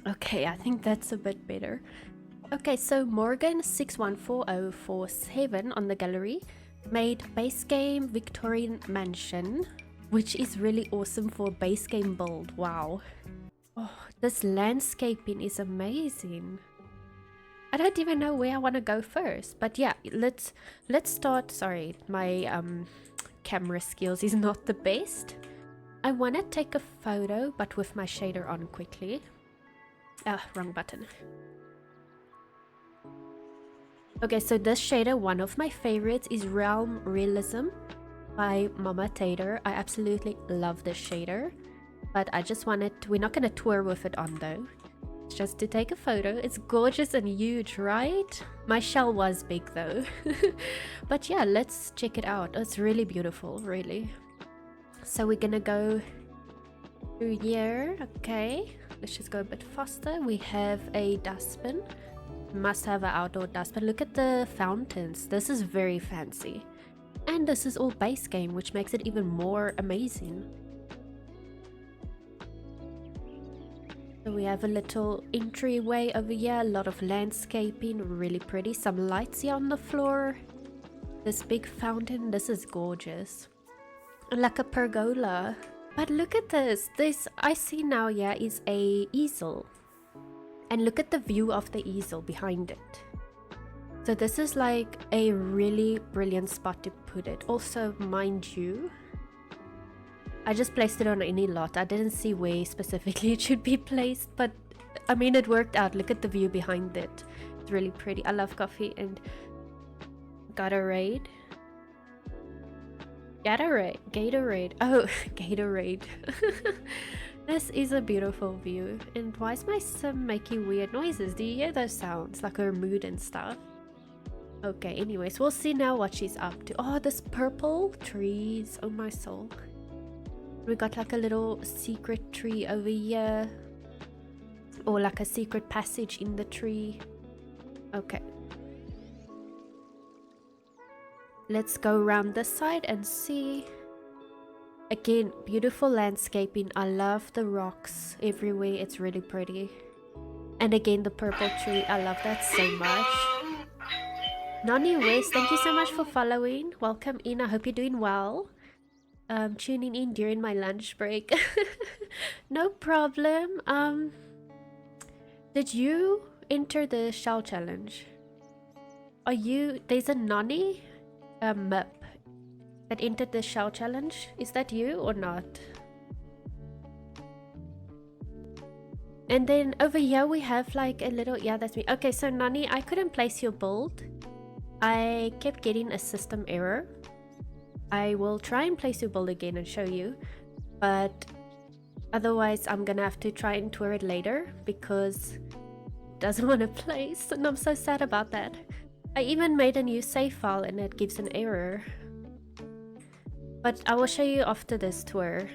Okay, I think that's a bit better. Okay, so Morgan614047 on the gallery made base game Victorian mansion, which is really awesome for base game build. Wow. Oh, this landscaping is amazing. I don't even know where I want to go first, but yeah, let's start. Sorry, my camera skills is not the best. I want to take a photo, but with my shader on quickly. Ah, wrong button. Okay, so this shader, one of my favorites, is Realism by MammaTater. I absolutely love this shader, but I just wanted, we're not going to tour with it on though. It's just to take a photo. It's gorgeous and huge, right? My shell was big though. But yeah, let's check it out. It's really beautiful, really. So we're gonna go through here. Okay, let's just go a bit faster. We have a dustbin. Must have an outdoor dustbin. Look at the fountains. This is very fancy. And this is all base game, which makes it even more amazing. So we have a little entryway over here, a lot of landscaping, really pretty. Some lights here on the floor. This big fountain, this is gorgeous. Like a pergola. But look at this. This I see now, yeah, is a easel. And look at the view of the easel behind it. So this is like a really brilliant spot to put it. Also, mind you, I just placed it on any lot. I didn't see where specifically it should be placed, but I mean, it worked out. Look at the view behind it. It's really pretty. I love coffee and Gatorade. Gatorade. Oh, Gatorade. This is a beautiful view. And why is my sim making weird noises? Do you hear those sounds? Like her mood and stuff. Okay, anyways, we'll see now what she's up to. Oh, this purple trees. Oh my soul. We got like a little secret tree over here. Or like a secret passage in the tree. Okay. Let's go around this side and see. Again, beautiful landscaping. I love the rocks everywhere. It's really pretty. And again, the purple tree. I love that so much. NonnyMip, thank you so much for following. Welcome in. I hope you're doing well. Tuning in during my lunch break. No problem. Did you enter the shell challenge? Are you... There's a NonnyMip that entered the shell challenge. Is that you or not? And then over here we have like a little... Yeah, that's me. Okay, so Nonny, I couldn't place your build. I kept getting a system error. I will try and place your build again and show you, but otherwise I'm gonna have to try and tour it later because it doesn't want to place, and I'm so sad about that. I even made a new save file and it gives an error, but I will show you after this tour.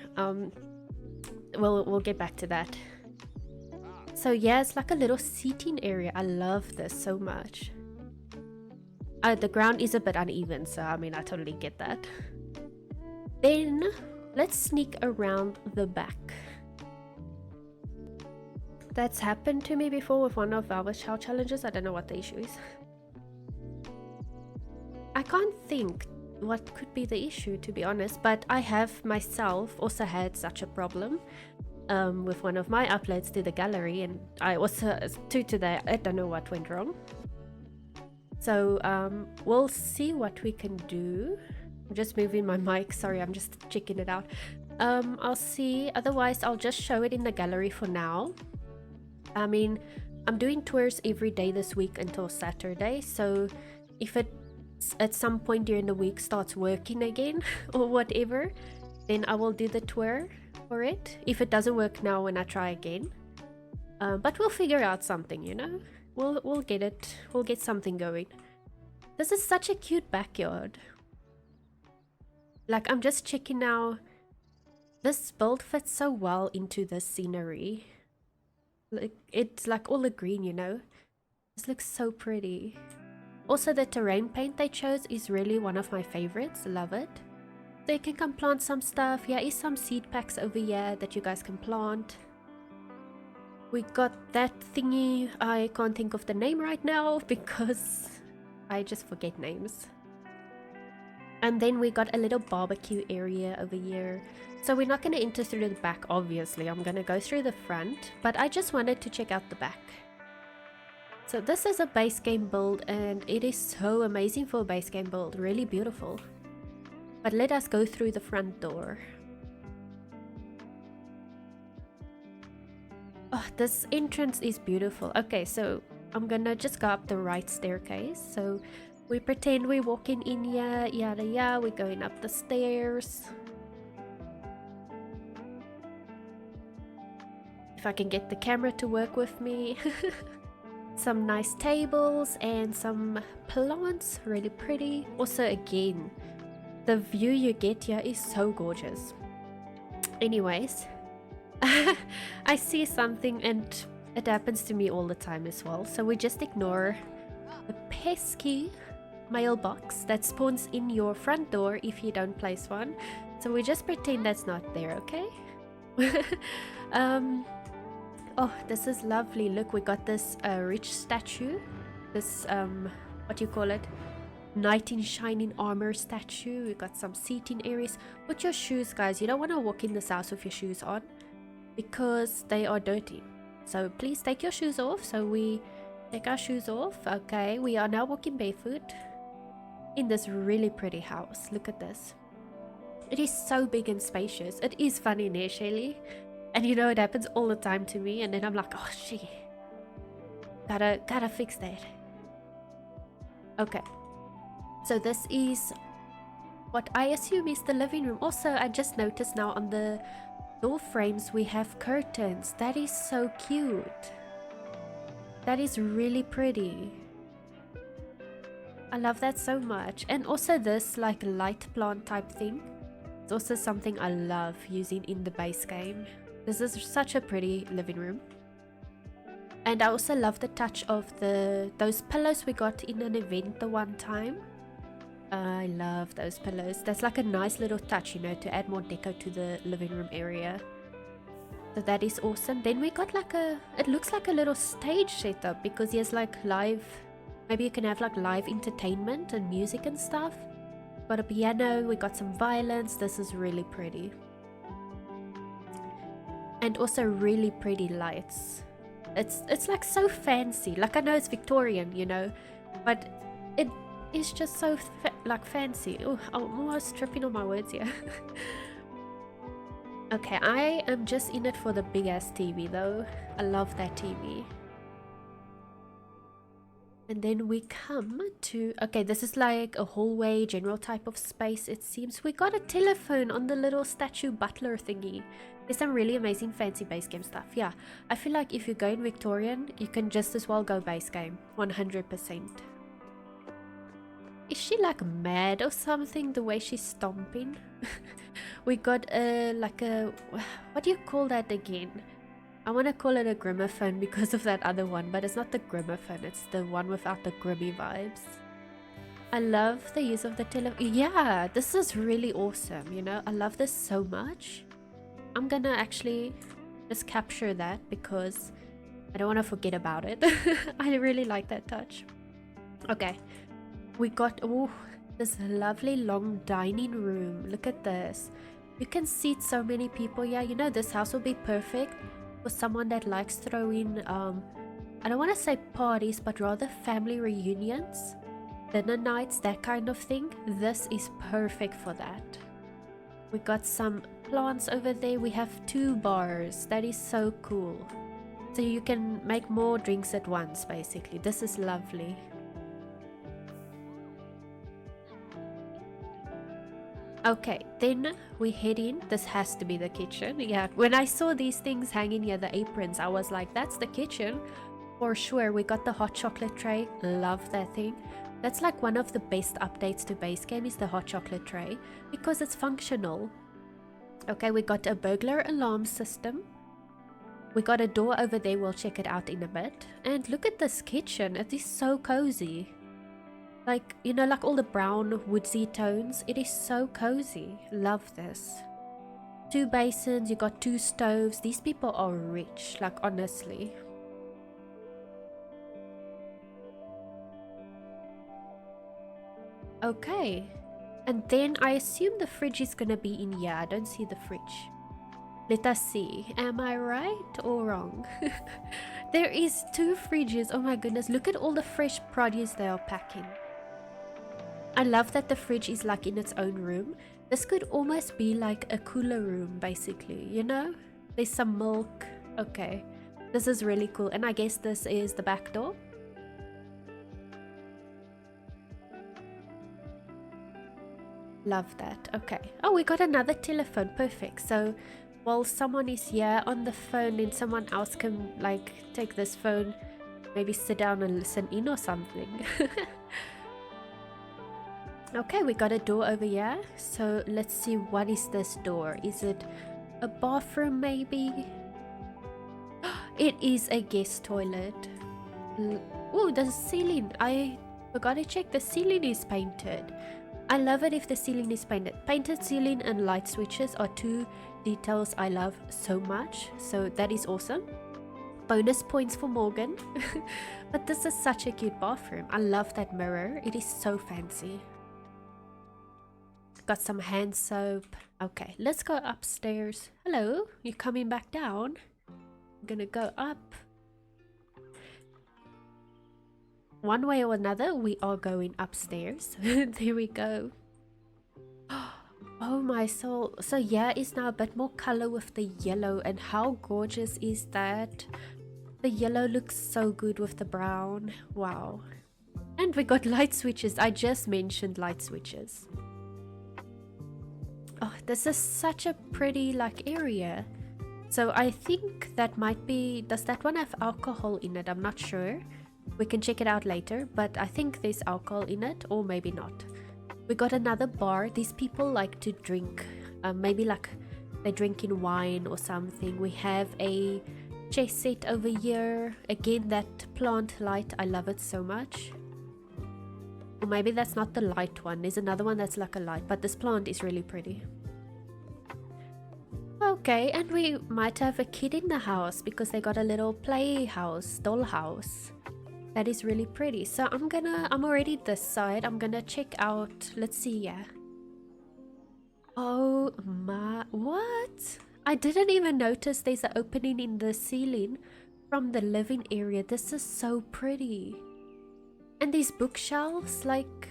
We'll get back to that. So yeah, it's like a little seating area. I love this so much. The ground is a bit uneven, so I mean, I totally get that. Then let's sneak around the back. That's happened to me before with one of our shell challenges. I don't know what the issue is. I can't think what could be the issue, to be honest, but I have myself also had such a problem with one of my uploads to the gallery, and I also today I don't know what went wrong. So we'll see what we can do. I'm just moving my mic, sorry, I'm just checking it out. I'll see, otherwise I'll just show it in the gallery for now. I mean, I'm doing tours every day this week until Saturday, so if it at some point during the week starts working again or whatever, then I will do the tour for it. If it doesn't work now, when I try again, but we'll figure out something, you know. We'll get it. We'll get something going. This is such a cute backyard. Like, I'm just checking now. This build fits so well into the scenery. Like, it's like all the green, you know. This looks so pretty. Also, the terrain paint they chose is really one of my favorites. Love it. So you can come plant some stuff. Here is some seed packs over here that you guys can plant. We got that thingy. I can't think of the name right now because I just forget names. And then we got a little barbecue area over here. So we're not going to enter through the back, obviously. I'm going to go through the front, but I just wanted to check out the back. So this is a base game build, and it is so amazing for a base game build. Really beautiful. But let us go through the front door. Oh, this entrance is beautiful. Okay, so I'm gonna just go up the right staircase. So we pretend we're walking in here, yada yada, we're going up the stairs. If I can get the camera to work with me. Some nice tables and some plants, really pretty. Also again, the view you get here is so gorgeous. Anyways, I see something and it happens to me all the time as well. So we just ignore the pesky mailbox that spawns in your front door if you don't place one. So we just pretend that's not there, okay? Oh, this is lovely. Look, we got this rich statue. This, what do you call it? Knight in shining armor statue. We got some seating areas. Put your shoes, guys. You don't want to walk in this house with your shoes on because they are dirty. So please take your shoes off. So we take our shoes off. Okay, we are now walking barefoot in this really pretty house. Look at this. It is so big and spacious. It is funny initially. And you know, it happens all the time to me, and then I'm like, oh shit, gotta fix that. Okay, so this is what I assume is the living room. Also, I just noticed now on the door frames we have curtains. That is so cute. That is really pretty. I love that so much. And also this like light plant type thing. It's also something I love using in the base game. This is such a pretty living room. And I also love the touch of those pillows we got in an event the one time. I love those pillows. That's like a nice little touch, you know, to add more deco to the living room area. So that is awesome. Then we got like it looks like a little stage setup because there's like live, maybe you can have like live entertainment and music and stuff. Got a piano, we got some violins. This is really pretty. And also really pretty lights. It's like so fancy. Like I know it's Victorian, you know, but it is just so like fancy. Oh, I'm almost tripping on my words here. Okay, I am just in it for the big ass TV though. I love that TV. And then we come to, okay, this is like a hallway, general type of space it seems. We got a telephone on the little statue butler thingy. There's some really amazing fancy base game stuff. Yeah, I feel like if you go in Victorian, you can just as well go base game, 100%. Is she like mad or something, the way she's stomping? We got like a, what do you call that again? I want to call it a gramophone because of that other one, but it's not the gramophone, it's the one without the grubby vibes. I love the use of the telephone. Yeah, this is really awesome, you know, I love this so much. I'm gonna actually just capture that because I don't want to forget about it. I really like that touch. Okay, we got, oh, this lovely long dining room. Look at this. You can seat so many people. Yeah, you know, this house will be perfect for someone that likes throwing I don't want to say parties, but rather family reunions, dinner nights, that kind of thing. This is perfect for that. We got some plants over there. We have 2 bars. That is so cool. So you can make more drinks at once basically. This is lovely. Okay, then we head in. This has to be the kitchen. Yeah, when I saw these things hanging here, the aprons, I was like, that's the kitchen for sure. We got the hot chocolate tray. Love that thing. That's like one of the best updates to base game is the hot chocolate tray because it's functional. Okay, we got a burglar alarm system. We got a door over there. We'll check it out in a bit. And look at this kitchen. It is so cozy. Like, you know, like all the brown woodsy tones. It is so cozy. Love this. 2 basins, you got 2 stoves. These people are rich, like honestly. Okay, and then I assume the fridge is gonna be in here. I don't see the fridge. Let us see. Am I right or wrong? There is 2 fridges. Oh my goodness, look at all the fresh produce they are packing. I love that the fridge is like in its own room. This could almost be like a cooler room basically, you know? There's some milk. Okay, this is really cool. And I guess this is the back door. Love that. Okay. Oh, we got another telephone. Perfect. So while someone is here on the phone, then someone else can like take this phone, maybe sit down and listen in or something. Okay, we got a door over here. So let's see, what is this door? Is it a bathroom maybe? It is a guest toilet. Oh, the ceiling. I forgot to check. The ceiling is painted. I love it if the ceiling is painted. Painted ceiling and light switches are 2 details I love so much. So that is awesome. Bonus points for Morgan. But this is such a cute bathroom. I love that mirror. It is so fancy. Got some hand soap. Okay, let's go upstairs. Hello, you coming back down? I'm gonna go up. One way or another, we are going upstairs. There we go. Oh my soul. So yeah, it's now a bit more color with the yellow, and how gorgeous is that? The yellow looks so good with the brown. Wow. And we got light switches. I just mentioned light switches. Oh, this is such a pretty like area. So I think that might be, does that one have alcohol in it? I'm not sure. We can check it out later, but I think there's alcohol in it, or maybe not. We got another bar. These people like to drink, maybe like they drink in wine or something. We have a chess set over here. Again, that plant light, I love it so much. Or maybe that's not the light one. There's another one that's like a light, but this plant is really pretty. Okay, and we might have a kid in the house because they got a little playhouse, dollhouse. That is really pretty. So I'm already this side. I'm gonna check out, let's see, yeah. Oh my, what? I didn't even notice there's an opening in the ceiling from the living area. This is so pretty. And these bookshelves, like,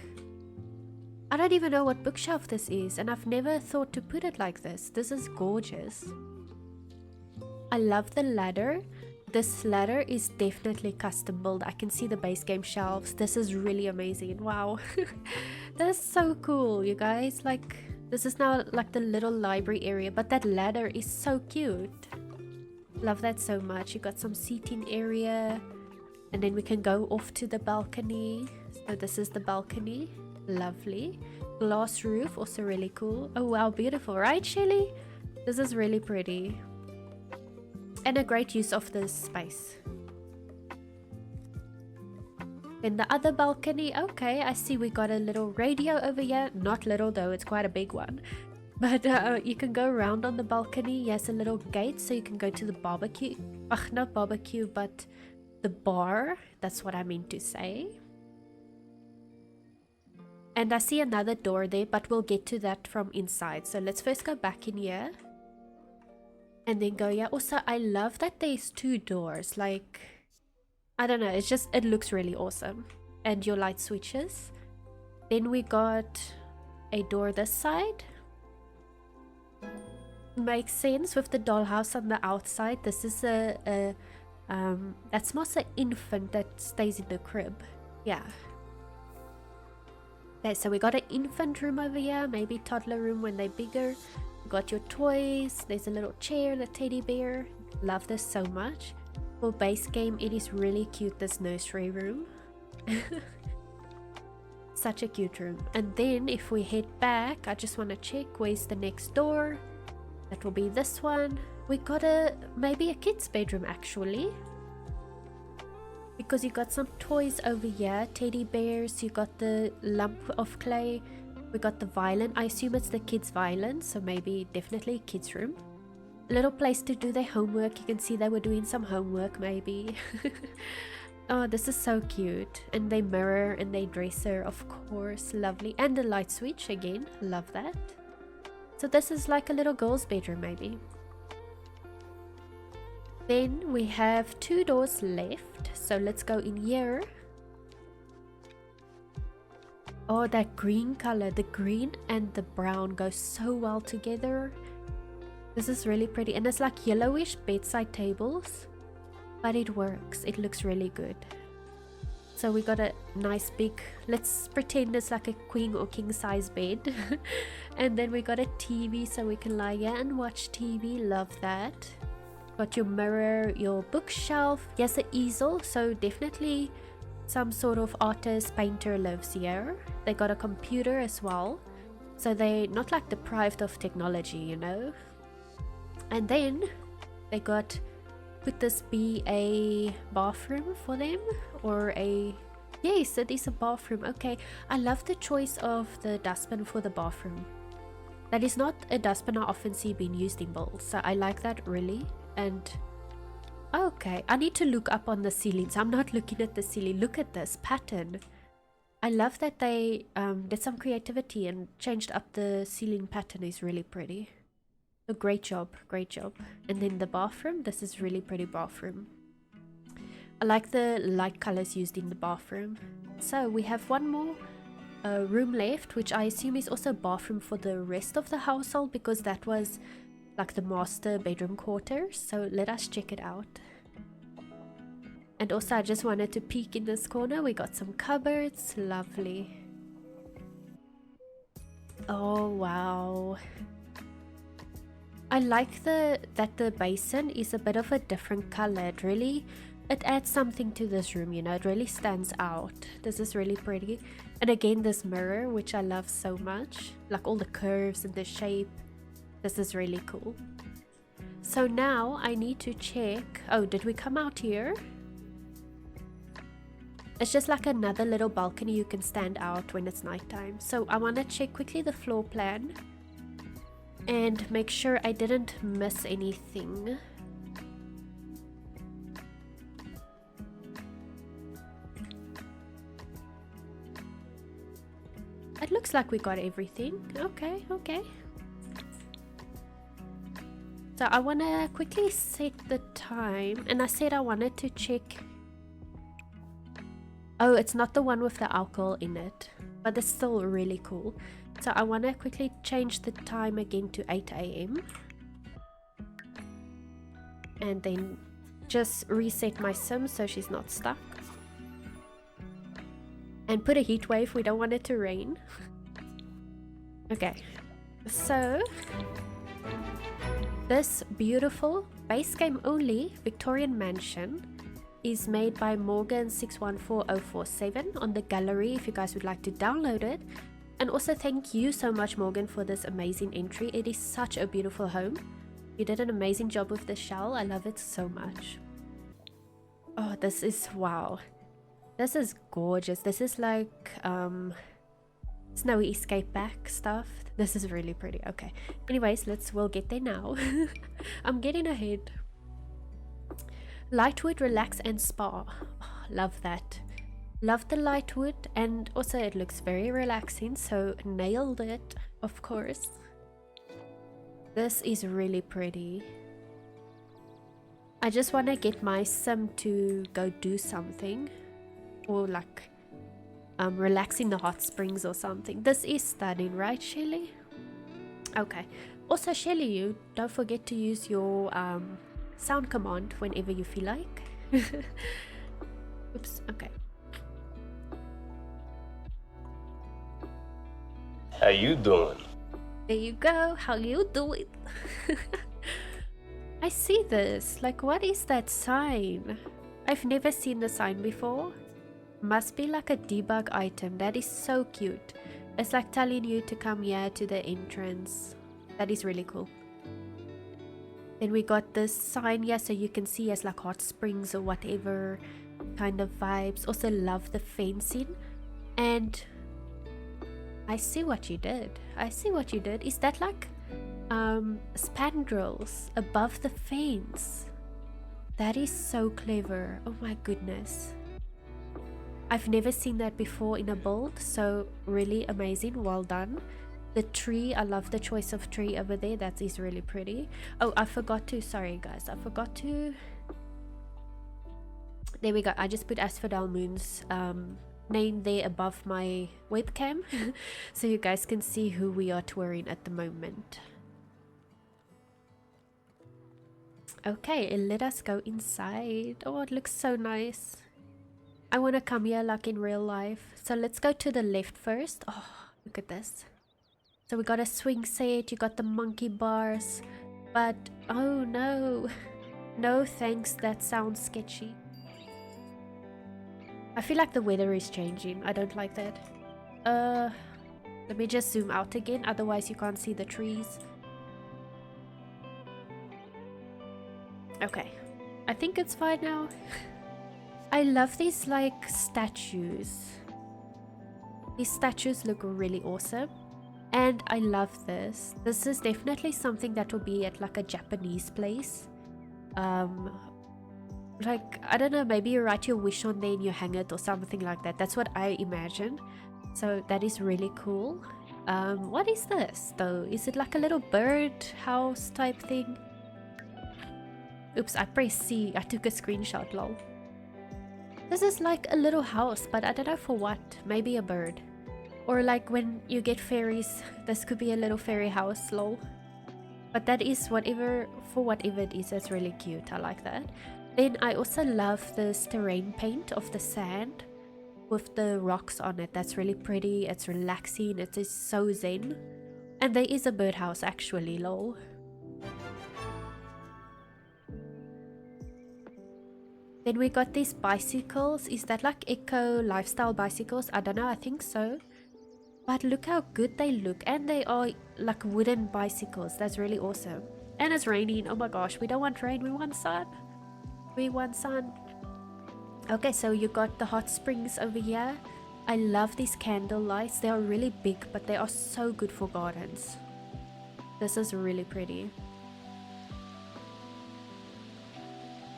I don't even know what bookshelf this is, and I've never thought to put it like this. This is gorgeous. I love the ladder. This ladder is definitely custom built. I can see the base game shelves. This is really amazing. Wow. That's so cool, you guys. Like, this is now like the little library area, but that ladder is so cute. Love that so much. You got some seating area. And then we can go off to the balcony. So this is the balcony. Lovely. Glass roof, also really cool. Oh wow, beautiful, right, Shelly? This is really pretty. And a great use of this space. Then the other balcony. Okay, I see we got a little radio over here. Not little though, it's quite a big one. But you can go around on the balcony. Yes, a little gate so you can go to the barbecue. Ugh, not barbecue, but the bar. That's what I mean to say. And I see another door there, but we'll get to that from inside. So let's first go back in here. And then go here. Also, I love that there's 2 doors. Like, I don't know. It's just, it looks really awesome. And your light switches. Then we got a door this side. Makes sense with the dollhouse on the outside. This is that's most an infant that stays in the crib. Yeah. Okay, so we got an infant room over here, maybe toddler room when they're bigger. You got your toys. There's a little chair, the teddy bear. Love this so much. For base game, it is really cute, this nursery room. Such a cute room. And then if we head back, I just want to check where's the next door. That will be this one. We got maybe a kid's bedroom actually. Because you got some toys over here, teddy bears, you got the lump of clay. We got the violin. I assume it's the kids' violin, so maybe definitely kids' room. A little place to do their homework. You can see they were doing some homework maybe. Oh, this is so cute. And they mirror and they dresser, of course, lovely. And the light switch again, love that. So this is like a little girl's bedroom maybe. Then we have 2 doors left, so let's go in here. Oh, that green color, the green and the brown go so well together. This is really pretty, and it's like yellowish bedside tables, but it works. It looks really good. So we got a nice big, let's pretend it's like a queen or king size bed. And then we got a TV so we can lie here and watch TV. Love that. Got your mirror, your bookshelf. Yes, an easel, so definitely some sort of artist, painter lives here. They got a computer as well, so they're not like deprived of technology, you know. And then they got, could this be a bathroom for them, or a, yes, it is a bathroom. Okay, I love the choice of the dustbin for the bathroom. That is not a dustbin I often see being used in builds, so I like that really. And okay, I need to look up on the ceiling, so I'm not looking at the ceiling. Look at this pattern. I love that they did some creativity and changed up the ceiling pattern. Is really pretty. So great job, great job. And then the bathroom, this is really pretty bathroom. I like the light colors used in the bathroom. So we have one more room left, which I assume is also a bathroom for the rest of the household, because that was like the master bedroom quarters. So let us check it out. And also I just wanted to peek in this corner. We got some cupboards, lovely. Oh wow. I like that the basin is a bit of a different color. It adds something to this room, you know. It really stands out. This is really pretty. And again, this mirror, which I love so much, like all the curves and the shape. This is really cool. So now I need to check. Oh, did we come out here? It's just like another little balcony you can stand out when it's nighttime. So I want to check quickly the floor plan and make sure I didn't miss anything. It looks like we got everything. Okay, okay. So I want to quickly set the time, and I said I wanted to check. Oh, it's not the one with the alcohol in it, but it's still really cool. So I want to quickly change the time again to 8 AM. And then just reset my sim so she's not stuck. And put a heat wave, we don't want it to rain. Okay, so this beautiful base game only Victorian mansion is made by Morgan614047 on the gallery if you guys would like to download it. And also thank you so much, Morgan, for this amazing entry. It is such a beautiful home. You did an amazing job with the shell. I love it so much. Oh, this is wow. This is gorgeous. This is like snowy escape back stuff. This is really pretty. Okay. Anyways, we'll get there now. I'm getting ahead. Lightwood, relax and spa. Oh, love that. Love the lightwood, and also it looks very relaxing, so nailed it, of course. This is really pretty. I just want to get my sim to go do something, or like relax in the hot springs or something. This is stunning, right, Shelly? Okay. Also, Shelly, you don't forget to use your sound command whenever you feel like. Oops. Okay. How you doing? There you go. How you doing? I see this. Like, what is that sign? I've never seen the sign before. Must be like a debug item. That is so cute. It's like telling you to come here to the entrance. That is really cool. Then we got this sign here so you can see as like hot springs or whatever kind of vibes. Also love the fencing. And I see what you did. I see what you did. Is that like spandrels above the fence? That is so clever. Oh my goodness. I've never seen that before in a build, so really amazing. Well done. The tree, I love the choice of tree over there. That is really pretty. Oh, I forgot to, sorry guys, I forgot to, there we go. I just put Asphodelmoon's name there above my webcam so you guys can see who we are touring at the moment. Okay, let us go inside. Oh, it looks so nice. I want to come here like in real life. So let's go to the left first. Oh, look at this. So we got a swing set, you got the monkey bars, but oh no. No thanks, that sounds sketchy. I feel like the weather is changing. I don't like that. Let me just zoom out again, otherwise you can't see the trees. Okay, I think it's fine now. I love these like statues. These statues look really awesome. And I love this. This is definitely something that will be at like a Japanese place. Like, I don't know, maybe you write your wish on there and you hang it or something like that. That's what I imagine. So that is really cool. What is this though? Is it like a little bird house type thing? Oops, I pressed C. I took a screenshot, lol. This is like a little house, but I don't know for what. Maybe a bird. Or like when you get fairies, this could be a little fairy house, lol. But that is whatever, for whatever it is, that's really cute. I like that. Then I also love this terrain paint of the sand with the rocks on it. That's really pretty. It's relaxing. It is so zen. And there is a birdhouse actually, lol. Then we got these bicycles. Is that like eco lifestyle bicycles? I don't know. I think so. But look how good they look, and they are like wooden bicycles. That's really awesome. And it's raining. Oh my gosh, we don't want rain, we want sun. We want sun. Okay, so you got the hot springs over here. I love these candle lights. They are really big, but they are so good for gardens. This is really pretty.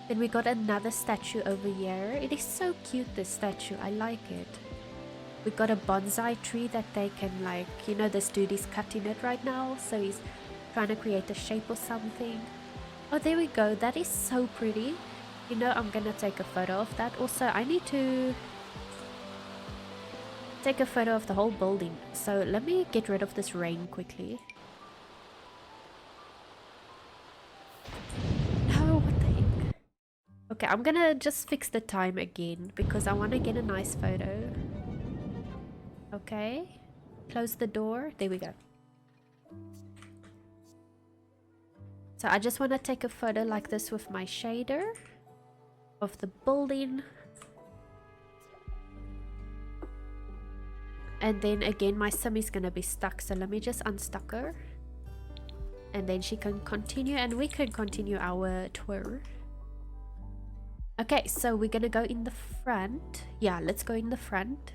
Then we got another statue over here. It is so cute, this statue. I like it. We got a bonsai tree that they can, like, you know, this dude is cutting it right now, so he's trying to create a shape or something. Oh, there we go. That is so pretty. You know, I'm gonna take a photo of that. Also, I need to take a photo of the whole building. So let me get rid of this rain quickly. No, what the heck? Okay, I'm gonna just fix the time again because I want to get a nice photo. Okay, close the door. There we go. So I just want to take a photo like this with my shader of the building. And then again, my sim is going to be stuck. So let me just unstuck her. And then she can continue and we can continue our tour. Okay, so we're going to go in the front. Yeah, let's go in the front.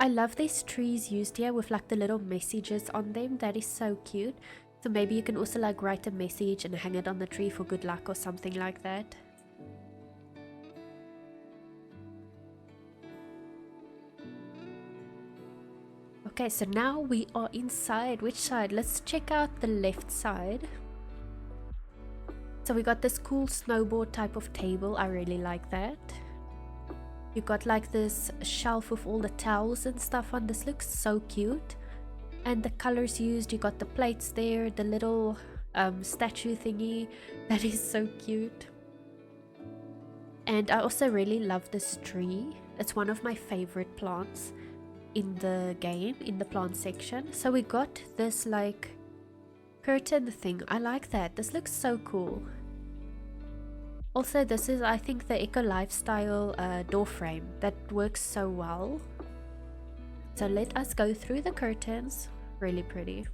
I love these trees used here with like the little messages on them. That is so cute. So maybe you can also like write a message and hang it on the tree for good luck or something like that. Okay, so now we are inside. Which side? Let's check out the left side. So we got this cool snowboard type of table. I really like that. You got like this shelf with all the towels and stuff on. This looks so cute. And the colors used, you got the plates there, the little statue thingy. That is so cute. And I also really love this tree. It's one of my favorite plants in the game, in the plant section. So we got this like curtain thing. I like that. This looks so cool. Also, this is, I think, the eco lifestyle door frame that works so well. So let us go through the curtains. Really pretty.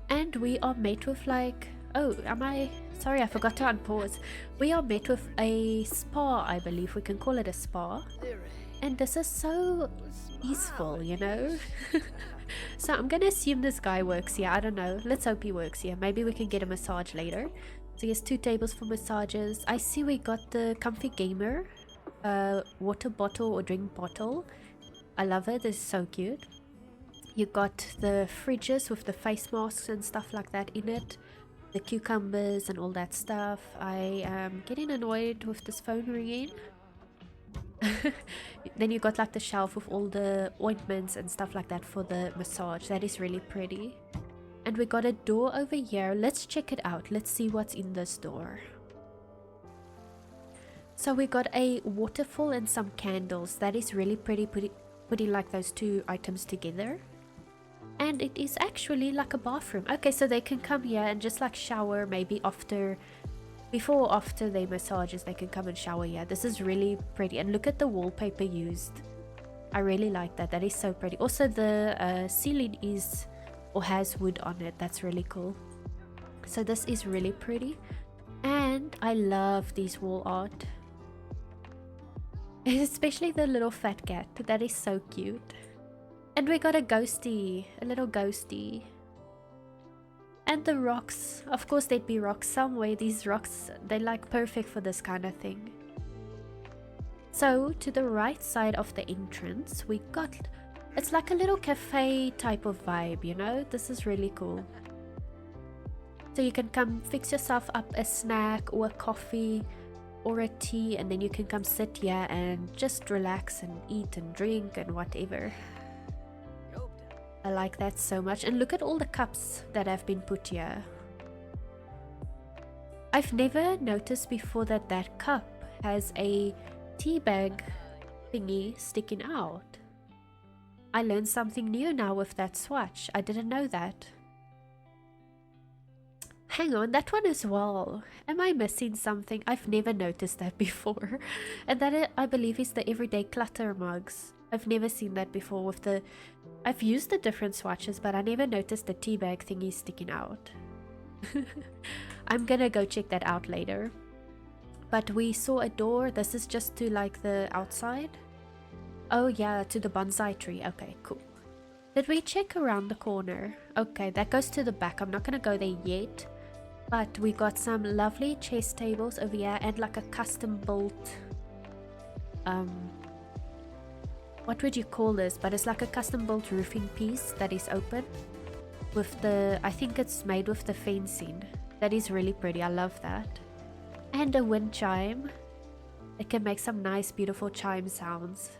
And we are met with like, oh, sorry, I forgot to unpause. We are met with a spa, I believe we can call it a spa. And this is so peaceful, you know? So I'm gonna assume this guy works here. I don't know. Let's hope he works here. Maybe we can get a massage later. So he has 2 tables for massages. I see we got the comfy gamer water bottle or drink bottle. I love it. It's so cute. You got the fridges with the face masks and stuff like that in it. The cucumbers and all that stuff. I am getting annoyed with this phone ringing. Then you got like the shelf with all the ointments and stuff like that for the massage. That is really pretty. And we got a door over here. Let's check it out. Let's see what's in this door. So we got a waterfall and some candles. That is really pretty, putting like those 2 items together. And it is actually like a bathroom. Okay, so they can come here and just like shower maybe before or after their massages. They can come and shower here. This is really pretty. And look at the wallpaper used. I really like that. That is so pretty. Also the ceiling is or has wood on it. That's really cool. So this is really pretty. And I love these wall art. Especially the little fat cat. That is so cute. And we got a ghosty. A little ghosty. And the rocks. Of course there'd be rocks somewhere. These rocks, they're like perfect for this kind of thing. So to the right side of the entrance, we got... It's like a little cafe type of vibe, you know? This is really cool. So you can come fix yourself up a snack or a coffee or a tea, and then you can come sit here and just relax and eat and drink and whatever. I like that so much. And look at all the cups that have been put here. I've never noticed before that that cup has a tea bag thingy sticking out. I learned something new now with that swatch. I didn't know that. Hang on, that one as well. Am I missing something? I've never noticed that before. And that I believe is the everyday clutter mugs. I've never seen that before with the... I've used the different swatches, but I never noticed the tea bag thingy sticking out. I'm gonna go check that out later. But we saw a door. This is just to like the outside. Oh yeah, to the bonsai tree. Okay, cool. Did we check around the corner? Okay, that goes to the back. I'm not gonna go there yet. But we got some lovely chess tables over here and like a custom built... what would you call this? But it's like a custom built roofing piece that is open. With the... I think it's made with the fencing. That is really pretty. I love that. And a wind chime. It can make some nice beautiful chime sounds.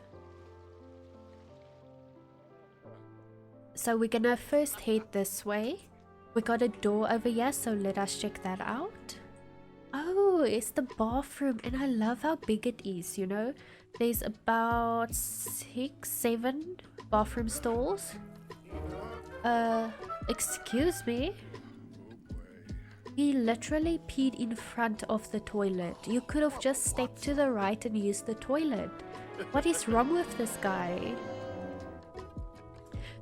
So we're gonna first head this way. We got a door over here, so let us check that out. Oh, it's the bathroom, and I love how big it is, you know. There's about 6-7 bathroom stalls. Excuse me. He literally peed in front of the toilet. You could have just stepped to the right and used the toilet. What is wrong with this guy?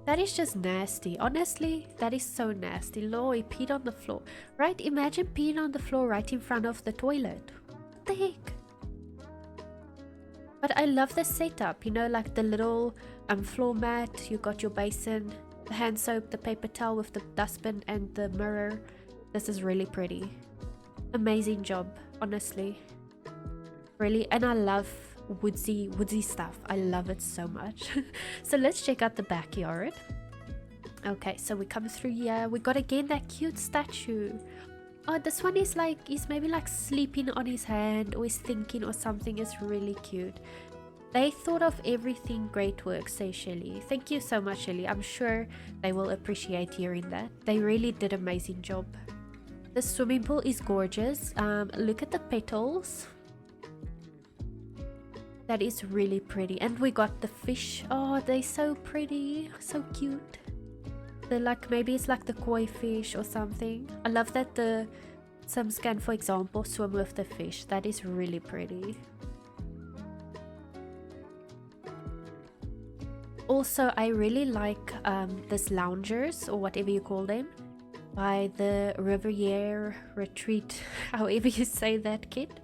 That is just nasty. Honestly, that is so nasty. Lord, he peed on the floor. Right? Imagine peeing on the floor right in front of the toilet. What the heck? But I love the setup. You know, like the little floor mat. You got your basin, the hand soap, the paper towel with the dustbin and the mirror. This is really pretty. Amazing job, honestly. Really, and I love woodsy stuff. I love it so much. So let's check out the backyard. Okay, so we come through here. We got again that cute statue. Oh, this one is like, he's maybe like sleeping on his hand or he's thinking or something. It's really cute. They thought of everything. Great work, says Shelly. Thank you so much, Shelly. I'm sure they will appreciate hearing that. They really did an amazing job. The swimming pool is gorgeous. Look at the petals. That is really pretty. And we got the fish. Oh, they're so pretty. So cute. They're like, maybe it's like the koi fish or something. I love that the Sims can, for example, swim with the fish. That is really pretty. Also, I really like this loungers, or whatever you call them, by the Riviera Retreat, however you say that, kid.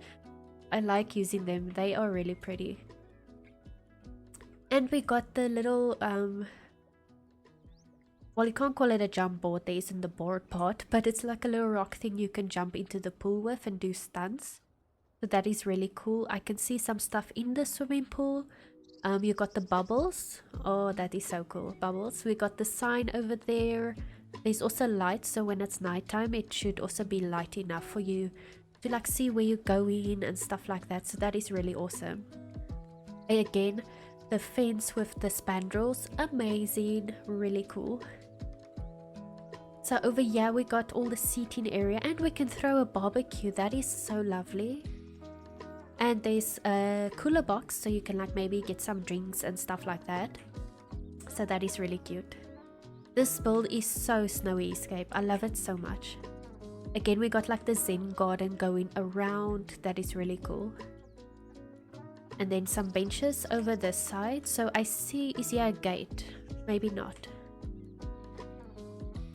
I like using them. They are really pretty. And we got the little well, you can't call it a jump board, there isn't the board part, but it's like a little rock thing you can jump into the pool with and do stunts. So that is really cool. I can see some stuff in the swimming pool. You got the bubbles. Oh, that is so cool. Bubbles. We got the sign over there. There's also light, so when it's nighttime it should also be light enough for you to like see where you're going and stuff like that. So that is really awesome. And again, the fence with the spandrels, amazing, really cool. So over here we got all the seating area and we can throw a barbecue. That is so lovely. And there's a cooler box so you can like maybe get some drinks and stuff like that. So that is really cute. This build is so snowy escape. I love it so much. Again, we got like the Zen garden going around. That is really cool. And then some benches over this side. So I see, is here a gate? Maybe not.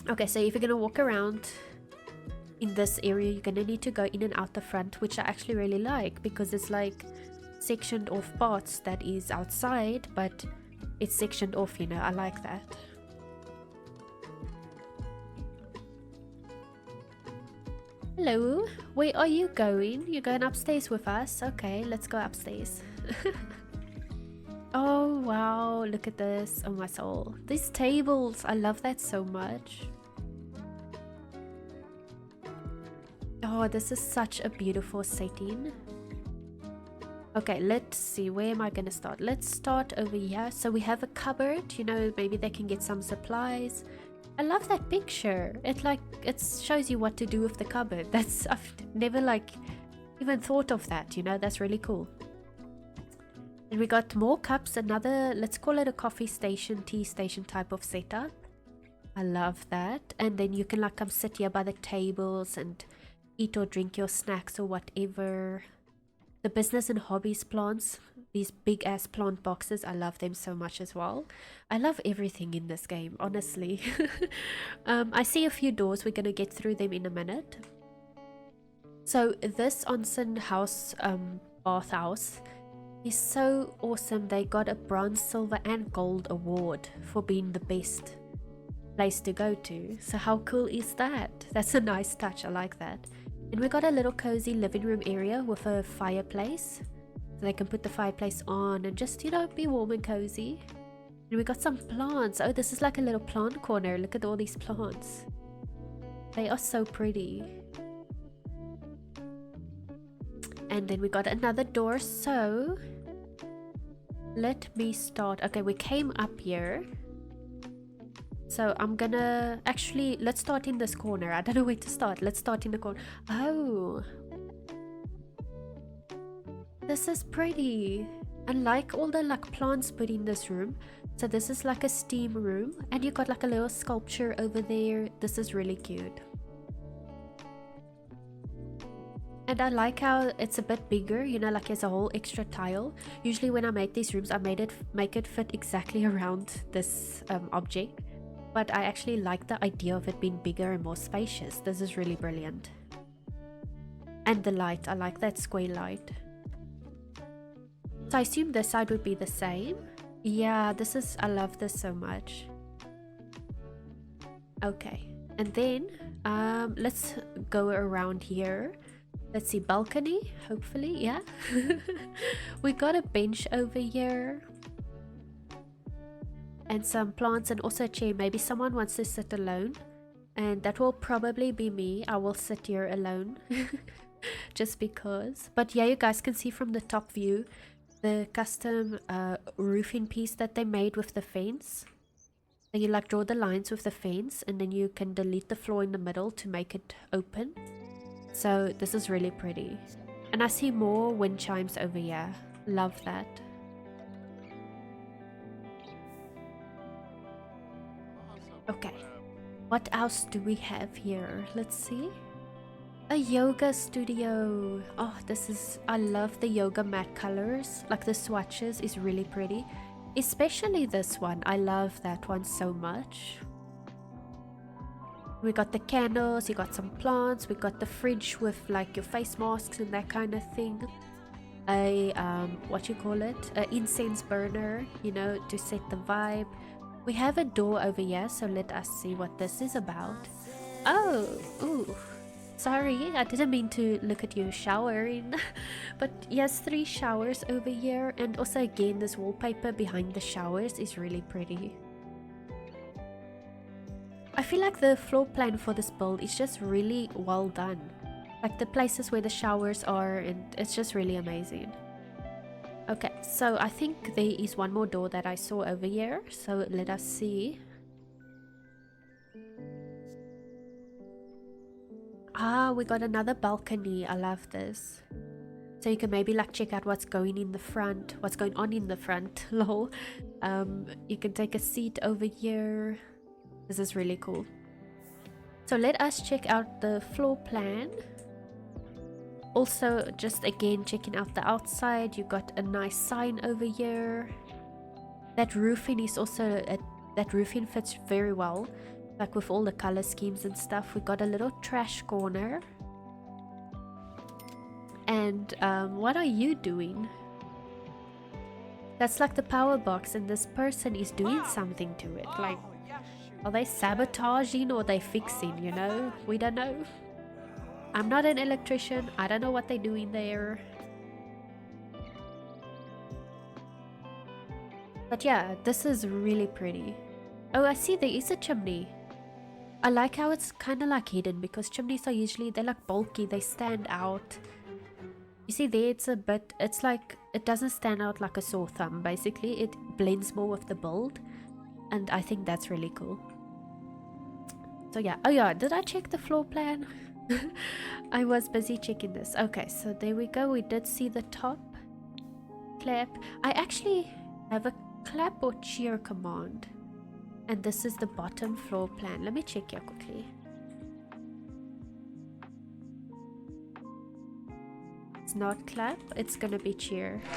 Okay, so if you're gonna walk around in this area, you're gonna need to go in and out the front, which I actually really like because it's like sectioned off parts that is outside, but it's sectioned off, you know. I like that. Hello, where are you going? You're going upstairs with us? Okay, let's go upstairs. Oh wow, look at this. Oh my soul. These tables, I love that so much. Oh, this is such a beautiful setting. Okay, let's see, where am I gonna start? Let's start over here. So we have a cupboard, you know, maybe they can get some supplies. I love that picture. It shows you what to do with the cupboard. I've never like even thought of that, you know. That's really cool. And we got more cups, another, let's call it a coffee station, tea station type of setup. I love that. And then you can like come sit here by the tables and eat or drink your snacks or whatever. The business and hobbies plants, these big ass plant boxes, I love them so much as well. I love everything in this game, honestly. I see a few doors, we're gonna get through them in a minute. So this Onsen house, bathhouse, is so awesome. They got a bronze, silver and gold award for being the best place to go to. So how cool is that? That's a nice touch, I like that. And we got a little cozy living room area with a fireplace, so they can put the fireplace on and just, you know, be warm and cozy. And we got some plants. Oh, this is like a little plant corner. Look at all these plants. They are so pretty. And then we got another door. So let me start. Okay, we came up here. So I'm gonna actually, let's start in this corner. I don't know where to start. Let's start in the corner. Oh, this is pretty. And like all the like plants put in this room. So this is like a steam room and you got like a little sculpture over there. This is really cute. And I like how it's a bit bigger, you know, like there's a whole extra tile. Usually when I make these rooms, I make it fit exactly around this object. But I actually like the idea of it being bigger and more spacious. This is really brilliant. And the light, I like that square light. So I assume this side would be the same. Yeah, this is, I love this so much. Okay, and then let's go around here. Let's see, balcony, hopefully, yeah. We got a bench over here. And some plants and also a chair. Maybe someone wants to sit alone. And that will probably be me. I will sit here alone. Just because. But yeah, you guys can see from the top view the custom roofing piece that they made with the fence. So you like draw the lines with the fence and then you can delete the floor in the middle to make it open. So this is really pretty. And I see more wind chimes over here. Love that. Okay, what else do we have here? Let's see. A yoga studio. Oh, this is, I love the yoga mat colors. Like the swatches is really pretty. Especially this one. I love that one so much. We got the candles, you got some plants, we got the fridge with like your face masks and that kind of thing. a what you call it, a incense burner, you know, to set the vibe. We have a door over here, so let us see what this is about. Oh, ooh, sorry, I didn't mean to look at you showering. But yes, 3 showers over here, and also again this wallpaper behind the showers is really pretty. I feel like the floor plan for this build is just really well done. Like the places where the showers are, and it's just really amazing. Okay, so I think there is one more door that I saw over here, so let us see. Ah, we got another balcony. I love this. So you can maybe like check out what's going in the front, what's going on in the front. Lol. You can take a seat over here. This is really cool. So let us check out the floor plan. Also, just again checking out the outside, you got a nice sign over here. That roofing is also that roofing fits very well, like with all the color schemes and stuff. We got a little trash corner. And what are you doing? That's like the power box, and this person is doing something to it. Like, are they sabotaging or are they fixing, you know? We don't know. I'm not an electrician. I don't know what they're doing there. But yeah, this is really pretty. Oh, I see there is a chimney. I like how it's kind of like hidden, because chimneys are usually, they're like bulky, they stand out. You see there, it's a bit, it's like, it doesn't stand out like a sore thumb, basically. It blends more with the build, and I think that's really cool. So yeah, oh yeah, did I check the floor plan? I was busy checking this. Okay, so there we go. We did see the top. Clap. I actually have a clap or cheer command. And this is the bottom floor plan. Let me check here quickly. It's not clap, it's gonna be cheer. Yay!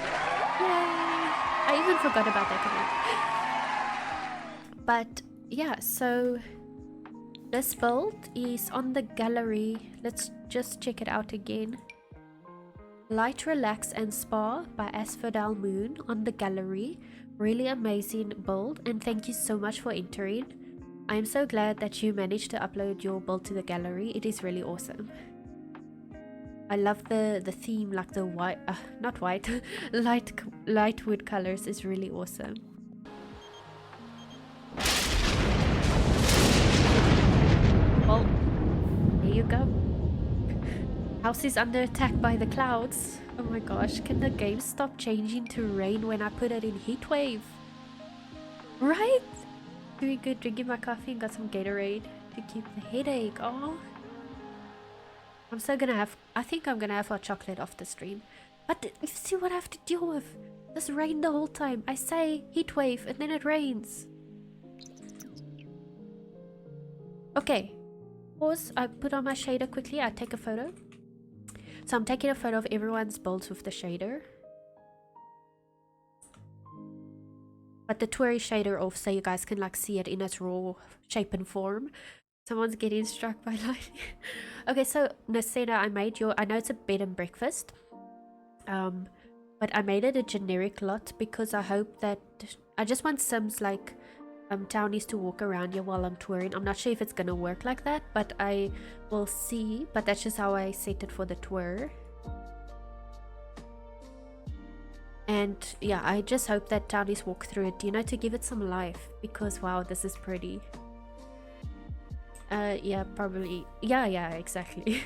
I even forgot about that command. But yeah, so this build is on the gallery. Let's just check it out again. Light, Relax and Spa by Asphodelmoon on the gallery. Really amazing build, and thank you so much for entering. I am so glad that you managed to upload your build to the gallery. It is really awesome. I love the theme, like the white, not white, light wood colors is really awesome. Well, there you go. House is under attack by the clouds. Oh my gosh, can the game stop changing to rain when I put it in heat wave? Right? Doing good, drinking my coffee and got some Gatorade to keep the headache. Oh, I'm so gonna have, I think I'm gonna have hot chocolate off the stream. But you see what I have to deal with? This rain the whole time. I say heat wave and then it rains. Okay, pause. I put on my shader quickly. I take a photo. So I'm taking a photo of everyone's builds with the shader. But the Twirry shader off so you guys can like see it in its raw shape and form. Someone's getting struck by lightning. Okay, so Niscenna, I made your, I know it's a bed and breakfast. But I made it a generic lot because I hope that, I just want Sims like townies to walk around here while I'm touring. I'm not sure if it's gonna work like that, but I will see. But that's just how I set it for the tour. And yeah, I just hope that townies walk through it, you know, to give it some life, because wow, this is pretty. Yeah, probably, yeah, exactly.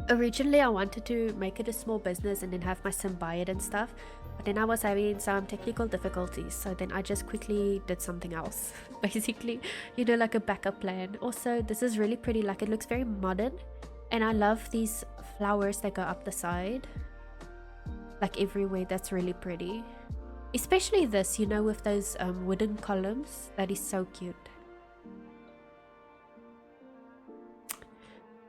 Originally I wanted to make it a small business and then have my sim buy it and stuff, but then I was having some technical difficulties, so then I just quickly did something else. Basically, you know, like a backup plan. Also, this is really pretty, like it looks very modern, and I love these flowers that go up the side, like everywhere. That's really pretty, especially this, you know, with those wooden columns. That is so cute.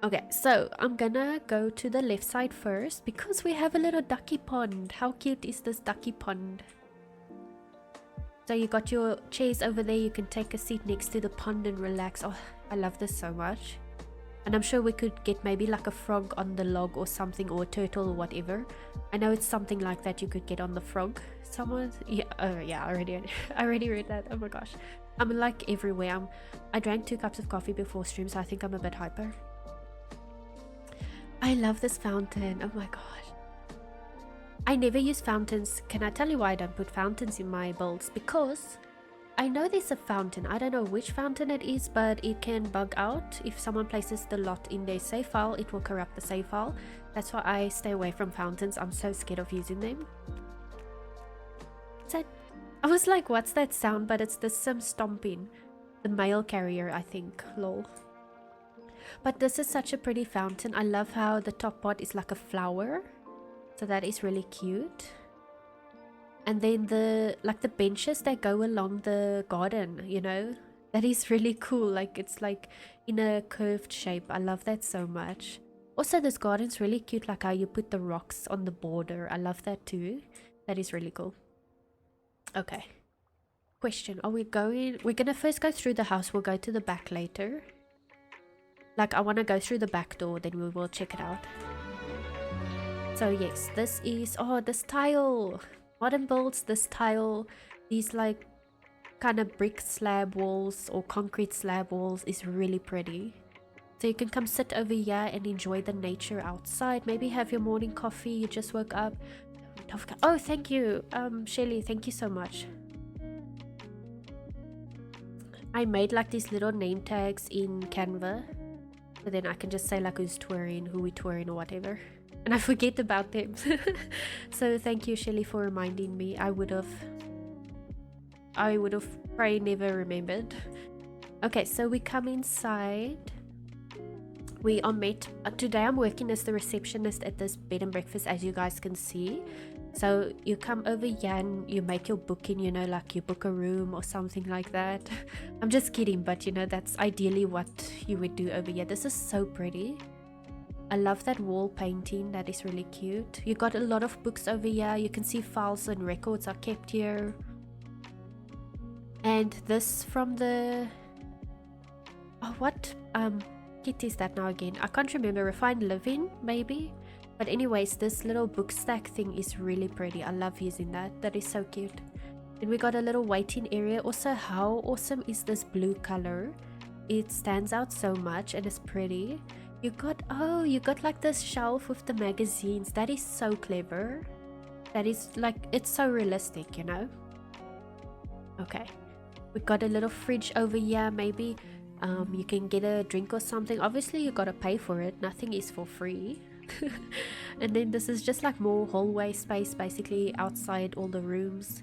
Okay, so I'm gonna go to the left side first because we have a little ducky pond. How cute is this ducky pond? So you got your chairs over there, you can take a seat next to the pond and relax. Oh, I love this so much. And I'm sure we could get maybe like a frog on the log or something, or a turtle or whatever. I know it's something like that you could get on the frog. Someone, yeah, oh yeah, I already read that. Oh my gosh, I'm like everywhere. I drank 2 cups of coffee before stream, so I think I'm a bit hyper. I love this fountain. Oh my gosh, I never use fountains. Can I tell you why I don't put fountains in my builds? Because I know there's a fountain. I don't know which fountain it is, but it can bug out. If someone places the lot in their save file, it will corrupt the save file. That's why I stay away from fountains. I'm so scared of using them. I was like, what's that sound? But it's the sim stomping. The mail carrier, I think. Lol. But this is such a pretty fountain. I love how the top part is like a flower. So that is really cute. And then the benches that go along the garden, you know, that is really cool. Like it's like in a curved shape. I love that so much. Also, this garden's really cute, like how you put the rocks on the border. I love that too. That is really cool. Okay. Question, are we going? We're gonna first go through the house. We'll go to the back later. Like I want to go through the back door, then we will check it out. So yes, this is, oh, this tile. Modern builds, this tile, these like kind of brick slab walls or concrete slab walls is really pretty. So you can come sit over here and enjoy the nature outside. Maybe have your morning coffee, you just woke up. Oh, thank you, Shelly, thank you so much. I made like these little name tags in Canva, so then I can just say like who's touring, who we touring or whatever. And I forget about them. So thank you, Shelly, for reminding me. I would have probably never remembered. Okay, so we come inside. We are met. Today I'm working as the receptionist at this bed and breakfast, as you guys can see. So you come over here and you make your booking, you know, like you book a room or something like that. I'm just kidding, but you know, that's ideally what you would do over here. This is so pretty. I love that wall painting. That is really cute. You got a lot of books over here. You can see files and records are kept here. And this from the... Oh, what kit is that now again? I can't remember. Refined Living, maybe? But anyways, this little book stack thing is really pretty. I love using that. That is so cute. And we got a little waiting area. Also, how awesome is this blue color? It stands out so much and it's pretty. You got like this shelf with the magazines. That is so clever. That is like, it's so realistic, you know. Okay, we got a little fridge over here. Maybe you can get a drink or something. Obviously you gotta pay for it. Nothing is for free. And then this is just like more hallway space, basically outside all the rooms.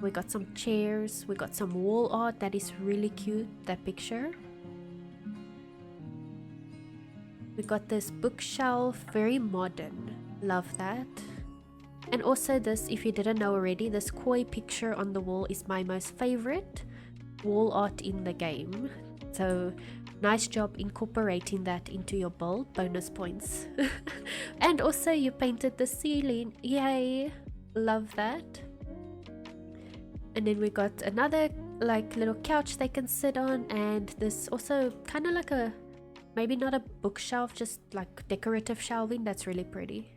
We got some chairs. We got some wall art. That is really cute, that picture. We got this bookshelf, very modern. Love that. And also this, if you didn't know already, this koi picture on the wall is my most favorite wall art in the game. So nice job incorporating that into your build. Bonus points. And also you painted the ceiling. Yay! Love that. And then we got another like little couch they can sit on, and this also kind of like a, maybe not a bookshelf, just like decorative shelving. That's really pretty.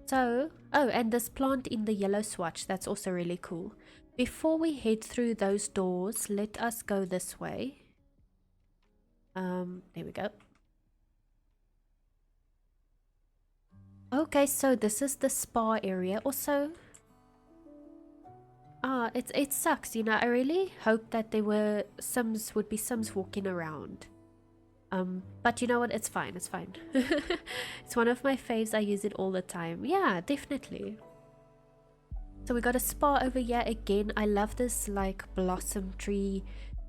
So, oh, and this plant in the yellow swatch, that's also really cool. Before we head through those doors, let us go this way. There we go. Okay, so this is the spa area. Also, it sucks, you know. I really hope that there would be Sims walking around. But you know what, it's fine, it's fine. It's one of my faves. I use it all the time. Yeah, definitely. So we got a spa over here again. I love this like blossom tree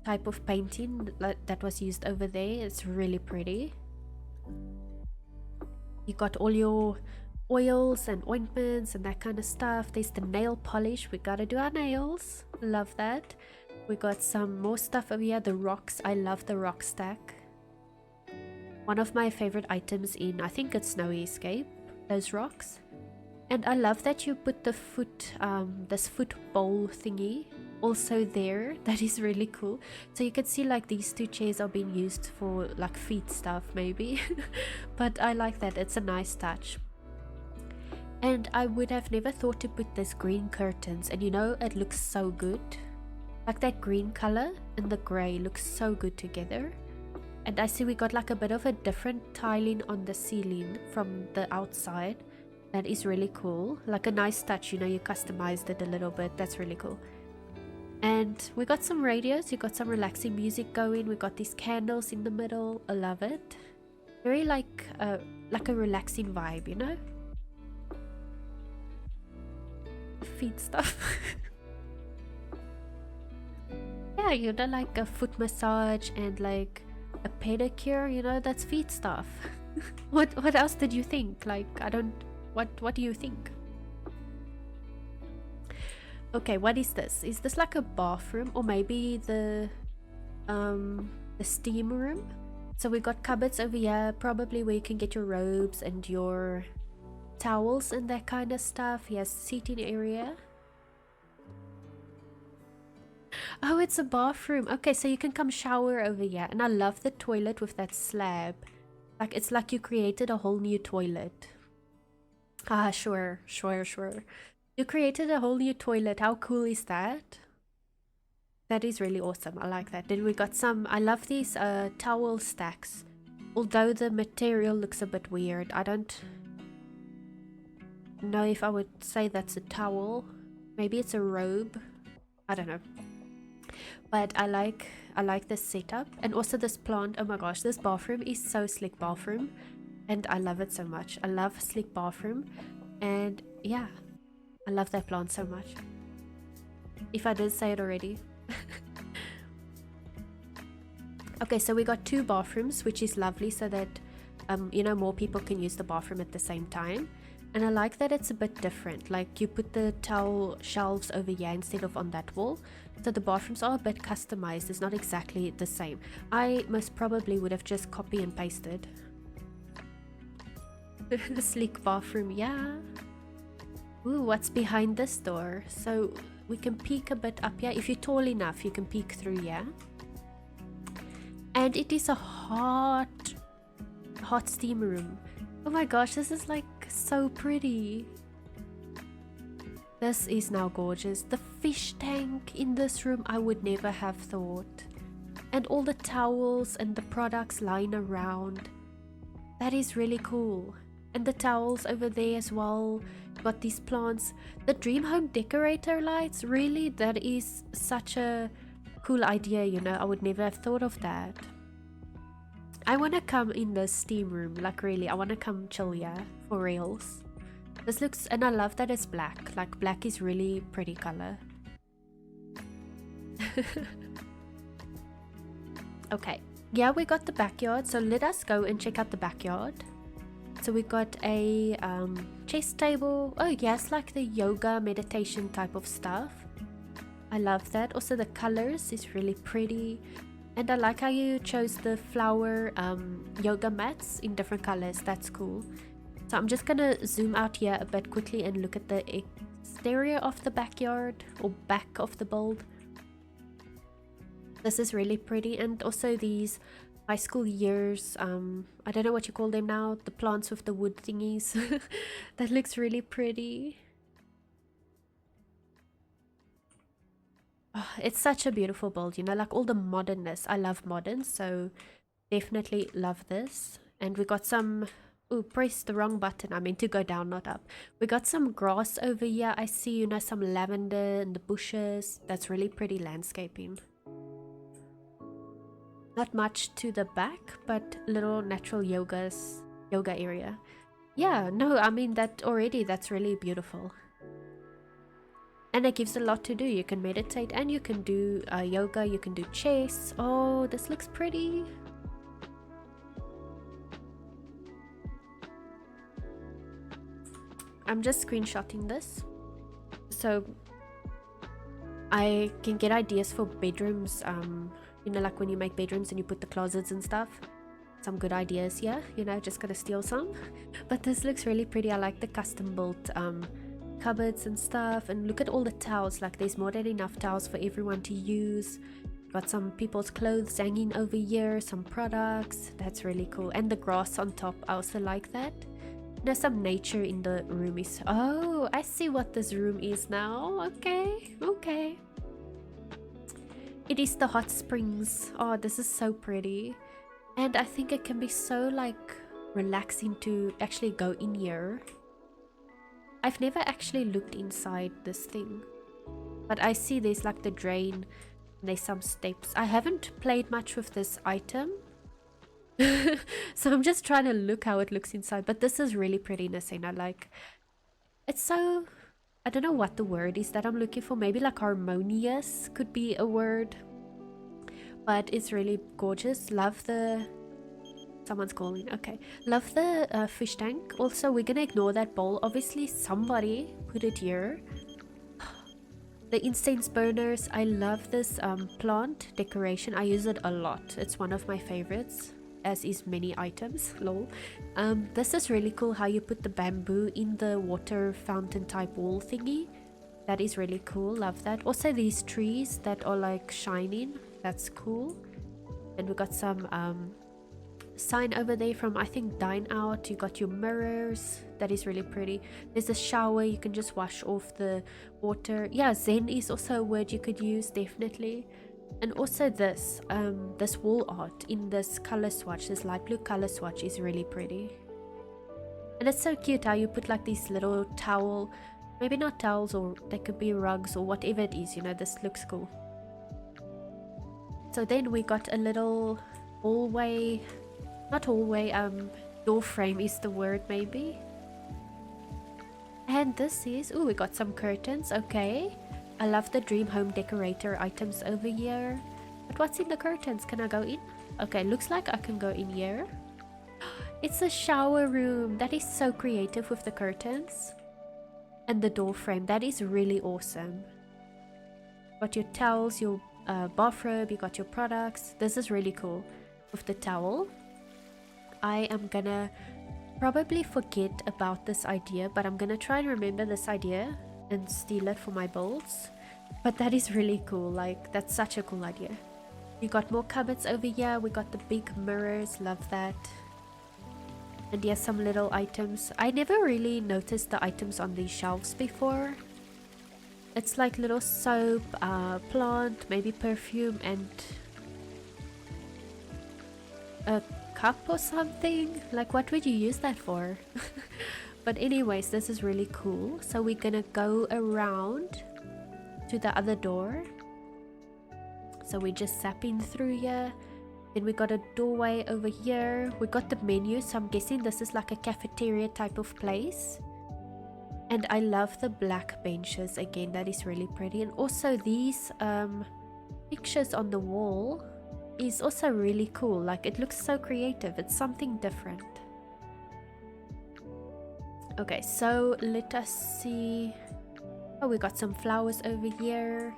type of painting that was used over there. It's really pretty. You got all your oils and ointments and that kind of stuff. There's the nail polish. We gotta do our nails. Love that. We got some more stuff over here. The rocks. I love the rock stack. One of my favorite items in, I think it's Snowy Escape, those rocks. And I love that you put the foot, this foot bowl thingy also there. That is really cool. So you can see like these two chairs are being used for like feet stuff maybe. But I like that, it's a nice touch. And I would have never thought to put this green curtains, and you know, it looks so good. Like that green color and the grey looks so good together. And I see we got like a bit of a different tiling on the ceiling from the outside. That is really cool. Like a nice touch, you know, you customized it a little bit. That's really cool. And we got some radios, you got some relaxing music going, we got these candles in the middle. I love it. Very like a relaxing vibe, you know? Feet stuff. Yeah, you know, like a foot massage and like a pedicure, you know, that's feet stuff. What else did you think? Like, I don't, what do you think? Okay, what is this? Is this like a bathroom, or maybe the steam room? So we got cupboards over here, probably where you can get your robes and your towels and that kind of stuff. He has seating area. Oh, it's a bathroom. Okay, so you can come shower over here. And I love the toilet with that slab. Like, it's like you created a whole new toilet. Ah, sure. You created a whole new toilet. How cool is that? That is really awesome. I like that. Then we got some, I love these towel stacks. Although the material looks a bit weird. I don't know if I would say that's a towel. Maybe it's a robe. I don't know. But I like this setup. And also this plant. Oh my gosh, this bathroom is so sleek bathroom. And I love it so much. I love sleek bathroom. And yeah, I love that plant so much. If I did say it already. Okay, so we got 2 bathrooms, which is lovely, so that you know, more people can use the bathroom at the same time. And I like that it's a bit different, like you put the towel shelves over here instead of on that wall, so the bathrooms are a bit customized. It's not exactly the same. I most probably would have just copy and pasted. The sleek bathroom, yeah. Ooh, what's behind this door? So we can peek a bit up here. If you're tall enough, you can peek through here. And it is a hot steam room. Oh my gosh, this is like so pretty. This is now gorgeous. The fish tank in this room, I would never have thought. And all the towels and the products lying around. That is really cool. And the towels over there as well. Got these plants. The dream home decorator lights, really, that is such a cool idea, you know. I would never have thought of that. I want to come in the steam room, like really, I want to come chill here for reals. This looks, and I love that it's black. Like, black is really pretty color. Okay, yeah, we got the backyard, so let us go and check out the backyard. So we got a chess table. Oh yes, like the yoga meditation type of stuff. I love that. Also the colors is really pretty. And I like how you chose the flower yoga mats in different colors. That's cool. So I'm just gonna zoom out here a bit quickly and look at the exterior of the backyard, or back of the build. This is really pretty. And also these high school years, I don't know what you call them now, the plants with the wood thingies. That looks really pretty. Oh, it's such a beautiful build, you know, like all the modernness. I love modern, so definitely love this. And we got some, oh, press the wrong button, I meant to go down, not up. We got some grass over here. I see, you know, some lavender and the bushes. That's really pretty landscaping. Not much to the back, but little natural yoga area. Yeah, no, I mean that already, that's really beautiful. And it gives a lot to do. You can meditate and you can do yoga, you can do chess. Oh, this looks pretty. I'm just screenshotting this so I can get ideas for bedrooms. You know, like when you make bedrooms and you put the closets and stuff. Some good ideas here, you know, just gotta steal some. But this looks really pretty. I like the custom built cupboards and stuff. And look at all the towels, like there's more than enough towels for everyone to use. Got some people's clothes hanging over here, some products. That's really cool. And the grass on top, I also like that. There's some nature in the room. Oh, I see what this room is now. Okay, okay. It is the hot springs. Oh, this is so pretty. And I think it can be so like relaxing to actually go in here. I've never actually looked inside this thing, but I see there's like the drain. There's some steps. I haven't played much with this item. So I'm just trying to look how it looks inside. But this is really pretty, Niscenna. Like, it's so... I don't know what the word is that I'm looking for. Maybe like harmonious could be a word. But it's really gorgeous. Love the... Someone's calling. Okay. Love the fish tank. Also, we're gonna ignore that bowl. Obviously, somebody put it here. The incense burners. I love this plant decoration. I use it a lot. It's one of my favorites, as is many items. Lol. This is really cool how you put the bamboo in the water fountain type wall thingy. That is really cool. Love that. Also these trees that are like shining. That's cool. And we got some sign over there from, I think, Dine Out. You got your mirrors. That is really pretty. There's a shower. You can just wash off the water. Yeah, zen is also a word you could use, definitely. And also this this wall art in this color swatch, this light blue color swatch, is really pretty. And it's so cute how you put like these little towel, maybe not towels, or they could be rugs or whatever it is, you know. This looks cool. So then we got a little hallway, not hallway, door frame is the word maybe. And this is, oh, we got some curtains. Okay, I love the dream home decorator items over here. But what's in the curtains? Can I go in? Okay, looks like I can go in here. It's a shower room. That is so creative with the curtains and the door frame. That is really awesome. Got your towels, your bathrobe, you got your products. This is really cool with the towel. I am gonna probably forget about this idea, but I'm gonna try and remember this idea and steal it for my builds. But that is really cool. Like, that's such a cool idea. You got more cupboards over here. We got the big mirrors. Love that. And yes, some little items. I never really noticed the items on these shelves before. It's like little soap, plant, maybe perfume, and a cup or something. Like, what would you use that for? But anyways, this is really cool. So we're gonna go around to the other door. So we're just zapping through here. Then we got a doorway over here. We got the menu, so I'm guessing this is like a cafeteria type of place. And I love the black benches again. That is really pretty. And also these pictures on the wall is also really cool. Like, it looks so creative. It's something different. Okay, so let us see. Oh, we got some flowers over here.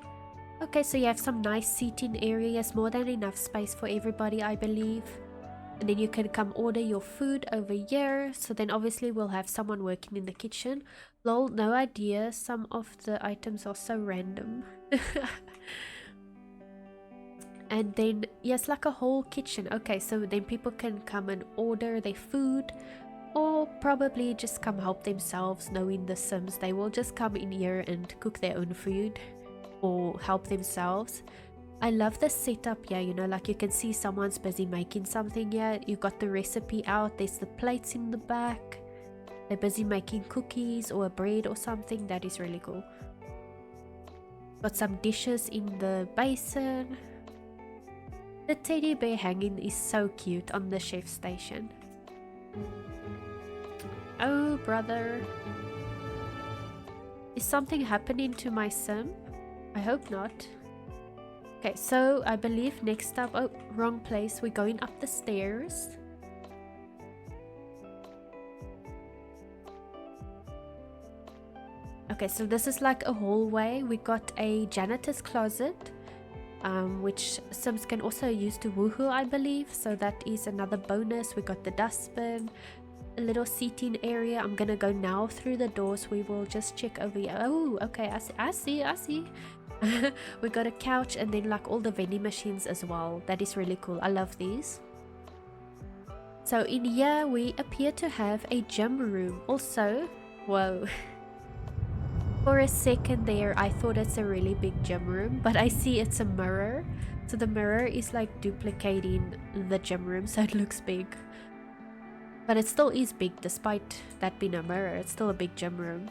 Okay, so you have some nice seating areas, more than enough space for everybody, I believe. And then you can come order your food over here. So then obviously we'll have someone working in the kitchen. Lol, no idea. Some of the items are so random. And then, yes, like a whole kitchen. Okay, so then people can come and order their food, or probably just come help themselves. Knowing the Sims, they will just come in here and cook their own food or help themselves. I love the setup here, you know, like you can see someone's busy making something here. You got the recipe out, there's the plates in the back. They're busy making cookies or a bread or something. That is really cool. Got some dishes in the basin. The teddy bear hanging is so cute on the chef station. Oh, brother. Is something happening to my sim? I hope not. Okay, so I believe next up... Oh, wrong place. We're going up the stairs. Okay, so this is like a hallway. We got a janitor's closet, which Sims can also use to woohoo, I believe. So that is another bonus. We got the dustbin. a little seating area. I'm gonna go now through the doors. We will just check over here. Oh, okay, I see. We got a couch and then like all the vending machines as well. That is really cool. I love these. So in here we appear to have a gym room. Also, whoa. For a second there, I thought it's a really big gym room, but I see it's a mirror. So the mirror is like duplicating the gym room, so it looks big. But it still is big, despite that being a mirror. It's still a big gym room.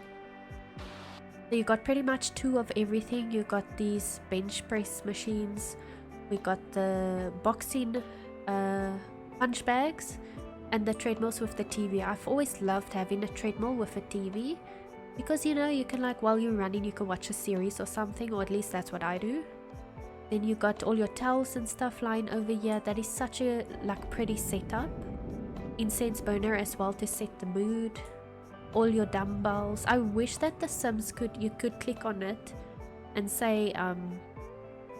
So you got pretty much 2 of everything. You got these bench press machines. We got the boxing punch bags and the treadmills with the TV. I've always loved having a treadmill with a TV. Because, you know, you can like, while you're running, you can watch a series or something, or at least that's what I do. Then you got all your towels and stuff lying over here. That is such a like pretty setup. Incense burner as well to set the mood. All your dumbbells. I wish that the Sims you could click on it and say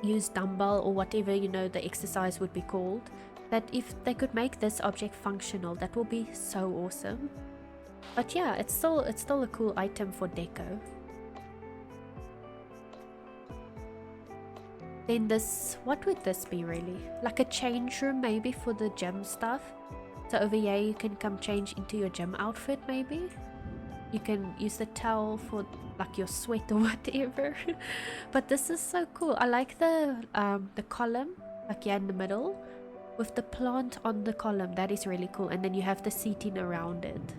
use dumbbell or whatever, you know, the exercise would be called. That if they could make this object functional, that will be so awesome. But yeah, it's still a cool item for deco. Then this, what would this be really? Like a change room maybe for the gym stuff. So over here you can come change into your gym outfit maybe. You can use the towel for like your sweat or whatever. But this is so cool. I like the column like here in the middle with the plant on the column. That is really cool. And then you have the seating around it.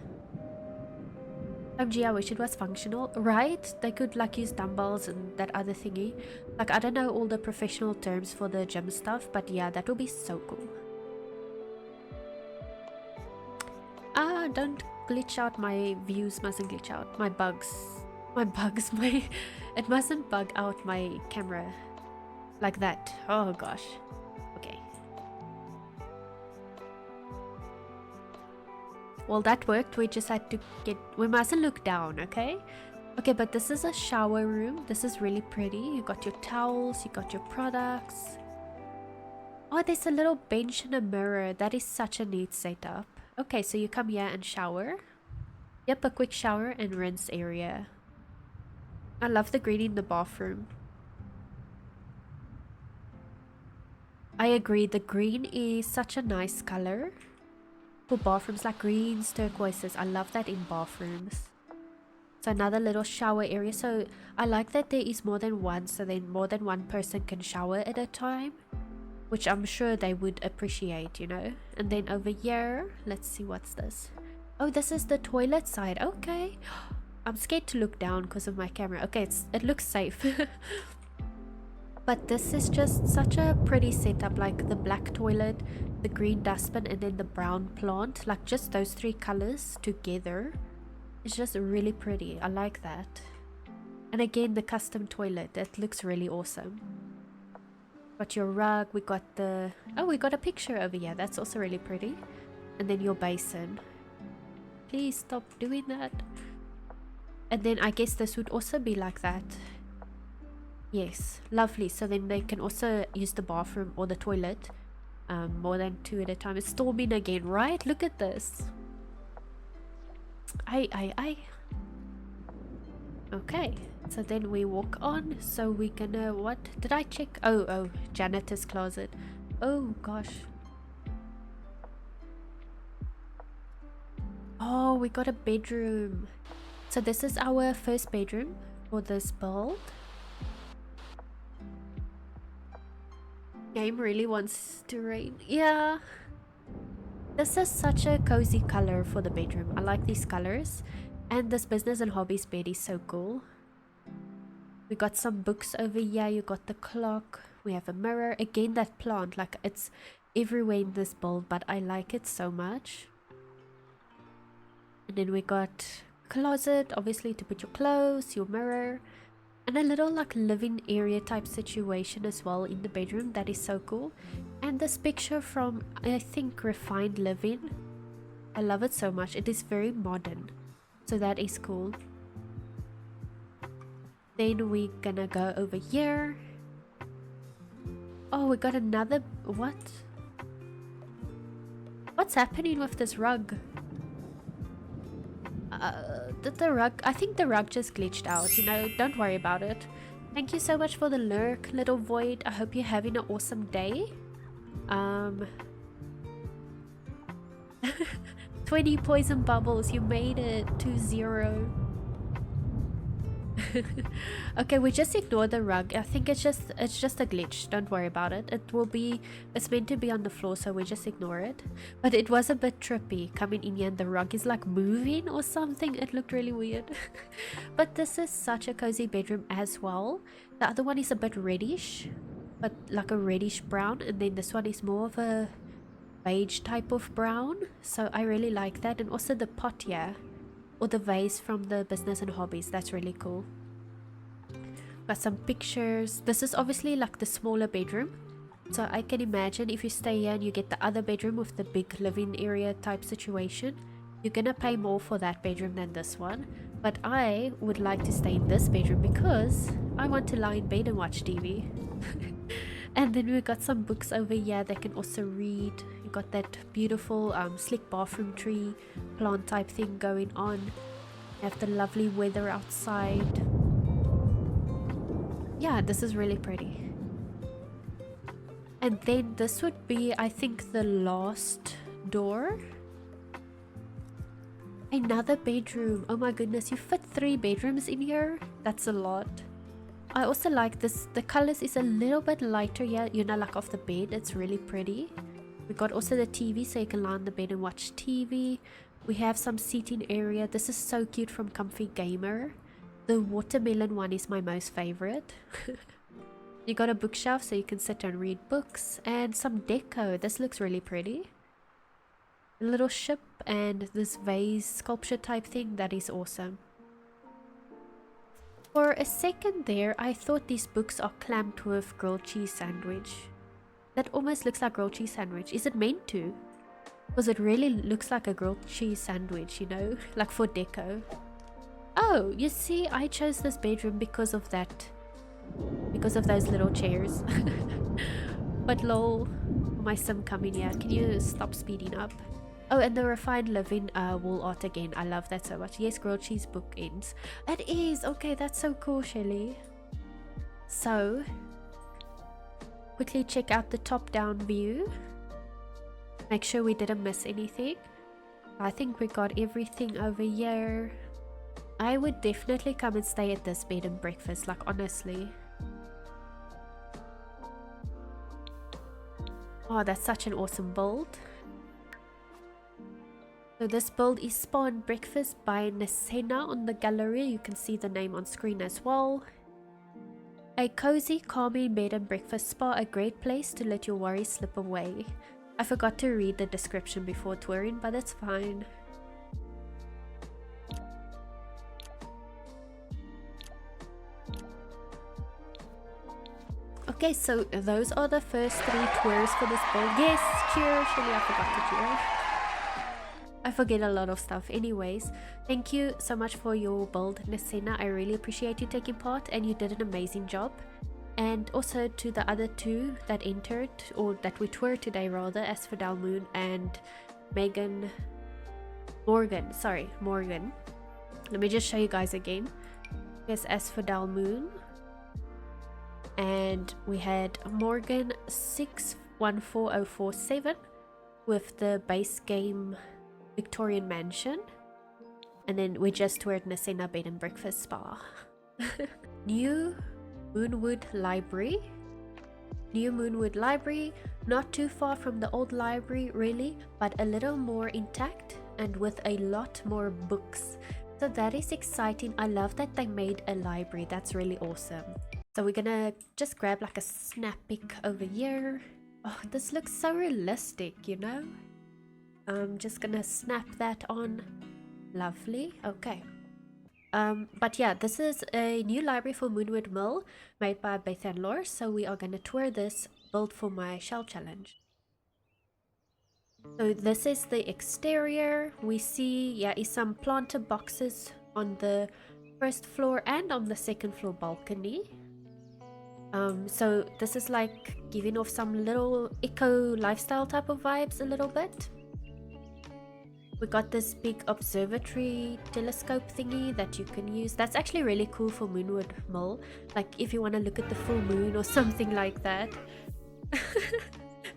OMG, I wish it was functional, right? They could like use dumbbells and that other thingy. Like, I don't know all the professional terms for the gym stuff, but yeah, that would be so cool. Ah, don't glitch out. My views mustn't glitch out. My bugs, it mustn't bug out my camera like that. Oh gosh. Okay. Well, that worked. We just had to we mustn't look down, okay? Okay, but this is a shower room. This is really pretty. You got your towels, you got your products. Oh, there's a little bench and a mirror. That is such a neat setup. Okay, so you come here and shower. Yep, a quick shower and rinse area. I love the green in the bathroom. I agree, the green is such a nice color. For bathrooms, like greens, turquoises, I love that in bathrooms. So another little shower area. So I like that there is more than one, so then more than one person can shower at a time, which I'm sure they would appreciate, you know. And then over here, let's see, what's this? Oh, this is the toilet side. Okay. I'm scared to look down because of my camera. Okay, it looks safe. But this is just such a pretty setup, like the black toilet, the green dustbin, and then the brown plant. Like just those 3 colors together. It's just really pretty. I like that. And again, the custom toilet. That looks really awesome. Got your rug. We got the... Oh, we got a picture over here. That's also really pretty. And then your basin. Please stop doing that. And then I guess this would also be like that. Yes, lovely. So then they can also use the bathroom or the toilet more than 2 at a time. It's storming again, right? Look at this. Okay, so then we walk on. So we're gonna, what did I check? Oh, janitor's closet. Oh gosh. Oh, we got a bedroom. So this is our first bedroom for this build. Game really wants to rain. Yeah. This is such a cozy color for the bedroom. I like these colors. And this business and hobbies bed is so cool. We got some books over here. You got the clock. We have a mirror. Again, that plant. Like, it's everywhere in this build, but I like it so much. And then we got closet, obviously, to put your clothes, your mirror. And a little like living area type situation as well in the bedroom. That is so cool. And this picture from, I think, Refined Living. I love it so much. It is very modern. So that is cool. Then we're gonna go over here. Oh, we got another... What? What's happening with this rug? The rug, I think the rug just glitched out, you know, don't worry about it. Thank you so much for the lurk, Little Void. I hope you're having an awesome day. 20 poison bubbles, you made it to 0. Okay, we just ignore the rug. I think it's just a glitch. Don't worry about it. It's meant to be on the floor, so we just ignore it. But it was a bit trippy coming in here and the rug is like moving or something. It looked really weird. But this is such a cozy bedroom as well. The other one is a bit reddish, but like a reddish brown, and then this one is more of a beige type of brown. So I really like that. And also the pot here, or the vase from the business and hobbies, that's really cool. Got some pictures. This is obviously like the smaller bedroom, so I can imagine if you stay here and you get the other bedroom with the big living area type situation, you're gonna pay more for that bedroom than this one. But I would like to stay in this bedroom because I want to lie in bed and watch TV. And then we got some books over here that can also read. You got that beautiful slick bathroom tree plant type thing going on. You have the lovely weather outside. Yeah, this is really pretty. And then this would be, I think, the last door. Another bedroom. Oh my goodness, you fit 3 bedrooms in here? That's a lot. I also like this. The colors is a little bit lighter here, you know, like off the bed. It's really pretty. We got also the TV, so you can lie on the bed and watch TV. We have some seating area. This is so cute from Comfy Gamer. The watermelon one is my most favorite. You got a bookshelf so you can sit and read books, and some deco. This looks really pretty. A little ship and this vase sculpture type thing. That is awesome. For a second there, I thought these books are clamped with grilled cheese sandwich. That almost looks like grilled cheese sandwich. Is it meant to? Because it really looks like a grilled cheese sandwich, you know, like for deco. Oh, you see, I chose this bedroom because of that. Because of those little chairs. But lol, my sim coming here. Can you stop speeding up? Oh, and the refined living wall art again. I love that so much. Yes, grilled cheese bookends. It is. Okay, that's so cool, Shelly. So, quickly check out the top-down view. Make sure we didn't miss anything. I think we got everything over here. I would definitely come and stay at this bed and breakfast, like honestly. Oh, that's such an awesome build. So this build is Spa and Breakfast by Niscenna on the gallery. You can see the name on screen as well. A cozy, calming bed and breakfast spa, a great place to let your worries slip away. I forgot to read the description before touring, but it's fine. Okay, so those are the first 3 tours for this build. Yes, cheer, Shelly, I forgot to cheer. I forget a lot of stuff. Anyways, thank you so much for your build, Niscenna. I really appreciate you taking part and you did an amazing job. And also to the other 2 that entered, or that we toured today rather, Asphodelmoon and Morgan. Let me just show you guys again. Here's Asphodelmoon. And we had Morgan 614047 with the base game Victorian mansion, and then we just toured Niscenna bed and breakfast spa. New Moonwood Library. New Moonwood Library, not too far from the old library really, but a little more intact and with a lot more books. So that is exciting. I love that they made a library. That's really awesome. So we're gonna just grab like a snap pic over here. Oh, this looks so realistic, you know? I'm just gonna snap that on. Lovely. Okay. But yeah, this is a new library for Moonwood Mill made by bethanlour. So we are gonna tour this build for my shell challenge. So this is the exterior. We see, yeah, is some planter boxes on the first floor and on the second floor balcony. So this is like giving off some little eco lifestyle type of vibes a little bit. We got this big observatory telescope thingy that you can use. That's actually really cool for Moonwood Mill. Like if you want to look at the full moon or something like that.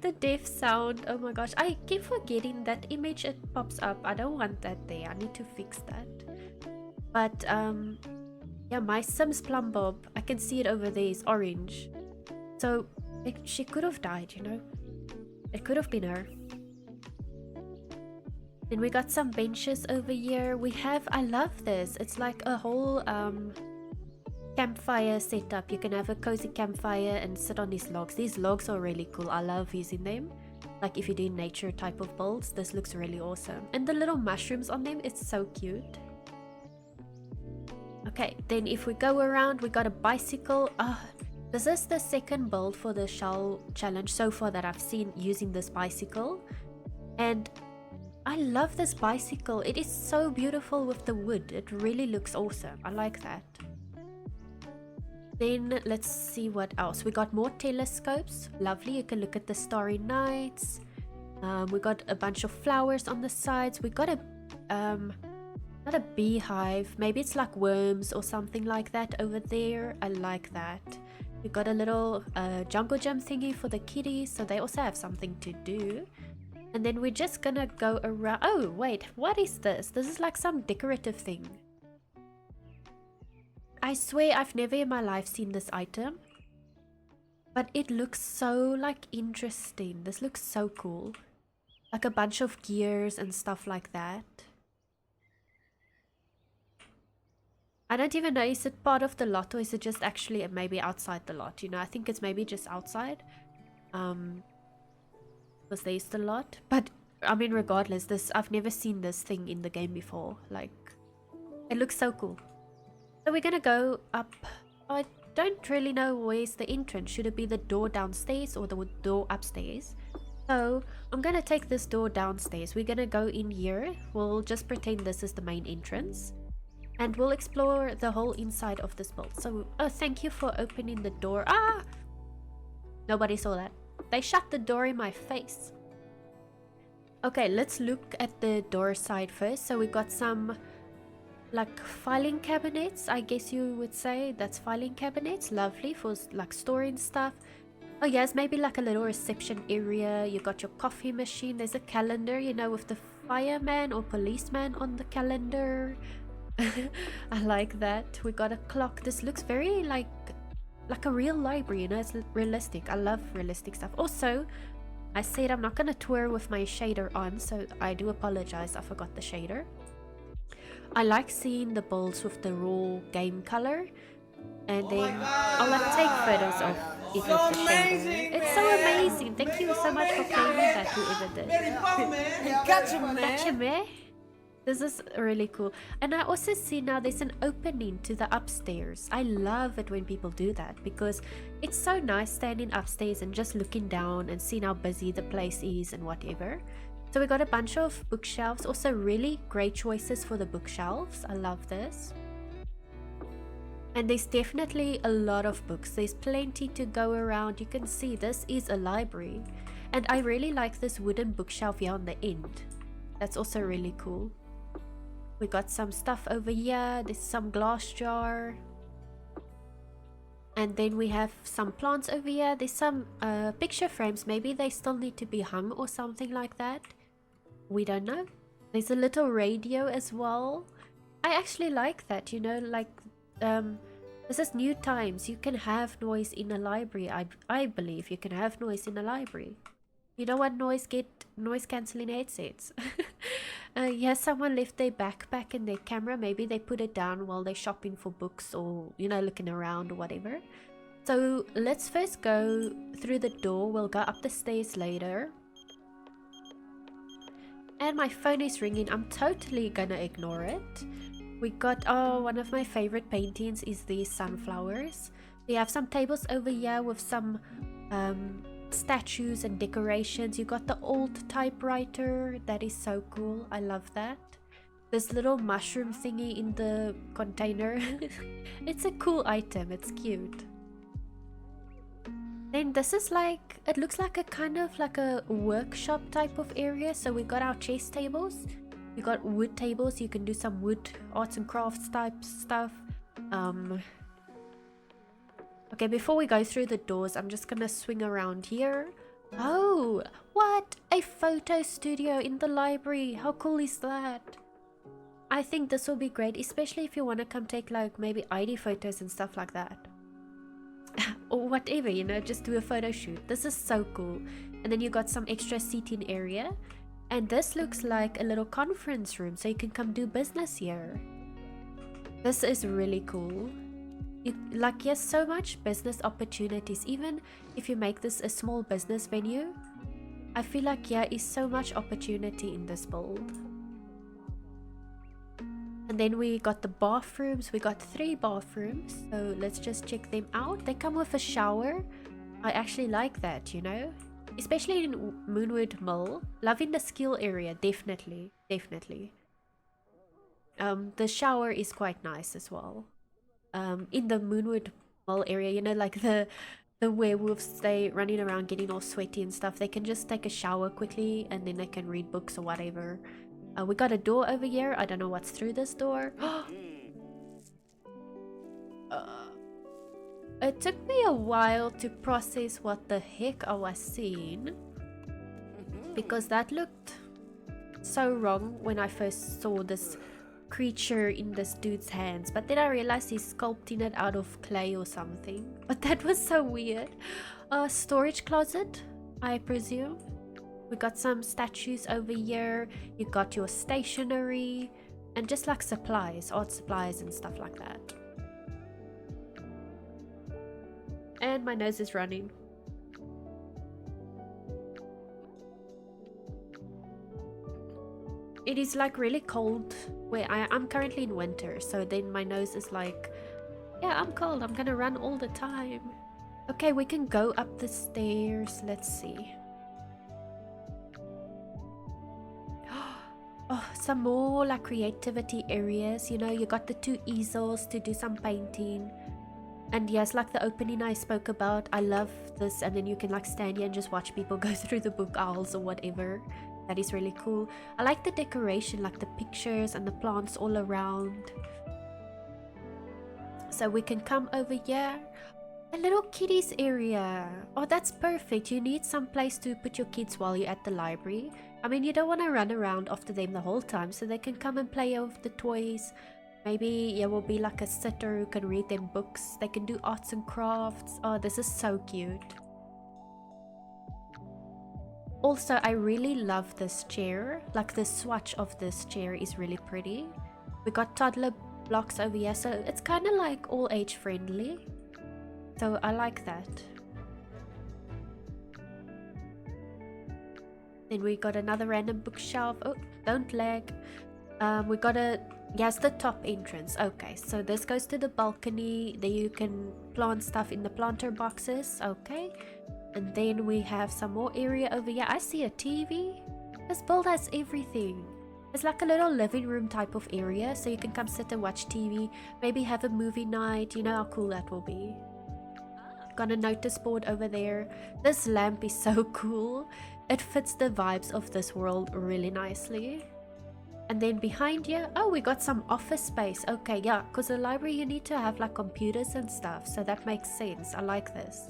The deaf sound. Oh my gosh. I keep forgetting that image. It pops up. I don't want that there. I need to fix that. But yeah, my Sims Plum Bob. I can see it over there. Is orange. So she could have died, you know. It could have been her. Then we got some benches over here. We have, I love this. It's like a whole campfire setup. You can have a cozy campfire and sit on these logs. These logs are really cool. I love using them. Like if you do nature type of builds, this looks really awesome. And the little mushrooms on them, it's so cute. Okay, then if we go around, we got a bicycle. This is the second build for the shell challenge so far that I've seen using this bicycle. And I love this bicycle. It is so beautiful with the wood. It really looks awesome. I like that. Then let's see what else. We got more telescopes. Lovely. You can look at the starry nights. We got a bunch of flowers on the sides. We got a not a beehive. Maybe it's like worms or something like that over there. I like that. We got a little jungle gym thingy for the kitties, so they also have something to do. And then we're just gonna go around. Oh wait, what is this? This is like some decorative thing. I swear I've never in my life seen this item, but it looks so like interesting. This looks so cool, like a bunch of gears and stuff like that. I don't even know, is it part of the lot or is it just actually maybe outside the lot? You know, I think it's maybe just outside. Because there's the lot. But I mean, regardless, I've never seen this thing in the game before. Like, it looks so cool. So we're gonna go up. I don't really know where's the entrance. Should it be the door downstairs or the door upstairs? So I'm gonna take this door downstairs. We're gonna go in here. We'll just pretend this is the main entrance. And we'll explore the whole inside of this build. So, oh, thank you for opening the door. Ah! Nobody saw that. They shut the door in my face. Okay, let's look at the door side first. So we got some like filing cabinets, I guess you would say. That's filing cabinets. Lovely for like storing stuff. Oh yes, maybe like a little reception area. You got your coffee machine. There's a calendar, you know, with the fireman or policeman on the calendar. I like that. We got a clock. This looks very like a real library, you know. It's realistic. I love realistic stuff. Also, I said I'm not gonna tour with my shader on, so I do apologize. I forgot the shader. I like seeing the builds with the raw game color, and then I'll like take photos of it with the shader. It's so amazing. Thank you so much for playing that, whoever did. Gotcha, man. This is really cool. And I also see now there's an opening to the upstairs. I love it when people do that because it's so nice standing upstairs and just looking down and seeing how busy the place is and whatever. So we got a bunch of bookshelves. Also really great choices for the bookshelves. I love this. And there's definitely a lot of books. There's plenty to go around. You can see this is a library. And I really like this wooden bookshelf here on the end. That's also really cool. We got some stuff over here. There's some glass jar. And then we have some plants over here. There's some picture frames. Maybe they still need to be hung or something like that. We don't know. There's a little radio as well. I actually like that, you know, like this is new times. You can have noise in a library. I believe you can have noise in a library. You don't want noise, get noise cancelling headsets. Yeah, someone left their backpack and their camera. Maybe they put it down while they're shopping for books or, you know, looking around or whatever. So let's first go through the door. We'll go up the stairs later. And my phone is ringing. I'm totally gonna ignore it. We got, oh, one of my favorite paintings is these sunflowers. We have some tables over here with some statues and decorations. You got the old typewriter. That is so cool. I love that. This little mushroom thingy in the container. It's a cool item. It's cute. Then this is like, it looks like a kind of like a workshop type of area. So we got our chess tables. You got wood tables, you can do some wood arts and crafts type stuff. Okay, before we go through the doors, I'm just gonna swing around here. Oh, what? A photo studio in the library. How cool is that? I think this will be great, especially if you want to come take like maybe ID photos and stuff like that. Or whatever, you know, just do a photo shoot. This is so cool. And then you got some extra seating area. And this looks like a little conference room, so you can come do business here. This is really cool. Like, yes, so much business opportunities. Even if you make this a small business venue, I feel like there is so much opportunity in this build. And then we got the bathrooms. We got 3 bathrooms, so let's just check them out. They come with a shower. I actually like that, you know, especially in Moonwood Mill. Loving the skill area, definitely. The shower is quite nice as well. In the Moonwood Mill area, you know, like the werewolves, they running around getting all sweaty and stuff. They can just take a shower quickly and then they can read books or whatever. We got a door over here. I don't know what's through this door. It took me a while to process what the heck I was seeing, because that looked so wrong when I first saw this creature in this dude's hands, but then I realized he's sculpting it out of clay or something. But that was so weird. Storage closet, I presume. We got some statues over here. You got your stationery and just like supplies, art supplies and stuff like that. And my nose is running. It is like really cold where I'm currently in winter, so then my nose is like, yeah, I'm cold, I'm gonna run all the time. Okay, we can go up the stairs. Let's see. Oh, some more like creativity areas, you know. You got the 2 easels to do some painting. And yes, like the opening I spoke about, I love this. And then you can like stand here and just watch people go through the book aisles or whatever. That is really cool. I like the decoration, like the pictures and the plants all around. So we can come over here. A little kiddies area. Oh, that's perfect. You need some place to put your kids while you're at the library. I mean, you don't want to run around after them the whole time, so they can come and play with the toys. Maybe there will be like a sitter who can read them books. They can do arts and crafts. Oh, this is so cute. Also, I really love this chair. Like the swatch of this chair is really pretty. We got toddler blocks over here, so it's kind of like all age friendly. So I like that. Then we got another random bookshelf. Oh, don't lag. We got yes, the top entrance. Okay, so this goes to the balcony. There you can plant stuff in the planter boxes. Okay. And then we have some more area over here. I see a TV. This build has everything. It's like a little living room type of area, so you can come sit and watch TV. Maybe have a movie night. You know how cool that will be. Got a notice board over there. This lamp is so cool. It fits the vibes of this world really nicely. And then behind here, oh, we got some office space. Okay, yeah, because the library you need to have like computers and stuff, so that makes sense. I like this.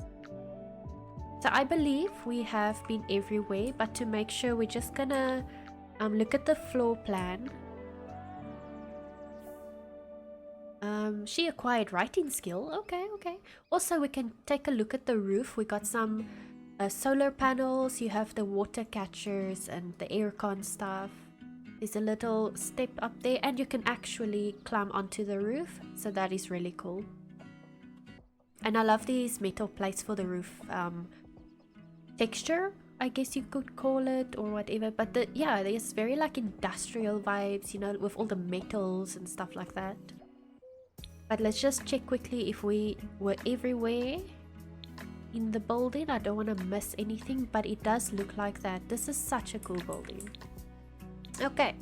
So I believe we have been everywhere, but to make sure, we're just gonna look at the floor plan. She acquired writing skill. Okay. Also, we can take a look at the roof. We got some solar panels. You have the water catchers and the aircon stuff. There's a little step up there, and you can actually climb onto the roof. So that is really cool. And I love these metal plates for the roof texture, I guess you could call it, or whatever. But yeah, there's very like industrial vibes, you know, with all the metals and stuff like that. But let's just check quickly if we were everywhere in the building. I don't want to miss anything, but it does look like that. This is such a cool building. Okay,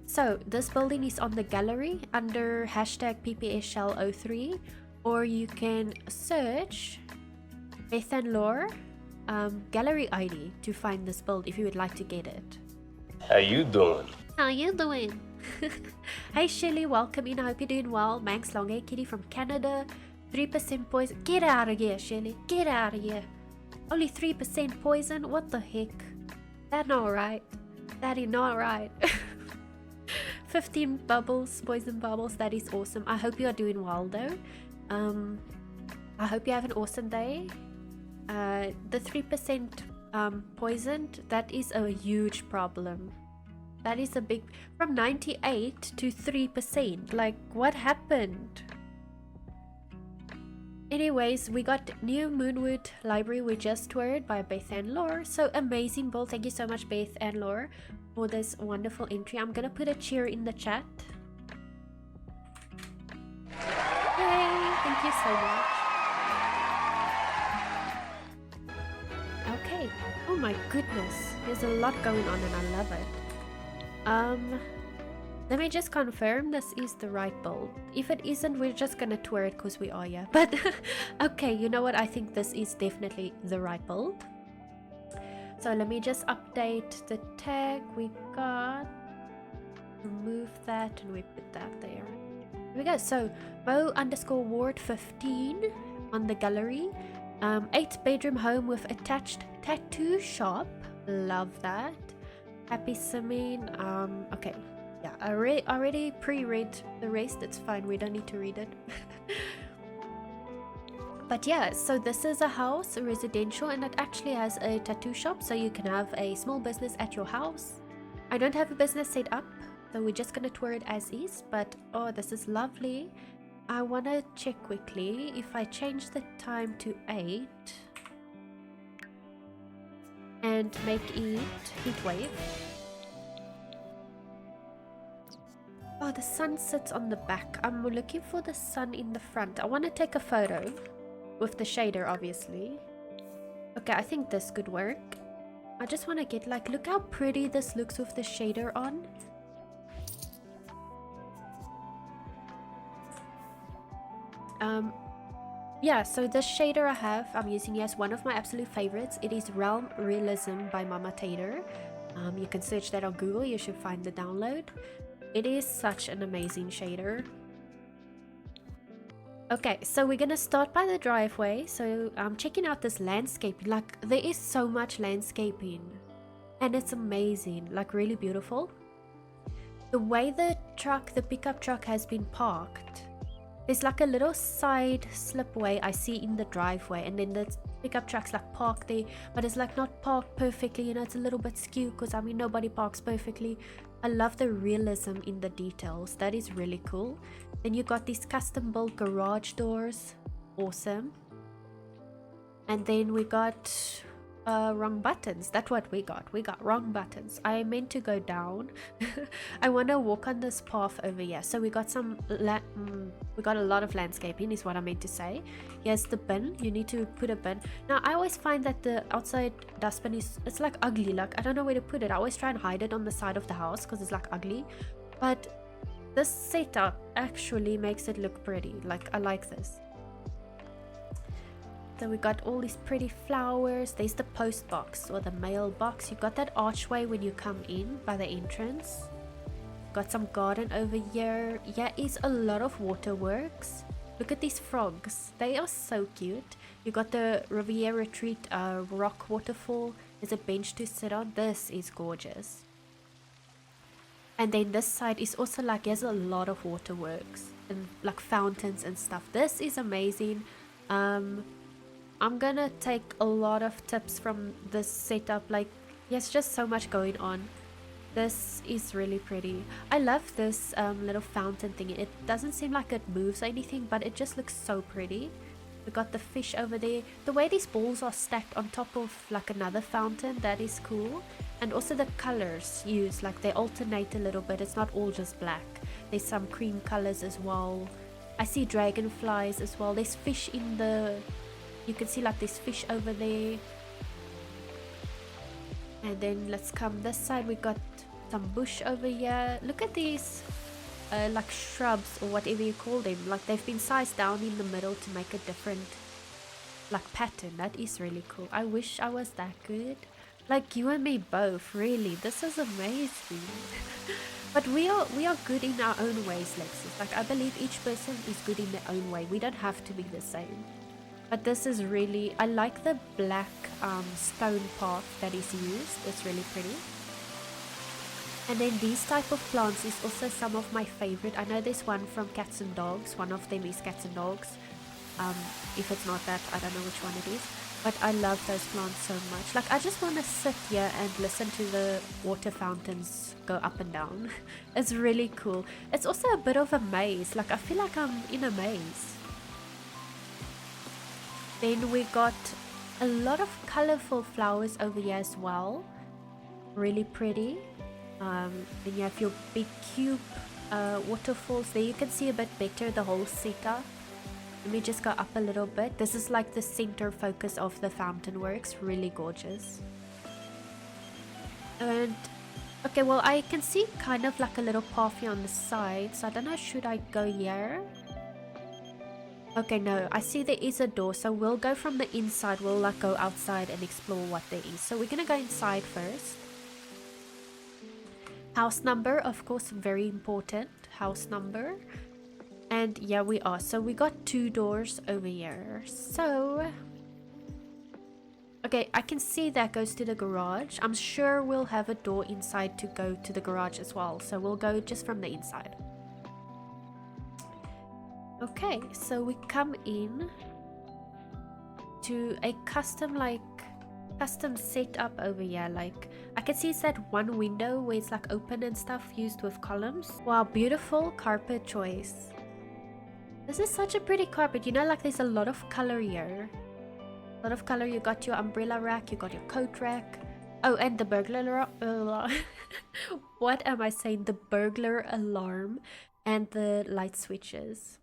so this building is on the gallery under hashtag PPSshell03, or you can search bethanlour gallery ID to find this build if you would like to get it. How you doing? How you doing? Hey Shelly, welcome in. I hope you're doing well. Manx long hair kitty from Canada. 3% poison. Get out of here, Shelly. Get out of here. Only 3% poison? What the heck? That not right. That is not right. 15 bubbles, poison bubbles. That is awesome. I hope you are doing well though. I hope you have an awesome day. The 3% poisoned, that is a huge problem. That is a big, from 98 to 3%. Like, what happened? Anyways, we got new Moonwood Library we just toured by bethanlour. So amazing build. Thank you so much, bethanlour, for this wonderful entry. I'm gonna put a cheer in the chat. Yay! Thank you so much. Okay. Oh my goodness. There's a lot going on and I love it. Let me just confirm this is the right build. If it isn't, we're just gonna tour it because we are here. But okay, you know what? I think this is definitely the right build. So let me just update the tag we got. Remove that and we put that there. Here we go. So Mo_Ward15 on the gallery. 8-bedroom home with attached tattoo shop. Love that. Happy simming. Okay. Yeah, I already pre-read the rest. It's fine. We don't need to read it. But yeah, so this is a house, a residential, and it actually has a tattoo shop. So you can have a small business at your house. I don't have a business set up, so we're just going to tour it as is. But oh, this is lovely. I want to check quickly if I change the time to 8 and make it heat wave. Oh, the sun sits on the back. I'm looking for the sun in the front. I want to take a photo with the shader, obviously. Okay, I think this could work. I just want to get like, look how pretty this looks with the shader on. Yeah, so this shader I have, I'm using as one of my absolute favorites. It is Realism by MammaTater. You can search that on Google. You should find the download. It is such an amazing shader. Okay, so we're gonna start by the driveway. So I'm checking out this landscape. Like, there is so much landscaping and it's amazing, like really beautiful. The way the pickup truck has been parked, there's like a little side slipway I see in the driveway, and then the pickup truck's like parked there, but it's like not parked perfectly, you know, it's a little bit skewed because I mean nobody parks perfectly. I love the realism in the details. That is really cool. Then you got these custom built garage doors. Awesome. And then we got wrong buttons. That's what we got. We got wrong buttons. I meant to go down. I want to walk on this path over here. So we got some we got a lot of landscaping is what I meant to say. Here's the bin. You need to put a bin. Now I always find that the outside dustbin it's like ugly. Like I don't know where to put it. I always try and hide it on the side of the house because it's like ugly. But this setup actually makes it look pretty. Like I like this. So we got all these pretty flowers. There's the post box or the mail box. You got that archway when you come in by the entrance. Got some garden over here. Yeah, it's a lot of waterworks. Look at these frogs. They are so cute. You got the Riviera Retreat rock waterfall. There's a bench to sit on. This is gorgeous. And then this side is also like, there's a lot of waterworks and like fountains and stuff. This is amazing. I'm gonna take a lot of tips from this setup. Like, there's just so much going on. This is really pretty. I love this little fountain thing. It doesn't seem like it moves or anything, but it just looks so pretty. We got the fish over there. The way these balls are stacked on top of like another fountain, that is cool. And also the colors used, like they alternate a little bit. It's not all just black. There's some cream colors as well. I see dragonflies as well. There's fish in the... You can see like this fish over there. And then let's come this side. We got some bush over here. Look at these like shrubs or whatever you call them. Like they've been sized down in the middle to make a different like pattern. That is really cool. I wish I was that good. Like you and me both, really. This is amazing. But we are good in our own ways, Lexus. Like I believe each person is good in their own way. We don't have to be the same. But this is really, I like the black stone path that is used. It's really pretty. And then these type of plants is also some of my favorite. I know there's one from Cats and Dogs. One of them is Cats and Dogs. If it's not that, I don't know which one it is. But I love those plants so much. Like I just want to sit here and listen to the water fountains go up and down. It's really cool. It's also a bit of a maze. Like I feel like I'm in a maze. Then we got a lot of colorful flowers over here as well. Really pretty. Then you have your big cube waterfalls. There you can see a bit better the whole setup. Let me just go up a little bit. This is like the center focus of the fountain works. Really gorgeous. And okay, well I can see kind of like a little path here on the side. So I don't know, should I go here? Okay, no, I see there is a door. So we'll go from the inside. We'll like go outside and explore what there is. So we're gonna go inside first. House number, of course, very important. House number. And yeah, we are. So we got 2 doors over here. So okay, I can see that goes to the garage. I'm sure we'll have a door inside to go to the garage as well. So we'll go just from the inside. Okay, so we come in to a custom setup over here. Like I can see it's that one window where it's like open and stuff used with columns. Wow, beautiful carpet choice. This is such a pretty carpet. You know, like there's a lot of color here. A lot of color. You got your umbrella rack, you got your coat rack. Oh, and the burglar what am I saying? The burglar alarm and the light switches.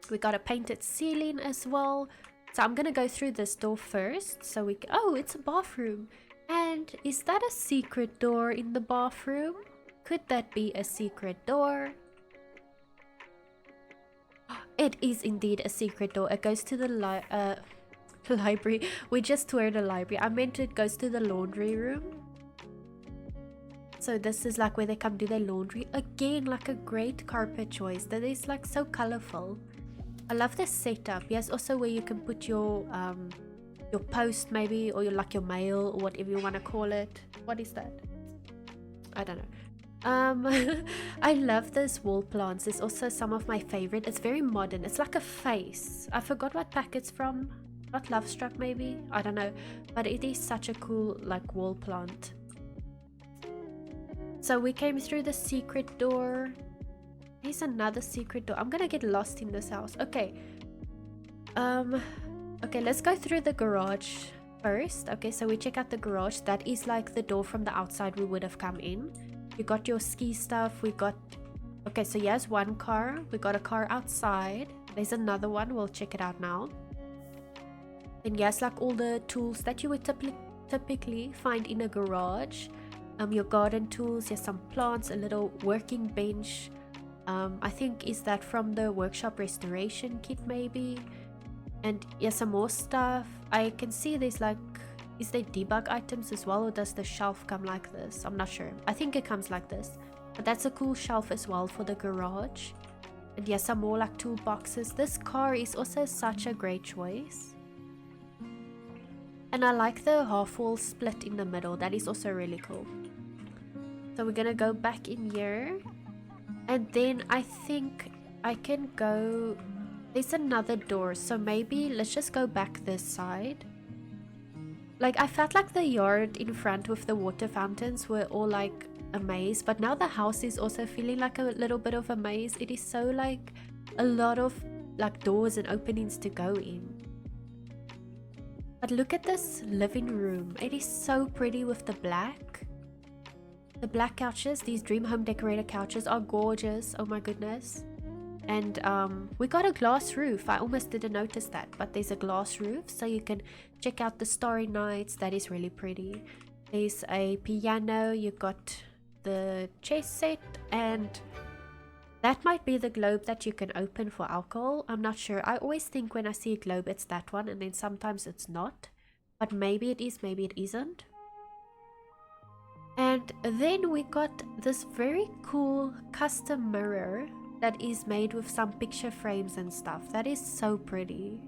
We got a painted ceiling as well. So I'm gonna go through this door first. So we can, oh, it's a bathroom. And is that a secret door in the bathroom? Could that be a secret door? It is indeed a secret door. It goes to the library. We just toured the library. I meant it goes to the laundry room. So this is like where they come do their laundry. Again, like a great carpet choice. That is like so colorful. I love this setup. Yes, also where you can put your post maybe, or your mail, or whatever you want to call it. What is that? I don't know. I love this wall plants. It's also some of my favorite. It's very modern. It's like a face. I forgot what pack it's from. Not Love Struck maybe, I don't know, but it is such a cool like wall plant. So we came through the secret door. There's another secret door. I'm gonna get lost in this house. Okay, okay, let's go through the garage first. Okay, so we check out the garage. That is like the door from the outside we would have come in. You got your ski stuff. We got, okay, so here's one car. We got a car outside. There's another one. We'll check it out now. And yes, like all the tools that you would typically find in a garage. Your garden tools. Here's some plants, a little working bench. I think is that from the workshop restoration kit maybe. And yeah, some more stuff. I can see there's like, is there debug items as well, or does the shelf come like this? I'm not sure. I think it comes like this. But that's a cool shelf as well for the garage. And yeah, some more like toolboxes. This car is also such a great choice. And I like the half wall split in the middle. That is also really cool. So we're gonna go back in here. And then I think I can go... There's another door. So maybe let's just go back this side. Like I felt like the yard in front with the water fountains were all like a maze. But now the house is also feeling like a little bit of a maze. It is so like a lot of like doors and openings to go in. But look at this living room. It is so pretty with the black. The black couches, these Dream Home Decorator couches are gorgeous. Oh my goodness. And we got a glass roof. I almost didn't notice that, but there's a glass roof so you can check out the Starry Nights. That is really pretty. There's a piano. You got the chess set, and that might be the globe that you can open for alcohol. I'm not sure. I always think when I see a globe it's that one, and then sometimes it's not. But maybe it is, maybe it isn't. And then we got this very cool custom mirror that is made with some picture frames and stuff. That is so pretty.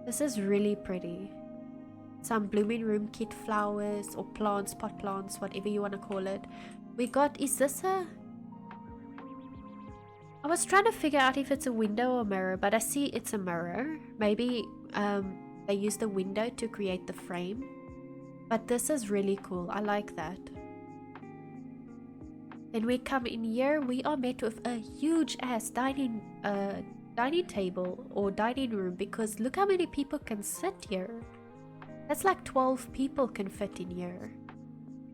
This is really pretty. Some blooming room kit flowers or plants, pot plants, whatever you want to call it. We got, is this a... I was trying to figure out if it's a window or mirror, but I see it's a mirror. Maybe they used the window to create the frame. But this is really cool. I like that. Then we come in here. We are met with a huge ass dining table or dining room, because look how many people can sit here. That's like 12 people can fit in here,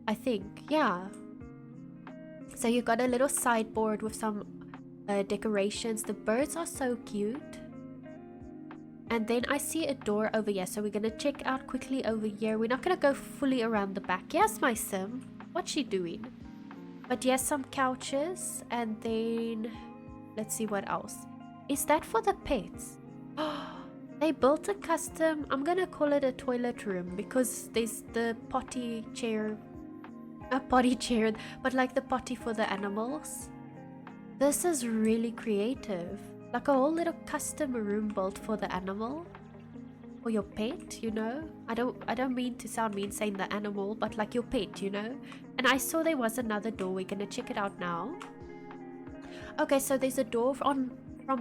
I think. Yeah. So you got a little sideboard with some decorations. The birds are so cute. And then I see a door over here, so we're gonna check out quickly over here. We're not gonna go fully around the back. Yes, my sim, what's she doing? But yes, some couches, and then let's see what else. Is that for the pets? They built a custom, I'm gonna call it a toilet room, because there's the potty chair, a potty chair, but like the potty for the animals. This is really creative. Like a whole little custom room built for the animal, or your pet, you know. I don't mean to sound mean saying the animal, but like your pet, you know. And I saw there was another door. We're gonna check it out now. Okay, so there's a door from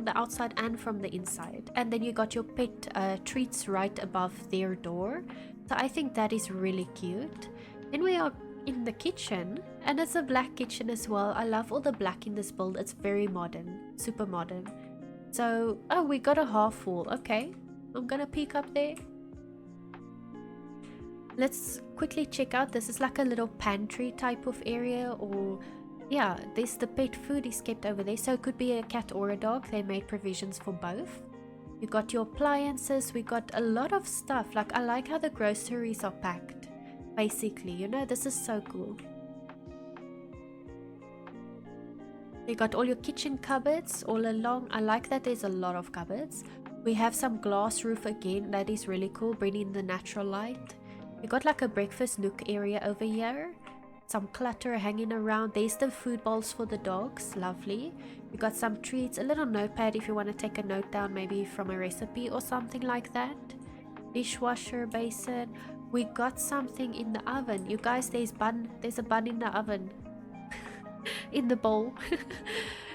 the outside and from the inside, and then you got your pet treats right above their door. So I think that is really cute. Then we are in the kitchen, and it's a black kitchen as well. I love all the black in this build. It's very modern, super modern. So, oh, we got a half wall. Okay, I'm gonna peek up there. Let's quickly check out. This is like a little pantry type of area, or yeah, there's the pet food is kept over there. So it could be a cat or a dog. They made provisions for both. You got your appliances. We got a lot of stuff. Like, I like how the groceries are packed, basically, you know. This is so cool. You got all your kitchen cupboards all along. I like that there's a lot of cupboards. We have some glass roof again. That is really cool, bringing the natural light. You got like a breakfast nook area over here. Some clutter hanging around. There's the food bowls for the dogs. Lovely. You got some treats, a little notepad if you want to take a note down, maybe from a recipe or something like that. Dishwasher basin. We got something in the oven. You guys, there's a bun in the oven. In the bowl.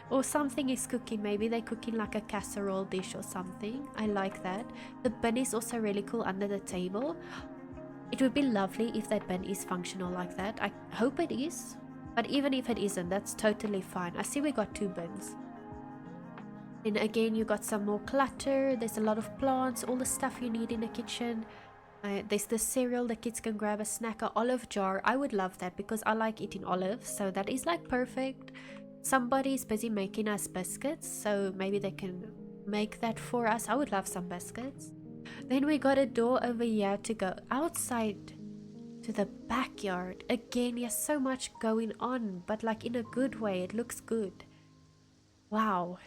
Or something is cooking. Maybe they're cooking like a casserole dish or something. I like that. The bin is also really cool under the table. It would be lovely if that bin is functional like that. I hope it is. But even if it isn't, that's totally fine. I see we got 2 bins. And again, you got some more clutter. There's a lot of plants, all the stuff you need in the kitchen. There's the cereal, the kids can grab a snack, an olive jar. I would love that because I like eating olives, so that is like perfect. Somebody's busy making us biscuits, so maybe they can make that for us. I would love some biscuits. Then we got a door over here to go outside to the backyard. Again, there's so much going on, but like in a good way. It looks good. Wow.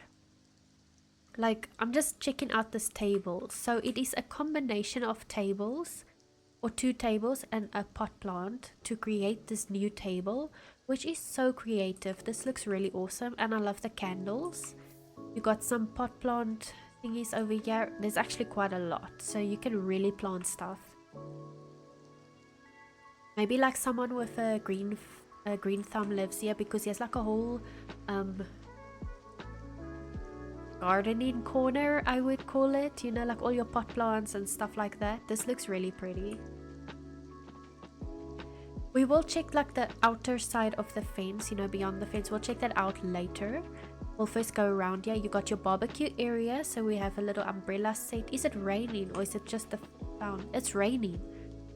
Like, I'm just checking out this table. So it is a combination of tables, or 2 tables and a pot plant to create this new table, which is so creative. This looks really awesome, and I love the candles. You got some pot plant thingies over here. There's actually quite a lot, so you can really plant stuff. Maybe like someone with a green thumb lives here, because there's like a whole gardening corner, I would call it, you know, like all your pot plants and stuff like that. This looks really pretty. We will check like the outer side of the fence, you know, beyond the fence. We'll check that out later. We'll first go around here. You got your barbecue area, so we have a little umbrella set. Is it raining or is it just the sound? It's raining.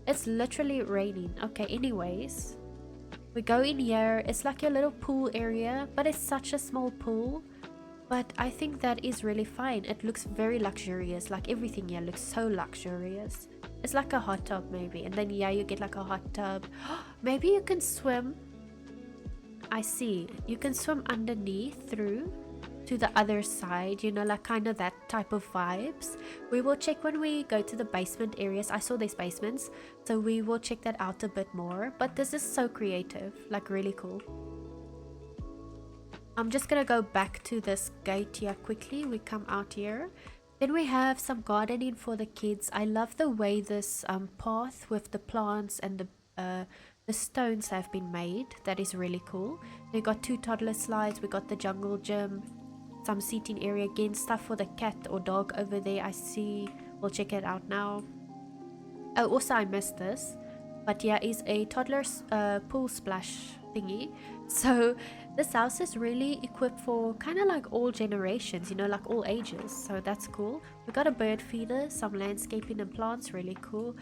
It's literally raining. Okay, anyways, we go in here. It's like your little pool area, but it's such a small pool. But I think that is really fine. It looks very luxurious. Like everything here looks so luxurious. It's like a hot tub maybe. And then yeah, you get like a hot tub. Maybe you can swim. I see. You can swim underneath through. to the other side, you know, like kind of that type of vibes. We will check when we go to the basement areas. I saw these basements, so we will check that out a bit more. But this is so creative, like really cool. I'm just gonna go back to this gate here quickly. We come out here. Then we have some gardening for the kids. I love the way this path with the plants and the stones have been made. That is really cool. We got 2 toddler slides. We got the jungle gym, some seating area again, stuff for the cat or dog over there. I see. We'll check it out now. Oh, also I missed this, but yeah, is a toddler's pool splash thingy. So this house is really equipped for kind of like all generations, you know, like all ages. So that's cool. We got a bird feeder, some landscaping and plants, really cool.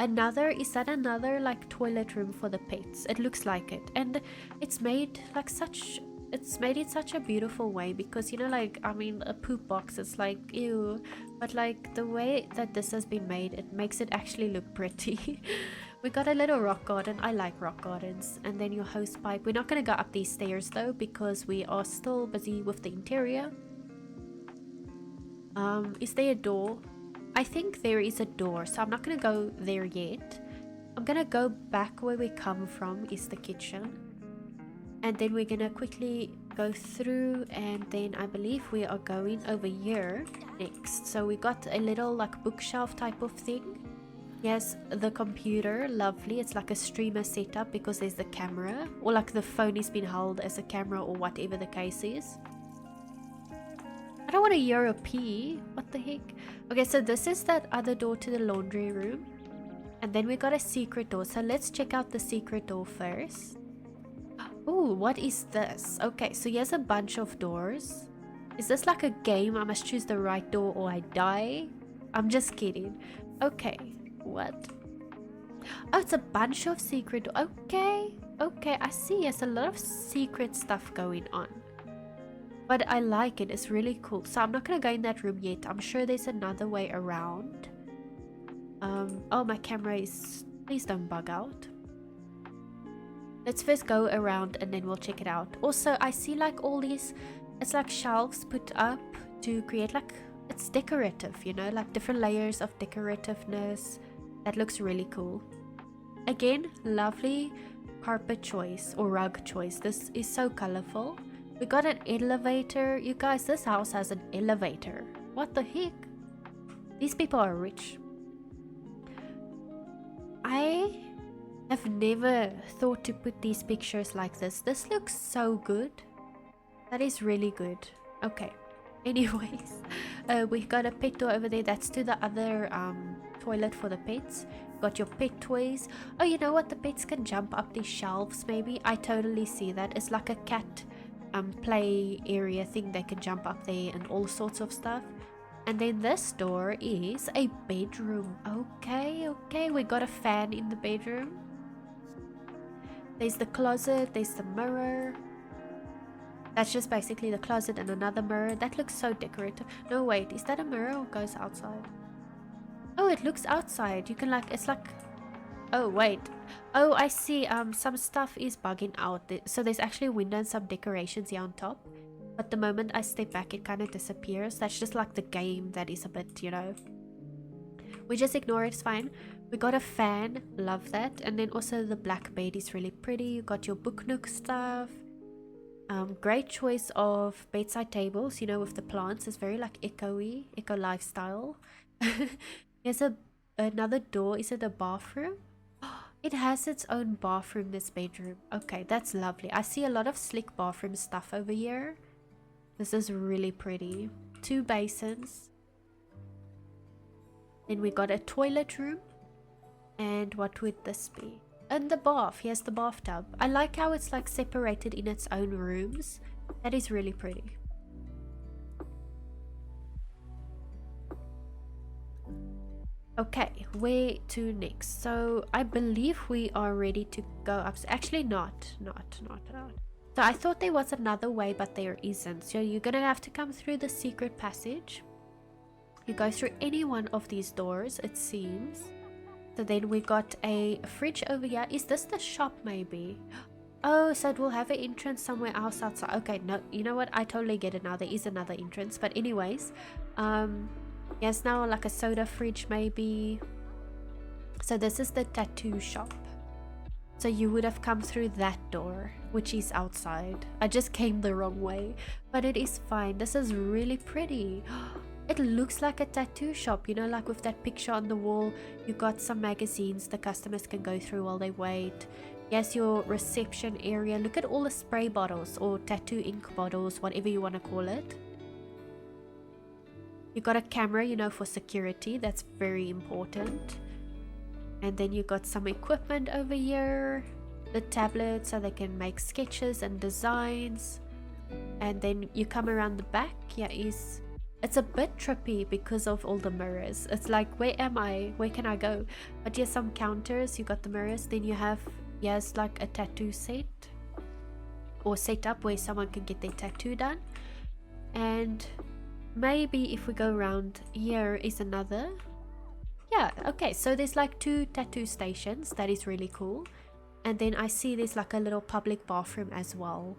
Is that another like toilet room for the pets? It looks like it, and it's made like it's made in such a beautiful way, because you know, like, I mean, a poop box, it's like ew, but like the way that this has been made, it makes it actually look pretty. We got a little rock garden. I like rock gardens. And then your hose pipe. We're not going to go up these stairs though, because we are still busy with the interior. Is there a door? I think there is a door, so I'm not going to go there yet. I'm going to go back where we come from, is the kitchen. And then we're going to quickly go through, and then I believe we are going over here next. So we got a little like bookshelf type of thing. Yes, the computer, lovely. It's like a streamer setup because there's the camera, or like the phone is being held as a camera, or whatever the case is. I don't want to hear a pee. What the heck? Okay, so this is that other door to the laundry room. And then we got a secret door. So let's check out the secret door first. Oh, what is this? Okay, so here's a bunch of doors. Is this like a game? I must choose the right door or I die? I'm just kidding. Okay, what? Oh, it's a bunch of secret. Okay, I see. There's a lot of secret stuff going on. But I like it. It's really cool. So I'm not going to go in that room yet. I'm sure there's another way around. Oh, my camera is... Please don't bug out. Let's first go around and then we'll check it out. Also, I see like all these... It's like shelves put up to create like... It's decorative, you know? Like different layers of decorativeness. That looks really cool. Again, lovely carpet choice or rug choice. This is so colorful. We got an elevator. You guys, this house has an elevator. What the heck? These people are rich. I have never thought to put these pictures like this. This looks so good. That is really good. Okay. Anyways, we got a pet door over there. That's to the other toilet for the pets. Got your pet toys. Oh, you know what? The pets can jump up these shelves maybe. I totally see that. It's like a cat play area thing. They can jump up there and all sorts of stuff. And then this door is a bedroom. Okay, we got a fan in the bedroom. There's the closet, there's the mirror. That's just basically the closet and another mirror. That looks so decorative. No, wait, is that a mirror or goes outside? Oh, it looks outside. You can like, it's like, oh wait. Oh, I see, some stuff is bugging out. So there's actually a window and some decorations here on top. But the moment I step back, it kind of disappears. That's just like the game that is a bit, you know. We just ignore it, it's fine. We got a fan, love that. And then also the black bed is really pretty. You got your book nook stuff. Great choice of bedside tables, you know, with the plants. It's very like eco-y, eco lifestyle. Here's another door. Is it a bathroom? It has its own bathroom, this bedroom. Okay, that's lovely. I see a lot of slick bathroom stuff over here. This is really pretty. 2 basins. Then we got a toilet room. And what would this be? And the bath. Here's the bathtub. I like how it's like separated in its own rooms. That is really pretty. Okay, where to next? So I believe we are ready to go up. Actually not. So I thought there was another way, but there isn't. So you're gonna have to come through the secret passage. You go through any one of these doors, it seems. So then we got a fridge over here. Is this the shop maybe? Oh, so it will have an entrance somewhere else outside. Okay, no, you know what? I totally get it now. There is another entrance. But anyways, yes, now like a soda fridge maybe. So this is the tattoo shop. So you would have come through that door, which is outside. I just came the wrong way, but it is fine. This is really pretty. It looks like a tattoo shop, you know, like with that picture on the wall. You got some magazines the customers can go through while they wait. Yes, your reception area. Look at all the spray bottles or tattoo ink bottles, whatever you want to call it. You got a camera, you know, for security. That's very important. And then you got some equipment over here. The tablet so they can make sketches and designs. And then you come around the back. Yeah, it's a bit trippy because of all the mirrors. It's like, where am I? Where can I go? But yeah, some counters. You got the mirrors. Then you have, yes, like a tattoo set or setup where someone can get their tattoo done. And maybe if we go around here is another. Yeah, okay, so there's like 2 tattoo stations. That is really cool. And then I see there's like a little public bathroom as well.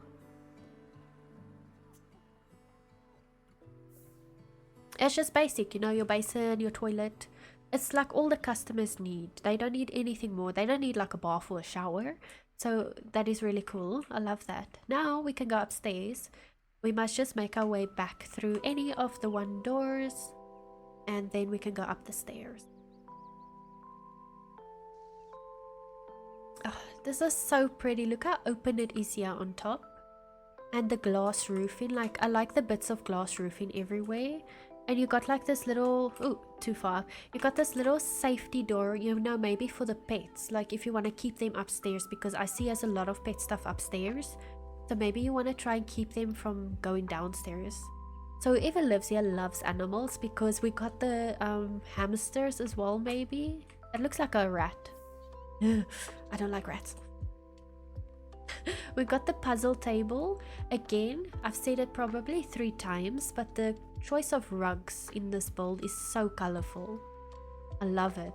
It's just basic, you know, your basin, your toilet. It's like all the customers need. They don't need anything more. They don't need like a bath or a shower. So that is really cool. I love that. Now we can go upstairs. We must just make our way back through any of the 1 doors. And then we can go up the stairs. Oh, this is so pretty. Look how open it is here on top. And the glass roofing. Like, I like the bits of glass roofing everywhere. And you got like this little, ooh, too far. You got this little safety door, you know, maybe for the pets. Like if you want to keep them upstairs, because I see there's a lot of pet stuff upstairs. So maybe you want to try and keep them from going downstairs. So whoever lives here loves animals, because we got the hamsters as well, maybe. It looks like a rat. I don't like rats. We've got the puzzle table. Again, I've said it probably 3 times, but the choice of rugs in this build is so colorful. I love it.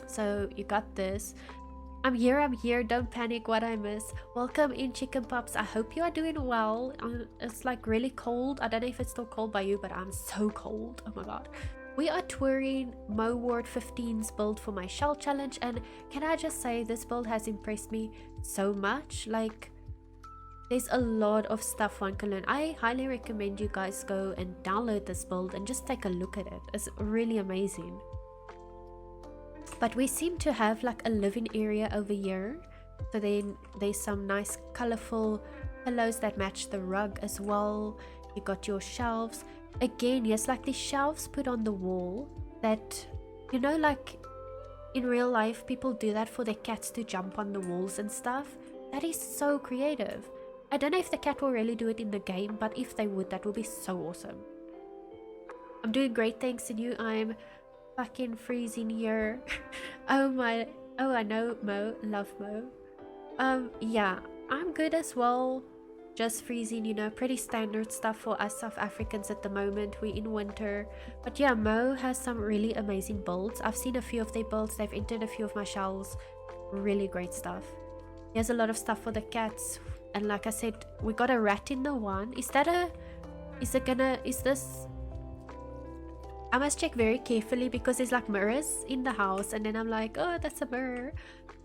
So you got this. I'm here, don't panic what I miss. Welcome in, chicken pups. I hope you are doing well. It's like really cold. I don't know if it's still cold by you, but I'm so cold. Oh my god. We are touring Moonwood 15's build for my shell challenge, and can I just say this build has impressed me so much. Like, there's a lot of stuff one can learn. I highly recommend you guys go and download this build and just take a look at it. It's really amazing. But we seem to have like a living area over here. So then there's some nice colorful pillows that match the rug as well. You got your shelves. Again, yes, like these shelves put on the wall that, you know, like in real life people do that for their cats to jump on the walls and stuff. That is so creative. I don't know if the cat will really do it in the game, but if they would, that would be so awesome. I'm doing great, thanks to you. I'm fucking freezing here. Oh, I know Mo, love Mo. Yeah, I'm good as well. Just freezing, you know, pretty standard stuff for us South Africans at the moment. We're in winter. But yeah, Mo has some really amazing builds. I've seen a few of their builds. They've entered a few of my shells. Really great stuff. He has a lot of stuff for the cats. And like I said, we got a rat in the one. Is this... I must check very carefully because there's like mirrors in the house. And then I'm like, oh, that's a mirror.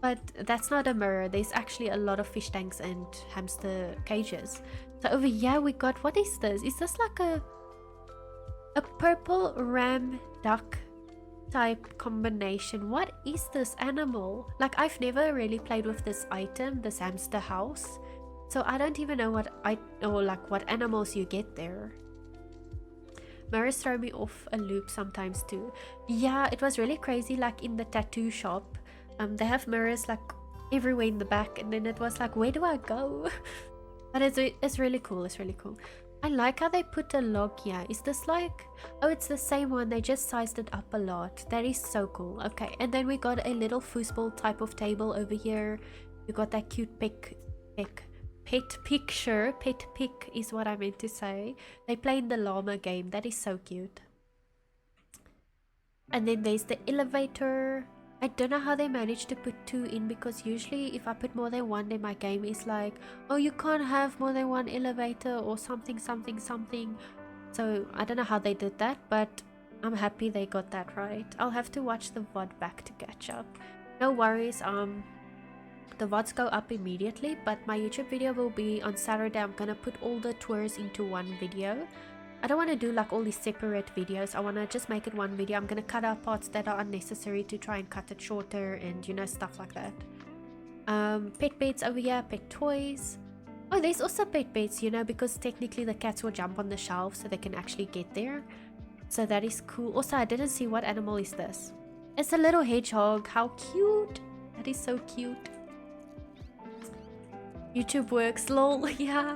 But that's not a mirror. There's actually a lot of fish tanks and hamster cages. So over here we got, what is this? Is this like a purple ram duck type combination? What is this animal? Like, I've never really played with this item, this hamster house. So I don't even know what animals you get there. Mirrors throw me off a loop sometimes too. Yeah, it was really crazy, like in the tattoo shop. They have mirrors like everywhere in the back, and then it was like, where do I go? But it's really cool. It's really cool. I like how they put a log here. Is this like, oh, it's the same one, they just sized it up a lot. That is so cool. Okay, and then we got a little foosball type of table over here. You got that cute pet pick is what I meant to say. They play in the llama game. That is so cute. And then there's the elevator. I don't know how they managed to put 2 in, because usually if I put more than 1 then my game is like, oh, you can't have more than 1 elevator or something something something. So I don't know how they did that, but I'm happy they got that right. I'll have to watch the VOD back to catch up. No worries, the VODs go up immediately, but my YouTube video will be on Saturday. I'm gonna put all the tours into one video. I don't want to do like all these separate videos. I want to just make it one video. I'm gonna cut out parts that are unnecessary to try and cut it shorter, and you know, stuff like that. Pet beds over here, pet toys. Oh, there's also pet beds, you know, because technically the cats will jump on the shelf so they can actually get there. So that is cool. Also, I didn't see, what animal is this? It's a little hedgehog. How cute. That is so cute. YouTube works, lol. Yeah.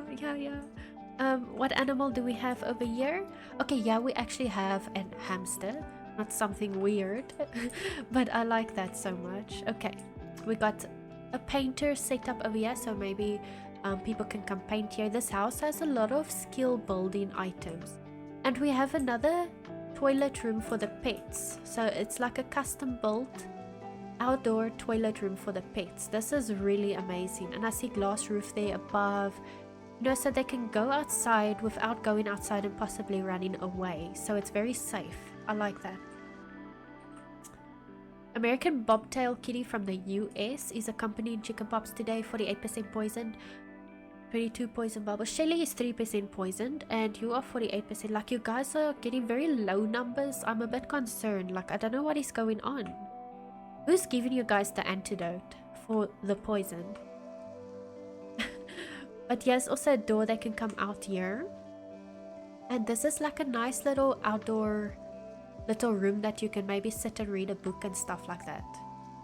What animal do we have over here? Okay, yeah, we actually have a hamster. Not something weird, but I like that so much. Okay, we got a painter set up over here, so maybe people can come paint here. This house has a lot of skill building items. And we have another toilet room for the pets. So it's like a custom built outdoor toilet room for the pets. This is really amazing. And I see glass roof there above. You know, so they can go outside without going outside and possibly running away. So it's very safe. I like that. American Bobtail Kitty from the US is accompanying Chicken Pops today. 48% poisoned, 22 poison bubbles. Shelly is 3% poisoned, and you are 48%. Like, you guys are getting very low numbers. I'm a bit concerned. Like, I don't know what is going on. Who's giving you guys the antidote for the poison? But yes, also a door that can come out here. And this is like a nice little outdoor little room that you can maybe sit and read a book and stuff like that.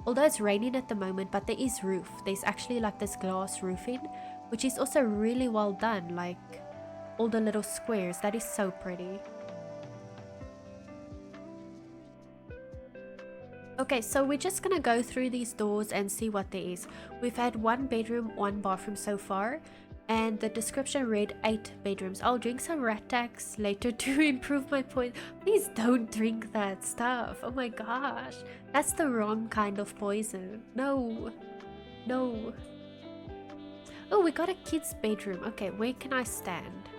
Although it's raining at the moment, but there is roof. There's actually like this glass roofing, which is also really well done. Like all the little squares. That is so pretty. Okay, so we're just gonna go through these doors and see what there is. We've had 1 bedroom, 1 bathroom so far. And the description read 8 bedrooms. I'll drink some rat tax later to improve my point. Please don't drink that stuff. Oh my gosh. That's the wrong kind of poison. No. No. Oh, we got a kid's bedroom. Okay, where can I stand?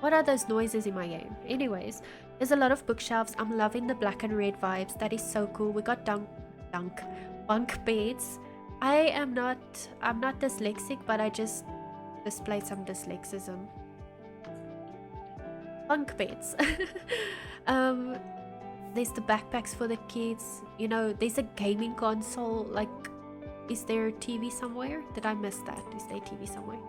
What are those noises in my game? Anyways, there's a lot of bookshelves. I'm loving the black and red vibes. That is so cool. We got bunk beds. I'm not dyslexic, but I just displayed some dyslexism. Bunk beds. There's the backpacks for the kids. You know, there's a gaming console. Like, is there a TV somewhere? Did I miss that? Is there a TV somewhere?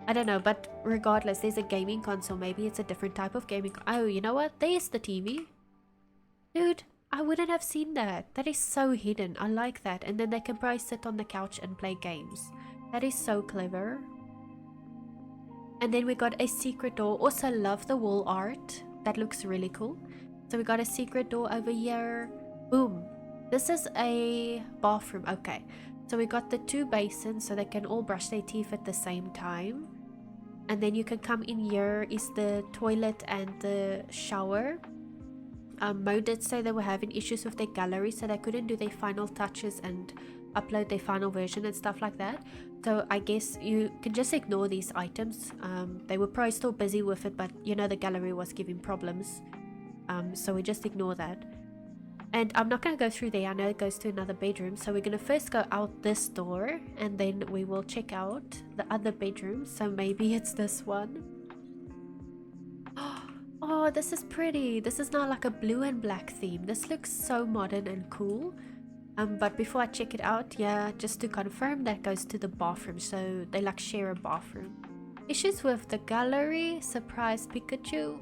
I don't know, but regardless, there's a gaming console. Maybe it's a different type of gaming. Oh, you know what? There's the TV. Dude, I wouldn't have seen that. That is so hidden. I like that. And then they can probably sit on the couch and play games. That is so clever. And then we got a secret door. Also love the wall art. That looks really cool. So we got a secret door over here. Boom. This is a bathroom. Okay. So we got the 2 basins so they can all brush their teeth at the same time. And then you can come in here is the toilet and the shower. Mo did say they were having issues with their gallery, so they couldn't do their final touches and upload their final version and stuff like that. So I guess you can just ignore these items. They were probably still busy with it, but you know the gallery was giving problems. So we just ignore that. And I'm not going to go through there. I know it goes to another bedroom. So we're going to first go out this door, and then we will check out the other bedroom. So maybe it's this one. Oh, this is pretty. This is now like a blue and black theme. This looks so modern and cool. But before I check it out, yeah, just to confirm, that goes to the bathroom. So they like share a bathroom. Issues with the gallery. Surprise Pikachu.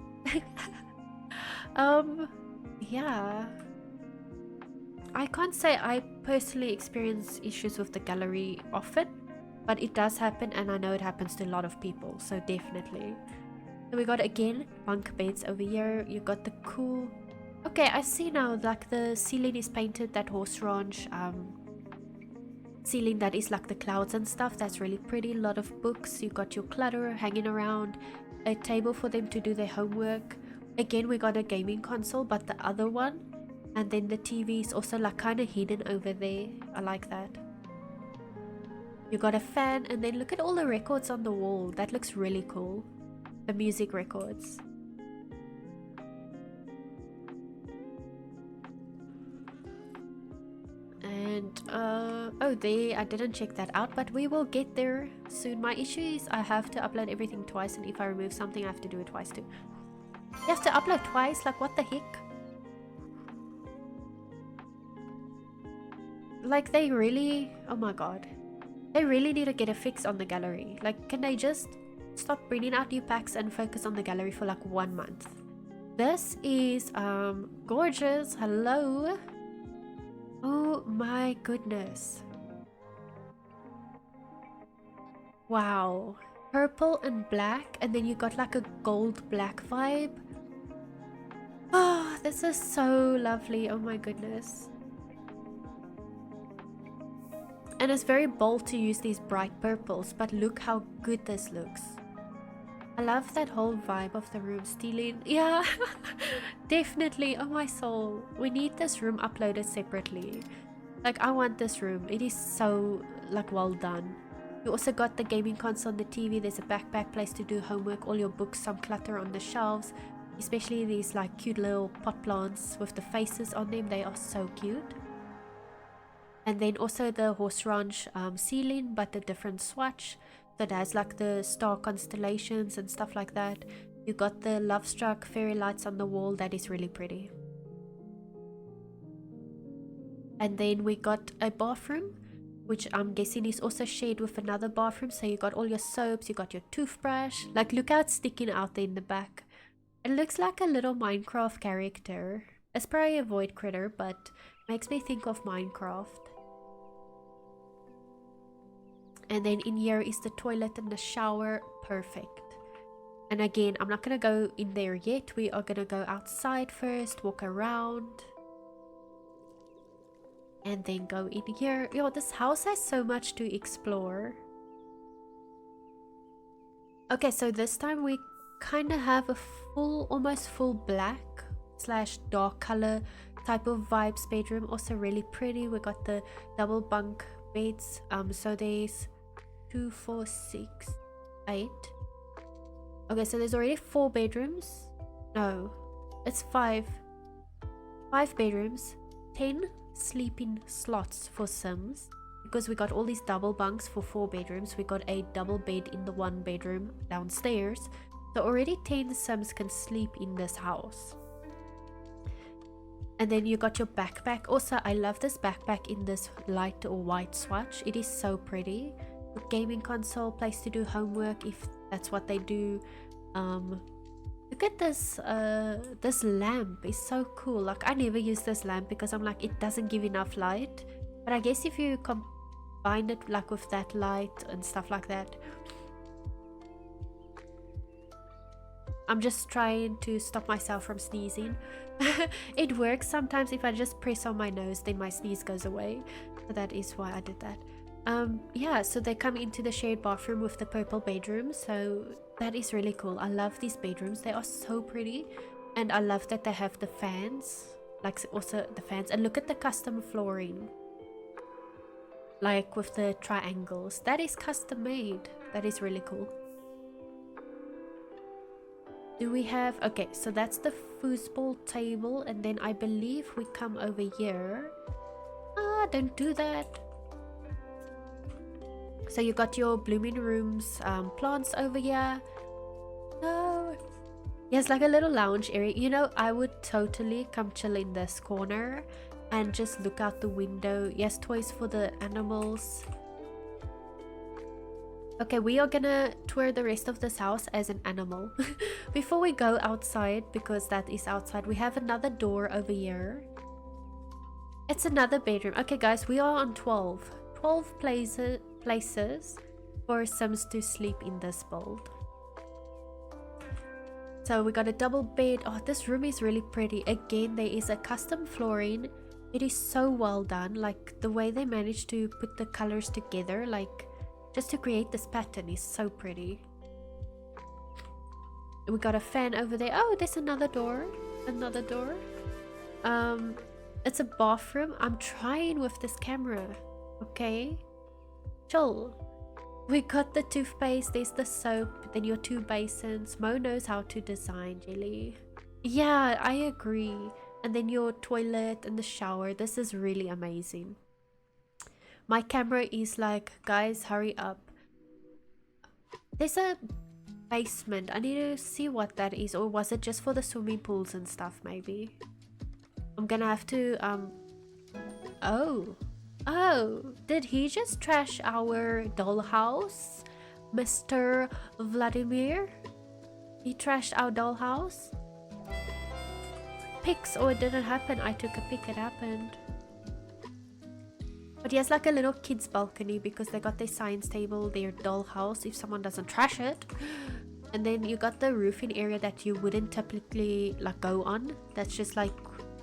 Yeah. I can't say I personally experience issues with the gallery often, but it does happen, and I know it happens to a lot of people. So definitely. So we got again bunk beds over here. You got the cool. Okay, I see now. Like the ceiling is painted that horse ranch ceiling that is like the clouds and stuff. That's really pretty. A lot of books. You got your clutter hanging around. A table for them to do their homework. Again, we got a gaming console, but the other one And then the TV is also like kind of hidden over there. I like that. You got a fan, and then look at all the records on the wall. That looks really cool. The music records. And oh, there, I didn't check that out, but we will get there soon. My issue is I have to upload everything twice, and if I remove something I have to do it twice too. You have to upload twice? Like, what the heck? Like, they really, oh my god, they really need to get a fix on the gallery. Like, can they just stop bringing out new packs and focus on the gallery for like 1 month? This is gorgeous. Hello. Oh my goodness. Wow. Purple and black, and then you got like a gold black vibe. Oh, this is so lovely. Oh my goodness. And it's very bold to use these bright purples, but look how good this looks. I love that whole vibe of the room. Stealing, yeah. Definitely. Oh my soul, we need this room uploaded separately. Like, I want this room. It is so like well done. You also got the gaming console on the TV. There's a backpack, place to do homework, all your books, some clutter on the shelves, especially these like cute little pot plants with the faces on them. They are so cute. And then also the horse ranch ceiling, but a different swatch. So it has like the star constellations and stuff like that. You got the love struck fairy lights on the wall. That is really pretty. And then we got a bathroom, which I'm guessing is also shared with another bathroom. So you got all your soaps, you got your toothbrush. Like, look how it's sticking out there in the back. It looks like a little Minecraft character. It's probably a void critter, but makes me think of Minecraft. And then in here is the toilet and the shower. Perfect. And again, I'm not gonna go in there yet. We are gonna go outside first, walk around, and then go in here. Yo, this house has so much to explore. Okay, so this time we kind of have a full, almost full black / dark color type of vibes bedroom. Also really pretty. We got the double bunk beds. So there's 2, 4, 6, 8. Okay, so there's already 4 bedrooms. No, it's 5 bedrooms, 10 sleeping slots for Sims, because we got all these double bunks for 4 bedrooms. We got a double bed in the 1 bedroom downstairs, so already 10 Sims can sleep in this house. And then you got your backpack. Also, I love this backpack in this light or white swatch. It is so pretty. With gaming console, place to do homework if that's what they do. Look at this. This lamp is so cool. Like, I never use this lamp because I'm like, it doesn't give enough light. But I guess if you combine it like with that light and stuff like that. I'm just trying to stop myself from sneezing. It works sometimes. If I just press on my nose, then my sneeze goes away. So that is why I did that. Yeah, so they come into the shared bathroom with the purple bedroom. So that is really cool. I love these bedrooms. They are so pretty. And I love that they have the fans. Like, also the fans. And look at the custom flooring. Like with the triangles. That is custom made. That is really cool. Do we have... Okay, so that's the foosball table. And then I believe we come over here. Ah, don't do that. So you got your blooming rooms, plants over here. No. Yes, like a little lounge area. You know, I would totally come chill in this corner and just look out the window. Yes, toys for the animals. Okay, we are gonna tour the rest of this house as an animal. Before we go outside, because that is outside, we have another door over here. It's another bedroom. Okay, guys, we are on 12. 12 places for Sims to sleep in this build. So we got a double bed. Oh, this room is really pretty. Again, there is a custom flooring. It is so well done. Like, the way they managed to put the colors together, like, just to create this pattern is so pretty. We got a fan over there. Oh, there's another door. Another door. It's a bathroom. I'm trying with this camera. Okay? Chill. We got the toothpaste, there's the soap, then your 2 basins. Mo knows how to design, Jelly. Yeah, I agree. And then your toilet and the shower. This is really amazing. My camera is like, guys, hurry up. There's a basement. I need to see what that is. Or was it just for the swimming pools and stuff, maybe? I'm gonna have to, Oh, did he just trash our dollhouse? Mr. Vladimir? He trashed our dollhouse? Pics, or it didn't happen. I took a pic, it happened. But he has like a little kids balcony because they got their science table, their dollhouse, if someone doesn't trash it. And then you got the roofing area that you wouldn't typically like go on. That's just like,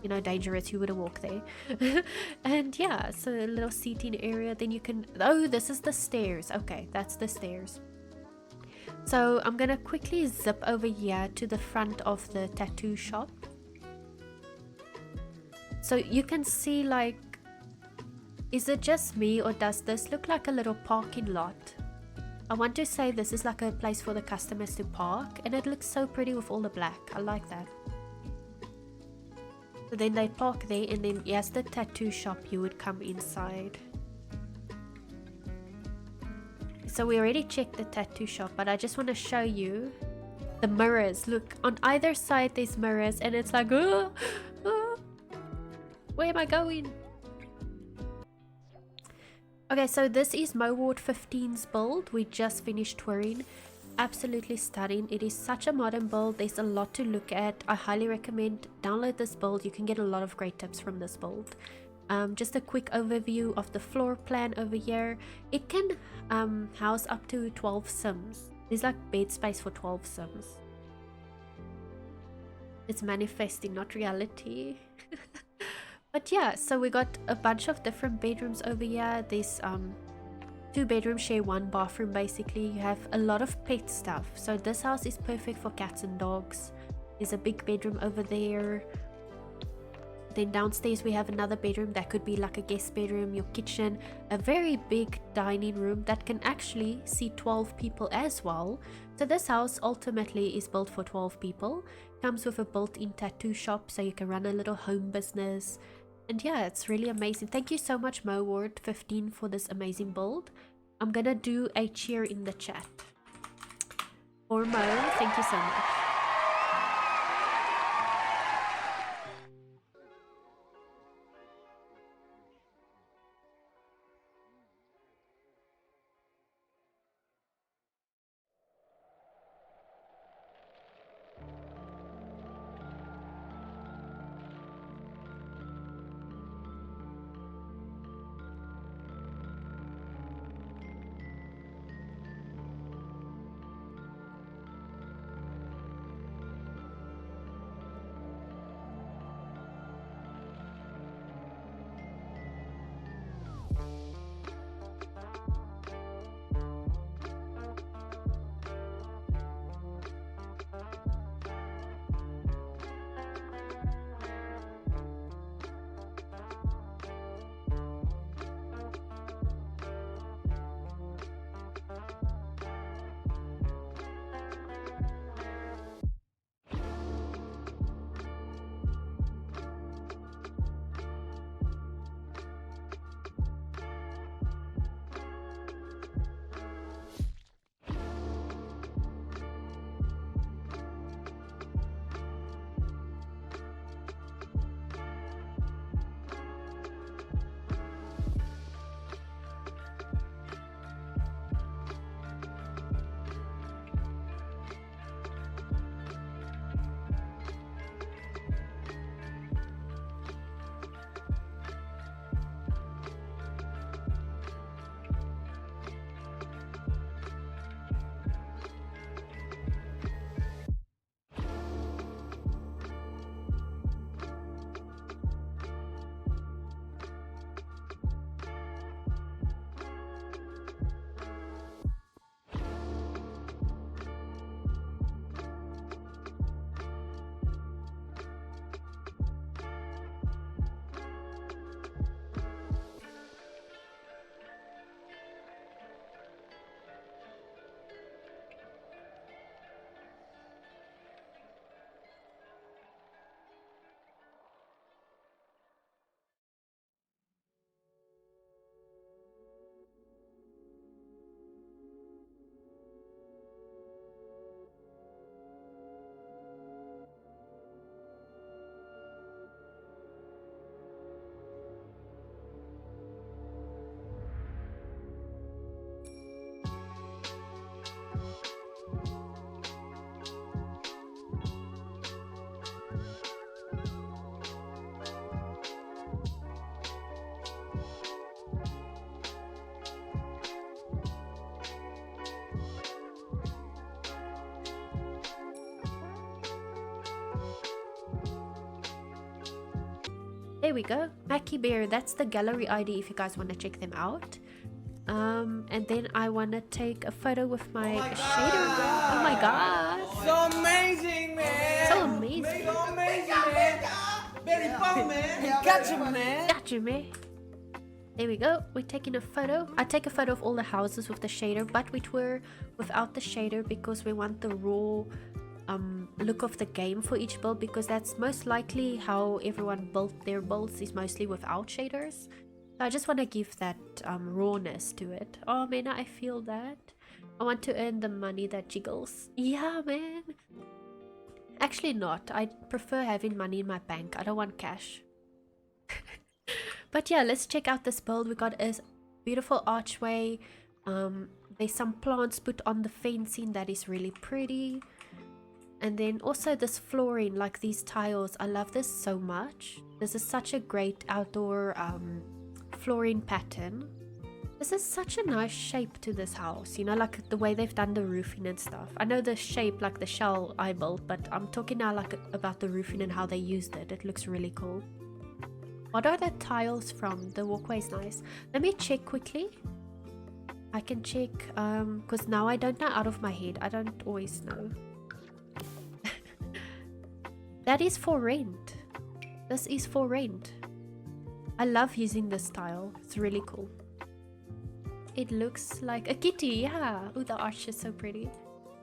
you know, dangerous. You wouldn't walk there. And yeah, so a little seating area. Then you can, oh, this is the stairs. Okay, that's the stairs. So I'm gonna quickly zip over here to the front of the tattoo shop. So you can see, like, is it just me or does this look like a little parking lot? I want to say this is like a place for the customers to park, and it looks so pretty with all the black. I like that. So then they park there, and then yes, the tattoo shop, you would come inside. So we already checked the tattoo shop, but I just want to show you the mirrors. Look, on either side there's mirrors, and it's like, oh, where am I going? Okay, so this is Moonwood 15's build. We just finished touring. Absolutely stunning. It is such a modern build. There's a lot to look at. I highly recommend download this build. You can get a lot of great tips from this build. Just a quick overview of the floor plan over here. It can house up to 12 Sims. There's like bed space for 12 Sims. It's manifesting, not reality. But yeah, so we got a bunch of different bedrooms over here. There's 2 bedrooms share 1 bathroom basically. You have a lot of pet stuff. So this house is perfect for cats and dogs. There's a big bedroom over there. Then downstairs we have another bedroom that could be like a guest bedroom, your kitchen, a very big dining room that can actually seat 12 people as well. So this house ultimately is built for 12 people. Comes with a built-in tattoo shop so you can run a little home business. And yeah, it's really amazing. Thank you so much Moonwood 15 for this amazing build. I'm gonna do a cheer in the chat. For Mo, thank you so much. There we go. makkybear, that's the gallery ID if you guys want to check them out. And then I want to take a photo with my shader. Oh my god. So amazing, man. So amazing. So amazing, man. Very fun, man. Gotcha, man. Gotcha, man. There we go. We're taking a photo. I take a photo of all the houses with the shader, but which were without the shader because we want the raw look of the game for each build, because that's most likely how everyone built their builds, is mostly without shaders. So I just want to give that rawness to it. Oh man, I feel that. I want to earn the money that jiggles. Yeah, man. Actually not. I prefer having money in my bank. I don't want cash. But yeah, let's check out this build. We got a beautiful archway. There's some plants put on the fencing that is really pretty. And then also this flooring, like these tiles. I love this so much. This is such a great outdoor flooring pattern. This is such a nice shape to this house, you know, like the way they've done the roofing and stuff. I know the shape, like the shell I built, but I'm talking now like about the roofing and how they used it. It looks really cool. What are the tiles from? The walkway is nice. Let me check quickly. I can check because now I don't know out of my head. I don't always know. That is for rent. This is for rent. I love using this tile. It's really cool. It looks like a kitty, yeah. Oh, the arch is so pretty.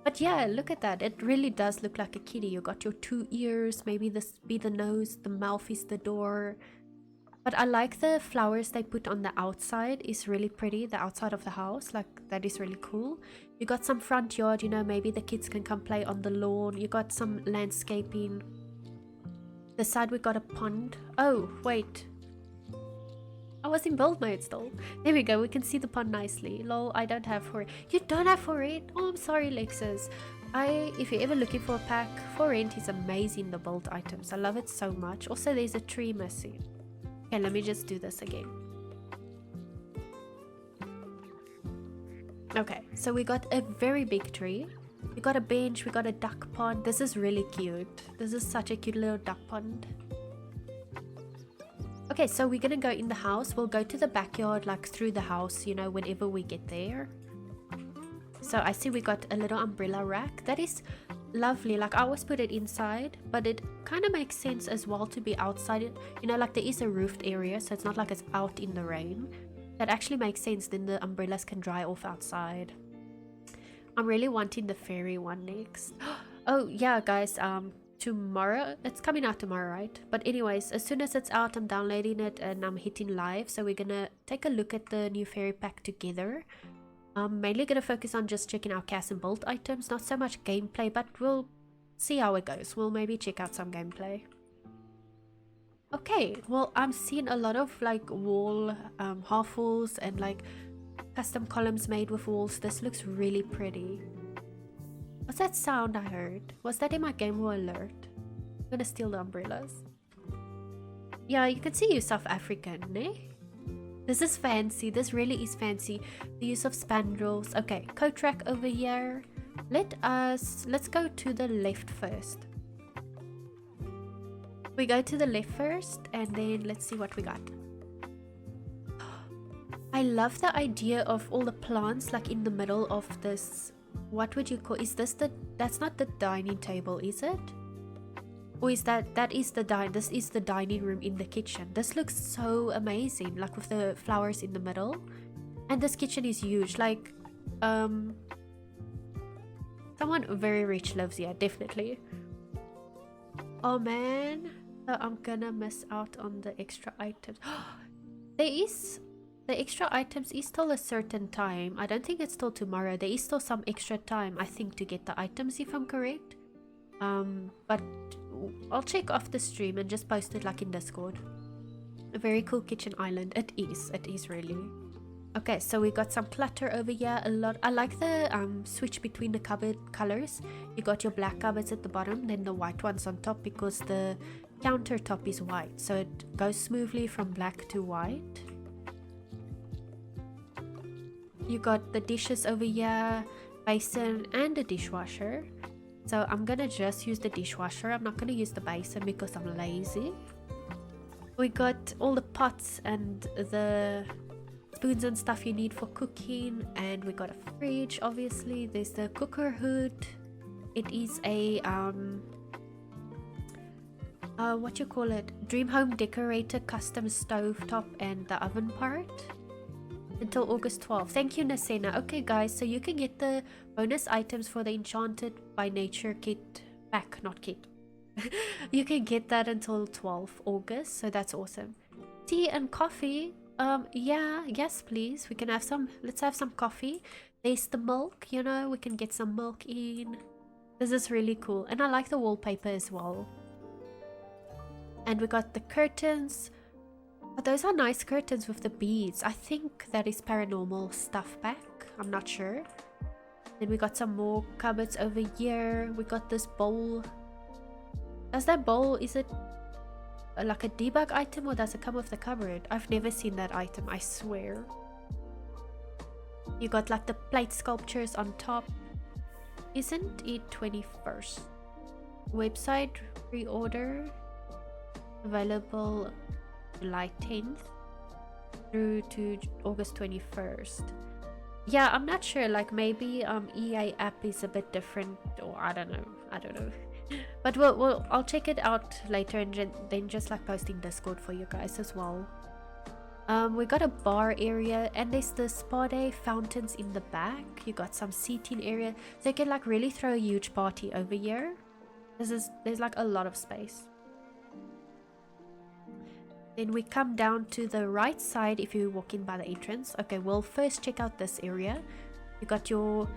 But yeah, look at that. It really does look like a kitty. You got your 2 ears. Maybe this be the nose. The mouth is the door. But I like the flowers they put on the outside. It's really pretty. The outside of the house. Like, that is really cool. You got some front yard, you know. Maybe the kids can come play on the lawn. You got some landscaping. The side we got a pond. Oh, wait. I was in build mode still. There we go. We can see the pond nicely. Lol, I don't have for it. You don't have for it? Oh, I'm sorry, Lexus. If you're ever looking for a pack, for rent is amazing, the build items. I love it so much. Also, there's a tree missing. Okay, let me just do this again. Okay, so we got a very big tree. We got a bench, we got a duck pond. This is really cute. This is such a cute little duck pond. Okay, so we're gonna go in the house. We'll go to the backyard, like through the house, you know, whenever we get there. So I see we got a little umbrella rack. That is lovely. Like, I always put it inside, but it kind of makes sense as well to be outside. You know, like there is a roofed area, so it's not like it's out in the rain. That actually makes sense. Then the umbrellas can dry off outside. I'm really wanting the fairy one next. Oh yeah, guys, tomorrow, it's coming out tomorrow, right? But anyways, as soon as it's out, I'm downloading it and I'm hitting live. So we're gonna take a look at the new fairy pack together. I'm mainly gonna focus on just checking out cast and build items, not so much gameplay, but we'll see how it goes. We'll maybe check out some gameplay. Okay, well, I'm seeing a lot of like wall half walls and like custom columns made with walls. This looks really pretty. What's that sound I heard? Was that in my game war alert? I'm gonna steal the umbrellas. Yeah, you can see you're South African, eh? This is fancy. This really is fancy. The use of spandrels. Okay, coat rack over here. Let's go to the left first. We go to the left first and then let's see what we got. I love the idea of all the plants like in the middle of this. What would you call, is this that's not the dining table, is it? Or is this is the dining room in the kitchen. This looks so amazing, like with the flowers in the middle. And this kitchen is huge, like someone very rich lives here, definitely. Oh man, so I'm gonna miss out on the extra items. The extra items is till a certain time. I don't think it's till tomorrow. There is still some extra time, I think, to get the items, if I'm correct. But I'll check off the stream and just post it like in Discord. A very cool kitchen island. It is really. Okay, so we got some clutter over here. A lot. I like the switch between the cupboard colors. You got your black cupboards at the bottom, then the white ones on top, because the countertop is white, so it goes smoothly from black to white. You got the dishes over here, basin and the dishwasher. So I'm gonna just use the dishwasher. I'm not gonna use the basin because I'm lazy. We got all the pots and the spoons and stuff you need for cooking, and we got a fridge. Obviously, there's the cooker hood. It is a what you call it, dream home decorator custom stove top and the oven part until August 12th. Thank you, Niscenna. Okay guys, so you can get the bonus items for the Enchanted by Nature kit pack, not kit. You can get that until 12th August, so that's awesome. Tea and coffee. Yes please, we can have some. Let's have some coffee. There's the milk, you know, we can get some milk in. This is really cool, and I like the wallpaper as well. And we got the curtains. Oh, those are nice curtains with the beads. I think that is paranormal stuff pack, I'm not sure. Then we got some more cupboards over here. We got this bowl. Does that bowl, is it like a debug item, or does it come with the cupboard? I've never seen that item, I swear. You got like the plate sculptures on top. Isn't it 21st? Website reorder available July 10th through to August 21st. Yeah, I'm not sure, like maybe EA app is a bit different, or I don't know. But I'll check it out later, and then just like posting Discord for you guys as well. We got a bar area, and there's the spa day fountains in the back. You got some seating area, so you can like really throw a huge party over here. There's like a lot of space. Then we come down to the right side if you walk in by the entrance. Okay, we'll first check out this area. You got your...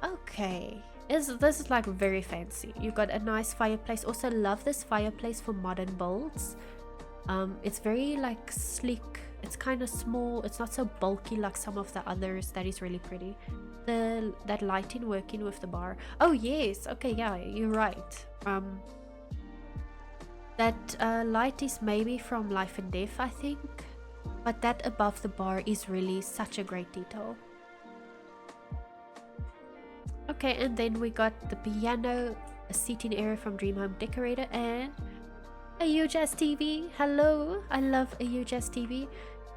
Okay. This is like very fancy. You got a nice fireplace. Also love this fireplace for modern builds. It's very like sleek. It's kind of small. It's not so bulky like some of the others. That is really pretty. That lighting working with the bar. Oh yes. Okay, yeah, you're right. That light is maybe from Life and Death, I think. But that above the bar is really such a great detail. Okay, and then we got the piano, a seating area from Dream Home Decorator, and a UJazz TV. Hello, I love a UJazz TV.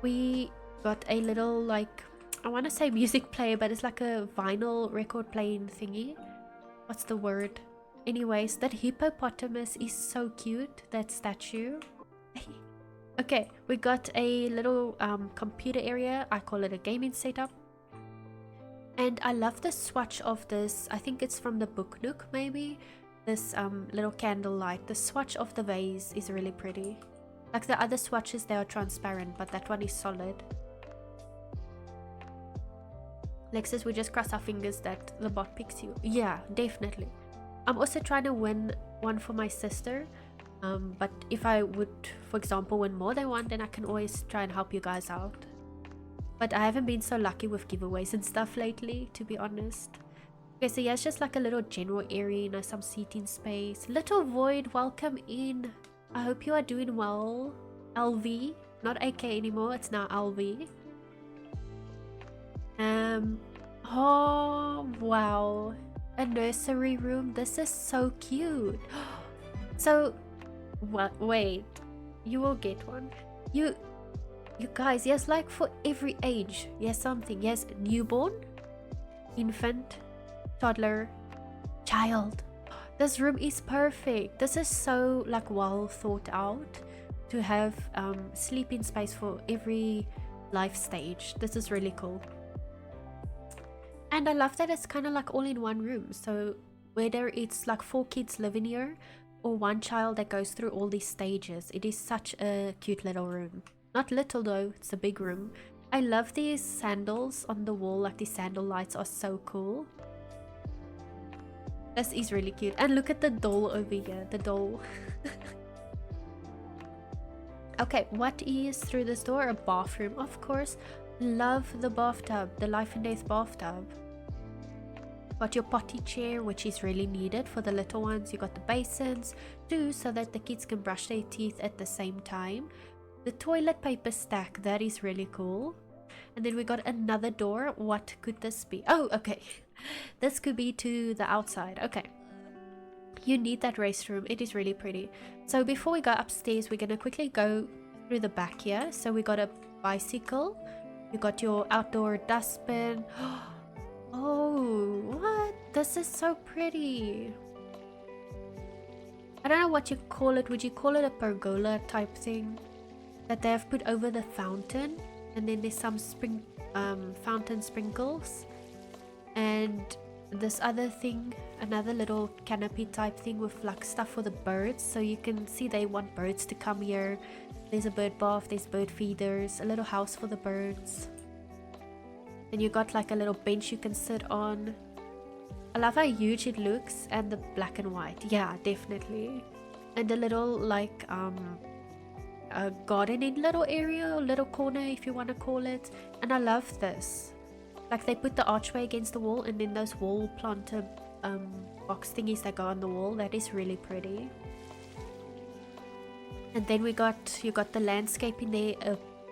We got a little, like, I want to say music player, but it's like a vinyl record playing thingy. What's the word? Anyways, that hippopotamus is so cute, that statue. Okay, we got a little computer area. I call it a gaming setup. And I love the swatch of this. I think it's from the Book Nook, maybe. This little candle light. The swatch of the vase is really pretty. Like the other swatches, they are transparent, but that one is solid. Lexus, we just cross our fingers that the bot picks you. Yeah, definitely. I'm also trying to win one for my sister, but if I would, for example, win more than one, then I can always try and help you guys out. But I haven't been so lucky with giveaways and stuff lately, to be honest. Okay, so yeah, it's just like a little general area, you know, some seating space. Little Void, welcome in. I hope you are doing well. LV, not AK anymore, it's now LV. Oh, wow. A nursery room. This is so cute. So, what? Wait, you will get one. You guys, yes, like for every age. Yes, something. Yes, newborn, infant, toddler, child. This room is perfect. This is so like well thought out to have sleeping space for every life stage. This is really cool. And I love that it's kind of like all in one room. So whether it's like 4 kids living here or one child that goes through all these stages, it is such a cute little room. Not little though, it's a big room. I love these sandals on the wall, like these sandal lights are so cool. This is really cute. And look at the doll over here, the doll. Okay, what is through this door? A bathroom, of course. Love the bathtub, the Life and Death bathtub. Got your potty chair, which is really needed for the little ones. You got the basins too, so that the kids can brush their teeth at the same time. The toilet paper stack, that is really cool. And then we got another door. What could this be? Oh, okay. This could be to the outside. Okay. You need that restroom. It is really pretty. So before we go upstairs, we're gonna quickly go through the back here. So we got a bicycle. You got your outdoor dustbin. Oh, what? This is so pretty. I don't know what you call it. Would you call it a pergola type thing that they have put over the fountain? And then there's some fountain sprinkles. And this other thing, another little canopy type thing with like stuff for the birds. So you can see they want birds to come here. There's a bird bath, there's bird feeders, a little house for the birds. And you got like a little bench you can sit on. I love how huge it looks, and the black and white. Yeah, definitely. And a little like a gardening little area, or little corner if you want to call it. And I love this. Like they put the archway against the wall, and then those wall planter box thingies that go on the wall. That is really pretty. And then you got the landscaping there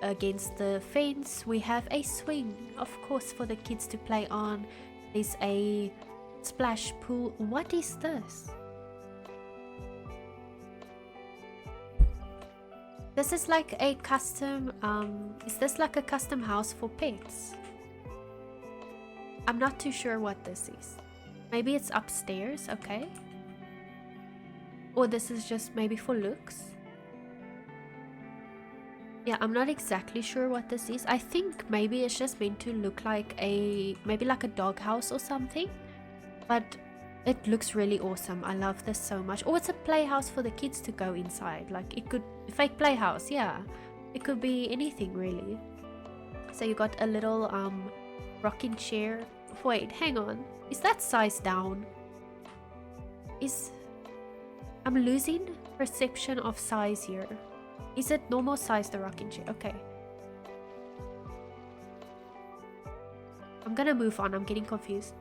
against the fence. We have a swing, of course, for the kids to play on. There's a splash pool. What is this? This is like a custom, is this like a custom house for pets? I'm not too sure what this is. Maybe it's upstairs, okay. Or this is just maybe for looks. Yeah, I'm not exactly sure what this is. I think maybe it's just meant to look like maybe like a doghouse or something. But it looks really awesome. I love this so much. Or it's a playhouse for the kids to go inside. Like it could, fake playhouse, yeah. It could be anything really. So you got a little rocking chair. Wait, hang on. Is that size down? I'm losing perception of size here. Is it normal size, the rocking chair? Okay. I'm gonna move on. I'm getting confused.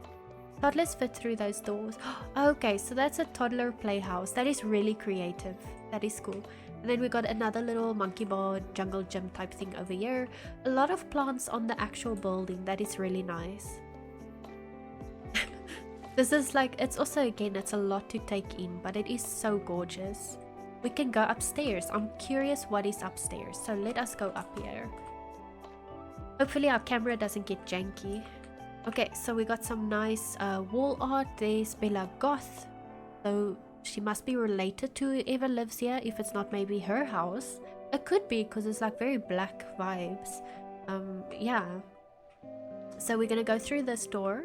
Toddlers fit through those doors. Okay, so that's a toddler playhouse. That is really creative. That is cool. And then we got another little monkey bar jungle gym type thing over here. A lot of plants on the actual building. That is really nice. This is like, it's also, again, it's a lot to take in, but it is so gorgeous. We can go upstairs. I'm curious what is upstairs, so let us go up here. Hopefully our camera doesn't get janky. Okay, so we got some nice wall art. There's Bella Goth, so she must be related to whoever lives here, if it's not maybe her house. It could be, because it's like very black vibes. Yeah. So we're gonna go through this door.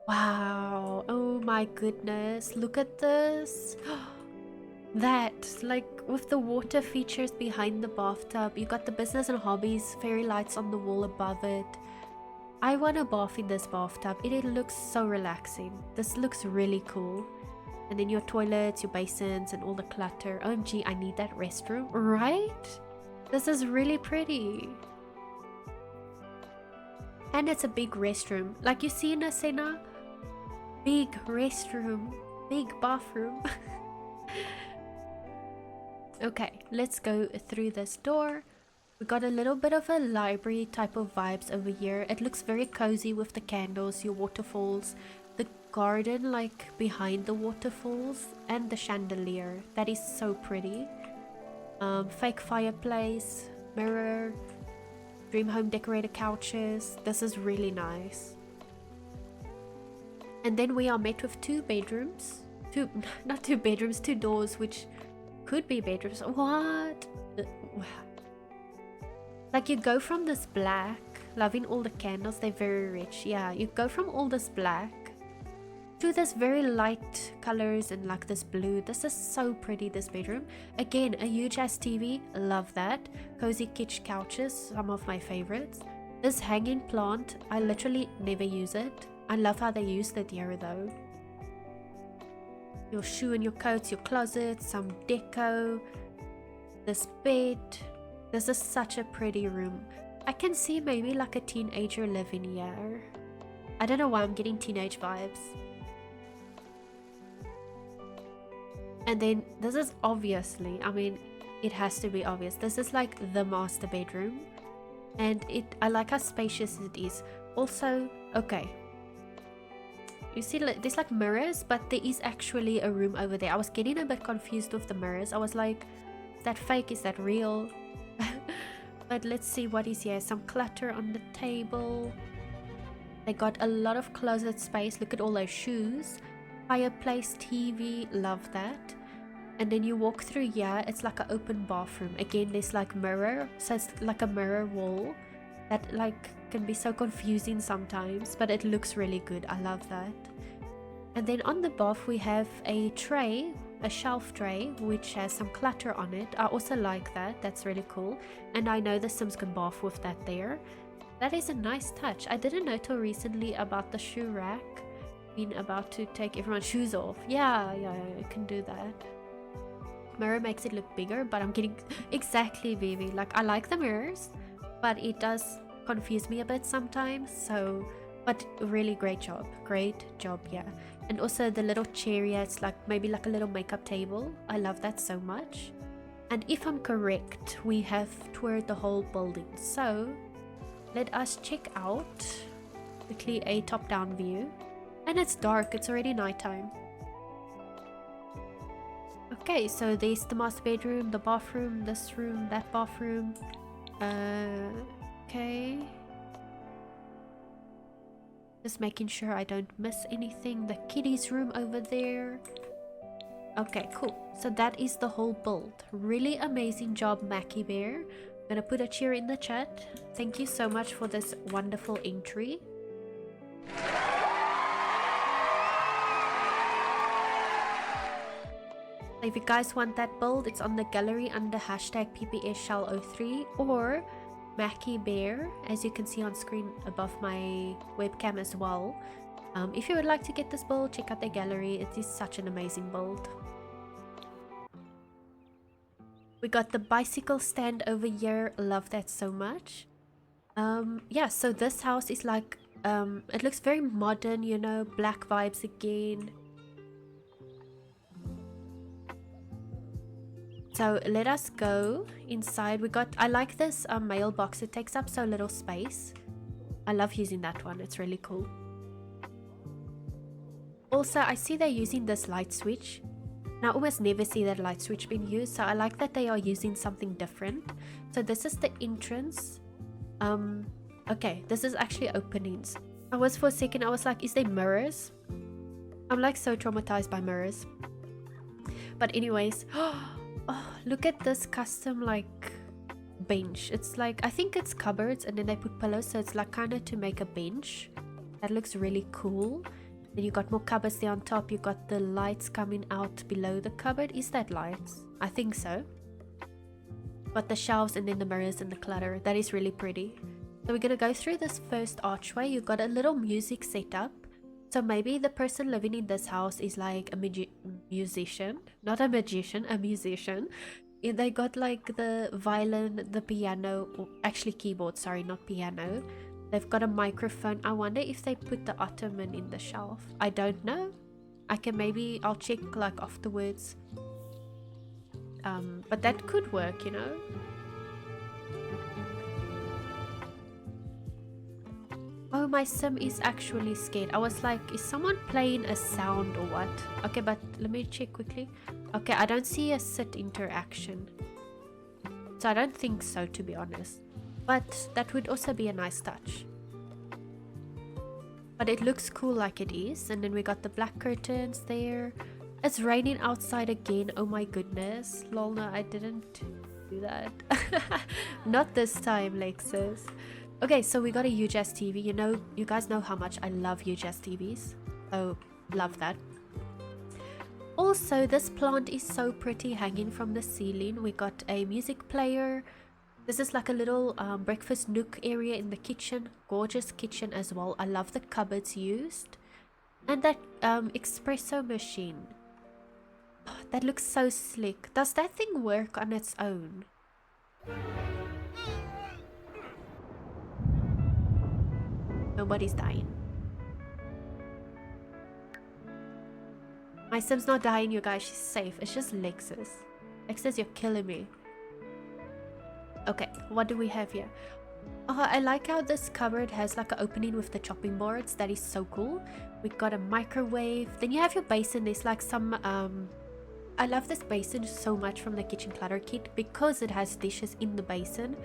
Wow, oh my goodness, look at this. That, like with the water features behind the bathtub. You got the business and hobbies, fairy lights on the wall above it. I want to bath in this bathtub. It looks so relaxing. This looks really cool. And then your toilets, your basins, and all the clutter. OMG, I need that restroom, right? This is really pretty. And it's a big restroom. Like you see in Niscenna, big restroom, big bathroom. Okay, let's go through this door. We got a little bit of a library type of vibes over here. It looks very cozy with the candles, your waterfalls, the garden like behind the waterfalls, and the chandelier. That is so pretty. Fake fireplace, mirror, dream home decorated couches. This is really nice. And then we are met with two bedrooms. Not two bedrooms, two doors, which could be bedrooms. What? Like you go from this black, loving all the candles, they're very rich. Yeah, you go from all this black to this very light colors and like this blue. This is so pretty, this bedroom. Again, a huge ass TV, love that. Cozy kitsch couches, some of my favorites. This hanging plant, I literally never use it. I love how they use the deer though. Your shoe and your coats, your closet, some deco, this bed. This is such a pretty room. I can see maybe like a teenager living here. I don't know why I'm getting teenage vibes. And then this is obviously, I mean, it has to be obvious. This is like the master bedroom. And I like how spacious it is. Also, okay. You see, there's like mirrors, but there is actually a room over there. I was getting a bit confused with the mirrors. I was like, is that fake? Is that real? But let's see what is here. Some clutter on the table. They got a lot of closet space. Look at all those shoes. Fireplace, TV, love that. And then you walk through here, it's like an open bathroom. Again, there's like mirror, so it's like a mirror wall that like can be so confusing sometimes, but it looks really good. I love that. And then on the bath we have a tray, a shelf tray, which has some clutter on it. I also like that. That's really cool. And I know the Sims can bath with that there. That is a nice touch. I didn't know till recently about the shoe rack being about to take everyone's shoes off. Yeah, I can do that. Mirror makes it look bigger, but I'm getting exactly, Vivi. Like, I like the mirrors, but it does confuse me a bit sometimes. So, but really great job, yeah. And also the little chair here, it's like maybe like a little makeup table. I love that so much. And if I'm correct, we have toured the whole building. So let us check out quickly a top-down view. And it's dark, it's already nighttime. Okay, so there's the master bedroom, the bathroom, this room, that bathroom. Okay. Just making sure I don't miss anything. The kiddies room over there. Okay, cool. So that is the whole build. Really amazing job, makkybear. I'm gonna put a cheer in the chat. Thank you so much for this wonderful entry. If you guys want that build, it's on the gallery under hashtag PPSshell03 or makkybear, as you can see on screen above my webcam as well. If you would like to get this build, check out the gallery. It is such an amazing build. We got the bicycle stand over here. Love that so much. Yeah, so this house is like, it looks very modern, you know, black vibes again. So let us go inside. We got, I like this mailbox. It takes up so little space. I love using that one. It's really cool. Also, I see they're using this light switch. Now, I almost never see that light switch being used. So I like that they are using something different. So this is the entrance. Okay, this is actually openings. I was for a second, I was like, is there mirrors? I'm like so traumatized by mirrors. But anyways, oh, look at this custom like bench. It's like, I think it's cupboards and then they put pillows, so it's like kind of to make a bench. That looks really cool. Then you got more cupboards there on top. You got the lights coming out below the cupboard. Is that lights? I think so. Got the shelves and then the mirrors and the clutter. That is really pretty. So we're gonna go through this first archway. You got a little music setup. So maybe the person living in this house is like a musician. Not a magician, a musician. They got like the violin, the piano, or actually keyboard, sorry, not piano. They've got a microphone. I wonder if they put the ottoman in the shelf. I don't know. I'll check like afterwards. But that could work, you know. Oh, my sim is actually scared. I was like, is someone playing a sound or what? Okay, but let me check quickly. Okay, I don't see a sit interaction. So I don't think so, to be honest. But that would also be a nice touch. But it looks cool like it is. And then we got the black curtains there. It's raining outside again. Oh my goodness. Lol, no, I didn't do that. Not this time, Lexus. Okay, so we got a UJazz TV. You guys know how much I love UJazz TVs. So, love that. Also, this plant is so pretty hanging from the ceiling. We got a music player. This is like a little breakfast nook area in the kitchen. Gorgeous kitchen as well. I love the cupboards used. And that espresso machine. Oh, that looks so slick. Does that thing work on its own? Nobody's dying. My sim's not dying, you guys. She's safe. It's just Lexus. Lexus, you're killing me. Okay, what do we have here? Oh, I like how this cupboard has like an opening with the chopping boards. That is so cool. We got a microwave. Then you have your basin. There's like some I love this basin so much from the kitchen clutter kit because it has dishes in the basin.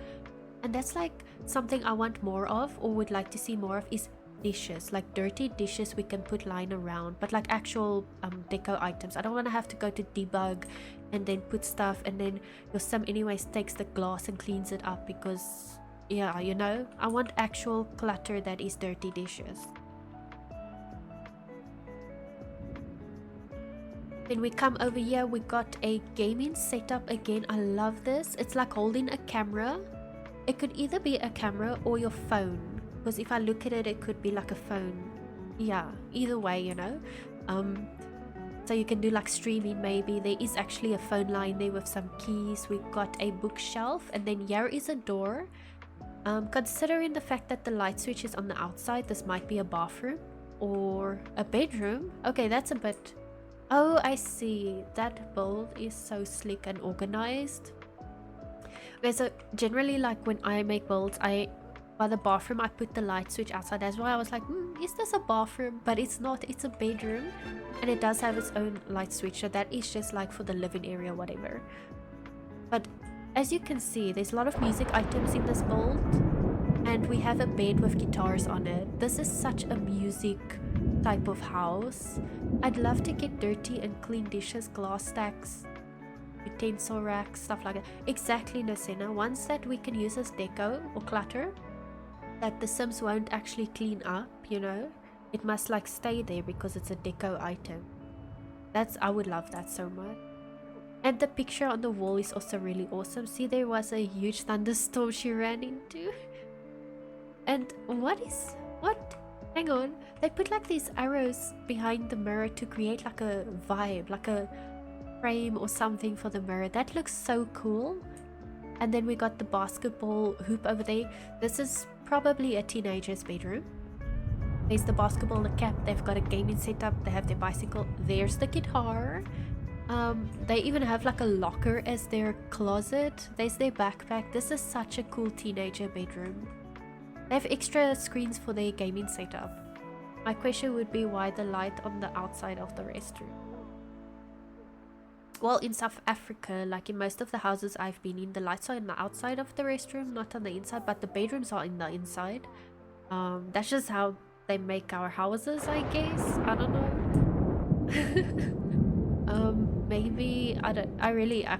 And that's like something I want more of, or would like to see more of, is dishes, like dirty dishes we can put lying around, but like actual deco items. I don't want to have to go to debug and then put stuff, and then your sim anyways takes the glass and cleans it up, because yeah, you know, I want actual clutter that is dirty dishes. Then we come over here, we got a gaming setup again. I love this. It's like holding a camera. It could either be a camera or your phone, because if I look at it, it could be like a phone. Yeah, either way, you know. So you can do like streaming maybe. There is actually a phone line there with some keys. We've got a bookshelf, and then here is a door. Considering the fact that the light switch is on the outside, this might be a bathroom or a bedroom. Okay, that's a bit... Oh, I see. That build is so slick and organized. Okay, so generally, like when I make builds, by the bathroom I put the light switch outside. That's why I was like, is this a bathroom? But it's not, it's a bedroom, and it does have its own light switch, so that is just like for the living area, whatever. But as you can see, there's a lot of music items in this build, and we have a bed with guitars on it. This is such a music type of house. I'd love to get dirty and clean dishes, glass stacks, utensil racks, stuff like that. Exactly, Niscenna. Ones that we can use as deco or clutter that the Sims won't actually clean up, you know. It must like stay there because it's a deco item. I would love that so much. And the picture on the wall is also really awesome. See, there was a huge thunderstorm she ran into. And what? Hang on. They put like these arrows behind the mirror to create like a vibe, like a frame or something for the mirror. That looks so cool. And then we got the basketball hoop over there. This is probably a teenager's bedroom. There's the basketball, the cap. They've got a gaming setup. They have their bicycle. There's the guitar. They even have like a locker as their closet. There's their backpack. This is such a cool teenager bedroom. They have extra screens for their gaming setup. My question would be, why the light on the outside of the restroom? Well, in South Africa, like in most of the houses I've been in, the lights are on the outside of the restroom, not on the inside, but the bedrooms are in the inside. That's just how they make our houses, I guess. I don't know. Maybe I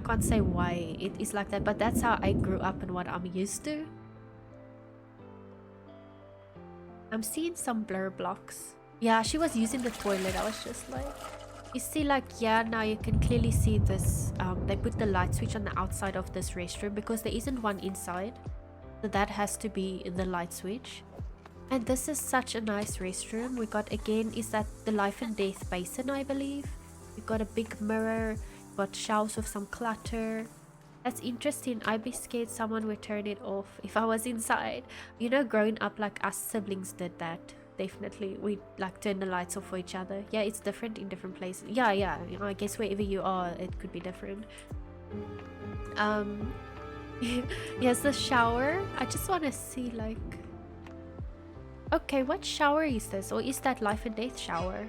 can't say why it is like that, but that's how I grew up and what I'm used to. I'm seeing some blur blocks. Yeah, she was using the toilet. I was just like, you see, like, yeah, now you can clearly see this. They put the light switch on the outside of this restroom because there isn't one inside, so that has to be the light switch. And this is such a nice restroom. We got, again, is that the life and death basin, I believe. We got a big mirror, got shelves with some clutter. That's interesting. I'd be scared someone would turn it off if I was inside. You know, growing up, like, us siblings did that. Definitely. We like turn the lights off for each other. Yeah, it's different in different places. Yeah, you know, I guess wherever you are, it could be different. Yes, the shower. I just want to see, like, okay, what shower is this? Or is that life and death shower?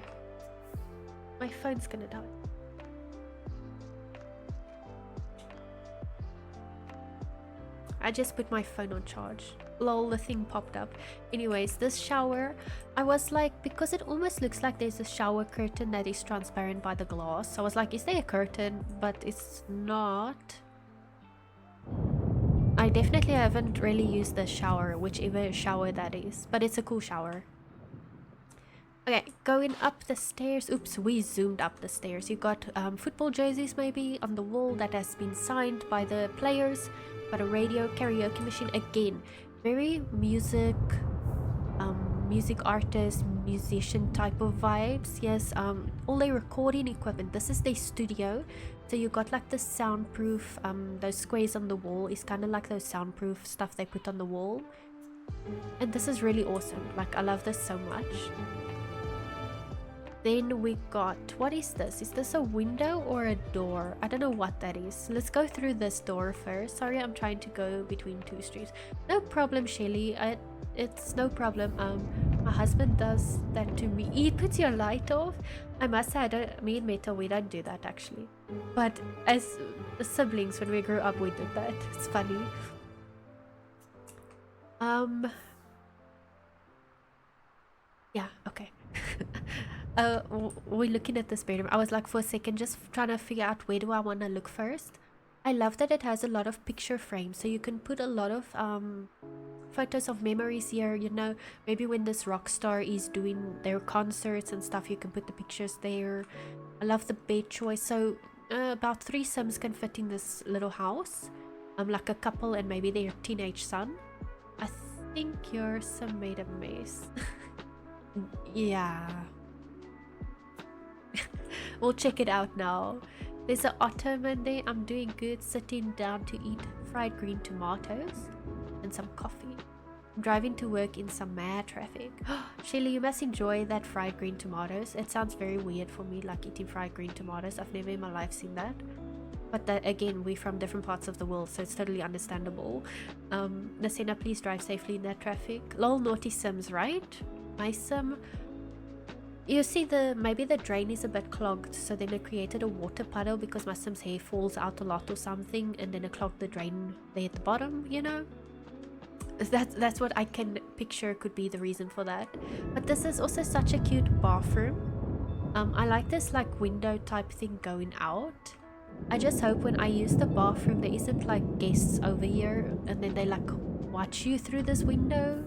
My phone's gonna die. I just put my phone on charge. Lol, the thing popped up. Anyways, this shower, I was like, because it almost looks like there's a shower curtain that is transparent by the glass. I was like, is there a curtain? But it's not. I definitely haven't really used the shower, whichever shower that is. But it's a cool shower. Okay, going up the stairs. Oops, we zoomed up the stairs. You got football jerseys maybe on the wall that has been signed by the players. Got a radio, karaoke machine. Again, very music artist, musician type of vibes. Yes, all their recording equipment. This is their studio. So you got like the soundproof, those squares on the wall is kind of like those soundproof stuff they put on the wall. And this is really awesome. Like, I love this so much. Then we got, what is this? Is this a window or a door? I don't know what that is. Let's go through this door first. Sorry, I'm trying to go between two streets. No problem, Shelly. It's no problem. My husband does that to me. He puts your light off. I must say, me and Meta, we don't do that actually. But as siblings, when we grew up, we did that. It's funny. Yeah, okay. We're looking at this bedroom. I was like for a second just trying to figure out where do I want to look first. I love that it has a lot of picture frames, so you can put a lot of photos of memories here, you know, maybe when this rock star is doing their concerts and stuff, you can put the pictures there. I love the bed choice. So about 3 Sims can fit in this little house, like a couple and maybe their teenage son. I think your Sim made a mess. Yeah. We'll check it out now. There's an ottoman there. I'm doing good, sitting down to eat fried green tomatoes and some coffee. I'm driving to work in some mad traffic. Shelly, you must enjoy that fried green tomatoes. It sounds very weird for me, like eating fried green tomatoes. I've never in my life seen that. But that, again, we're from different parts of the world, so it's totally understandable. Niscenna, please drive safely in that traffic. Lol, naughty Sims, right? My Sim... You see, maybe the drain is a bit clogged, so then it created a water puddle because my Sim's hair falls out a lot or something, and then it clogged the drain there at the bottom, you know? That's what I can picture could be the reason for that. But this is also such a cute bathroom. I like this like window type thing going out. I just hope when I use the bathroom there isn't like guests over here and then they like watch you through this window.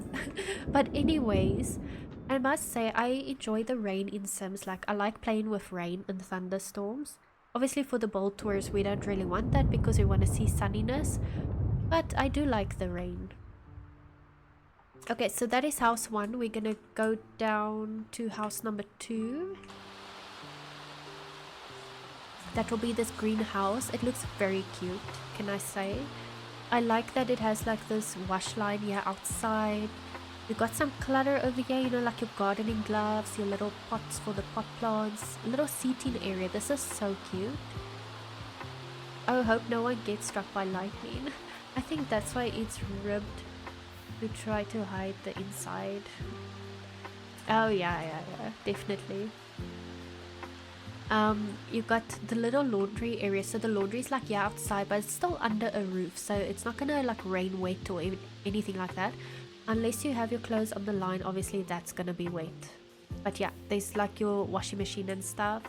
But anyways, I must say I enjoy the rain in Sims. Like I like playing with rain and thunderstorms. Obviously for the bold tours we don't really want that because we want to see sunniness, but I do like the rain. Okay, so that is house 1. We're gonna go down to house number 2. That will be this greenhouse. It looks very cute, can I say? I like that it has like this wash line here outside. You got some clutter over here, you know, like your gardening gloves, your little pots for the pot plants, a little seating area. This is so cute. I hope no one gets struck by lightning. I think that's why it's ribbed to try to hide the inside. Oh yeah, definitely. You got the little laundry area. So the laundry is like outside, but it's still under a roof, so it's not gonna like rain wet or anything like that. Unless you have your clothes on the line, obviously that's gonna be wet. But yeah, there's like your washing machine and stuff.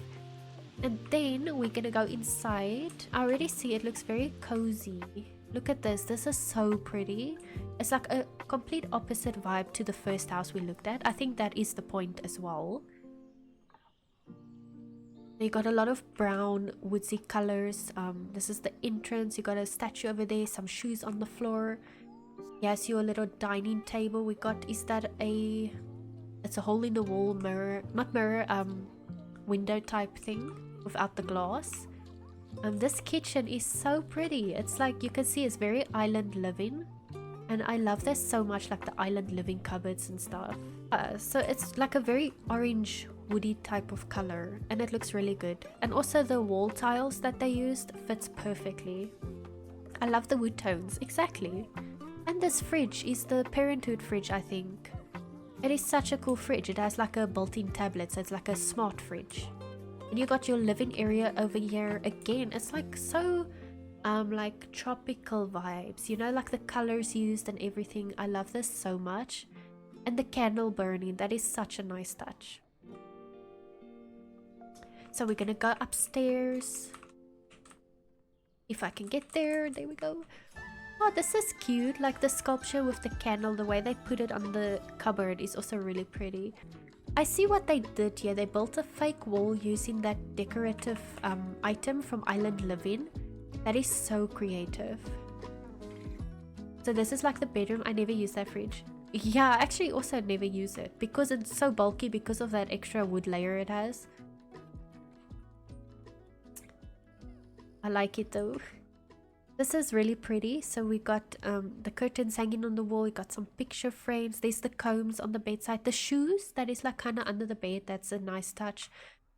And then we're gonna go inside. I already see it looks very cozy. Look at this. This is so pretty. It's like a complete opposite vibe to the first house we looked at. I think that is the point as well. You got a lot of brown woodsy colors. This is the entrance. You got a statue over there, some shoes on the floor. Yes, your little dining table. We got, is that a, it's a hole in the wall mirror, not mirror, window type thing without the glass. This kitchen is so pretty. It's like you can see it's very island living, and I love this so much, like the island living cupboards and stuff. So it's like a very orange woody type of color, and it looks really good. And also the wall tiles that they used fits perfectly. I love the wood tones, exactly. And this fridge is the Parenthood fridge, I think. It is such a cool fridge. It has like a built-in tablet, so it's like a smart fridge. And you got your living area over here again. It's like so like tropical vibes, you know, like the colors used and everything. I love this so much. And the candle burning, that is such a nice touch. So we're gonna go upstairs. If I can get there. There we go. Oh, this is cute. Like the sculpture with the candle, the way they put it on the cupboard is also really pretty. I see what they did here. They built a fake wall using that decorative item from Island Living. That is so creative. So this is like the bedroom. I never use that fridge. Yeah, I actually also never use it because it's so bulky because of that extra wood layer it has. I like it though. This is really pretty. So we got the curtains hanging on the wall. We got some picture frames. There's the combs on the bedside. The shoes that is like kind of under the bed. That's a nice touch.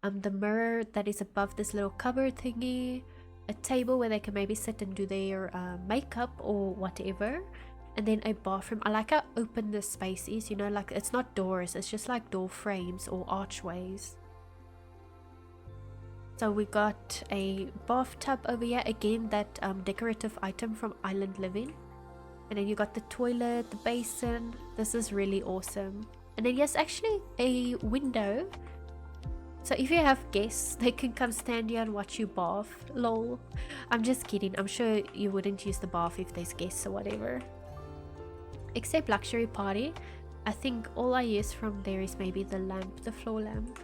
The mirror that is above this little cupboard thingy. A table where they can maybe sit and do their makeup or whatever. And then a bathroom. I like how open this space is. You know, like it's not doors. It's just like door frames or archways. So we got a bathtub over here. Again, that decorative item from Island Living. And then you got the toilet, the basin. This is really awesome. And then yes, actually a window. So if you have guests, they can come stand here and watch you bath. Lol. I'm just kidding. I'm sure you wouldn't use the bath if there's guests or whatever. Except luxury party. I think all I use from there is maybe the lamp, the floor lamp.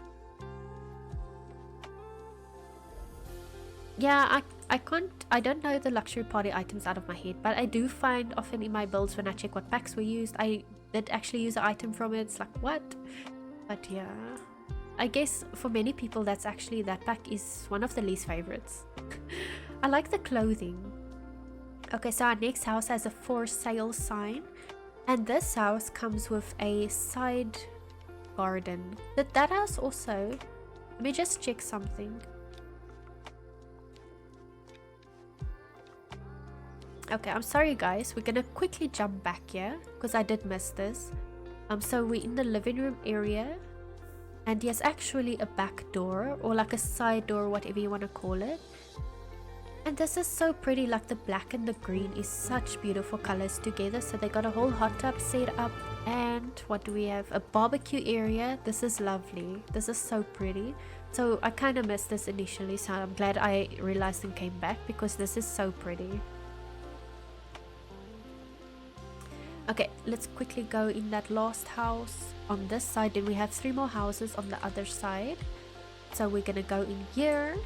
Yeah, I don't know the luxury party items out of my head, but I do find often in my builds when I check what packs were used, I did actually use an item from it. It's like, what? But yeah, I guess for many people that pack is one of the least favorites. I like the clothing. Okay, so our next house has a for sale sign, and this house comes with a side garden. Did that house also? Let me just check something. Okay, I'm sorry guys, we're gonna quickly jump back here because I did miss this. So we're in the living room area, and there's actually a back door or like a side door, whatever you want to call it. And this is so pretty, like the black and the green is such beautiful colors together. So they got a whole hot tub set up, and what do we have? A barbecue area. This is lovely. This is so pretty. So I kind of missed this initially, so I'm glad I realized and came back because this is so pretty. Okay, let's quickly go in that last house on this side. Then we have 3 more houses on the other side. So we're gonna go in here.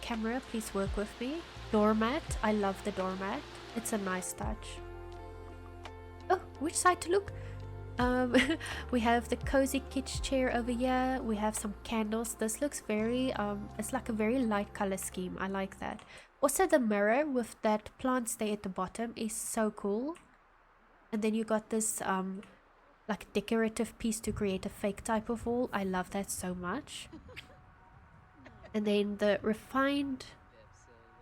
Camera, please work with me. Doormat. I love the doormat. It's a nice touch. Oh, which side to look? We have the cozy kitchen chair over here. We have some candles. This looks very it's like a very light color scheme. I like that. Also the mirror with that plant stay at the bottom is so cool. And then you got this like decorative piece to create a fake type of wall. I love that so much. And then the refined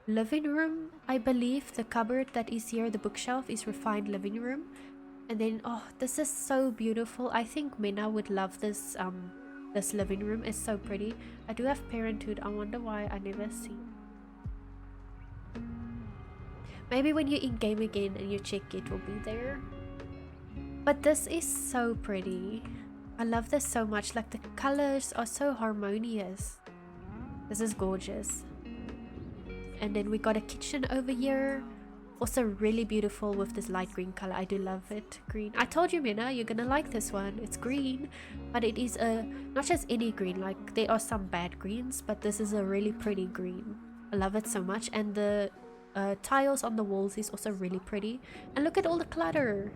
living room, I believe the cupboard that is here, the bookshelf, is refined living room. And then, oh, this is so beautiful. I think Mena would love this this living room. It's so pretty. I do have Parenthood. I wonder why I never see. Maybe when you're in game again and you check, it will be there. But this is so pretty. I love this so much. Like the colors are so harmonious. This is gorgeous. And then we got a kitchen over here. Also really beautiful with this light green color. I do love it. Green. I told you, Mena, you're gonna like this one. It's green, but it is a not just any green. Like there are some bad greens, but this is a really pretty green. I love it so much. And the tiles on the walls is also really pretty. And look at all the clutter.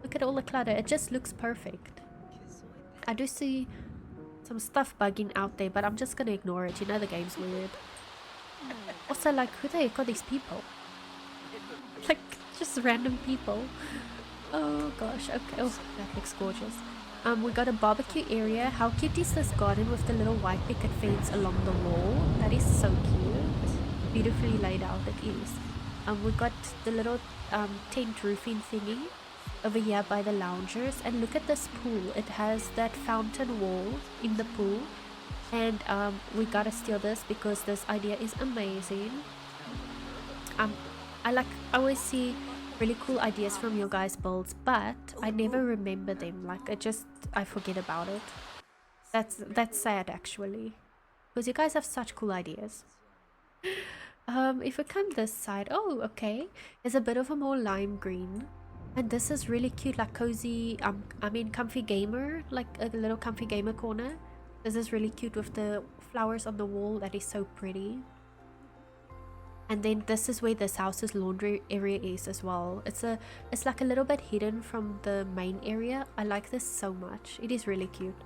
Look at all the clutter. It just looks perfect. I do see some stuff bugging out there, but I'm just gonna ignore it. You know the game's weird. Also, like, who the heck are these people? Like, just random people. Oh gosh. Okay. Oh, that looks gorgeous. We got a barbecue area. How cute is this garden with the little white picket fence along the wall? That is so cute. Beautifully laid out it is. We got the little tent roofing thingy over here by the loungers, and look at this pool. It has that fountain wall in the pool, and we gotta steal this because this idea is amazing. I always see really cool ideas from your guys' builds, but I never remember them. Like I forget about it. That's sad actually, because you guys have such cool ideas. If we come this side, oh okay, there's a bit of a more lime green, and this is really cute, like cozy, comfy gamer, like a little comfy gamer corner. This is really cute with the flowers on the wall. That is so pretty. And then this is where this house's laundry area is as well. It's like a little bit hidden from the main area. I like this so much. It is really cute.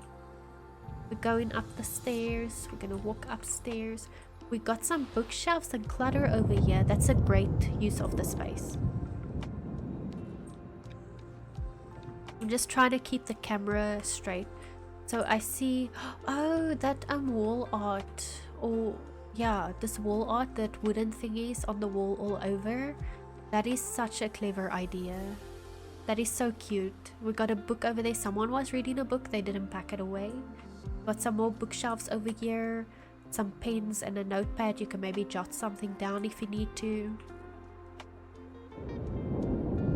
We're going up the stairs. We're gonna walk upstairs. We got some bookshelves and clutter over here. That's a great use of the space. I'm just trying to keep the camera straight. So I see, oh, that wall art, or yeah, this wall art, that wooden thingies on the wall all over. That is such a clever idea. That is so cute. We got a book over there. Someone was reading a book, they didn't pack it away. Got some more bookshelves over here, some pens and a notepad. You can maybe jot something down if you need to.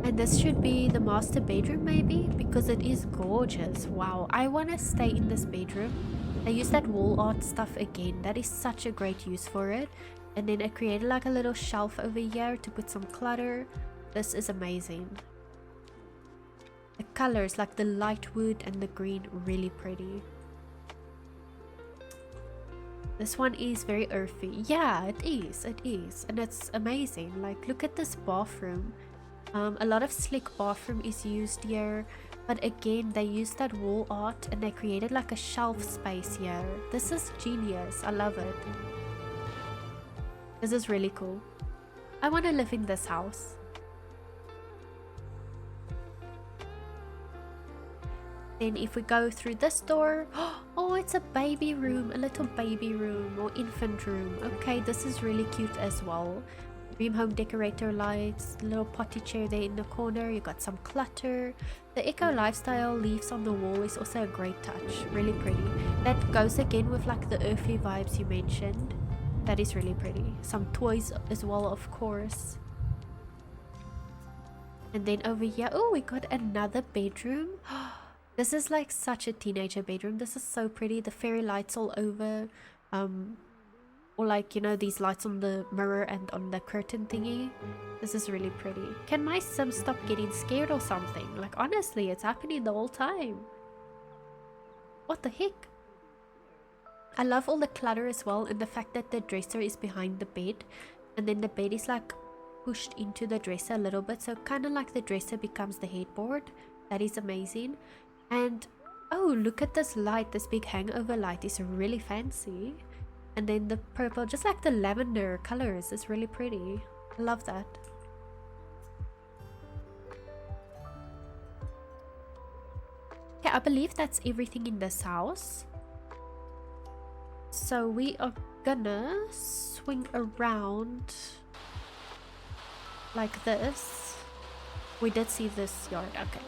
And this should be the master bedroom maybe, because it is gorgeous. Wow, I want to stay in this bedroom. I use that wall art stuff again. That is such a great use for it. And then I created like a little shelf over here to put some clutter. This is amazing. The colors, like the light wood and the green, really pretty. This one is very earthy. Yeah, it is. It is. And it's amazing. Like, look at this bathroom. A lot of slick bathroom is used here. But again, they used that wall art and they created like a shelf space here. This is genius. I love it. This is really cool. I want to live in this house. Then if we go through this door, oh, it's a baby room, a little baby room or infant room. Okay, this is really cute as well. Dream home decorator lights, little potty chair there in the corner. You got some clutter. The eco lifestyle leaves on the wall is also a great touch. Really pretty. That goes again with like the earthy vibes you mentioned. That is really pretty. Some toys as well, of course. And then over here, oh, we got another bedroom. This is like such a teenager bedroom. This is so pretty. The fairy lights all over. Or like, you know, these lights on the mirror and on the curtain thingy. This is really pretty. Can my sim stop getting scared or something? Like, honestly, it's happening the whole time. What the heck? I love all the clutter as well, and the fact that the dresser is behind the bed. And then the bed is like pushed into the dresser a little bit. So kind of like the dresser becomes the headboard. That is amazing. And oh, look at this light. This big hangover light is really fancy. And then the purple, just like the lavender colors, is really pretty. I love that. Okay, I believe that's everything in this house. So we are gonna swing around like this. We did see this yard. Okay.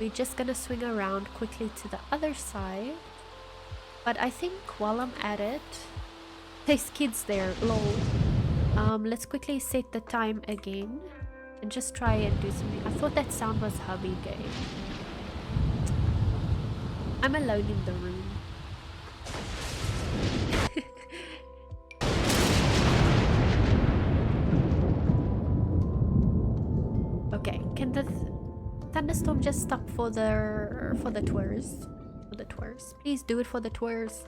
We're just gonna swing around quickly to the other side. But I think while I'm at it, there's kids there, lol. Let's quickly set the time again and just try and do something. I thought that sound was hubby game. I'm alone in the room. Okay, can the thunderstorm just stop for the tours? For the tours. Please do it for the tours.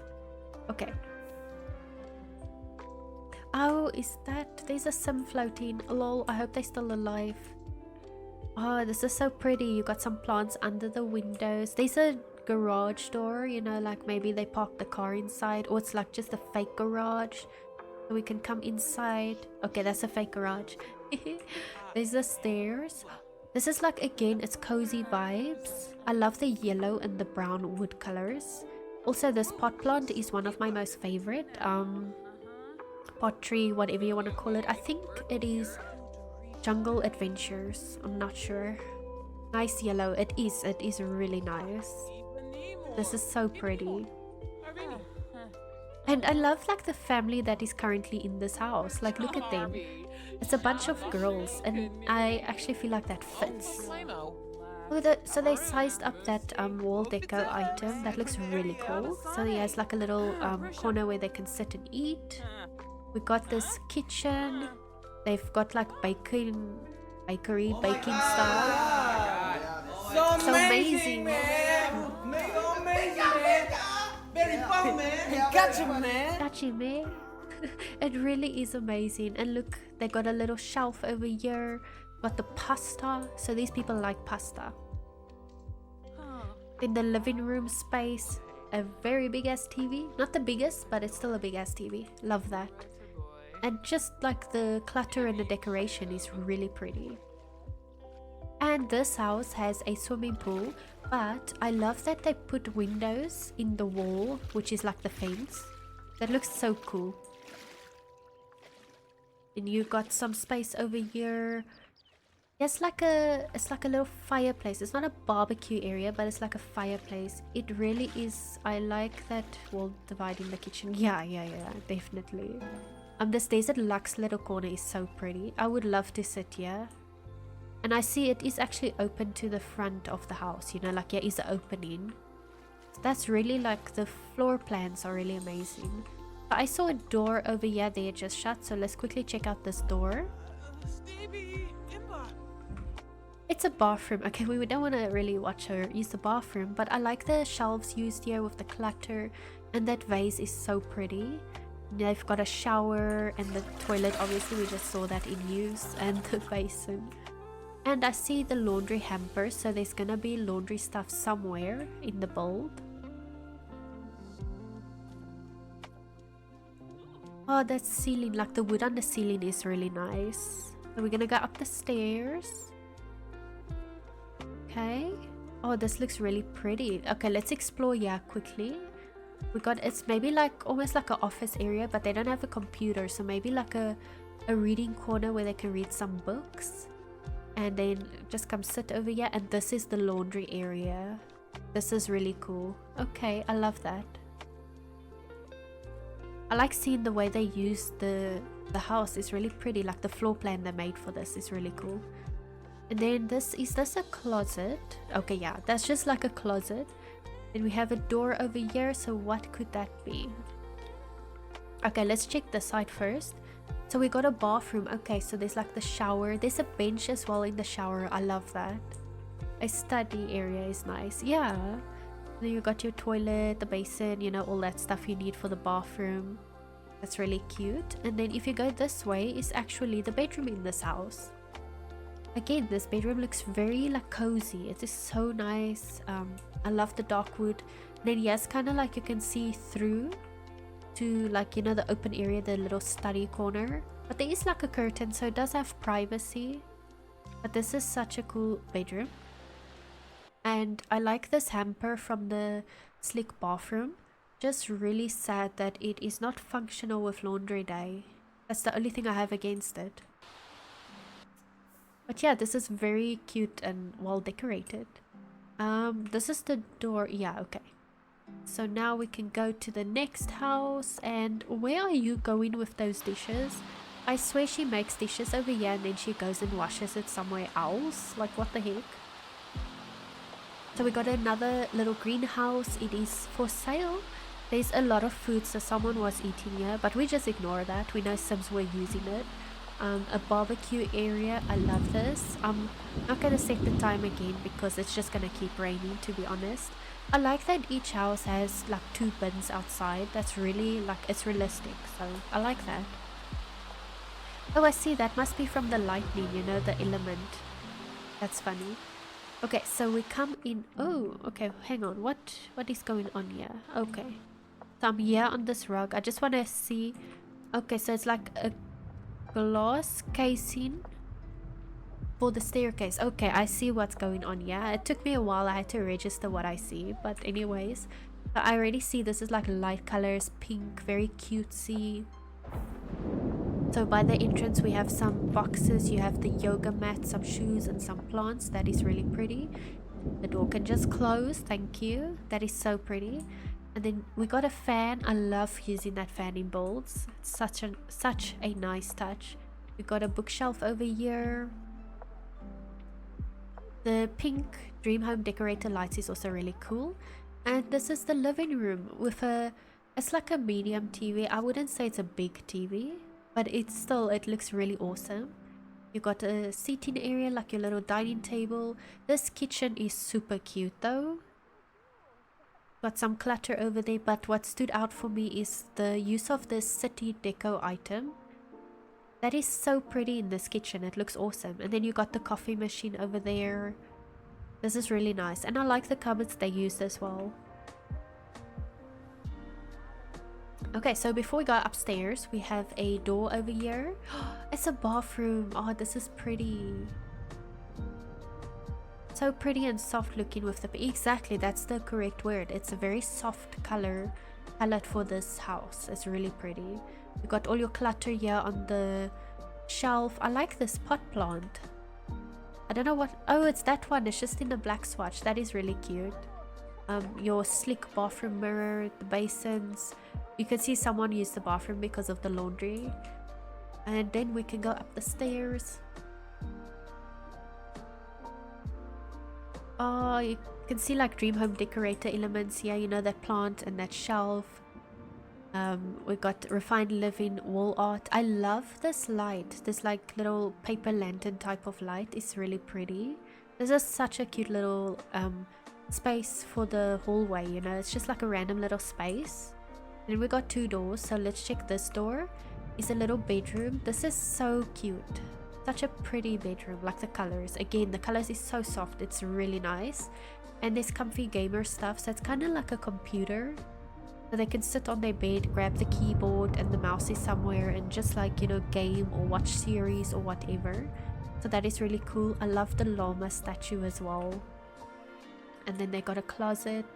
Okay. Oh, is that... There's a sim floating. Lol, I hope they're still alive. Oh, this is so pretty. You got some plants under the windows. There's a garage door, you know, like maybe they parked the car inside, or it's like just a fake garage. So we can come inside. Okay, that's a fake garage. There's the stairs. This is like, again, it's cozy vibes. I love the yellow and the brown wood colors. Also, this pot plant is one of my most favorite. Pot tree, whatever you want to call it. I think it is Jungle Adventures. I'm not sure. Nice yellow. It is really nice. This is so pretty. And I love like the family that is currently in this house. Like, look at them. It's a bunch of girls, and I actually feel like that fits. So they sized up that wall deco item. That looks really cool. So he has like a little corner where they can sit and eat. We got this kitchen. They've got like bakery stuff. So amazing. man. Amazing, man. Very fun, man. Gotcha, man. Gotcha, man. It really is amazing. And look, they got a little shelf over here. Got the pasta. So these people like pasta. In the living room space, a very big ass TV. Not the biggest, but it's still a big ass TV. Love that. And just like the clutter and the decoration is really pretty. And this house has a swimming pool, but I love that they put windows in the wall, which is like the fence. That looks so cool. And you got some space over here. It's like a little fireplace. It's not a barbecue area, but it's like a fireplace. It really is. I like that wall dividing the kitchen. Yeah, definitely. This desert luxe little corner is so pretty. I would love to sit here. And I see it is actually open to the front of the house, you know, like there is an opening. That's really like, the floor plans are really amazing. I saw a door over here there just shut, so let's quickly check out this door. It's a bathroom. Okay, we don't want to really watch her use the bathroom, but I like the shelves used here with the clutter, and that vase is so pretty. They've got a shower and the toilet, obviously we just saw that in use, and the basin. And I see the laundry hamper, so there's gonna be laundry stuff somewhere in the build. Oh, that ceiling, like the wood on the ceiling is really nice. So we're gonna go up the stairs. Okay. Oh, this looks really pretty. Okay, let's explore here quickly. We got, it's maybe like almost like an office area, but they don't have a computer, so maybe like a reading corner where they can read some books. And then just come sit over here, and this is the laundry area. This is really cool. Okay, I love that. I like seeing the way they use the house. It's really pretty, like the floor plan they made for this is really cool. And then this, is this a closet? Okay, yeah, that's just like a closet. And we have a door over here, so what could that be? Okay, let's check the side first. So we got a bathroom. Okay, so there's like the shower. There's a bench as well in the shower. I love that. A study area is nice. Yeah. Then you got your toilet, the basin, you know, all that stuff you need for the bathroom. That's really cute. And then if you go this way, is actually the bedroom in this house. Again, this bedroom looks very like cozy. It is so nice. I love the dark wood. And then yes, kind of like you can see through to, like, you know, the open area, the little study corner. But there is like a curtain, so it does have privacy. But this is such a cool bedroom. And I like this hamper from the slick bathroom. Just really sad that it is not functional with laundry day. That's the only thing I have against it. But yeah, this is very cute and well decorated. This is the door. Yeah, okay. So now we can go to the next house. And where are you going with those dishes? I swear she makes dishes over here and then she goes and washes it somewhere else. Like, what the heck? So we got another little greenhouse. It is for sale. There's a lot of food, so someone was eating here, but we just ignore that. We know Sims were using it. A barbecue area. I love this. I'm not gonna set the time again because it's just gonna keep raining, to be honest. I like that each house has like 2 bins outside. That's really like, it's realistic, so I like that. Oh, I see, that must be from the lightning, you know, the element. That's funny. Okay, so we come in. Oh, okay, hang on, what is going on here? Okay, so I'm here on this rug. I just want to see. Okay, so it's like a glass casing for the staircase. Okay, I see what's going on here. It took me a while. I had to register what I see, but anyways, I already see this is like light colors, pink, very cutesy. So by the entrance we have some boxes, you have the yoga mat, some shoes and some plants. That is really pretty. The door can just close, thank you. That is so pretty. And then we got a fan. I love using that fan in builds. It's such a nice touch. We got a bookshelf over here. The pink dream home decorator lights is also really cool. And this is the living room with it's like a medium TV. I wouldn't say it's a big TV, but it looks really awesome. You got a seating area, like your little dining table. This kitchen is super cute though. Got some clutter over there, but what stood out for me is the use of this city deco item. That is so pretty in this kitchen. It looks awesome. And then you got the coffee machine over there. This is really nice, and I like the cupboards they used as well. Okay, so before we go upstairs, we have a door over here. It's a bathroom. Oh, this is pretty. So pretty and soft looking with the... Exactly, that's the correct word. It's a very soft color palette for this house. It's really pretty. You got all your clutter here on the shelf. I like this pot plant. I don't know what... Oh, it's that one. It's just in the black swatch. That is really cute. Your slick bathroom mirror, the basins. You can see someone used the bathroom because of the laundry. And then we can go up the stairs. Oh, you can see like dream home decorator elements here, you know, that plant and that shelf. We got refined living wall art. I love this light, this like little paper lantern type of light. It's really pretty. This is such a cute little space for the hallway, you know, it's just like a random little space. And we got 2 doors, so let's check this door. It's a little bedroom. This is so cute. Such a pretty bedroom, like the colors. Again, the colors is so soft, it's really nice. And there's comfy gamer stuff, so it's kind of like a computer. So they can sit on their bed, grab the keyboard and the mouse is somewhere and just like, you know, game or watch series or whatever. So that is really cool. I love the llama statue as well. And then they got a closet.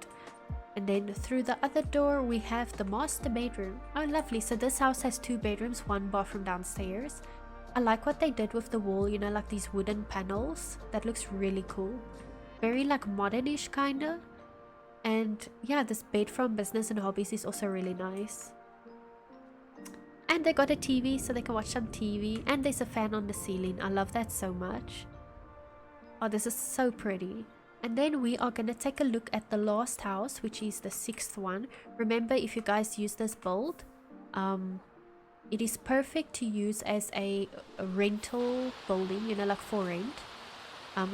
And then through the other door we have the master bedroom. Oh, lovely. So this house has 2 bedrooms, 1 bathroom downstairs. I like what they did with the wall, you know, like these wooden panels. That looks really cool. Very like modernish kinda. And yeah, this bed from Business and Hobbies is also really nice. And they got a TV so they can watch some TV. And there's a fan on the ceiling. I love that so much. Oh, this is so pretty. And then we are going to take a look at the last house, which is the 6th one. Remember, if you guys use this build, it is perfect to use as a rental building, you know, like for rent.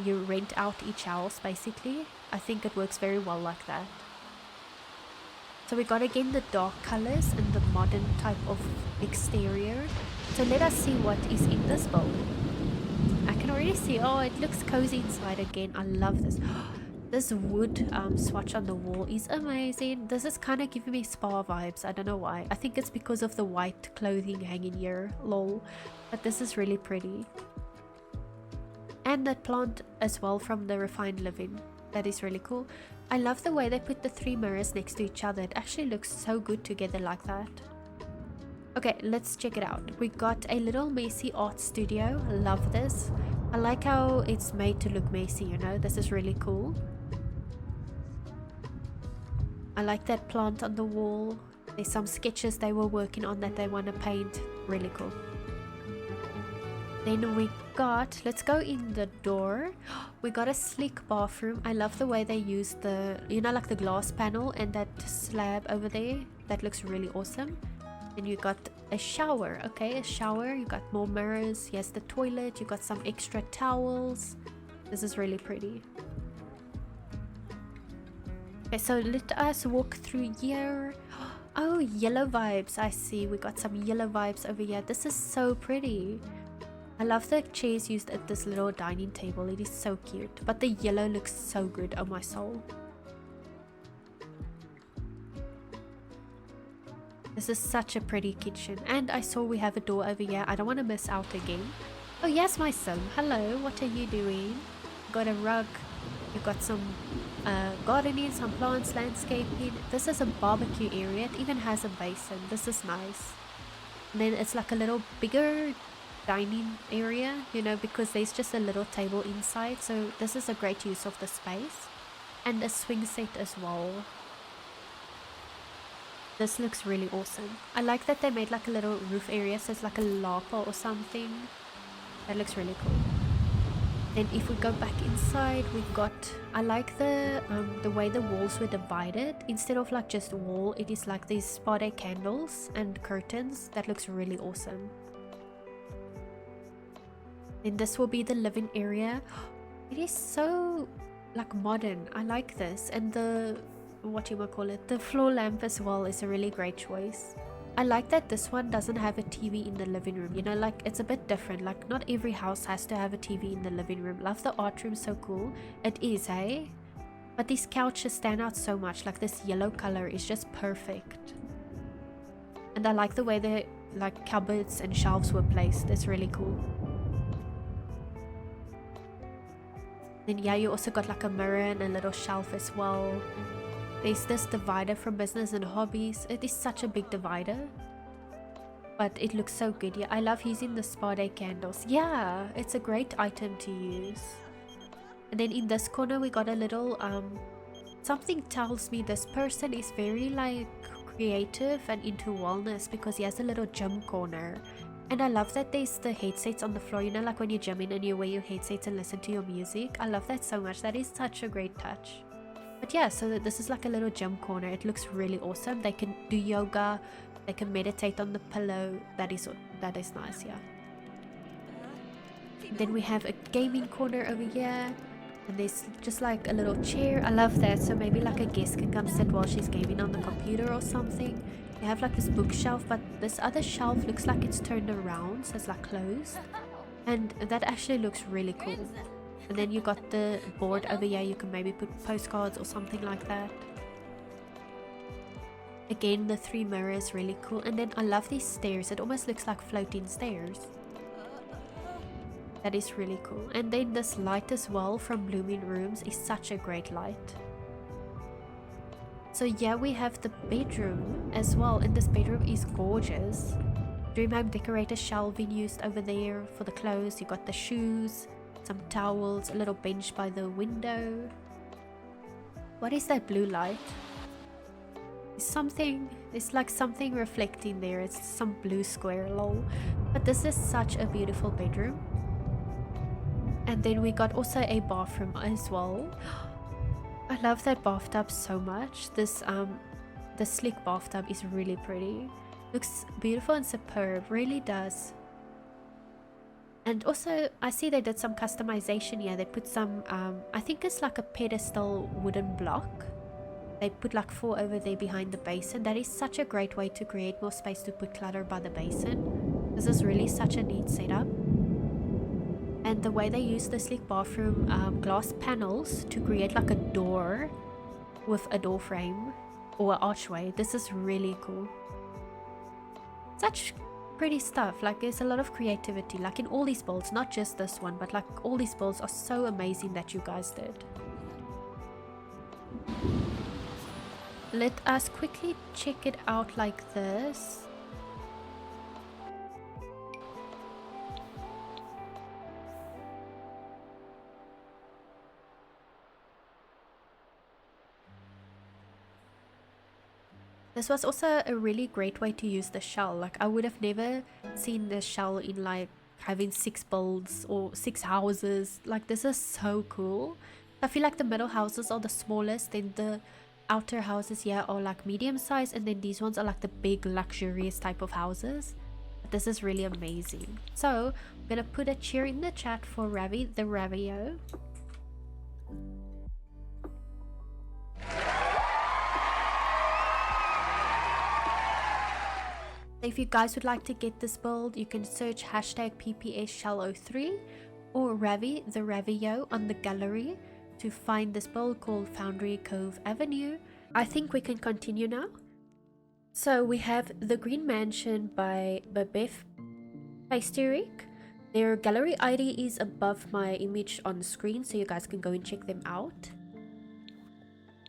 You rent out each house basically. I think it works very well like that. So we got again the dark colors and the modern type of exterior. So let us see what is in this build. I can already see, oh, it looks cozy inside again. I love this. This wood swatch on the wall is amazing. This is kind of giving me spa vibes. I don't know why. I think it's because of the white clothing hanging here, lol. But this is really pretty. And that plant as well from the refined living. That is really cool. I love the way they put the 3 mirrors next to each other. It actually looks so good together like that. Okay, let's check it out. We got a little messy art studio. I love this. I like how it's made to look messy, you know. This is really cool. I like that plant on the wall. There's some sketches they were working on that they want to paint. Really cool. Then we got, let's go in the door. We got a sleek bathroom. I love the way they use the, you know, like the glass panel and that slab over there. That looks really awesome. And you got a shower. Okay, a shower. You got more mirrors. Yes, the toilet. You got some extra towels. This is really pretty. Okay, so let us walk through here. Oh, yellow vibes. I see. We got some yellow vibes over here. This is so pretty. I love the chairs used at this little dining table. It is so cute. But the yellow looks so good. Oh my soul. This is such a pretty kitchen. And I saw we have a door over here. I don't want to miss out again. Oh yes, my son. Hello. What are you doing? Got a rug. You got some gardening, some plants, landscaping. This is a barbecue area. It even has a basin. This is nice. And then it's like a little bigger dining area, you know, because there's just a little table inside. So this is a great use of the space. And a swing set as well. This looks really awesome. I like that they made like a little roof area, so it's like a lapa or something. That looks really cool. Then if we go back inside, we got, I like the way the walls were divided. Instead of like just wall, it is like these spa day candles and curtains. That looks really awesome. Then this will be the living area. It is so like modern. I like this. And the, what you might call it, the floor lamp as well is a really great choice. I like that this one doesn't have a TV in the living room, you know, like it's a bit different. Like not every house has to have a TV in the living room. Love the art room, so cool. It is, hey? But these couches stand out so much. Like this yellow color is just perfect. And I like the way the like cupboards and shelves were placed. It's really cool. Then yeah, you also got like a mirror and a little shelf as well. There's this divider from Business and Hobbies. It is such a big divider. But it looks so good. Yeah, I love using the spa day candles. Yeah, it's a great item to use. And then in this corner we got a little, something tells me this person is very like creative and into wellness, because he has a little gym corner. And I love that there's the headsets on the floor, you know, like when you jam in and you wear your headsets and listen to your music. I love that so much. That is such a great touch. But yeah, so this is like a little gym corner. It looks really awesome. They can do yoga, they can meditate on the pillow. That is nice, yeah. Then we have a gaming corner over here, and there's just like a little chair. I love that, so maybe like a guest can come sit while she's gaming on the computer or something. You have like this bookshelf, but this other shelf looks like it's turned around, so it's like closed, and that actually looks really cool. And then you got the board over here. You can maybe put postcards or something like that. Again, the 3 mirrors, really cool. And then I love these stairs. It almost looks like floating stairs. That is really cool. And then this light as well from Blooming Rooms is such a great light. So yeah, we have the bedroom as well, and this bedroom is gorgeous. Dream Home decorator shelving used over there for the clothes. You got the shoes, some towels, a little bench by the window. What is that blue light? It's like something reflecting there. It's some blue square, lol. But this is such a beautiful bedroom. And then we got also a bathroom as well. I love that bathtub so much. This the slick bathtub is really pretty. Looks beautiful and superb, really does. And also I see they did some customization here. They put some I think it's like a pedestal wooden block. They put like 4 over there behind the basin. That is such a great way to create more space to put clutter by the basin. This is really such a neat setup. And the way they use the sleek bathroom glass panels to create like a door with a door frame or an archway. This is really cool. Such pretty stuff. Like there's a lot of creativity like in all these builds, not just this one, but like all these builds are so amazing that you guys did. Let us quickly check it out like this. This was also a really great way to use the shell. Like I would have never seen the shell in like having 6 builds or 6 houses. Like this is so cool. I feel like the middle houses are the smallest, then the outer houses here are like medium size, and then these ones are like the big luxurious type of houses. But this is really amazing. So I'm gonna put a cheer in the chat for RavitheRavio. If you guys would like to get this build, you can search hashtag PPSshell03 or RavitheRavio on the gallery to find this build called Foundry Cove Avenue. I think we can continue now. So we have The Green Mansion by BabethPastyrik. Their gallery ID is above my image on screen, so you guys can go and check them out.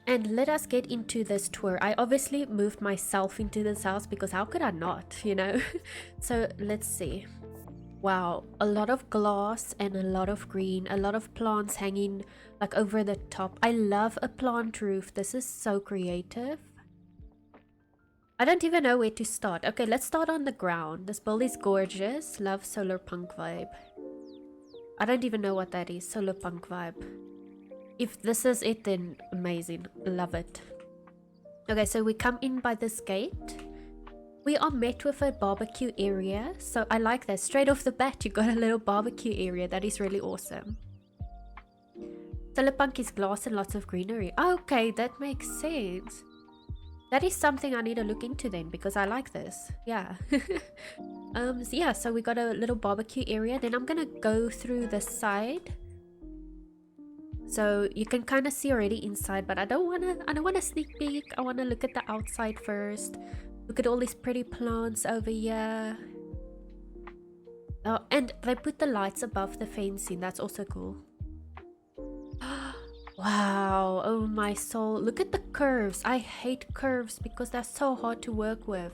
And let us get into this tour. I obviously moved myself into this house because how could I not, you know? So let's see. Wow, a lot of glass and a lot of green, a lot of plants hanging like over the top. I love a plant roof. This is so creative. I don't even know where to start. Okay, let's start on the ground. This build is gorgeous. Love solar punk vibe. I don't even know what that is. Solar punk vibe. If this is it, then amazing. Love it. Okay, so we come in by this gate. We are met with a barbecue area. So I like that. Straight off the bat, you got a little barbecue area. That is really awesome. Solar punk is glass and lots of greenery. Okay, that makes sense. That is something I need to look into then, because I like this. Yeah. Yeah, so we got a little barbecue area. Then I'm gonna go through the side. So you can kind of see already inside, but I don't wanna sneak peek. I wanna look at the outside first. Look at all these pretty plants over here. Oh, and they put the lights above the fencing. That's also cool. Wow, oh my soul. Look at the curves. I hate curves because they're so hard to work with.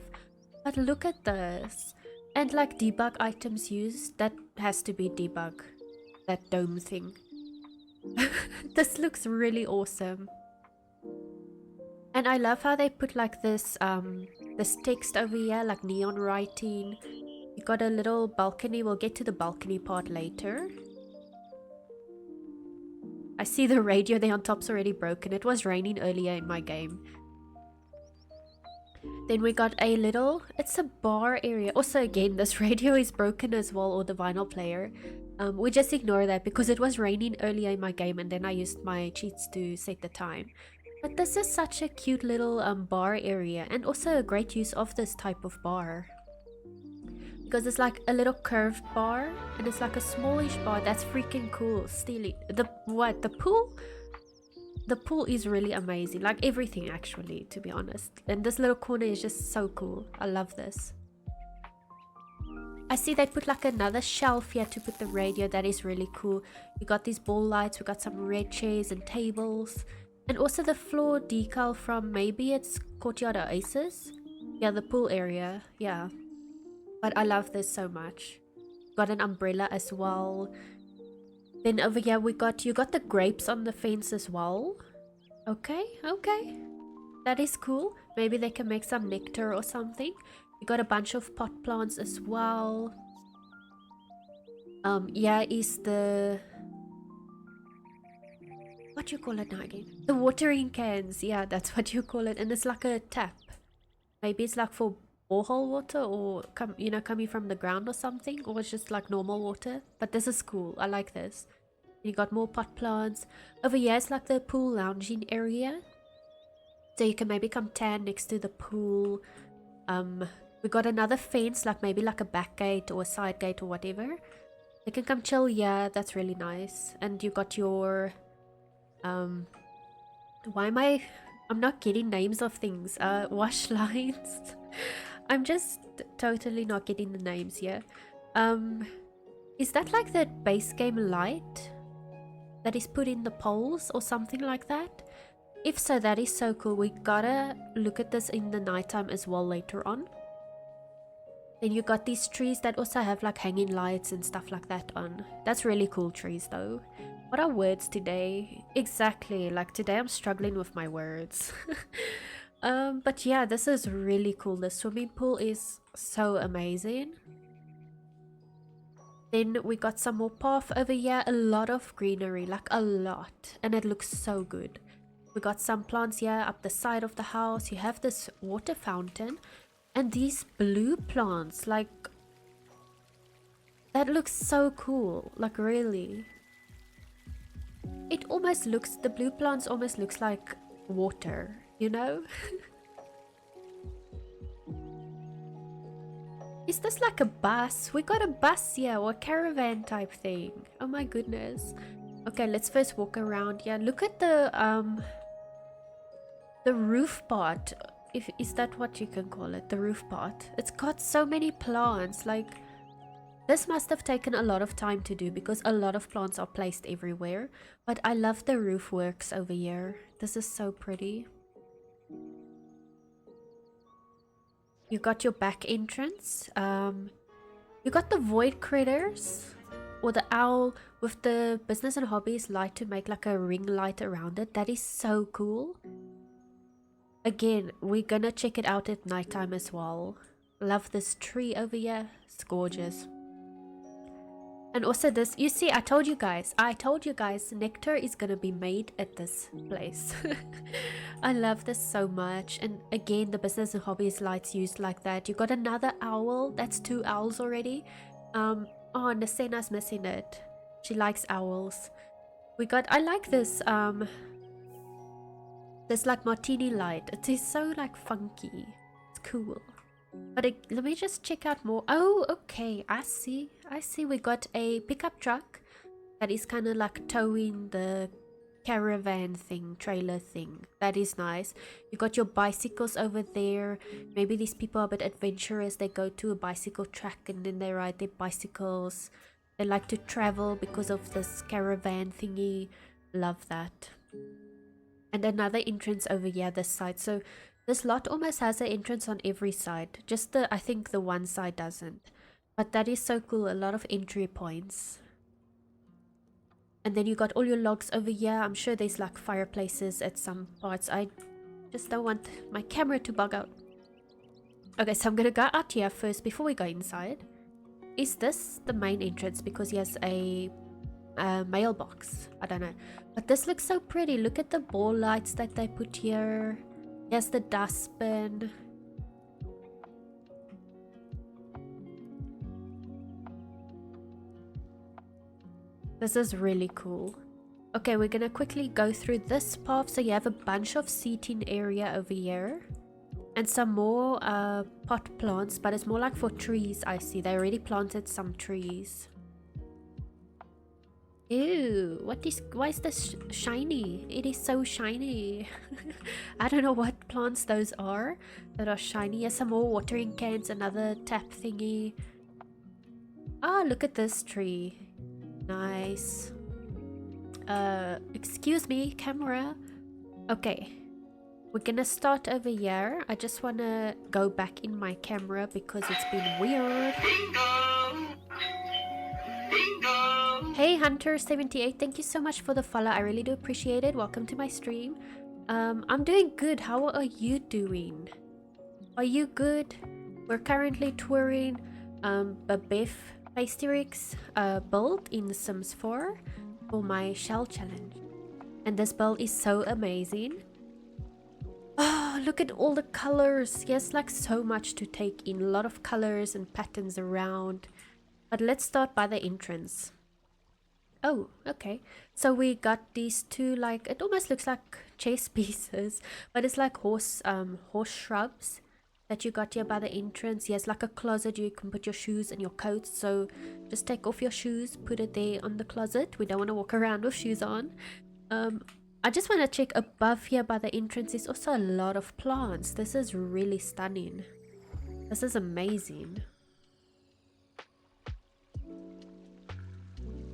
But look at this. And like debug items used, that has to be debug. That dome thing. This looks really awesome. And I love how they put like this text over here, like neon writing. You got a little balcony. We'll get to the balcony part later. I see the radio there on top's already broken. It was raining earlier in my game. Then we got a little, it's a bar area. Also again, this radio is broken as well, or the vinyl player. We just ignore that because it was raining earlier in my game and then I used my cheats to set the time. But this is such a cute little bar area, and also a great use of this type of bar. Because it's like a little curved bar and it's like a smallish bar. That's freaking cool. Steely. The pool? The pool is really amazing. Like everything actually, to be honest. And this little corner is just so cool. I love this. I see they put like another shelf here to put the radio. That is really cool. We got these ball lights. We got some red chairs and tables. And also the floor decal from, maybe it's Courtyard Oasis. Yeah, the pool area. Yeah. But I love this so much. Got an umbrella as well. Then over here you got the grapes on the fence as well. Okay. That is cool. Maybe they can make some nectar or something. You got a bunch of pot plants as well. Yeah, is the... what you call it now again? The watering cans. Yeah, that's what you call it. And it's like a tap. Maybe it's like for borehole water, or coming from the ground or something, or it's just like normal water. But this is cool. I like this. You got more pot plants. Over here it's like the pool lounging area, so you can maybe come tan next to the pool. We got another fence, like maybe like a back gate or a side gate or whatever. You can come chill. Yeah, that's really nice. And you got your I'm not getting names of things. Wash lines. I'm just totally not getting the names here. Is that like the base game light that is put in the poles or something like that? If so, that is so cool. We gotta look at this in the nighttime as well later on. Then you got these trees that also have like hanging lights and stuff like that on. That's really cool trees though. What are words today? Exactly, like today I'm struggling with my words. But yeah, this is really cool. The swimming pool is so amazing. Then we got some more path over here. A lot of greenery, like a lot. And it looks so good. We got some plants here up the side of the house. You have this water fountain. And these blue plants, like... that looks so cool. Like really. It almost looks... the blue plants almost looks like water. You know? Is this like a bus? We got a bus here, or a caravan type thing. Oh my goodness. Okay, let's first walk around. Yeah, look at the roof part. Is that what you can call it? The roof part. It's got so many plants. Like, this must have taken a lot of time to do because a lot of plants are placed everywhere. But I love the roof works over here. This is so pretty. You got your back entrance. You got the void critters, or the owl with the business and hobbies light to make like a ring light around it. That is so cool. Again, we're gonna check it out at nighttime as well. Love this tree over here. It's gorgeous. And also this, you see, I told you guys, nectar is gonna be made at this place. I love this so much. And again, the business and hobbies lights used like that. You got another owl. That's 2 owls already. Oh, Niscenna's missing it. She likes owls. We got, I like this, this like martini light. It is so like funky. It's cool. But let me just check out more. Oh, okay. I see. We got a pickup truck that is kind of like towing the caravan thing, trailer thing. That is nice. You got your bicycles over there. Maybe these people are a bit adventurous. They go to a bicycle track and then they ride their bicycles. They like to travel because of this caravan thingy. Love that. And another entrance over here, this side. So this lot almost has an entrance on every side. Just I think the one side doesn't. But that is so cool. A lot of entry points. And then you got all your logs over here. I'm sure there's like fireplaces at some parts. I just don't want my camera to bug out. Okay, so I'm gonna go out here first before we go inside. is this the main entrance because he has a mailbox? I don't know. But this looks so pretty. Look at the ball lights that they put here. Here's the dustbin. This is really cool. Okay, we're gonna quickly go through this path. So you have a bunch of seating area over here. And some more pot plants, but it's more like for trees, I see. They already planted some trees. Ew, why is this shiny? It is so shiny. I don't know what plants those are that are shiny. Here's some more watering cans, another tap thingy. Ah, look at this tree. Nice. Excuse me, camera. Okay. We're gonna start over here. I just wanna go back in my camera because it's been weird. Hey Hunter78, thank you so much for the follow. I really do appreciate it. Welcome to my stream. I'm doing good. How are you doing? Are you good? We're currently touring BabethPastyrik's build in Sims 4 for my shell challenge. And this build is so amazing. Oh, look at all the colors. Yes, like so much to take in. A lot of colors and patterns around. But let's start by the entrance. Oh, okay. So we got these two, like, it almost looks like chess pieces, but it's like horse shrubs that you got here by the entrance. Yes, like a closet. You can put your shoes and your coats. So just take off your shoes, put it there on the closet. We don't want to walk around with shoes on. I just want to check above here by the entrance. There's also a lot of plants. This is really stunning. This is amazing.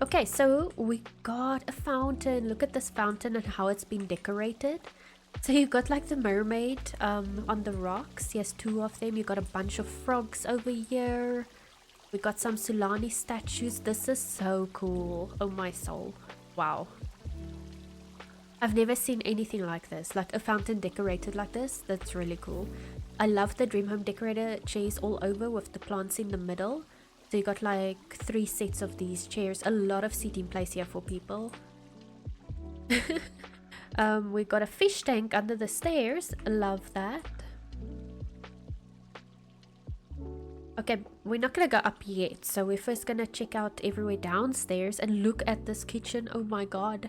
Okay, so we got a fountain. Look at this fountain and how it's been decorated. So you got like the mermaid on the rocks. Yes, two of them. You got a bunch of frogs over here. We got some Sulani statues. This is so cool. Oh my soul. Wow. I've never seen anything like this, like a fountain decorated like this. That's really cool. I love the Dream Home decorator chairs all over with the plants in the middle. So you got like 3 sets of these chairs. A lot of seating place here for people. We got a fish tank under the stairs. Love that. Okay, we're not gonna go up yet. So we're first gonna check out everywhere downstairs and look at this kitchen. Oh my god.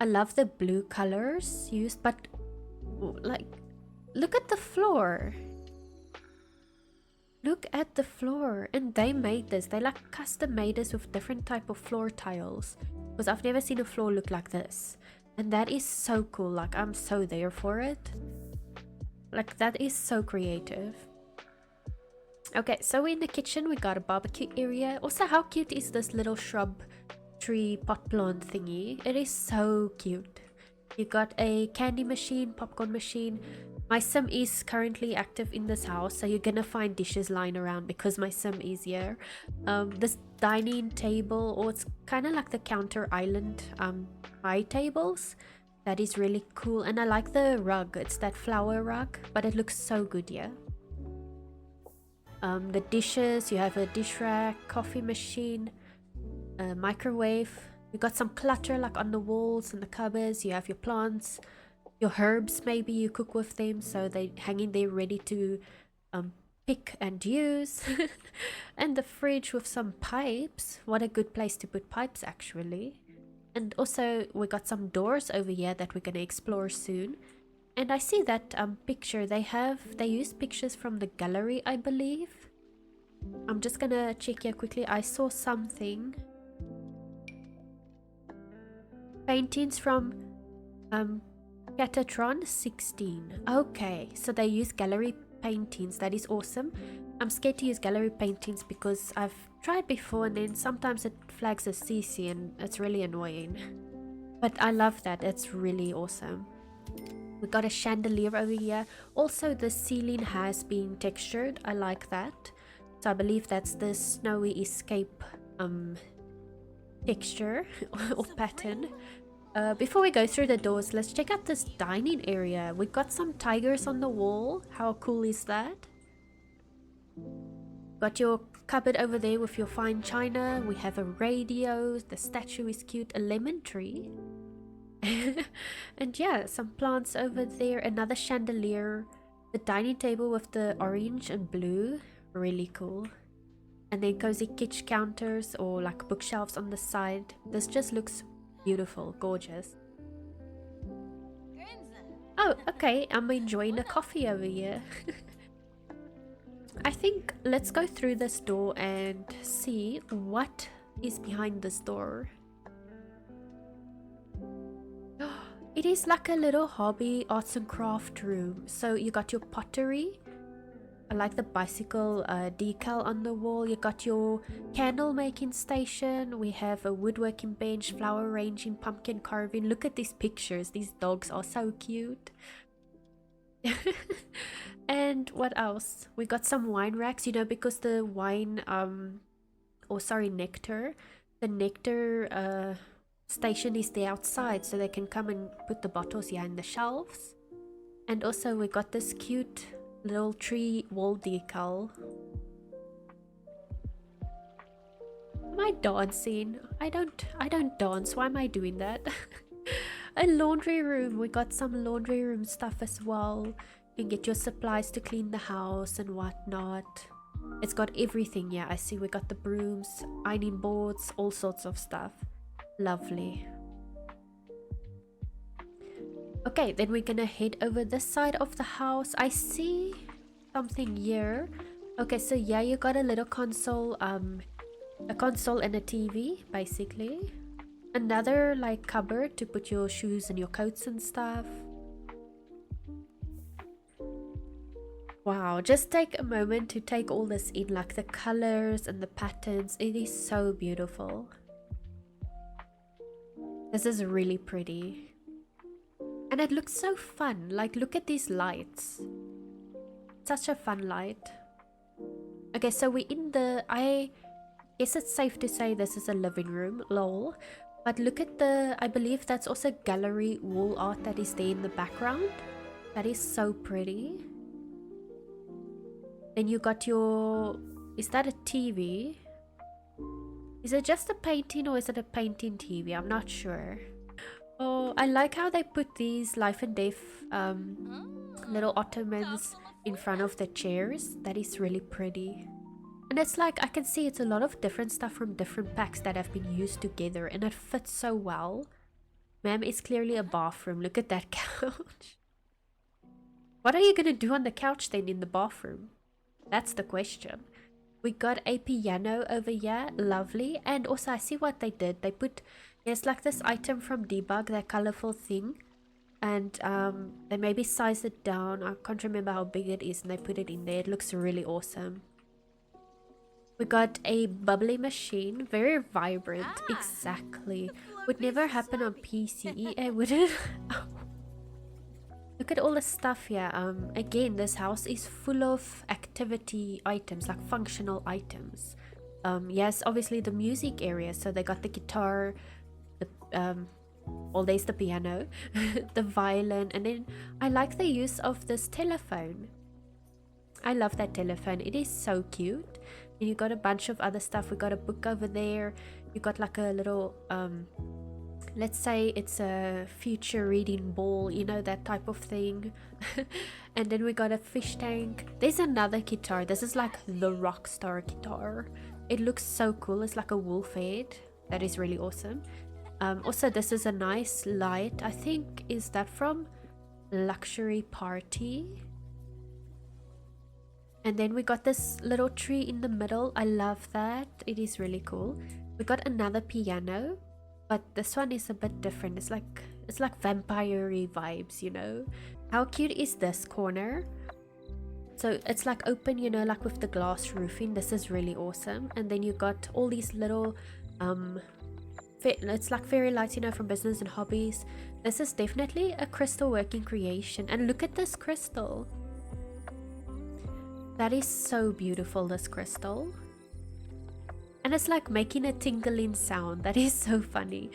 I love the blue colors used, but like, look at the floor. Look at the floor. And they made this. They like custom made this with different type of floor tiles. Because I've never seen a floor look like this. And that is so cool. Like, I'm so there for it. Like, that is so creative. Okay, so in the kitchen we got a barbecue area. Also, how cute is this little shrub tree pot plant thingy? It is so cute. You got a candy machine, popcorn machine. My sim is currently active in this house, so you're gonna find dishes lying around because my sim is here. This dining table, or it's kind of like the counter island high tables. That is really cool, and I like the rug. It's that flower rug, but it looks so good here. The dishes, you have a dish rack, coffee machine, a microwave. You got some clutter like on the walls and the cupboards. You have your plants, your herbs, maybe you cook with them, so they hang in there ready to pick and use. And the fridge with some pipes. What a good place to put pipes, actually. And also we got some doors over here that we're going to explore soon. And I see that picture they use pictures from the gallery, I believe. I'm just gonna check here quickly. I saw something. Paintings from Catatron 16. Okay, so they use gallery paintings. That is awesome. I'm scared to use gallery paintings because I've tried before and then sometimes it flags as CC and it's really annoying. But I love that. It's really awesome. We got a chandelier over here. Also, the ceiling has been textured. I like that. So I believe that's the snowy escape texture or pattern. Before we go through the doors, let's check out this dining area. We got some tigers on the wall. How cool is that? Got your cupboard over there with your fine china. We have a radio. The statue is cute. A lemon tree. And yeah, some plants over there. Another chandelier. The dining table with the orange and blue. Really cool. And then cozy kitchen counters or like bookshelves on the side. This just looks beautiful. Gorgeous. Oh, okay. I'm enjoying a coffee over here. I think let's go through this door and see what is behind this door. It is like a little hobby arts and craft room. So you got your pottery. I like the bicycle decal on the wall. You got your candle making station. We have a woodworking bench, flower arranging, pumpkin carving. Look at these pictures. These dogs are so cute. And what else? We got some wine racks, you know, because the wine nectar. The nectar station is there outside, so they can come and put the bottles here in the shelves. And also we got this cute little tree wall decal. Am I dancing? I don't dance. Why am I doing that? A laundry room. We got some laundry room stuff as well. You can get your supplies to clean the house and whatnot. It's got everything. Yeah, I see we got the brooms, ironing boards, all sorts of stuff. Lovely. Okay, then we're gonna head over this side of the house. I see something here. Okay, so yeah, you got a little console, a console and a TV, basically. Another like cupboard to put your shoes and your coats and stuff. Wow, just take a moment to take all this in, like the colors and the patterns. It is so beautiful. This is really pretty. And it looks so fun. Like, look at these lights. Such a fun light. Okay, so we're in the... I guess it's safe to say this is a living room. Lol. But look at the... I believe that's also gallery wall art that is there in the background. That is so pretty. Then you got your... Is that a TV? Is it just a painting or is it a painting TV? I'm not sure. Oh, I like how they put these life and death little ottomans in front of the chairs. That is really pretty. And it's like, I can see it's a lot of different stuff from different packs that have been used together. And it fits so well. Ma'am, it's clearly a bathroom. Look at that couch. What are you going to do on the couch then in the bathroom? That's the question. We got a piano over here. Lovely. And also I see what they did. They put... There's like this item from Debug, that colorful thing. And they maybe size it down. I can't remember how big it is. And they put it in there. It looks really awesome. We got a bubbly machine. Very vibrant. Exactly. Would never happen on PCE. Would it? Look at all the stuff here. Again, this house is full of activity items, like functional items. Yes, obviously the music area. So they got the guitar, the well, there's the piano, the violin, and then I like the use of this telephone. I love that telephone. It is so cute. And you got a bunch of other stuff. We got a book over there. You got like a little let's say it's a future reading ball, you know, that type of thing. And then we got a fish tank. There's another guitar. This is like the rock star guitar. It looks so cool. It's like a wolf head. That is really awesome. Also, this is a nice light. I think, is that from Luxury Party? And then we got this little tree in the middle. I love that. It is really cool. We got another piano. But this one is a bit different. It's like vampire-y vibes, you know. How cute is this corner? So it's like open, you know, like with the glass roofing. This is really awesome. And then you got all these little it's like fairy lights, you know, from Business and Hobbies. This is definitely a crystal working creation. And look at this crystal. That is so beautiful, this crystal. And it's like making a tingling sound. That is so funny.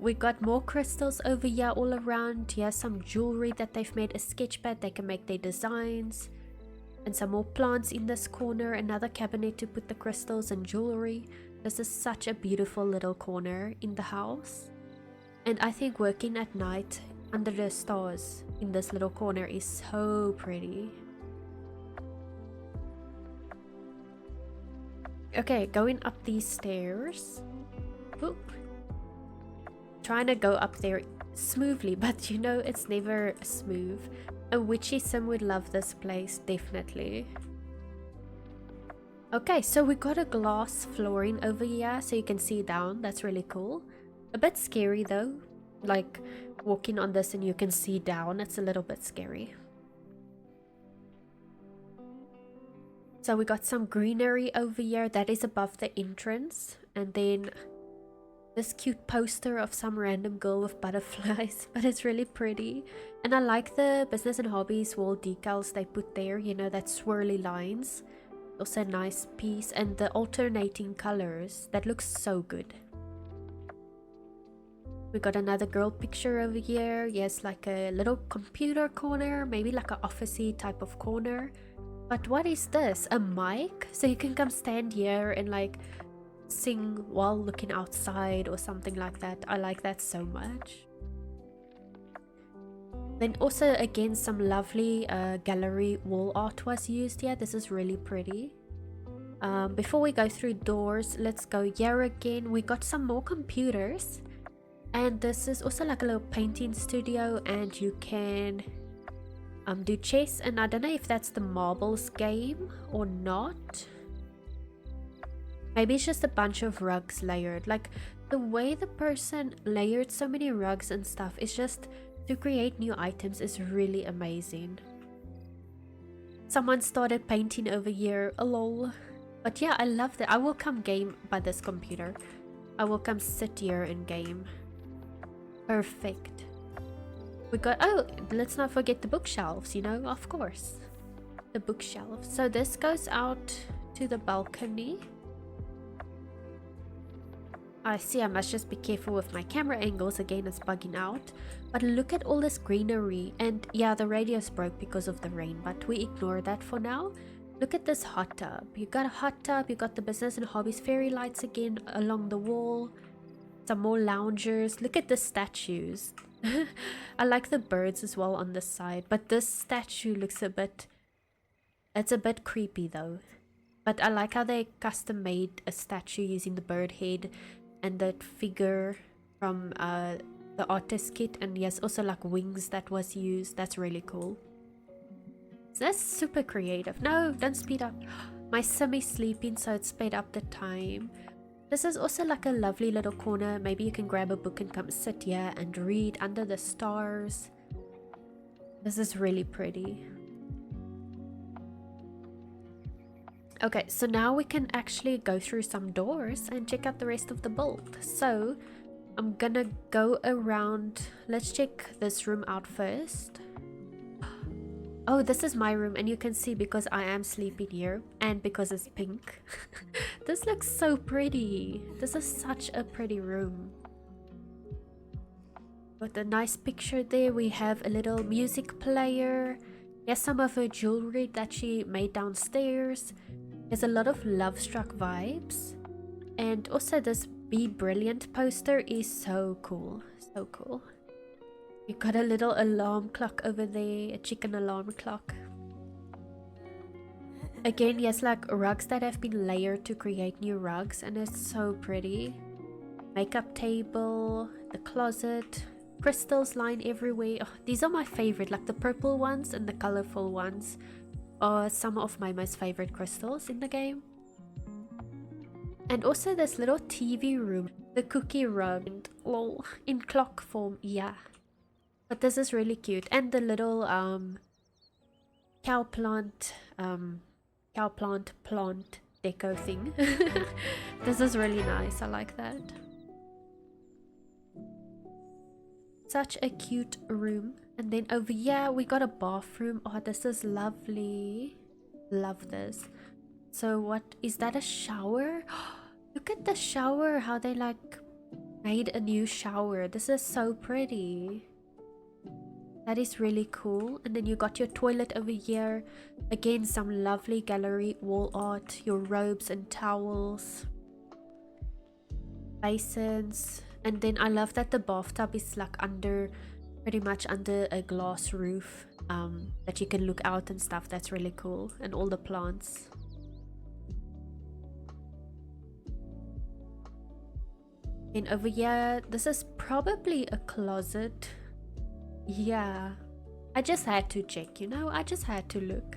We got more crystals over here all around. Here's some jewelry that they've made, a sketch pad. They can make their designs. And some more plants in this corner, another cabinet to put the crystals and jewelry. This is such a beautiful little corner in the house. And I think working at night under the stars in this little corner is so pretty. Okay, going up these stairs. Oop. Trying to go up there smoothly, but you know it's never smooth. A witchy sim would love this place, definitely. Okay, so we got a glass flooring over here so you can see down. That's really cool. A bit scary though, like walking on this and you can see down. It's a little bit scary. So we got some greenery over here that is above the entrance, and then this cute poster of some random girl with butterflies, but it's really pretty. And I like the business and hobbies wall decals they put there, you know, that swirly lines. Also a nice piece, and the alternating colors, that looks so good. We got another girl picture over here. Yes, like a little computer corner, maybe like an officey type of corner. But what is this? A mic? So you can come stand here and like sing while looking outside or something like that. I like that so much. Then also again some lovely gallery wall art was used here. This is really pretty. Before we go through doors, let's go here again. We got some more computers, and this is also like a little painting studio, and you can do chess, and I don't know if that's the marbles game or not. Maybe it's just a bunch of rugs layered. Like the way the person layered so many rugs and stuff is just to create new items is really amazing. Someone started painting over here, lol. But yeah, I love that. I will come game by this computer. I will come sit here and game. Perfect. We got, oh, let's not forget the bookshelves, you know, of course. The bookshelves. So this goes out to the balcony. I see I must just be careful with my camera angles, again it's bugging out. But look at all this greenery, and yeah, the radio's broke because of the rain, but we ignore that for now. Look at this hot tub. You got a hot tub, you got the business and hobbies fairy lights again along the wall. Some more loungers. Look at the statues. I like the birds as well on this side, but this statue looks a bit, it's a bit creepy though. But I like how they custom made a statue using the bird head and that figure from the artist kit, and yes, also like wings that was used. That's really cool. So that's super creative. No, don't speed up. My sim is sleeping, so it sped up the time. This is also like a lovely little corner. Maybe you can grab a book and come sit here and read under the stars. This is really pretty. Okay, so now we can actually go through some doors and check out the rest of the build. So I'm gonna go around. Let's check this room out first. Oh, this is my room, and you can see because I am sleeping here and because it's pink. This looks so pretty. This is such a pretty room. With a nice picture there, we have a little music player. Here's some of her jewelry that she made downstairs. There's a lot of Love Struck vibes. And also this Be Brilliant poster is so cool. So cool. You got a little alarm clock over there, a chicken alarm clock. Again, yes, like rugs that have been layered to create new rugs, and it's so pretty. Makeup table, the closet, crystals line everywhere. Oh, these are my favorite, like the purple ones and the colorful ones are some of my most favorite crystals in the game. And also this little TV room, the cookie rug, and lol, in clock form, yeah. But this is really cute. And the little cow plant deco thing. This is really nice. I like that. Such a cute room. And then over here we got a bathroom. Oh, this is lovely. Love this. So what is that, a shower? Look at the shower, how they like made a new shower. This is so pretty. That is really cool. And then you got your toilet over here. Again, some lovely gallery wall art. Your robes and towels. Basins. And then I love that the bathtub is like under, pretty much under a glass roof, that you can look out and stuff. That's really cool. And all the plants. And over here, this is probably a closet. Yeah, I just had to check, you know, I just had to look.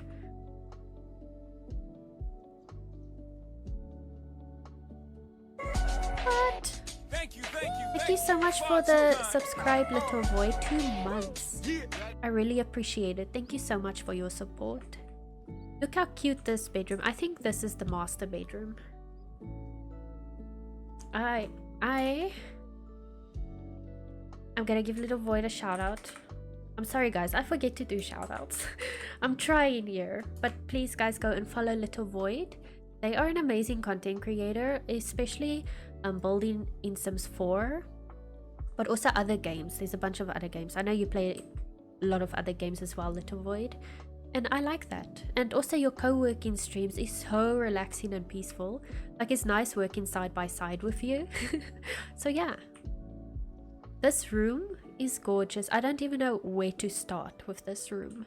What? Thank you so much for the subscribe, little boy. 2 months. I really appreciate it. Thank you so much for your support. Look how cute this bedroom. I think this is the master bedroom. I'm gonna give Little Void a shout out. I'm sorry guys, I forget to do shout outs. I'm trying here, but please guys go and follow Little Void. They are an amazing content creator, especially building in Sims 4, but also other games. There's a bunch of other games. I know you play a lot of other games as well, Little Void, and I like that. And also your co-working streams is so relaxing and peaceful. Like, it's nice working side by side with you. So yeah, this room is gorgeous. I don't even know where to start with this room.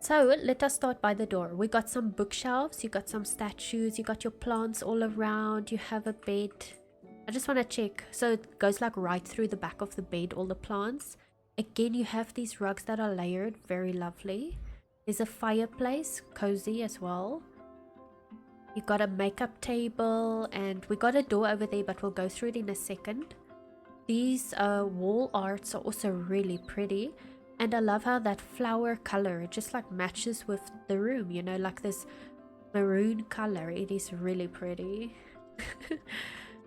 So let us start by the door. We got some bookshelves, you got some statues, you got your plants all around, you have a bed. I just want to check. So it goes like right through the back of the bed, all the plants. Again, you have these rugs that are layered, very lovely. There's a fireplace, cozy as well. You got a makeup table, and we got a door over there, but we'll go through it in a second. These wall arts are also really pretty, and I love how that flower color just like matches with the room, you know, like this maroon color. It is really pretty.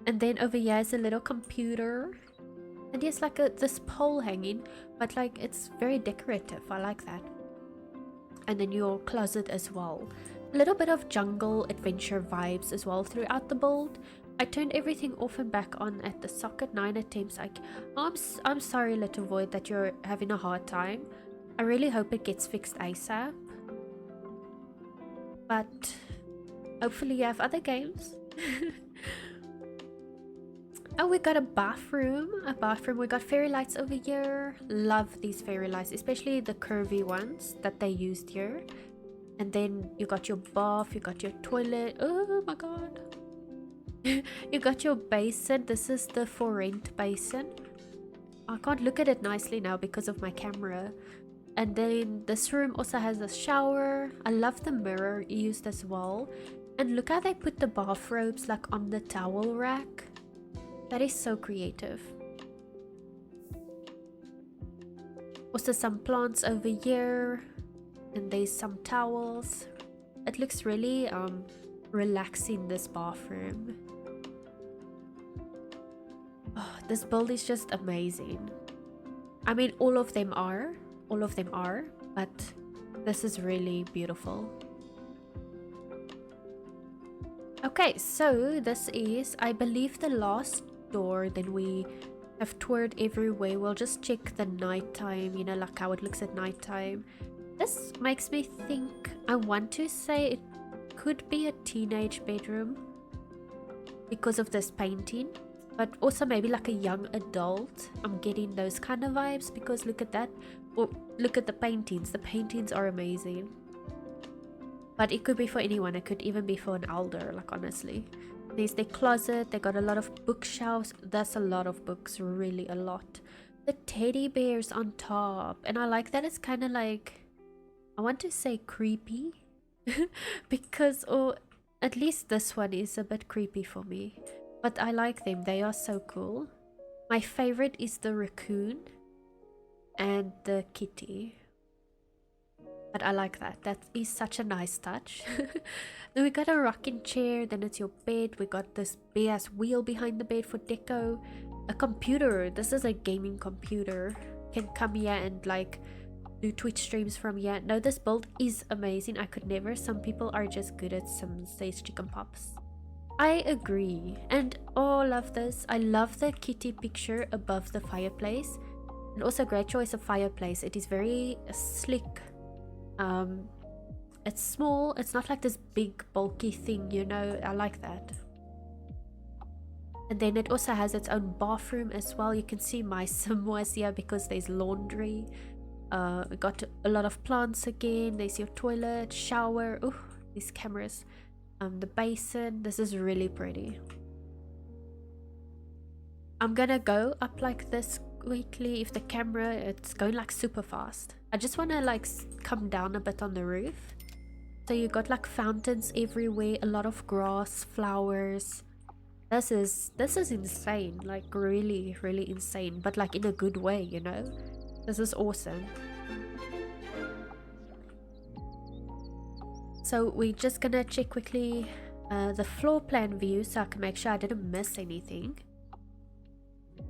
And then over here is a little computer, and there's like this pole hanging, but like it's very decorative. I like that. And then your closet as well. A little bit of jungle adventure vibes as well throughout the build. I turned everything off and back on at the socket 9 attempts. Like, I'm sorry, Little Void, that you're having a hard time. I really hope it gets fixed ASAP. But hopefully you have other games. Oh, we got a bathroom. We got fairy lights over here. Love these fairy lights, especially the curvy ones that they used here. And then you got your bath, you got your toilet. Oh my god. You got your basin. This is the for rent basin. I can't look at it nicely now because of my camera. And then this room also has a shower. I love the mirror used as well. And look how they put the bathrobes like on the towel rack. That is so creative. Also some plants over here. And there's some towels. It looks really relaxing, this bathroom. Oh, this build is just amazing. I mean, all of them are, but this is really beautiful. Okay, so this is, I believe, the last door. Then we have toured everywhere. We'll just check the nighttime, you know, like how it looks at nighttime. This makes me think, I want to say it could be a teenage bedroom because of this painting, but also maybe like a young adult. I'm getting those kind of vibes because look at that. Oh, look at the paintings. The paintings are amazing. But it could be for anyone. It could even be for an elder, like honestly. There's their closet. They got a lot of bookshelves. That's a lot of books, really a lot. The teddy bears on top. And I like that it's kind of like, I want to say creepy. Because, or at least this one is a bit creepy for me. But I like them. They are so cool. My favorite is the raccoon and the kitty. But I like that. That is such a nice touch. Then we got a rocking chair. Then it's your bed. We got this big ass wheel behind the bed for deco. A computer. This is a gaming computer. Can come here and like do Twitch streams from here. No, this build is amazing. I could never. Some people are just good at some says chicken pops. I agree. And oh, I love this. I love the kitty picture above the fireplace. And also great choice of fireplace. It is very slick. It's small. It's not like this big bulky thing, you know. I like that. And then it also has its own bathroom as well. You can see my sim was here because there's laundry. We got a lot of plants again. There's your toilet, shower. Oh, these cameras. The basin. This is really pretty. I'm gonna go up like this quickly. If the camera, it's going like super fast. I just want to like come down a bit on the roof. So you got like fountains everywhere, a lot of grass, flowers. This is insane, like really insane, but like in a good way, you know. This is awesome. So we're just gonna check quickly the floor plan view so I can make sure I didn't miss anything.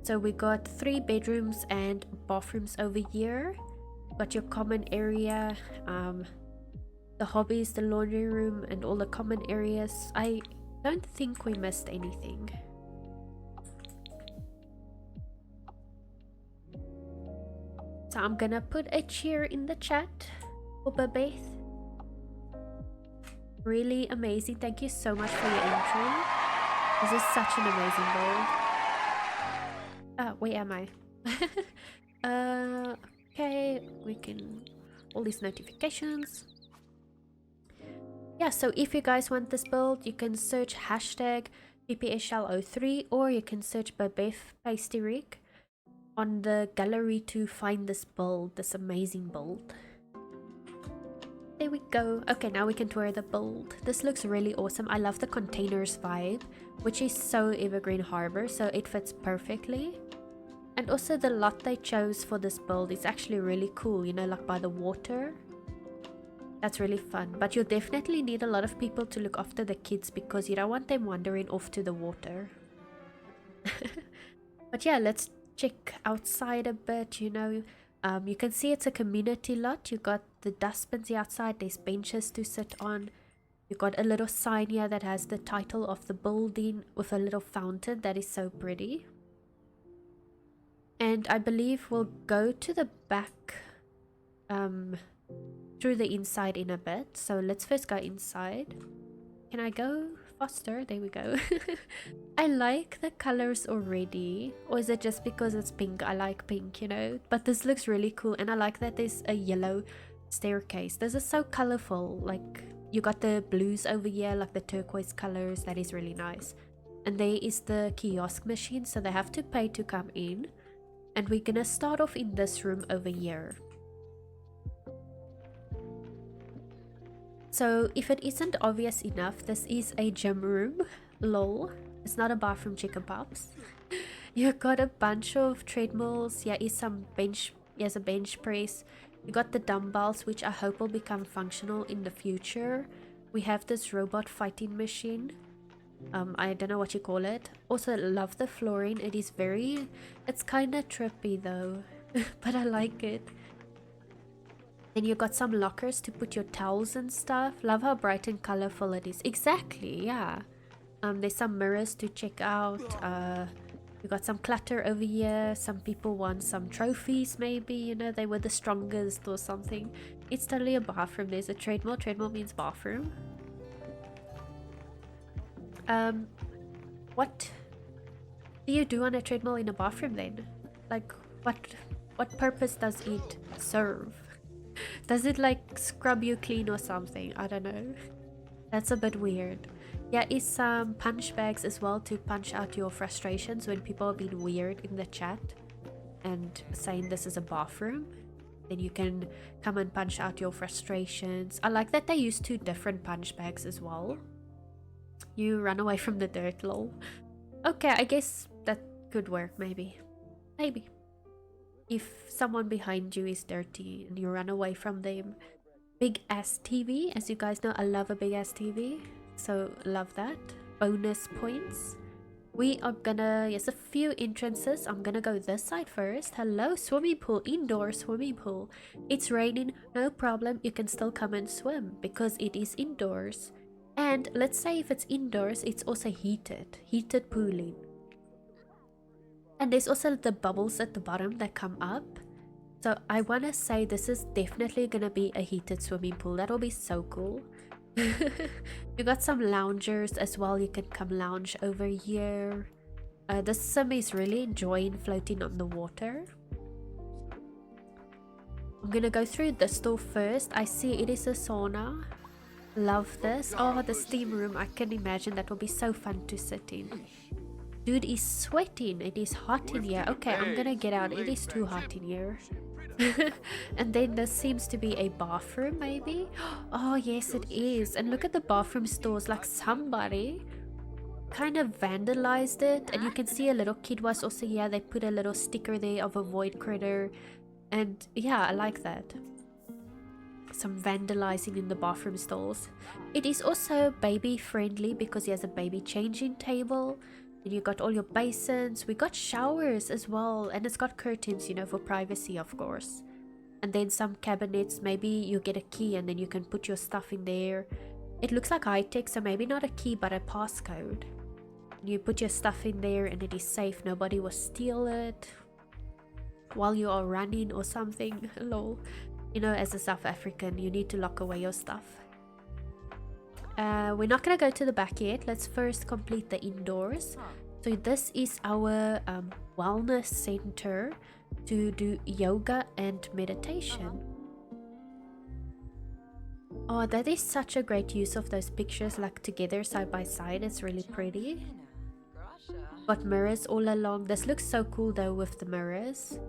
So we got 3 bedrooms and bathrooms over here. Got your common area, the hobbies, the laundry room, and all the common areas. I don't think we missed anything. So I'm gonna put a cheer in the chat for Babeth. Really amazing. Thank you so much for your entry. This is such an amazing build. Where am I? Okay, we can all these notifications. Yeah, so if you guys want this build, you can search hashtag PPSshell03 or you can search BabethPastyrik on the gallery to find this build, this amazing build. There we go. Okay, now we can tour the build. This looks really awesome. I love the containers vibe, which is so Evergreen Harbor, so it fits perfectly. And also the lot they chose for this build is actually really cool, you know, like by the water. That's really fun, but you'll definitely need a lot of people to look after the kids because you don't want them wandering off to the water. But yeah, let's check outside a bit, you know. You can see it's a community lot. You got the dustbins outside, there's benches to sit on. You got a little sign here that has the title of the building with a little fountain. That is so pretty. And I believe we'll go to the back through the inside in a bit. So let's first go inside. Can I go faster? There we go. I like the colors already. Or is it just because it's pink? I like pink, you know. But this looks really cool. And I like that there's a yellow staircase. This is so colorful. Like you got the blues over here, like the turquoise colors. That is really nice. And there is the kiosk machine. So they have to pay to come in. And we're gonna start off in this room over here. So if it isn't obvious enough, this is a gym room. Lol. It's not a bathroom, chicken pups. You got a bunch of treadmills. Here is some bench. Here's a bench press. You got the dumbbells, which I hope will become functional in the future. We have this robot fighting machine. I don't know what you call it. Also love the flooring. It is very, it's kind of trippy though, but I like it. Then you got some lockers to put your towels and stuff. Love how bright and colorful it is. Exactly, yeah. There's some mirrors to check out. You got some clutter over here. Some people want some trophies maybe, you know, they were the strongest or something. It's totally a bathroom. There's a treadmill. Treadmill means bathroom. What do you do on a treadmill in a bathroom then? Like what purpose does it serve? Does it like scrub you clean or something? I don't know. That's a bit weird. Yeah, is some punch bags as well to punch out your frustrations when people are being weird in the chat and saying this is a bathroom. Then you can come and punch out your frustrations. I like that they use 2 different punch bags as well. You run away from the dirt, lol. Okay, I guess that could work, maybe. Maybe. If someone behind you is dirty and you run away from them. Big ass TV. As you guys know, I love a big ass TV. So, love that. Bonus points. We are gonna... Yes, a few entrances. I'm gonna go this side first. Hello, swimming pool. Indoor swimming pool. It's raining. No problem. You can still come and swim because it is indoors. And let's say if it's indoors, it's also heated. Heated pooling. And there's also the bubbles at the bottom that come up. So I want to say this is definitely going to be a heated swimming pool. That'll be so cool. You got some loungers as well. You can come lounge over here. This sim is really enjoying floating on the water. I'm gonna go through this store first. I see it is a sauna. Love this. Oh, the steam room. I can imagine that will be so fun to sit in. Dude is sweating. It is hot in here. Okay, I'm gonna get out. It is too hot in here. And then there seems to be a bathroom maybe. Oh yes, it is. And look at the bathroom stores. Like somebody kind of vandalized it, and you can see a little kid was also here. They put a little sticker there of a void critter, and yeah, I like that. Some vandalizing in the bathroom stalls. It is also baby friendly because he has a baby changing table, and you got all your basins. We got showers as well, and it's got curtains, you know, for privacy of course. And then some cabinets. Maybe you get a key and then you can put your stuff in there. It looks like high tech, so maybe not a key but a passcode. You put your stuff in there and it is safe. Nobody will steal it while you are running or something. Lol. You know, as a South African, you need to lock away your stuff. We're not gonna go to the back yet. Let's first complete the indoors. So this is our wellness center to do yoga and meditation. Oh, that is such a great use of those pictures, like together side by side. It's really pretty. Got mirrors all along. This looks so cool though with the mirrors.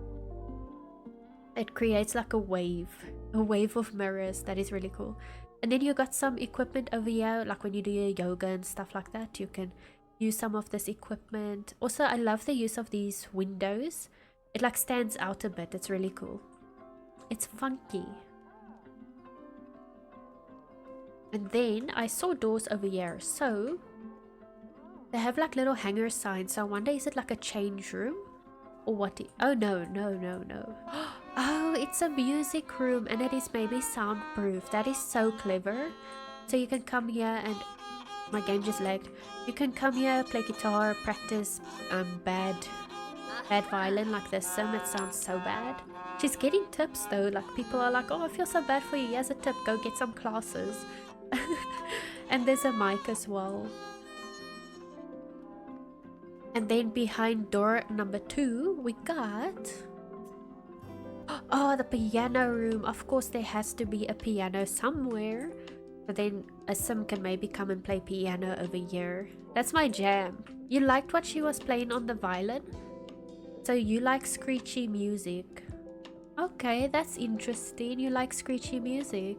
It creates like a wave of mirrors. That is really cool. And then you got some equipment over here, like when you do your yoga and stuff like that, you can use some of this equipment. Also, I love the use of these windows. It like stands out a bit. It's really cool. It's funky. And then I saw doors over here. So they have like little hanger signs. So I wonder, is it like a change room? Or what? Oh no. Oh, it's a music room, and it is maybe soundproof. That is so clever. So you can come here and... My game just lagged. You can come here, play guitar, practice bad violin like this sim. It sounds so bad. She's getting tips though. Like people are like, oh, I feel so bad for you. Here's a tip. Go get some classes. And there's a mic as well. And then behind door number 2, we got... Oh, the piano room. Of course, there has to be a piano somewhere. But then a sim can maybe come and play piano over here. That's my jam. You liked what she was playing on the violin? So you like screechy music. Okay, that's interesting. You like screechy music.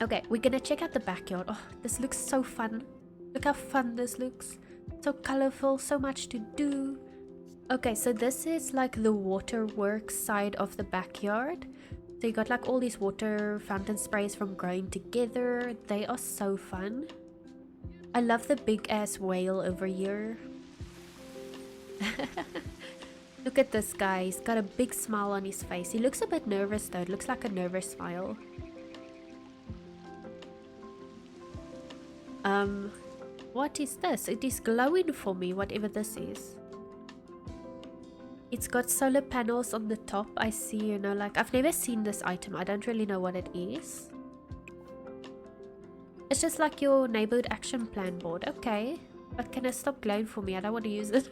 Okay, we're gonna check out the backyard. Oh, this looks so fun. Look how fun this looks. So colorful, so much to do. Okay, so this is like the waterworks side of the backyard. So you got like all these water fountain sprays from growing together. They are so fun. I love the big ass whale over here. Look at this guy. He's got a big smile on his face. He looks a bit nervous though. It looks like a nervous smile. What is this? It is glowing for me, whatever this is. It's got solar panels on the top. I see, you know, like I've never seen this item. I don't really know what it is. It's just like your neighborhood action plan board. Okay, but can it stop glowing for me? I don't want to use it.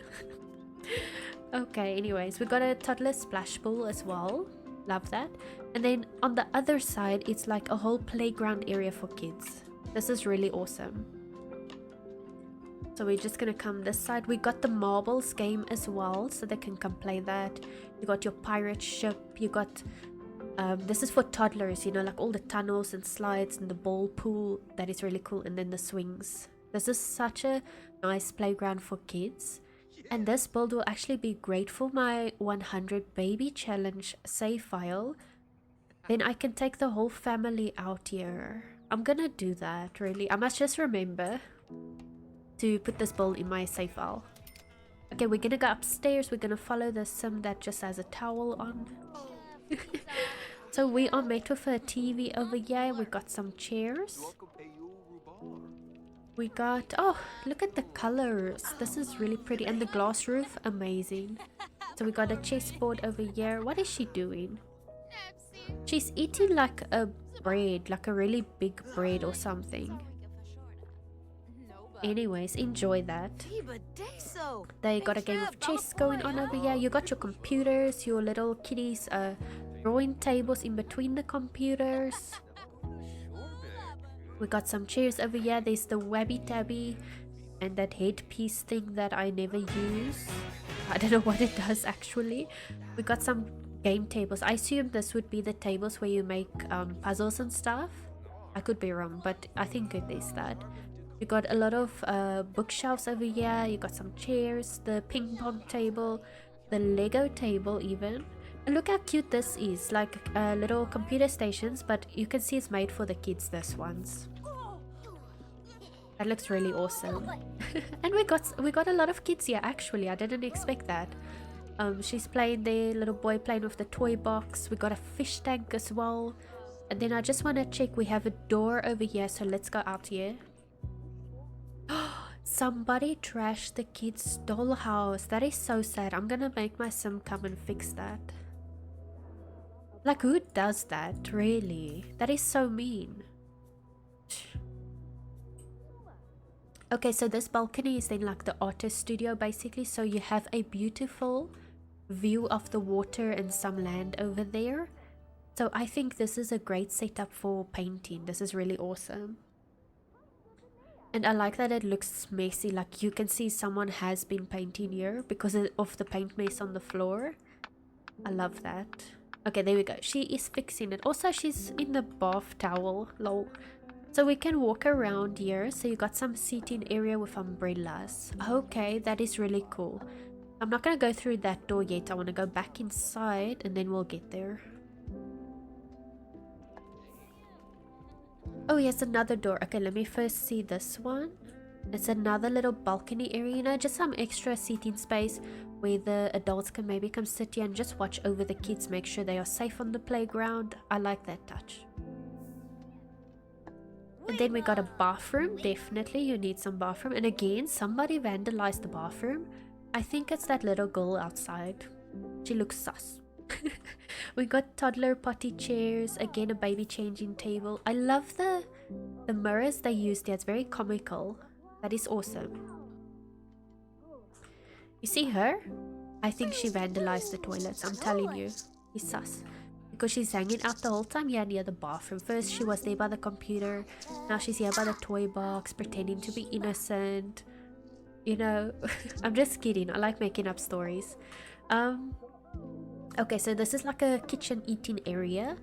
Okay, anyways, we got a toddler splash pool as well. Love that. And then on the other side, it's like a whole playground area for kids. This is really awesome. So we're just gonna come this side. We got the marbles game as well, so they can come play that. You got your pirate ship. You got this is for toddlers, you know, like all the tunnels and slides and the ball pool. That is really cool. And then the swings. This is such a nice playground for kids. And this build will actually be great for my 100 baby challenge save file. Then I can take the whole family out here. I'm gonna do that, really. I must just remember to put this build in my save file. Okay, we're gonna go upstairs. We're gonna follow the sim that just has a towel on. So we are met with a TV over here. We got some chairs. we got, oh, look at the colors. This is really pretty. And the glass roof, amazing. So we got a chessboard over here. What is she doing? She's eating like a bread, like a really big bread or something. Anyways, enjoy that. They got a game of chess going on over here. You got your computers, your little kitties drawing tables in between the computers. We got some chairs over here. There's the Wabby Tabby and that headpiece thing that I never use. I don't know what it does actually. We got some game tables. I assume this would be the tables where you make puzzles and stuff. I could be wrong, but I think it is that. You got a lot of bookshelves over here. You got some chairs, the ping pong table, the Lego table even. And look how cute this is, like little computer stations, but you can see it's made for the kids, this ones. That looks really awesome. And we got a lot of kids here actually. I didn't expect that. She's playing there, little boy playing with the toy box. We got a fish tank as well. And then I just want to check, we have a door over here, so let's go out here. Somebody trashed the kids' dollhouse. That is so sad. I'm gonna make my sim come and fix that. Like, who does that, really? That is so mean. Okay, so this balcony is then like the artist studio basically. So you have a beautiful view of the water and some land over there. So I think this is a great setup for painting. This is really awesome. And I like that it looks messy, like you can see someone has been painting here because of the paint mess on the floor. I love that. Okay, there we go. She is fixing it. Also, she's in the bath towel, lol. So we can walk around here. So you got some seating area with umbrellas. Okay, that is really cool. I'm not gonna go through that door yet. I want to go back inside and then we'll get there. Oh yes, another door. Okay, let me first see this one. It's another little balcony area, you know, just some extra seating space where the adults can maybe come sit here and just watch over the kids, make sure they are safe on the playground. I like that touch. And then we got a bathroom. Definitely you need some bathroom. And again, somebody vandalized the bathroom. I think it's that little girl outside. She looks sus. We got toddler potty chairs, again a baby changing table. I love the mirrors they used there. It's very comical. That is awesome. You see her? I think she vandalized the toilets. I'm telling you, she's sus. Because she's hanging out the whole time here near the bathroom. First she was there by the computer. Now she's here by the toy box, pretending to be innocent. You know, I'm just kidding. I like making up stories. Okay, so this is like a kitchen eating area.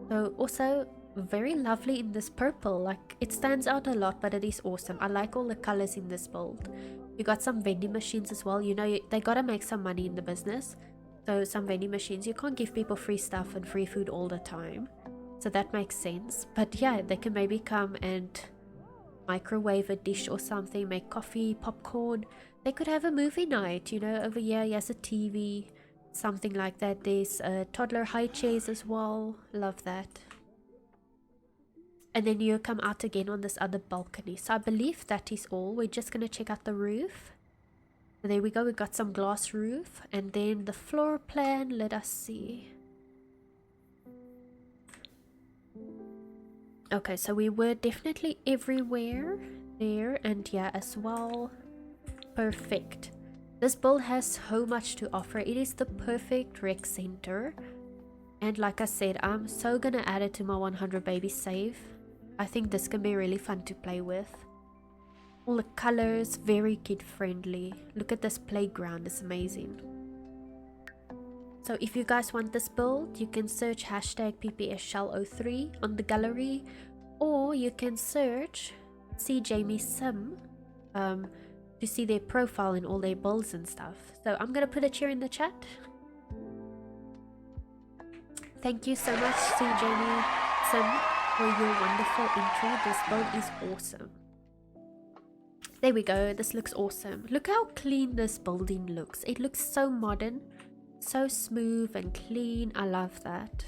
So also very lovely in this purple. Like, it stands out a lot, but it is awesome. I like all the colors in this build. You got some vending machines as well. You know, they gotta make some money in the business. So some vending machines. You can't give people free stuff and free food all the time. So that makes sense. But yeah, they can maybe come and microwave a dish or something, make coffee, popcorn. They could have a movie night, you know, over here. He has a TV. Something like that. There's toddler high chairs as well. Love that. And then you come out again on this other balcony. So I believe that is all. We're just gonna check out the roof. And there we go. We got some glass roof. And then the floor plan. Let us see. Okay, so we were definitely everywhere there and yeah as well. Perfect. This build has so much to offer. It is the perfect rec center. And like I said, I'm so gonna add it to my 100 baby save. I think this can be really fun to play with. All the colors, very kid friendly. Look at this playground, it's amazing. So if you guys want this build, you can search hashtag PPSshell03 on the gallery. Or you can search SeeJamieSim to see their profile and all their builds and stuff. So I'm gonna put a cheer in the chat. Thank you so much, SeeJamieSim, for your wonderful intro. This build is awesome. There we go. This looks awesome. Look how clean this building looks. It looks so modern, so smooth and clean. I love that.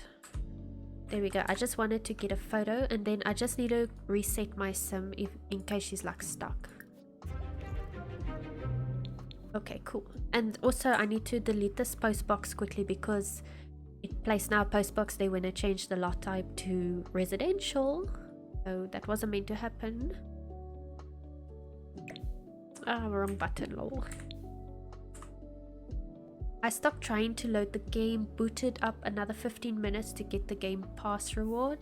There we go. I just wanted to get a photo, and then I just need to reset my sim in case she's like stuck. Okay, cool. And also I need to delete this postbox quickly because it placed now postbox there when I changed the lot type to residential. So that wasn't meant to happen. Ah, wrong button, lol. I stopped trying to load the game, booted up another 15 minutes to get the game pass reward.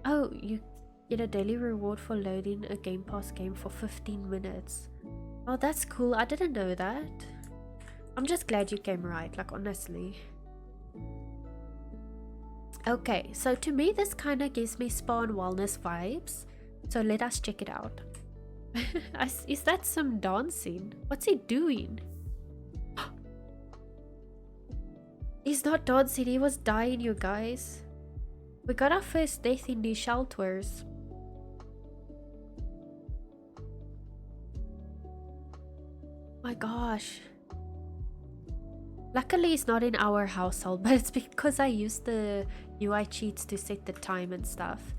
Oh, you get a daily reward for loading a game pass game for 15 minutes. Oh, that's cool. I didn't know that. I'm just glad you came right, like honestly. Okay, so to me this kind of gives me spa and wellness vibes. So let us check it out. Is that some dancing? What's he doing? He's not dancing, he was dying, you guys. We got our first death in these shelters. My gosh. Luckily it's not in our household, but it's because I used the UI cheats to set the time and stuff.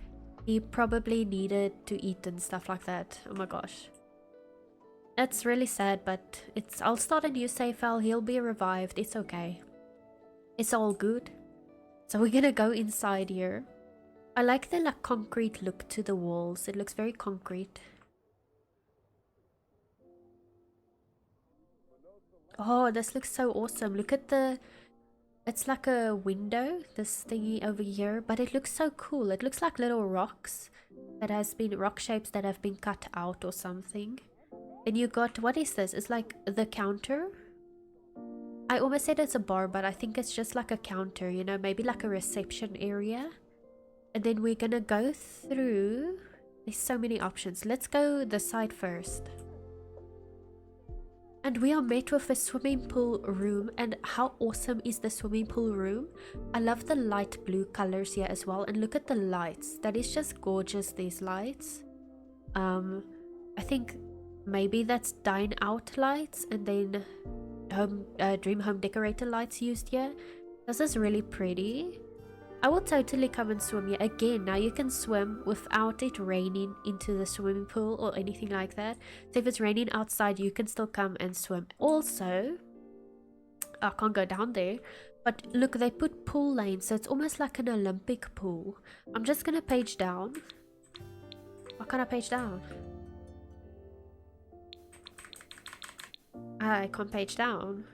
He probably needed to eat and stuff like that. Oh my gosh. That's really sad, but I'll start a new save file, he'll be revived, it's okay. It's all good. So we're gonna go inside here. I like the like concrete look to the walls. It looks very concrete. Oh, this looks so awesome. Look at the... It's like a window, this thingy over here. But it looks so cool. It looks like little rocks. That has been... Rock shapes that have been cut out or something. And you got... What is this? It's like the counter. I almost said it's a bar, but I think it's just like a counter, you know, maybe like a reception area. And then we're gonna go through. There's so many options. Let's go this side first. And we are met with a swimming pool room. And how awesome is the swimming pool room? I love the light blue colors here as well. And look at the lights. That is just gorgeous, these lights. I think maybe that's dine out lights and then dream home decorator lights used here. This is really pretty. I will totally come and swim here again. Now you can swim without it raining into the swimming pool or anything like that. So if it's raining outside, you can still come and swim. Also, I can't go down there, but look, they put pool lanes, so it's almost like an Olympic pool. I'm just gonna page down. Why can't I page down? I can't page down.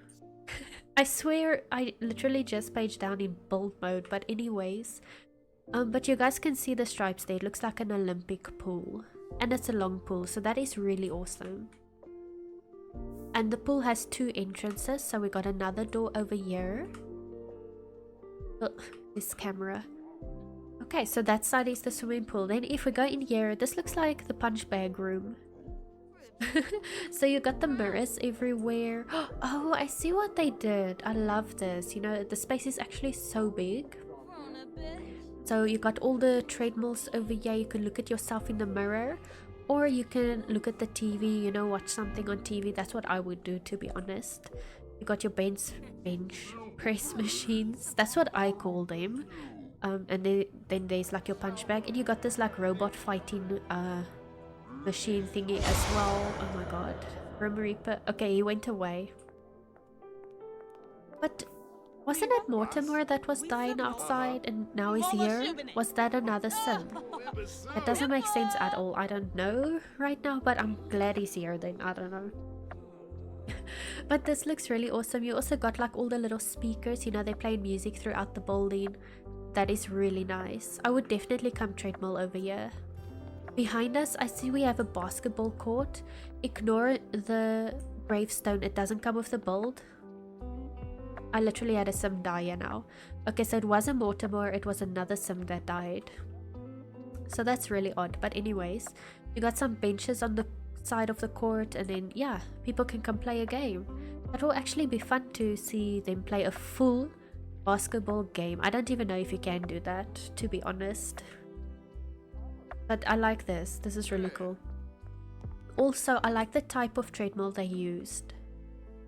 I swear I literally just paged down in bold mode, but anyways. But you guys can see the stripes there. It looks like an Olympic pool. And it's a long pool, so that is really awesome. And the pool has 2 entrances, so we got another door over here. Oh, this camera. Okay, so that side is the swimming pool. Then if we go in here, this looks like the punch bag room. So you got the mirrors everywhere. Oh, I see what they did. I love this. You know, the space is actually so big. So you got all the treadmills over here. You can look at yourself in the mirror, or you can look at the TV, you know, watch something on TV. That's what I would do, to be honest. You got your bench press machines. That's what I call them. And then there's like your punch bag, and you got this like robot fighting machine thingy as well. Oh my god. Grim Reaper. Okay, he went away. But wasn't it Mortimer that was dying outside and now he's here? Was that another sim? That doesn't make sense at all. I don't know right now, but I'm glad he's here then. I don't know. But this looks really awesome. You also got like all the little speakers, you know, they play music throughout the building. That is really nice. I would definitely come treadmill over here. Behind us, I see we have a basketball court. Ignore the gravestone. It doesn't come with the build. I literally had a sim die here now. Okay, so it wasn't Mortimer. It was another sim that died. So that's really odd. But anyways, you got some benches on the side of the court. And then, yeah, people can come play a game. That will actually be fun to see them play a full basketball game. I don't even know if you can do that, to be honest. But I like this. This is really cool. Also, I like the type of treadmill they used.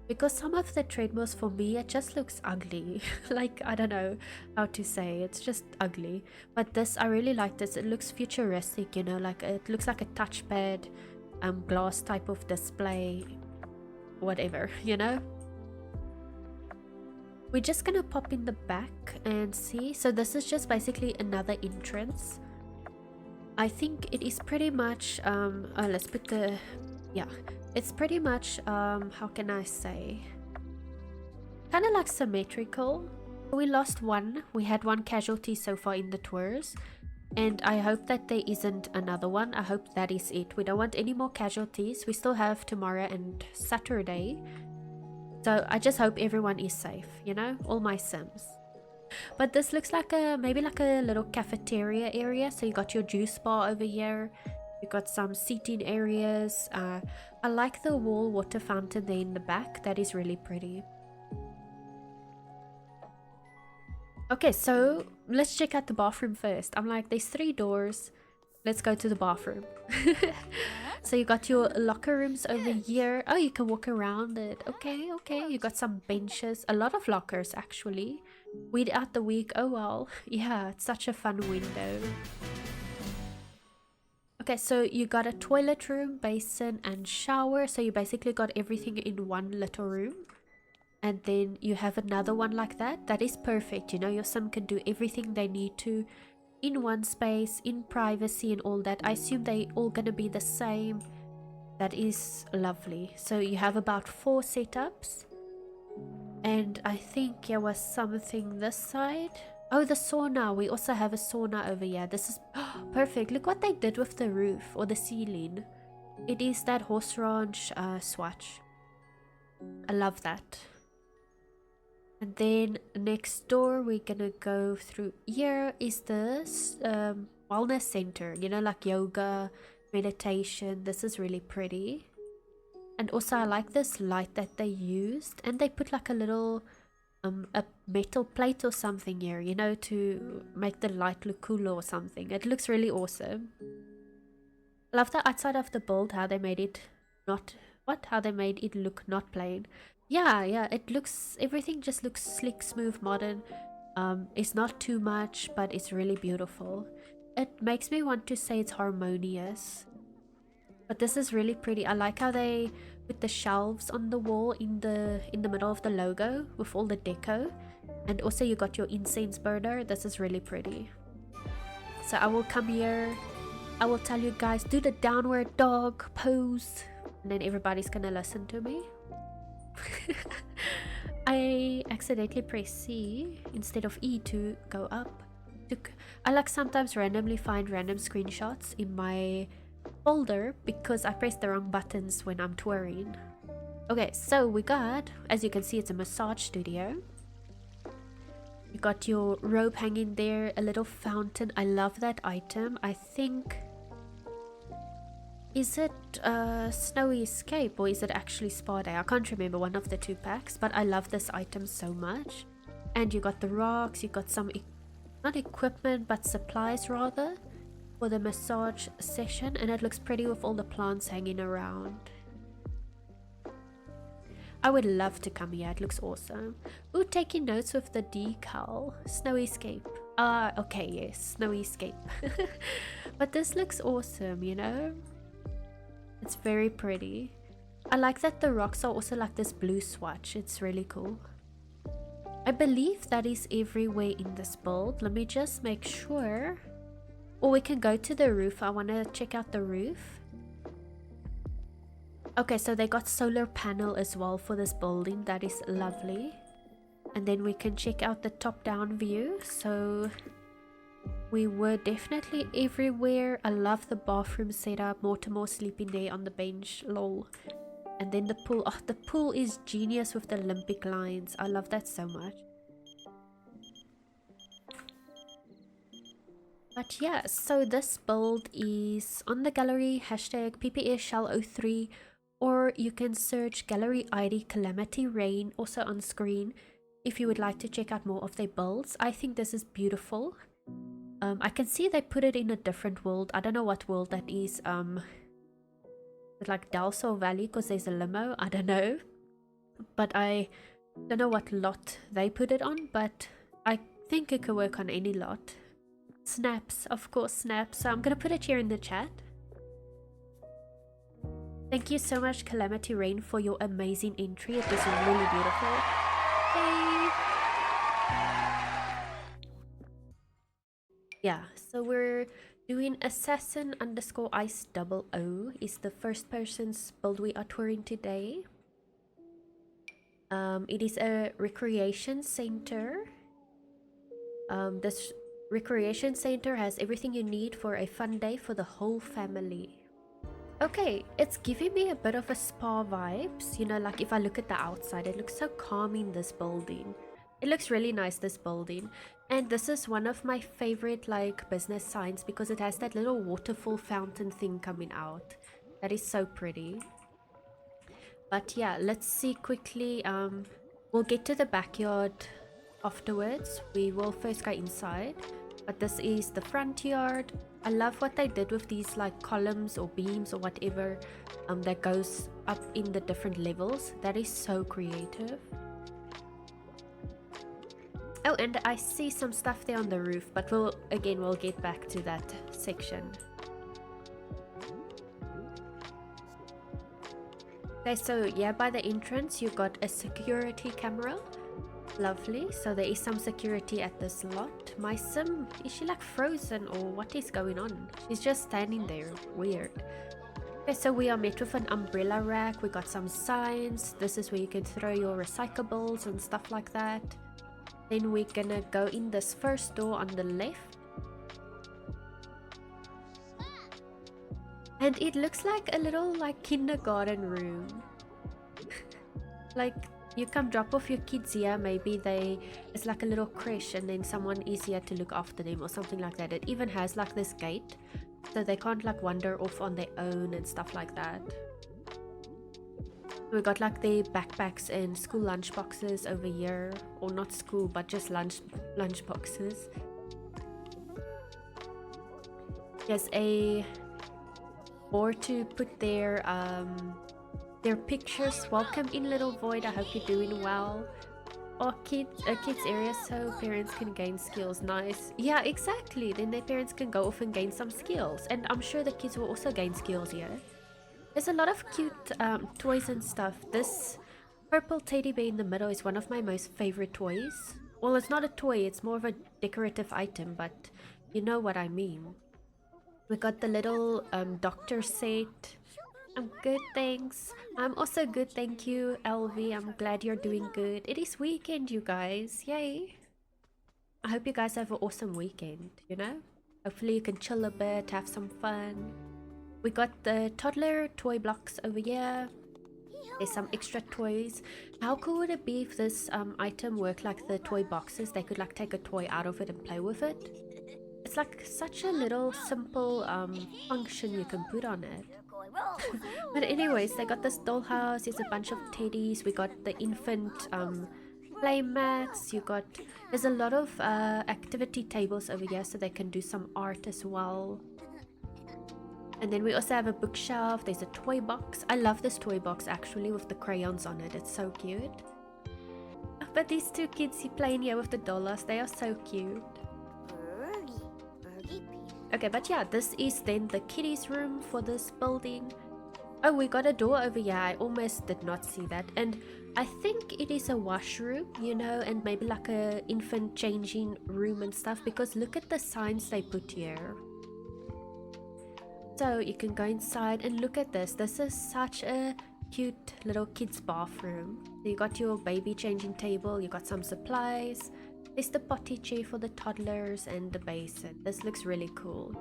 because some of the treadmills for me, it just looks ugly. Like, I don't know how to say, it's just ugly. But this, I really like this. It looks futuristic, you know, like it looks like a touchpad, glass type of display, whatever, you know. We're just gonna pop in the back and see. So this is just basically another entrance. I think it is pretty much let's put the, yeah, it's pretty much how can I say, kind of like symmetrical. We lost one. We had one casualty so far in the tours, and I hope that there isn't another one. I hope that is it. We don't want any more casualties. We still have tomorrow and Saturday, so I just hope everyone is safe, you know, all my Sims. But this looks like a, maybe like a little cafeteria area. So you got your juice bar over here, you got some seating areas. I like the wall water fountain there in the back. That is really pretty. Okay, so let's check out the bathroom first. I'm like, there's 3 doors, let's go to the bathroom. So you got your locker rooms over here. Oh, you can walk around it. Okay, okay. You got some benches, a lot of lockers actually. Weed out the week. Oh well. Yeah, it's such a fun window. Okay, so you got a toilet room, basin and shower. So you basically got everything in one little room. And then you have another one like that. That is perfect. You know, your Sim can do everything they need to in one space, in privacy and all that. I assume they all gonna be the same. That is lovely. So you have about 4 setups. And I think there was something this side. Oh, the sauna. We also have a sauna over here. This is perfect. Look what they did with the roof or the ceiling. It is that horse ranch swatch. I love that. And then next door we're gonna go through. Here is this wellness center, you know, like yoga, meditation. This is really pretty. And also I like this light that they used, and they put like a little a metal plate or something here, you know, to make the light look cooler or something. It looks really awesome. I love the outside of the build, how they made it not how they made it look not plain. Yeah, it looks, everything just looks slick, smooth, modern. It's not too much, but it's really beautiful. It makes me want to say it's harmonious. But this is really pretty. I like how they put the shelves on the wall in the middle of the logo with all the deco. And also you got your incense burner. This is really pretty. So I will come here. I will tell you guys, do the downward dog pose. And then everybody's gonna listen to me. I accidentally pressed C instead of E to go up. I like sometimes randomly find random screenshots in my folder because I pressed the wrong buttons when I'm touring. Okay, so we got, as you can see, it's a massage studio. You got your robe hanging there, a little fountain. I love that item. I think, is it Snowy Escape or is it actually Spa Day? I can't remember, one of the 2 packs, but I love this item so much. And you got the rocks, you got some, not equipment, but supplies rather, for the massage session, and it looks pretty with all the plants hanging around. I would love to come here, it looks awesome. Ooh, taking notes with the decal. Snowy Escape. Okay, yes, Snowy Escape. But this looks awesome, you know? It's very pretty. I like that the rocks are also like this blue swatch. It's really cool. I believe that is everywhere in this build. Let me just make sure. Or we can go to the roof. I want to check out the roof. Okay, so they got solar panel as well for this building. That is lovely. And then we can check out the top-down view. So we were definitely everywhere. I love the bathroom setup. Mortimer sleeping there on the bench. Lol. And then the pool. Oh, the pool is genius with the Olympic lines. I love that so much. But yeah, so this build is on the gallery, hashtag PPSshell03, or you can search gallery ID KalamityRaine, also on screen, if you would like to check out more of their builds. I think this is beautiful. I can see they put it in a different world. I don't know what world that is. Like Dalso Valley, because there's a limo. I don't know. but I don't know what lot they put it on, but I think it could work on any lot. Snaps, of course, snaps. So I'm gonna put it here in the chat. Thank you so much, KalamityRaine, for your amazing entry. It was really beautiful. Yay! Yeah, so we're doing Assassin_Ice00 is the first person's build we are touring today. It is a recreation center. This recreation center has everything you need for a fun day for the whole family. Okay, it's giving me a bit of a spa vibes. You know, like if I look at the outside, it looks so calming, this building. It looks really nice, this building. And this is one of my favorite like business signs because it has that little waterfall fountain thing coming out. That is so pretty. But yeah, let's see quickly. We'll get to the backyard afterwards. We will first go inside. But this is the front yard. I love what they did with these like columns or beams or whatever that goes up in the different levels. That is so creative. Oh, and I see some stuff there on the roof, but we'll get back to that section. Okay, so yeah, by the entrance you got a security camera. Lovely. So there is some security at this lot. My sim, is she like frozen or what is going on? She's just standing there. Weird. Okay, so we are met with an umbrella rack. We got some signs. This is where you can throw your recyclables and stuff like that. Then we're gonna go in this first door on the left. And it looks like a little like kindergarten room. Like you come drop off your kids here, maybe it's like a little creche and then someone is here to look after them or something like that. It even has like this gate so they can't like wander off on their own and stuff like that. We got like the backpacks and school lunch boxes over here, or not school but just lunch boxes. There's a board to put their pictures. Welcome in, little void. I hope you're doing well. Or kids area so parents can gain skills. Nice. Yeah, exactly. Then their parents can go off and gain some skills, and I'm sure the kids will also gain skills here. There's a lot of cute toys and stuff. This purple teddy bear in the middle is one of my most favorite toys. Well, it's not a toy, it's more of a decorative item, but you know what I mean. We got the little doctor set. I'm good, thanks. I'm also good, thank you, LV. I'm glad you're doing good. It is weekend, you guys. Yay. I hope you guys have an awesome weekend, you know? Hopefully you can chill a bit, have some fun. We got the toddler toy blocks over here. There's some extra toys. How cool would it be if this item worked like the toy boxes? They could like take a toy out of it and play with it. It's like such a little simple function you can put on it. But anyways, they got this dollhouse. There's a bunch of teddies. We got the infant play mats. There's a lot of activity tables over here so they can do some art as well. And then we also have a bookshelf. There's a toy box. I love this toy box actually with the crayons on it. It's so cute. But these two kids playing here with the dollhouse, they are so cute. Okay, but yeah, this is then the kiddies room for this building. Oh, we got a door over here. I almost did not see that. And I think it is a washroom, you know, and maybe like a infant changing room and stuff, because look at the signs they put here. So you can go inside and look at this. This is such a cute little kids bathroom. So you got your baby changing table, you got some supplies. There's the potty chair for the toddlers and the basin. This looks really cool.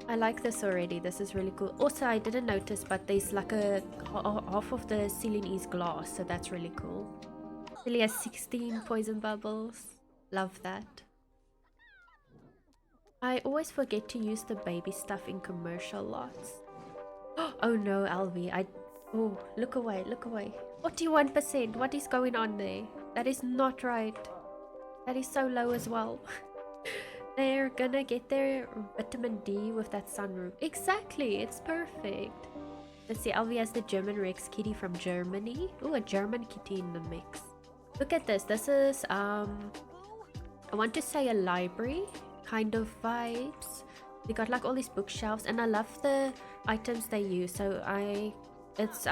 I like this already. This is really cool. Also, I didn't notice, but there's like half of the ceiling is glass, so that's really cool. Really has 16 poison bubbles. Love that. I always forget to use the baby stuff in commercial lots. Oh no, LV. Oh, look away, look away. 41%. What is going on there? That is not right. That is so low as well. They're gonna get their vitamin D with that sunroof. Exactly, it's perfect. Let's see, Alvi has the German Rex kitty from Germany. Ooh, a German kitty in the mix. Look at this. This is, I want to say a library kind of vibes. We got like all these bookshelves, and I love the items they use. So it's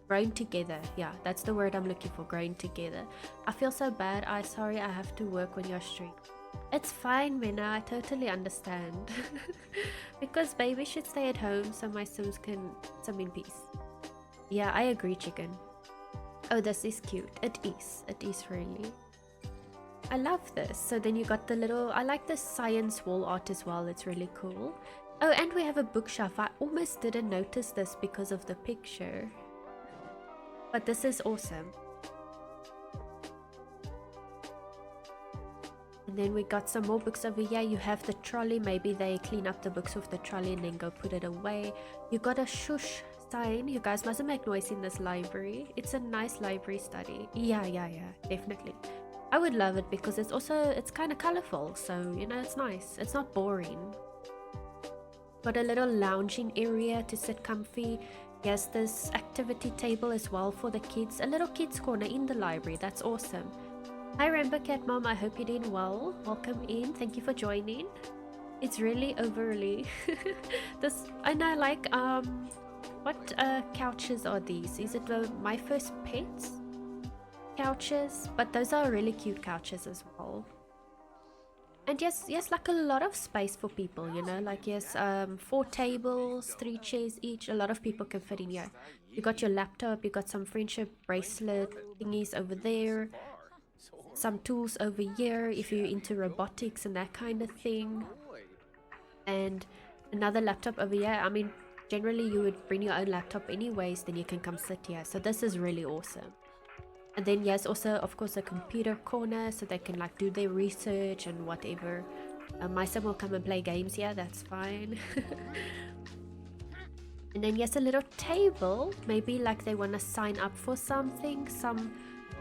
grown together. Yeah, that's the word I'm looking for, growing together. I feel so bad. Sorry I have to work on your stream. It's fine, Mena, I totally understand. Because baby should stay at home so my Sims can swim in peace. Yeah, I agree, chicken. Oh, this is cute. It is really. I love this. So then you got the little, I like the science wall art as well. It's really cool. Oh, and we have a bookshelf. I almost didn't notice this because of the picture. But this is awesome. And then we got some more books over here. You have the trolley. Maybe they clean up the books with the trolley and then go put it away. You got a shush sign. You guys mustn't make noise in this library. It's a nice library study. Yeah, definitely. I would love it because it's kind of colorful. So, you know, it's nice. It's not boring. Got a little lounging area to sit comfy. Yes, this activity table as well for the kids. A little kids corner in the library. That's awesome. Hi Rainbow Cat Mom, I hope you're doing well. Welcome in, thank you for joining. It's really overly this, and I like what couches are these? Is it the My First Pets couches? But those are really cute couches as well. And yes, like a lot of space for people, you know, like yes, 4 tables, 3 chairs each. A lot of people can fit in here. You got your laptop, you got some friendship bracelet thingies over there. Some tools over here if you're into robotics and that kind of thing, and another laptop over here. I mean, generally you would bring your own laptop anyways, then you can come sit here. So this is really awesome. And then yes, also of course a computer corner so they can like do their research and whatever. My son will come and play games here, that's fine. And then yes, a little table, maybe like they want to sign up for something, some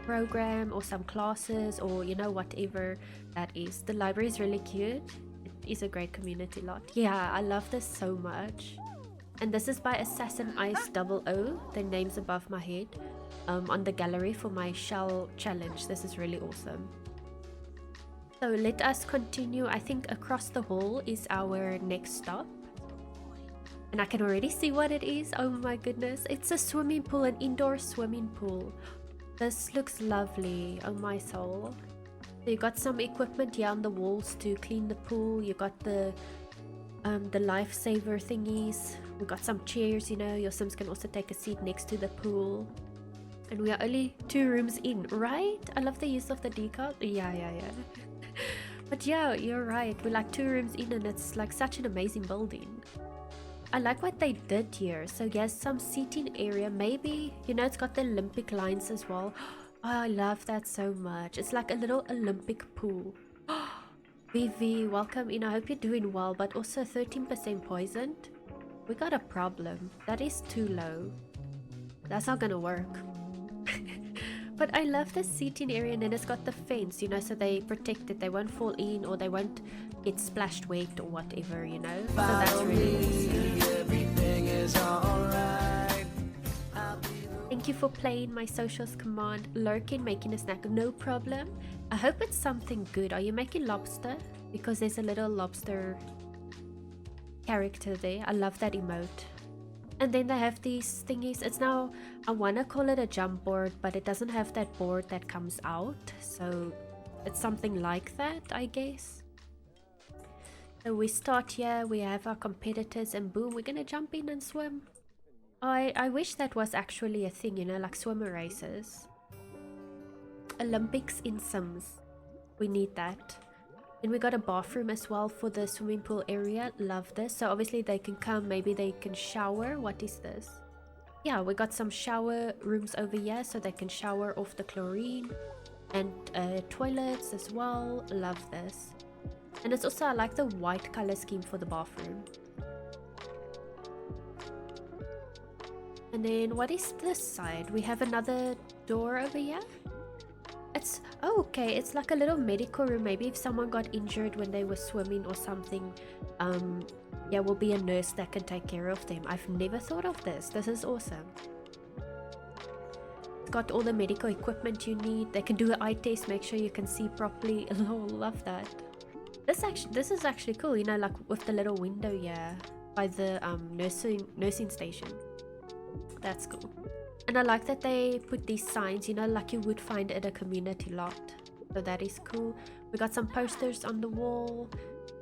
program or some classes, or you know, whatever that is. The library is really cute. It is a great community lot. Yeah, I love this so much. And this is by Assassin Ice 00, the name's above my head, on the gallery for my shell challenge. This is really awesome. So let us continue. I think across the hall is our next stop, and I can already see what it is. Oh my goodness, it's a swimming pool, an indoor swimming pool. This looks lovely, oh my soul. So you got some equipment here on the walls to clean the pool. You got the lifesaver thingies. We got some chairs, you know, your Sims can also take a seat next to the pool. And we are only 2 rooms in, right? I love the use of the decal. Yeah. But yeah, you're right. We're like 2 rooms in and it's like such an amazing building. I like what they did here. So yes, some seating area. Maybe, you know, it's got the Olympic lines as well. Oh, I love that so much. It's like a little Olympic pool. Vivi, welcome in. I hope you're doing well, but also 13% poisoned. We got a problem. That is too low. That's not gonna work. But I love the seating area, and then it's got the fence, you know, so they protect it. They won't fall in or they won't get splashed wet or whatever, you know. So that's really awesome. Everything is alright. Thank you for playing my socials command. Lurkin making a snack, no problem. I hope it's something good. Are you making lobster? Because there's a little lobster character there. I love that emote. And then they have these thingies. It's now, I want to call it a jump board, but it doesn't have that board that comes out. So it's something like that, I guess. So we start here, we have our competitors, and boom, we're gonna jump in and swim. I wish that was actually a thing, you know, like swimmer races. Olympics in Sims. We need that. And we got a bathroom as well for the swimming pool area. Love this. So obviously they can come, maybe they can shower. What is this? Yeah, we got some shower rooms over here so they can shower off the chlorine. And toilets as well. Love this. And it's also, I like the white color scheme for the bathroom. And then what is this side? We have another door over here. that's... Oh, okay, it's like a little medical room. Maybe if someone got injured when they were swimming or something, yeah, will be a nurse that can take care of them. I've never thought of this. This is awesome. It's got all the medical equipment you need. They can do an eye test, make sure you can see properly. Oh, love that. This is actually cool, you know, like with the little window here by the nursing station. That's cool. And I like that they put these signs, you know, like you would find at a community lot. So that is cool. We got some posters on the wall.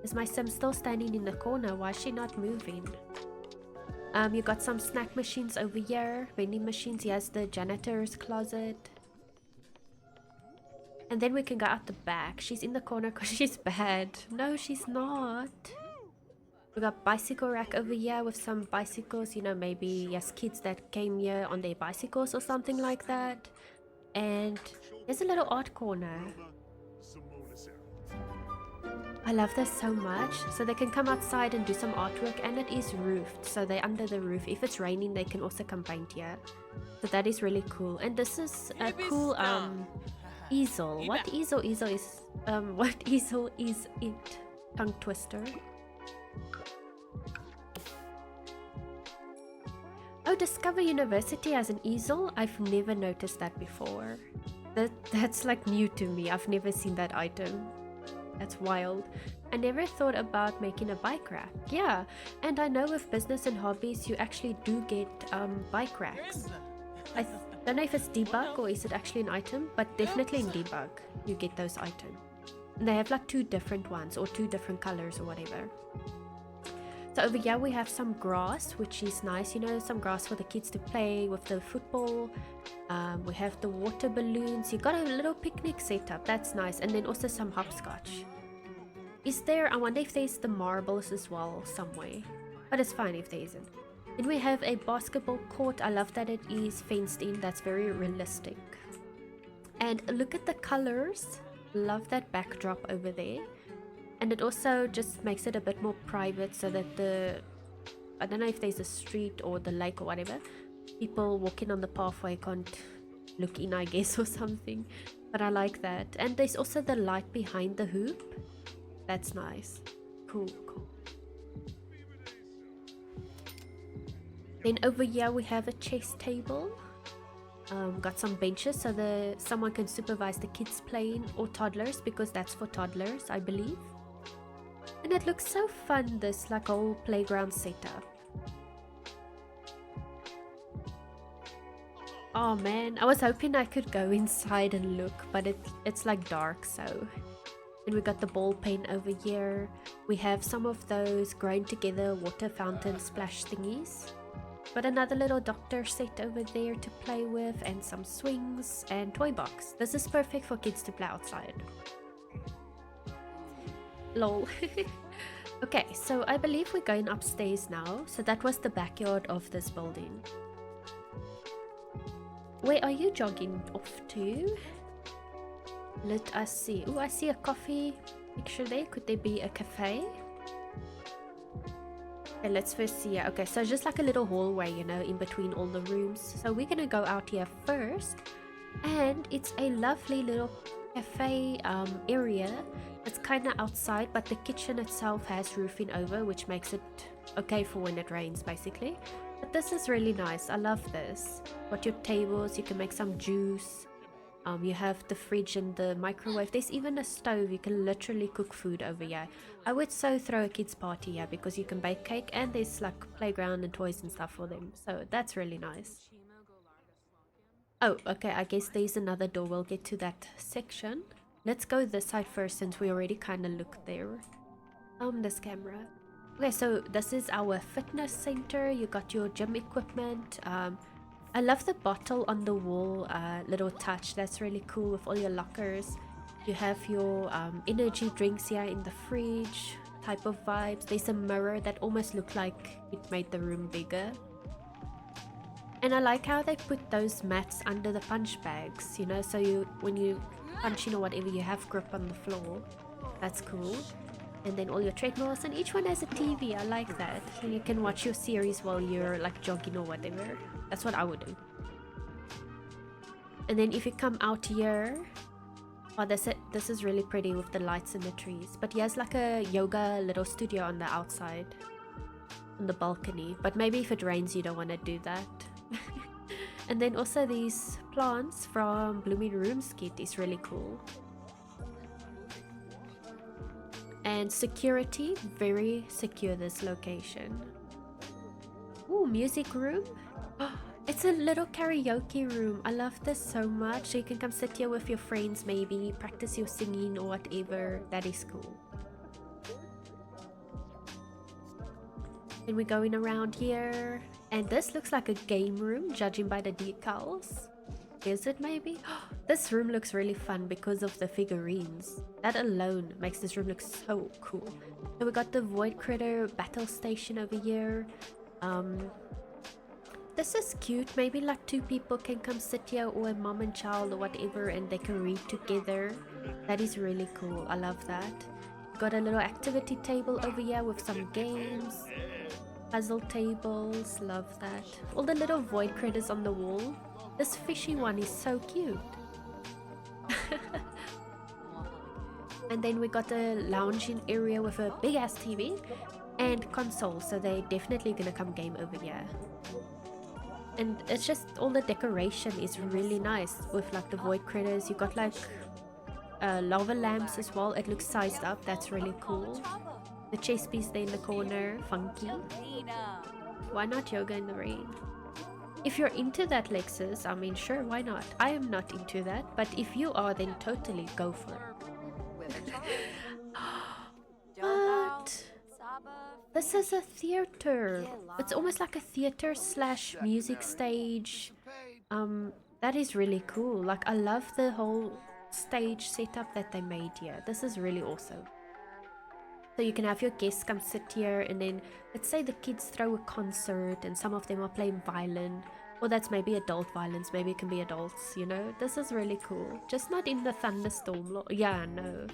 Is my sim still standing in the corner? Why is she not moving? You got some snack machines over here, vending machines. He has the janitor's closet. And then we can go out the back. She's in the corner because she's bad. No, she's not. We got bicycle rack over here with some bicycles. You know, maybe yes, kids that came here on their bicycles or something like that. And there's a little art corner. I love this so much. So they can come outside and do some artwork, and it is roofed, so they're under the roof. If it's raining, they can also come paint here. So that is really cool. And this is a cool easel. What easel is what easel is it? Tongue twister. Oh, Discover University has an easel? I've never noticed that before. That's like new to me. I've never seen that item. That's wild. I never thought about making a bike rack. Yeah, and I know with business and hobbies you actually do get bike racks. I don't know if it's debug or is it actually an item, but definitely in debug you get those items. And they have like 2 different ones or 2 different colors or whatever. So over here we have some grass, which is nice, you know, some grass for the kids to play with the football. We have the water balloons. You got a little picnic setup, that's nice. And then also some hopscotch. Is there, I wonder if there's the marbles as well somewhere, but it's fine if there isn't. Then we have a basketball court. I love that it is fenced in. That's very realistic. And look at the colors. Love that backdrop over there. And it also just makes it a bit more private so that I don't know if there's a street or the lake or whatever, people walking on the pathway can't look in, I guess, or something. But I like that. And there's also the light behind the hoop. That's nice. Cool. Then over here we have a chess table. Got some benches so someone can supervise the kids playing, or toddlers, because that's for toddlers, I believe. And it looks so fun, this like whole playground setup. Oh man, I was hoping I could go inside and look, but it's like dark, so. And we got the ball pen over here. We have some of those grown together water fountain splash thingies. Got another little doctor set over there to play with, and some swings and toy box. This is perfect for kids to play outside. Lol. Okay, so I believe we're going upstairs now. So that was the backyard of this building. Where are you jogging off to? Let us see. Oh, I see a coffee picture there. Could there be a cafe? Okay, let's first see. Okay, so just like a little hallway, you know, in between all the rooms. So we're gonna go out here first. And it's a lovely little cafe area. It's kind of outside, but the kitchen itself has roofing over, which makes it okay for when it rains, basically. But this is really nice. I love this. Got your tables, you can make some juice. You have the fridge and the microwave. There's even a stove. You can literally cook food over here. I would so throw a kids party here because you can bake cake, and there's like playground and toys and stuff for them. So that's really nice. Oh, okay, I guess there's another door. We'll get to that section. Let's go this side first since we already kind of looked there. This camera. Okay, so this is our fitness center. You got your gym equipment. I love the bottle on the wall little touch. That's really cool with all your lockers. You have your energy drinks here in the fridge type of vibes. There's a mirror that almost looked like it made the room bigger. And I like how they put those mats under the punch bags, you know, so when you punch in or whatever, you have grip on the floor. That's cool. And then all your treadmills, and each one has a TV. I like that. So you can watch your series while you're like jogging or whatever. That's what I would do. And then if you come out here, Oh, this is really pretty with the lights and the trees. But he has like a yoga little studio on the outside, on the balcony. But maybe if it rains, you don't want to do that. And then also these plants from Blooming Rooms kit is really cool. And security, very secure this location. Ooh, music room. It's a little karaoke room. I love this so much. So you can come sit here with your friends, maybe practice your singing or whatever. That is cool. And we're going around here. And this looks like a game room, judging by the decals. Is it maybe? This room looks really fun because of the figurines. That alone makes this room look so cool. So we got the Void Critter battle station over here. This is cute. Maybe like 2 people can come sit here, or a mom and child or whatever, and they can read together. That is really cool. I love that. Got a little activity table over here with some games. Puzzle tables. Love that. All the little void critters on the wall. This fishy one is so cute. And then we got a lounging area with a big ass TV and console, so they're definitely gonna come game over here. And it's just all the decoration is really nice with like the void critters. You got like lava lamps as well. It looks sized up. That's really cool. The chess piece there in the corner, funky. Why not yoga in the rain? If you're into that, Lexus, I mean, sure, why not? I am not into that, but if you are, then totally go for it. What? This is a theater. It's almost like a theater slash music stage. That is really cool. Like, I love the whole stage setup that they made here. This is really awesome. So you can have your guests come sit here, and then let's say the kids throw a concert and some of them are playing violin, or that's maybe adult violins, maybe it can be adults, you know. This is really cool. Just not in the thunderstorm. Yeah, no.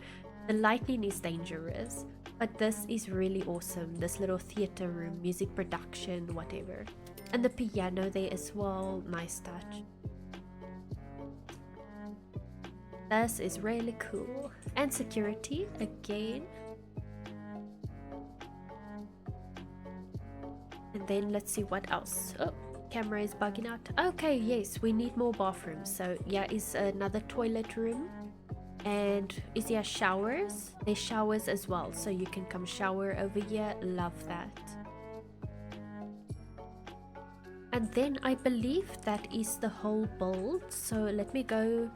The lightning is dangerous, but this is really awesome. This little theater room, music production, whatever. And the piano there as well. Nice touch. This is really cool. And security again. And then let's see what else. Oh, camera is bugging out. Okay, yes, we need more bathrooms. So yeah, is another toilet room. And is there showers? There's showers as well, so you can come shower over here. Love that. And then I believe that is the whole build. So let me go.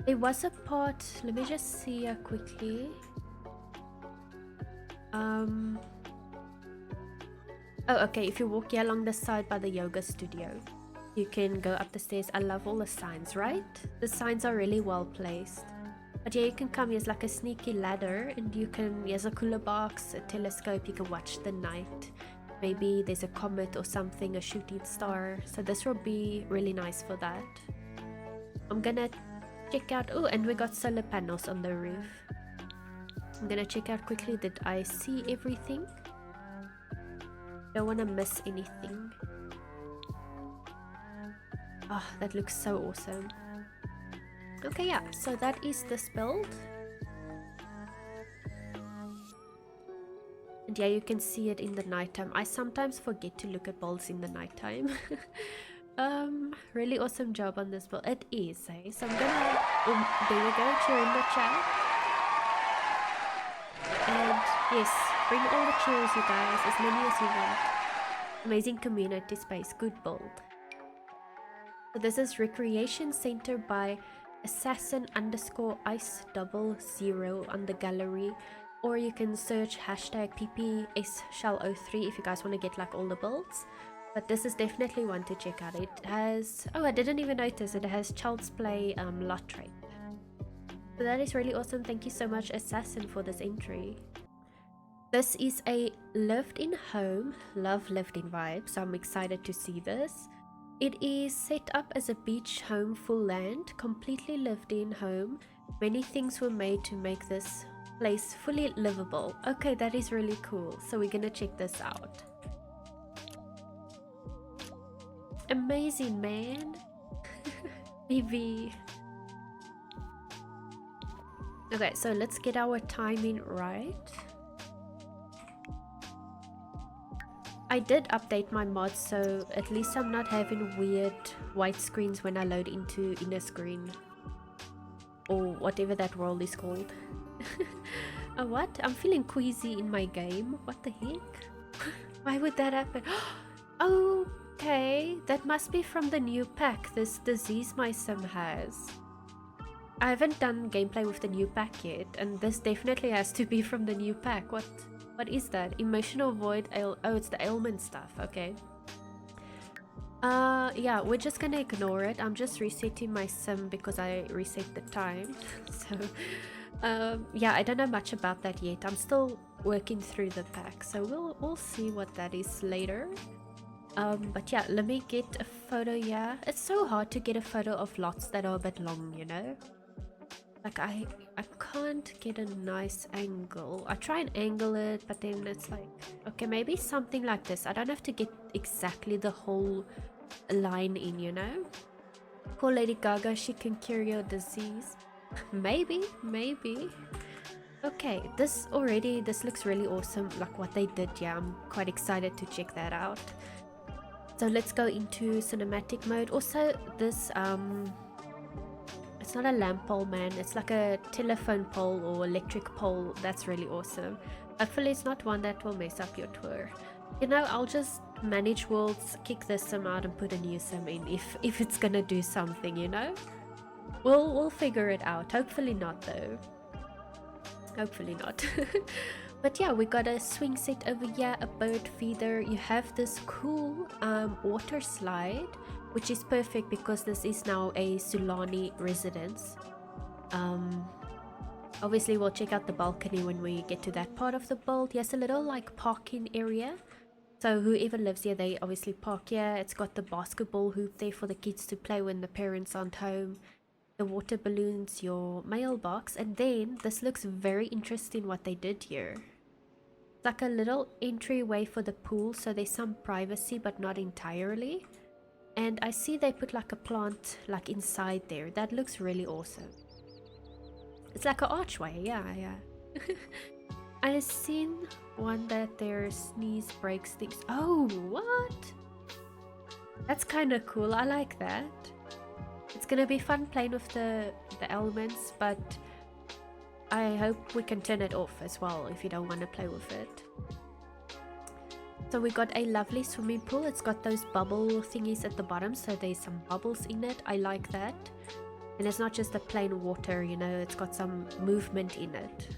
There was a part, let me just see quickly. Oh, okay, if you walk here along the side by the yoga studio, you can go up the stairs. I love all the signs, right? The signs are really well placed. But yeah, you can come, here's like a sneaky ladder, and you can, here's a cooler box, a telescope, you can watch the night. Maybe there's a comet or something, a shooting star. So this will be really nice for that. I'm gonna check out, oh, and we got solar panels on the roof. I'm gonna check out quickly, did I see everything? Don't want to miss anything. Oh, that looks so awesome. Okay, yeah, so that is this build. And yeah, you can see it in the nighttime. I sometimes forget to look at builds in the nighttime. Really awesome job on this build. It is, eh? So I'm gonna, there we go, cheer in the chat. And yes, bring all the cheers, you guys, as many as you want. Amazing community space, good build. So this is Recreation Center by assassin_ice00 on the gallery, or you can search hashtag PPSshell03 if you guys want to get like all the builds. But this is definitely one to check out. It has, oh, I didn't even notice it has Child's Play lot trait. So that is really awesome. Thank you so much, Assassin, for this entry. This is a lived-in home. Love lived-in vibes, so I'm excited to see this. It is set up as a beach home, full land, completely lived-in home. Many things were made to make this place fully livable. Okay, that is really cool. So we're gonna check this out. Amazing, man. Maybe. Okay, so let's get our timing right. I did update my mods, so at least I'm not having weird white screens when I load into inner screen. Or whatever that world is called. What? I'm feeling queasy in my game. What the heck? Why would that happen? Okay, that must be from the new pack, this disease my sim has. I haven't done gameplay with the new pack yet, and this definitely has to be from the new pack. What is that? Emotional void. Oh, it's the ailment stuff. Okay. Yeah, we're just gonna ignore it. I'm just resetting my sim because I reset the time. So, yeah, I don't know much about that yet. I'm still working through the pack, so we'll see what that is later. But yeah, let me get a photo. Yeah, it's so hard to get a photo of lots that are a bit long, you know. Like I can't get a nice angle. I try and angle it, but then it's like, okay, maybe something like this. I don't have to get exactly the whole line in, you know. Call Lady Gaga, she can cure your disease. Maybe. Okay, this looks really awesome, like what they did. Yeah, I'm quite excited to check that out. So let's go into cinematic mode. Also, this it's not a lamp pole, man. It's like a telephone pole or electric pole. That's really awesome. Hopefully it's not one that will mess up your tour. You know, I'll just manage worlds, kick this sim out and put a new sim in if it's gonna do something, you know? We'll figure it out. Hopefully not though. Hopefully not. But yeah, we got a swing set over here, a bird feeder. You have this cool water slide, which is perfect because this is now a Sulani residence. Obviously we'll check out the balcony when we get to that part of the build. Yes, a little like parking area. So whoever lives here, they obviously park here. It's got the basketball hoop there for the kids to play when the parents aren't home. The water balloons, your mailbox, and then this looks very interesting what they did here. It's like a little entryway for the pool, so there's some privacy but not entirely. And I see they put like a plant like inside there. That looks really awesome. It's like an archway, yeah. I've seen one that their sneeze breaks things. Oh, what? That's kind of cool. I like that. It's gonna be fun playing with the elements, but I hope we can turn it off as well if you don't want to play with it. So we got a lovely swimming pool. It's got those bubble thingies at the bottom, so there's some bubbles in it. I like that. And it's not just the plain water, you know, it's got some movement in it.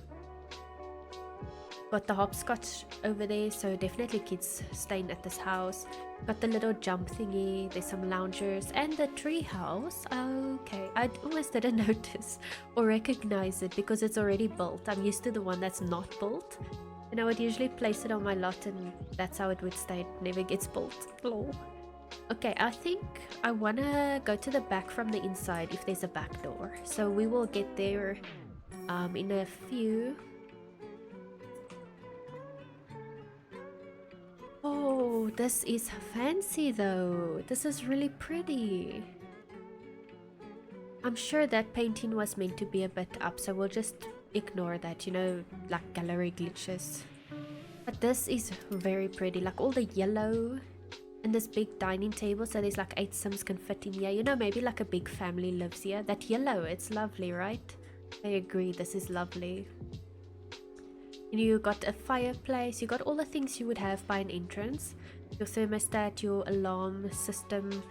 Got the hopscotch over there, so definitely kids staying at this house. Got the little jump thingy, there's some loungers, and the tree house. Okay, I almost didn't notice or recognize it because it's already built. I'm used to the one that's not built, and I would usually place it on my lot and that's how it would stay. It never gets built. Lol. Okay, I think I wanna go to the back from the inside if there's a back door. So we will get there in a few. Oh, this is fancy though. This is really pretty. I'm sure that painting was meant to be a bit up, so we'll just ignore that, you know, like gallery glitches. But this is very pretty, like all the yellow and this big dining table, so there's like 8 Sims can fit in here. You know, maybe like a big family lives here. That yellow, it's lovely, right? I agree, this is lovely. And you got a fireplace, you got all the things you would have by an entrance. Your thermostat, your alarm system,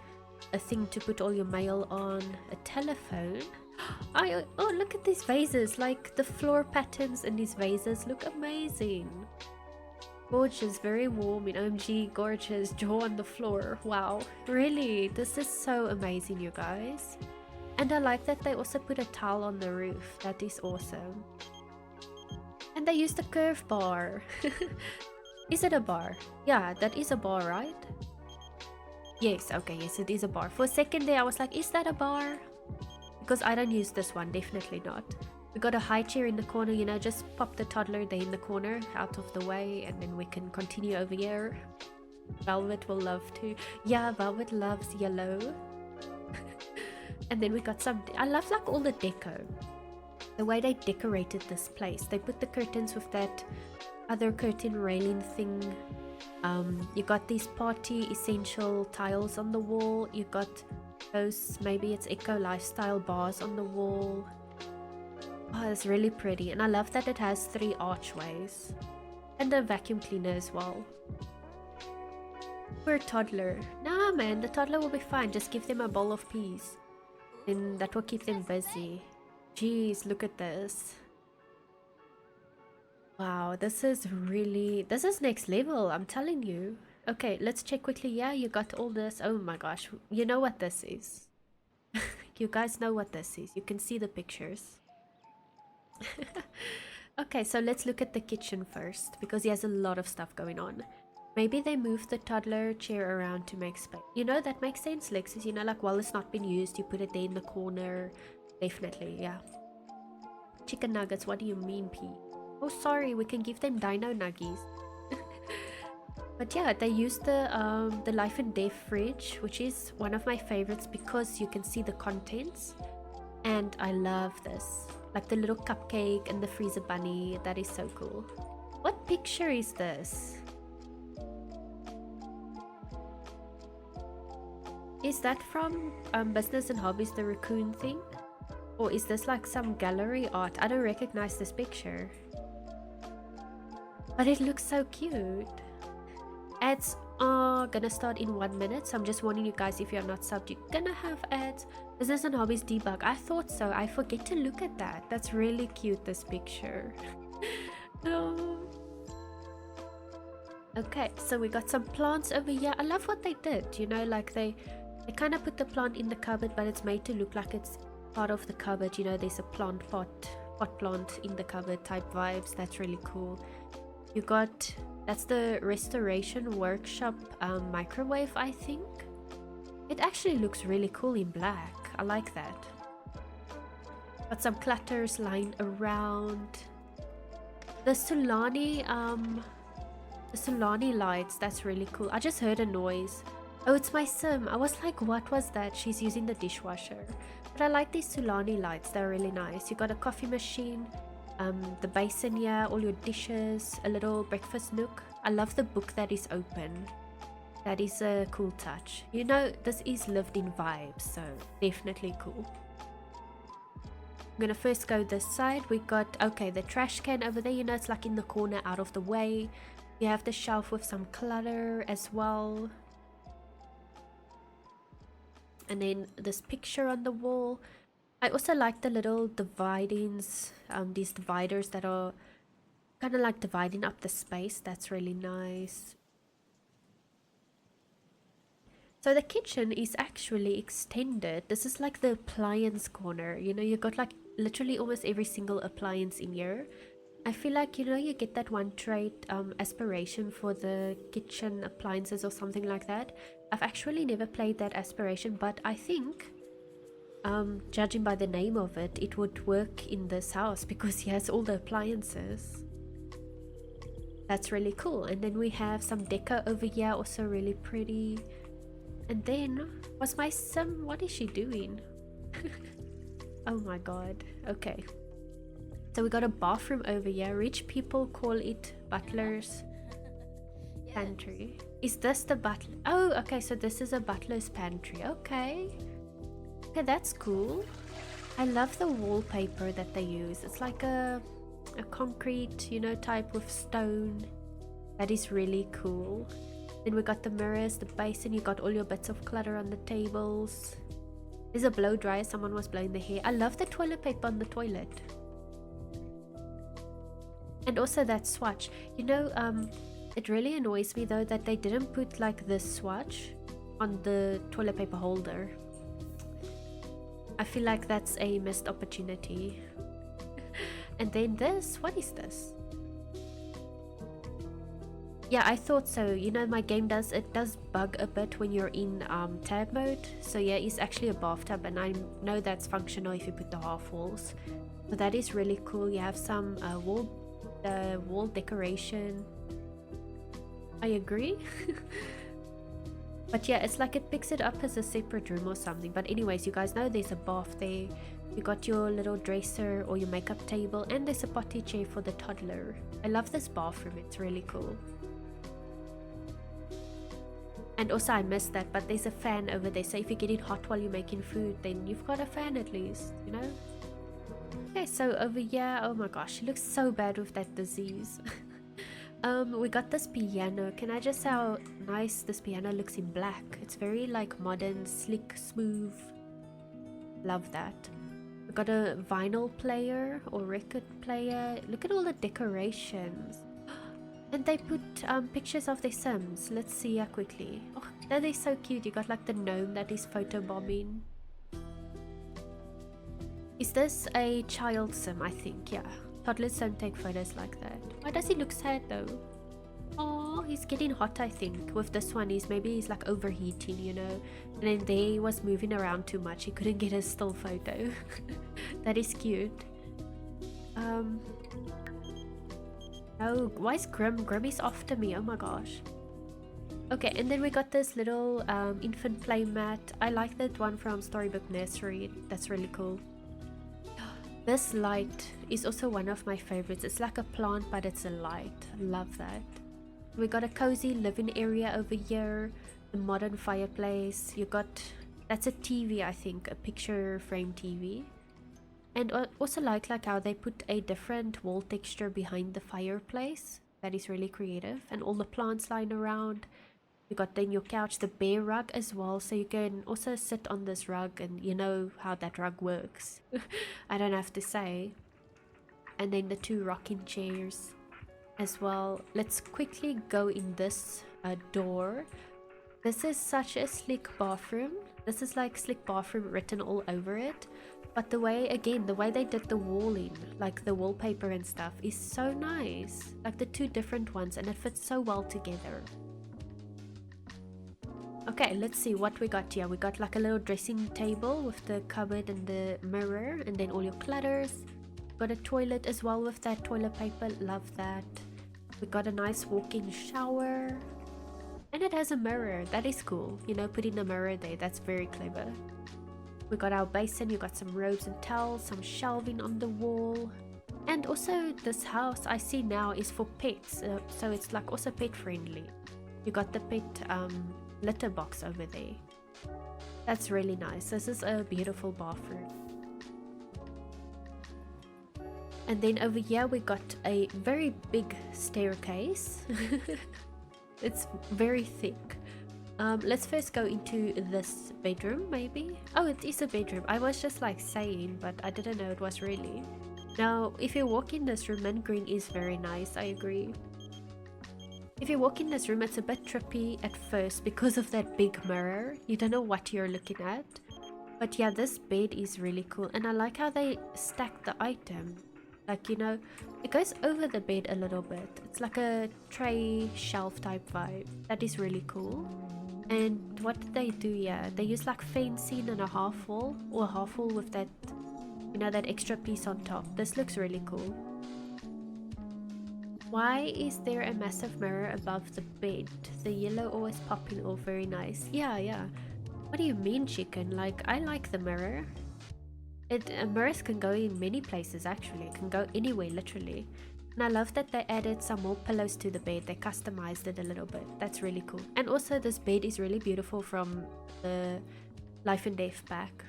a thing to put all your mail on, a telephone. Oh, look at these vases, like the floor patterns in these vases look amazing. Gorgeous, very warm in OMG, gorgeous, jaw on the floor. Wow, really, this is so amazing, you guys. And I like that they also put a towel on the roof. That is awesome. And they used a curve bar. Is it a bar? Yeah, that is a bar, right? Yes, okay, yes, it is a bar. For a second there, I was like, is that a bar? Because I don't use this one, definitely not. We got a high chair in the corner, you know, just pop the toddler there in the corner, out of the way, and then we can continue over here. Velvet will love to. Yeah, Velvet loves yellow. And then we got some, I love like all the deco. the way they decorated this place. They put the curtains with that other curtain railing thing. You got these party essential tiles on the wall. You got those, maybe it's eco lifestyle bars on the wall. Oh, it's really pretty, and I love that it has 3 archways and a vacuum cleaner as well. Poor toddler. Nah man, the toddler will be fine. Just give them a bowl of peas, and that will keep them busy. Jeez, look at this. Wow, this is next level, I'm telling you. Okay, let's check quickly. Yeah, you got all this. Oh my gosh, you know what this is. You guys know what this is. You can see the pictures. Okay, so let's look at the kitchen first, because he has a lot of stuff going on. Maybe they moved the toddler chair around to make space. You know, that makes sense, Lexus. You know, like while it's not been used, you put it there in the corner. Definitely, yeah. Chicken nuggets, what do you mean, P? Oh, sorry, we can give them dino nuggies. But yeah, they used the Life and Death fridge, which is one of my favorites because you can see the contents. And I love this. Like the little cupcake and the freezer bunny. That is so cool. What picture is this? Is that from Business and Hobbies, the raccoon thing? Or is this like some gallery art? I don't recognize this picture. But it looks so cute. Ads are gonna start in 1 minute, so I'm just warning you guys, if you're not subbed, you're gonna have ads. Business and Hobbies debug. I thought so. I forget to look at that. That's really cute, this picture. Oh. Okay, so we got some plants over here. I love what they did, you know, like they kind of put the plant in the cupboard, but it's made to look like it's part of the cupboard. You know, there's a pot plant in the cupboard type vibes. That's really cool. You got, that's the Restoration Workshop microwave, I think. It actually looks really cool in black. I like that. Got some clutters lying around. The Solani lights, that's really cool. I just heard a noise. Oh, it's my sim. I was like, what was that? She's using the dishwasher. But I like these Solani lights. They're really nice. You got a coffee machine, the basin here, all your dishes, a little breakfast nook. I love the book that is open. That is a cool touch. You know, this is lived in vibes, so definitely cool. I'm gonna first go this side. We got, okay, the trash can over there. You know, it's like in the corner, out of the way. You have the shelf with some clutter as well. And then this picture on the wall. I also like the little dividings, these dividers that are kind of like dividing up the space. That's really nice. So the kitchen is actually extended. This is like the appliance corner. You know, you got like literally almost every single appliance in here. I feel like, you know, you get that one trait aspiration for the kitchen appliances or something like that. I've actually never played that aspiration, but I think, judging by the name of it, it would work in this house because he has all the appliances. That's really cool. And then we have some deco over here, also really pretty. And then, what's my sim? What is she doing? Oh my god. Okay. So we got a bathroom over here. Rich people call it butler's pantry. Is this the butler? Oh, okay. So this is a butler's pantry. Okay. Okay, that's cool. I love the wallpaper that they use. It's like a concrete, you know, type with stone. That is really cool. Then we got the mirrors, the basin. You got all your bits of clutter on the tables. There's a blow dryer. Someone was blowing their hair. I love the toilet paper on the toilet. And also that swatch. You know, it really annoys me though that they didn't put like this swatch on the toilet paper holder. I feel like that's a missed opportunity. And then this, what is this? Yeah, I thought so. You know, my game does bug a bit when you're in tab mode. So yeah, it's actually a bathtub, and I know that's functional if you put the half walls. But that is really cool. You have some wall decoration. I agree. But yeah, it's like it picks it up as a separate room or something. But anyways, you guys know there's a bath there. You got your little dresser or your makeup table, and there's a potty chair for the toddler. I love this bathroom, it's really cool. And also I missed that, but there's a fan over there, so if you're getting hot while you're making food, then you've got a fan at least, you know? Okay, so over here, oh my gosh, she looks so bad with that disease. We got this piano. Can I just say how nice this piano looks in black? It's very like modern, slick, smooth. Love that. We got a vinyl player or record player. Look at all the decorations. And they put pictures of their Sims. Let's see quickly. Oh, that is so cute. You got like the gnome that is photobombing. Is this a child Sim? I think, yeah. Toddlers don't take photos like that. Why does he look sad though? Oh, he's getting hot, I think. With this one, maybe he's like overheating, you know. And then there he was moving around too much. He couldn't get a still photo. That is cute. Oh, why is Grim? Grim is after me. Oh my gosh. Okay, and then we got this little infant play mat. I like that one from Storybook Nursery. That's really cool. This light is also one of my favorites. It's like a plant, but it's a light. I love that. We got a cozy living area over here. A modern fireplace. You got... That's a TV, I think. A picture frame TV. And also like how they put a different wall texture behind the fireplace. That is really creative. And all the plants lying around. You got then your couch, the bear rug as well, so you can also sit on this rug, and you know how that rug works. I don't have to say. And then the two rocking chairs as well. Let's quickly go in this door. This is such a slick bathroom. This is like slick bathroom written all over it. But the way, again, the way they did the walling, like the wallpaper and stuff, is so nice. Like the two different ones, and it fits so well together. Okay, let's see what we got here. We got like a little dressing table with the cupboard and the mirror, and then all your clutters. Got a toilet as well with that toilet paper. Love that. We got a nice walk-in shower. And it has a mirror. That is cool. You know, putting a mirror there. That's very clever. We got our basin. You got some robes and towels, some shelving on the wall. And also this house I see now is for pets. So it's like also pet friendly. You got the pet... litter box over there. That's really nice. This is a beautiful bathroom. And then over here we got a very big staircase. It's very thick. Let's first go into this bedroom maybe. Oh, it is a bedroom. I was just like saying, but I didn't know it was really. Now if you walk in this room, mint green is very nice. I agree. If you walk in this room, it's a bit trippy at first because of that big mirror. You don't know what you're looking at. But yeah, this bed is really cool. And I like how they stack the item. Like, you know, it goes over the bed a little bit. It's like a tray shelf type vibe. That is really cool. And what did they do here? They use like fencing and a half wall. Or a half wall with that, you know, that extra piece on top. This looks really cool. Why is there a massive mirror above the bed? The yellow always popping off. Very nice. Yeah. What do you mean, chicken? Like, I like the mirror. Mirrors can go in many places actually. It can go anywhere literally. And I love that they added some more pillows to the bed. They customized it a little bit. That's really cool. And also this bed is really beautiful from the Life and Death pack.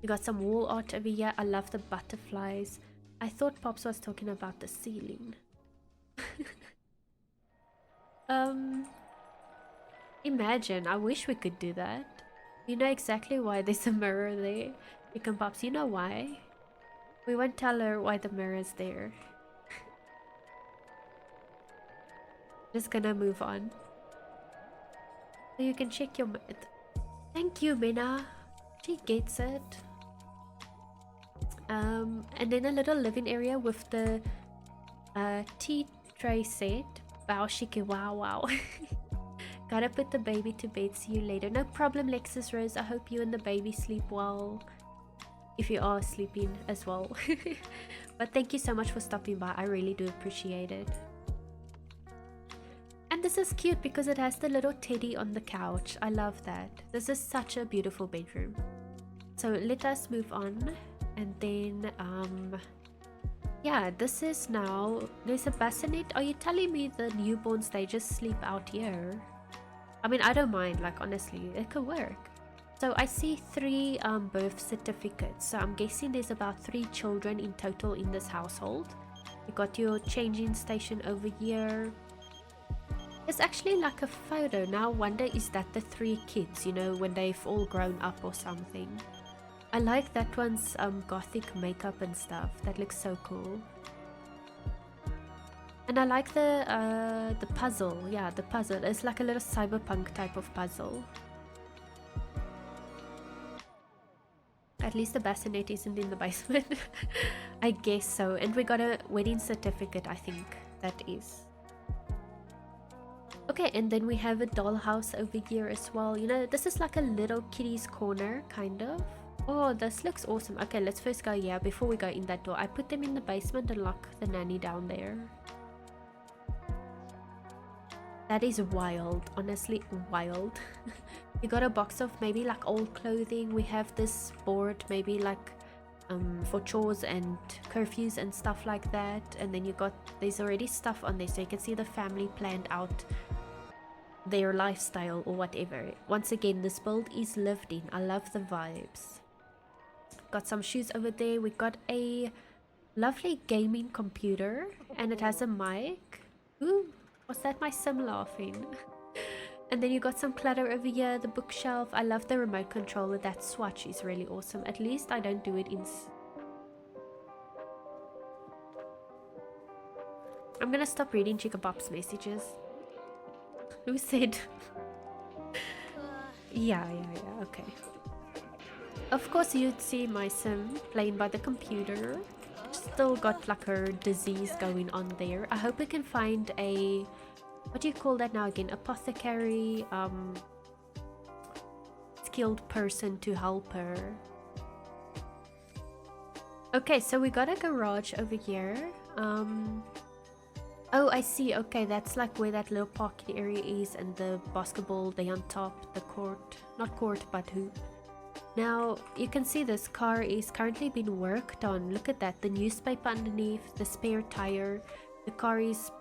You got some wall art over here. I love the butterflies. I thought Pops was talking about the ceiling. Imagine, I wish we could do that. You know exactly why there's a mirror there. You can Pops, you know why? We won't tell her why the mirror is there. Just gonna move on. So you can check your... Thank you, Mena. She gets it. And then a little living area with the tea tray set. Wow, Shiki, wow. Gotta put the baby to bed. See you later. No problem, Lexus Rose. I hope you and the baby sleep well. If you are sleeping as well. But thank you so much for stopping by. I really do appreciate it. And this is cute because it has the little teddy on the couch. I love that. This is such a beautiful bedroom. So let us move on, and then yeah, this is now, there's a bassinet. Are you telling me the newborns, they just sleep out here? I mean, I don't mind, like, honestly, it could work. So I see 3 birth certificates, so I'm guessing there's about 3 children in total in this household. You got your changing station over here. There's actually like a photo. Now I wonder, is that the 3 kids, you know, when they've all grown up or something? I like that one's gothic makeup and stuff. That looks so cool. And I like the puzzle. Yeah, the puzzle. It's like a little cyberpunk type of puzzle. At least the bassinet isn't in the basement. I guess so. And we got a wedding certificate, I think that is. Okay, and then we have a dollhouse over here as well. You know, this is like a little kiddie's corner, kind of. Oh, this looks awesome. Okay, let's first go here before we go in that door. I put them in the basement and lock the nanny down there. That is wild, honestly wild. You got a box of maybe like old clothing. We have this board, maybe like for chores and curfews and stuff like that. And then you got, there's already stuff on there, so you can see the family planned out their lifestyle or whatever. Once again, this build is lived in. I love the vibes. Got some shoes over there. We got a lovely gaming computer, and it has a mic. Ooh, was that my sim laughing? And then you got some clutter over here, the bookshelf. I love the remote controller. That swatch is really awesome. At least I don't do it in... I'm gonna stop reading Chica Bob's messages. Who said? Yeah, okay. Of course you'd see my sim playing by the computer. Still got like her disease going on there. I hope we can find a... what do you call that now again? Apothecary, skilled person to help her. Okay, so we got a garage over here. Oh, I see. Okay, that's like where that little parking area is, and the basketball there on top, the court, not court, but hoop. Now, you can see this car is currently being worked on. Look at that, the newspaper underneath, the spare tire, the car is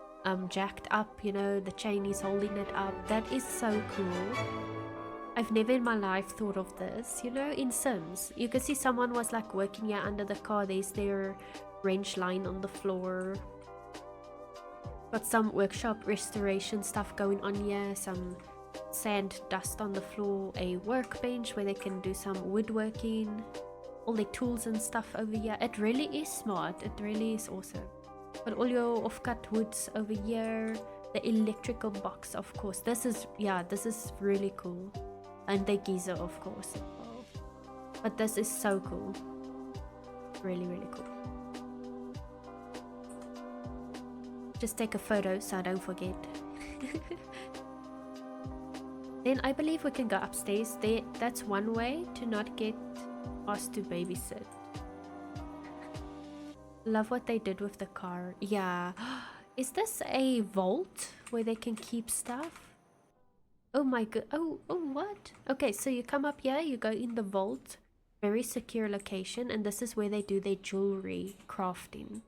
jacked up, you know, the chain is holding it up. That is so cool. I've never in my life thought of this, you know, in Sims. You can see someone was like working here under the car. There's their wrench line on the floor. Got some workshop restoration stuff going on here, some sand dust on the floor, a workbench where they can do some woodworking, all their tools and stuff over here. It really is smart, it really is awesome. Got all your off-cut woods over here, the electrical box, of course. This is, yeah, this is really cool. And the geyser, of course. But this is so cool. Really, really cool. Just take a photo so I don't forget. Then I believe we can go upstairs. There, that's one way to not get asked to babysit. Love what they did with the car. Yeah. Is this a vault where they can keep stuff? Oh my god. Oh, what? Okay, so you come up here, you go in the vault. Very secure location, and this is where they do their jewelry crafting.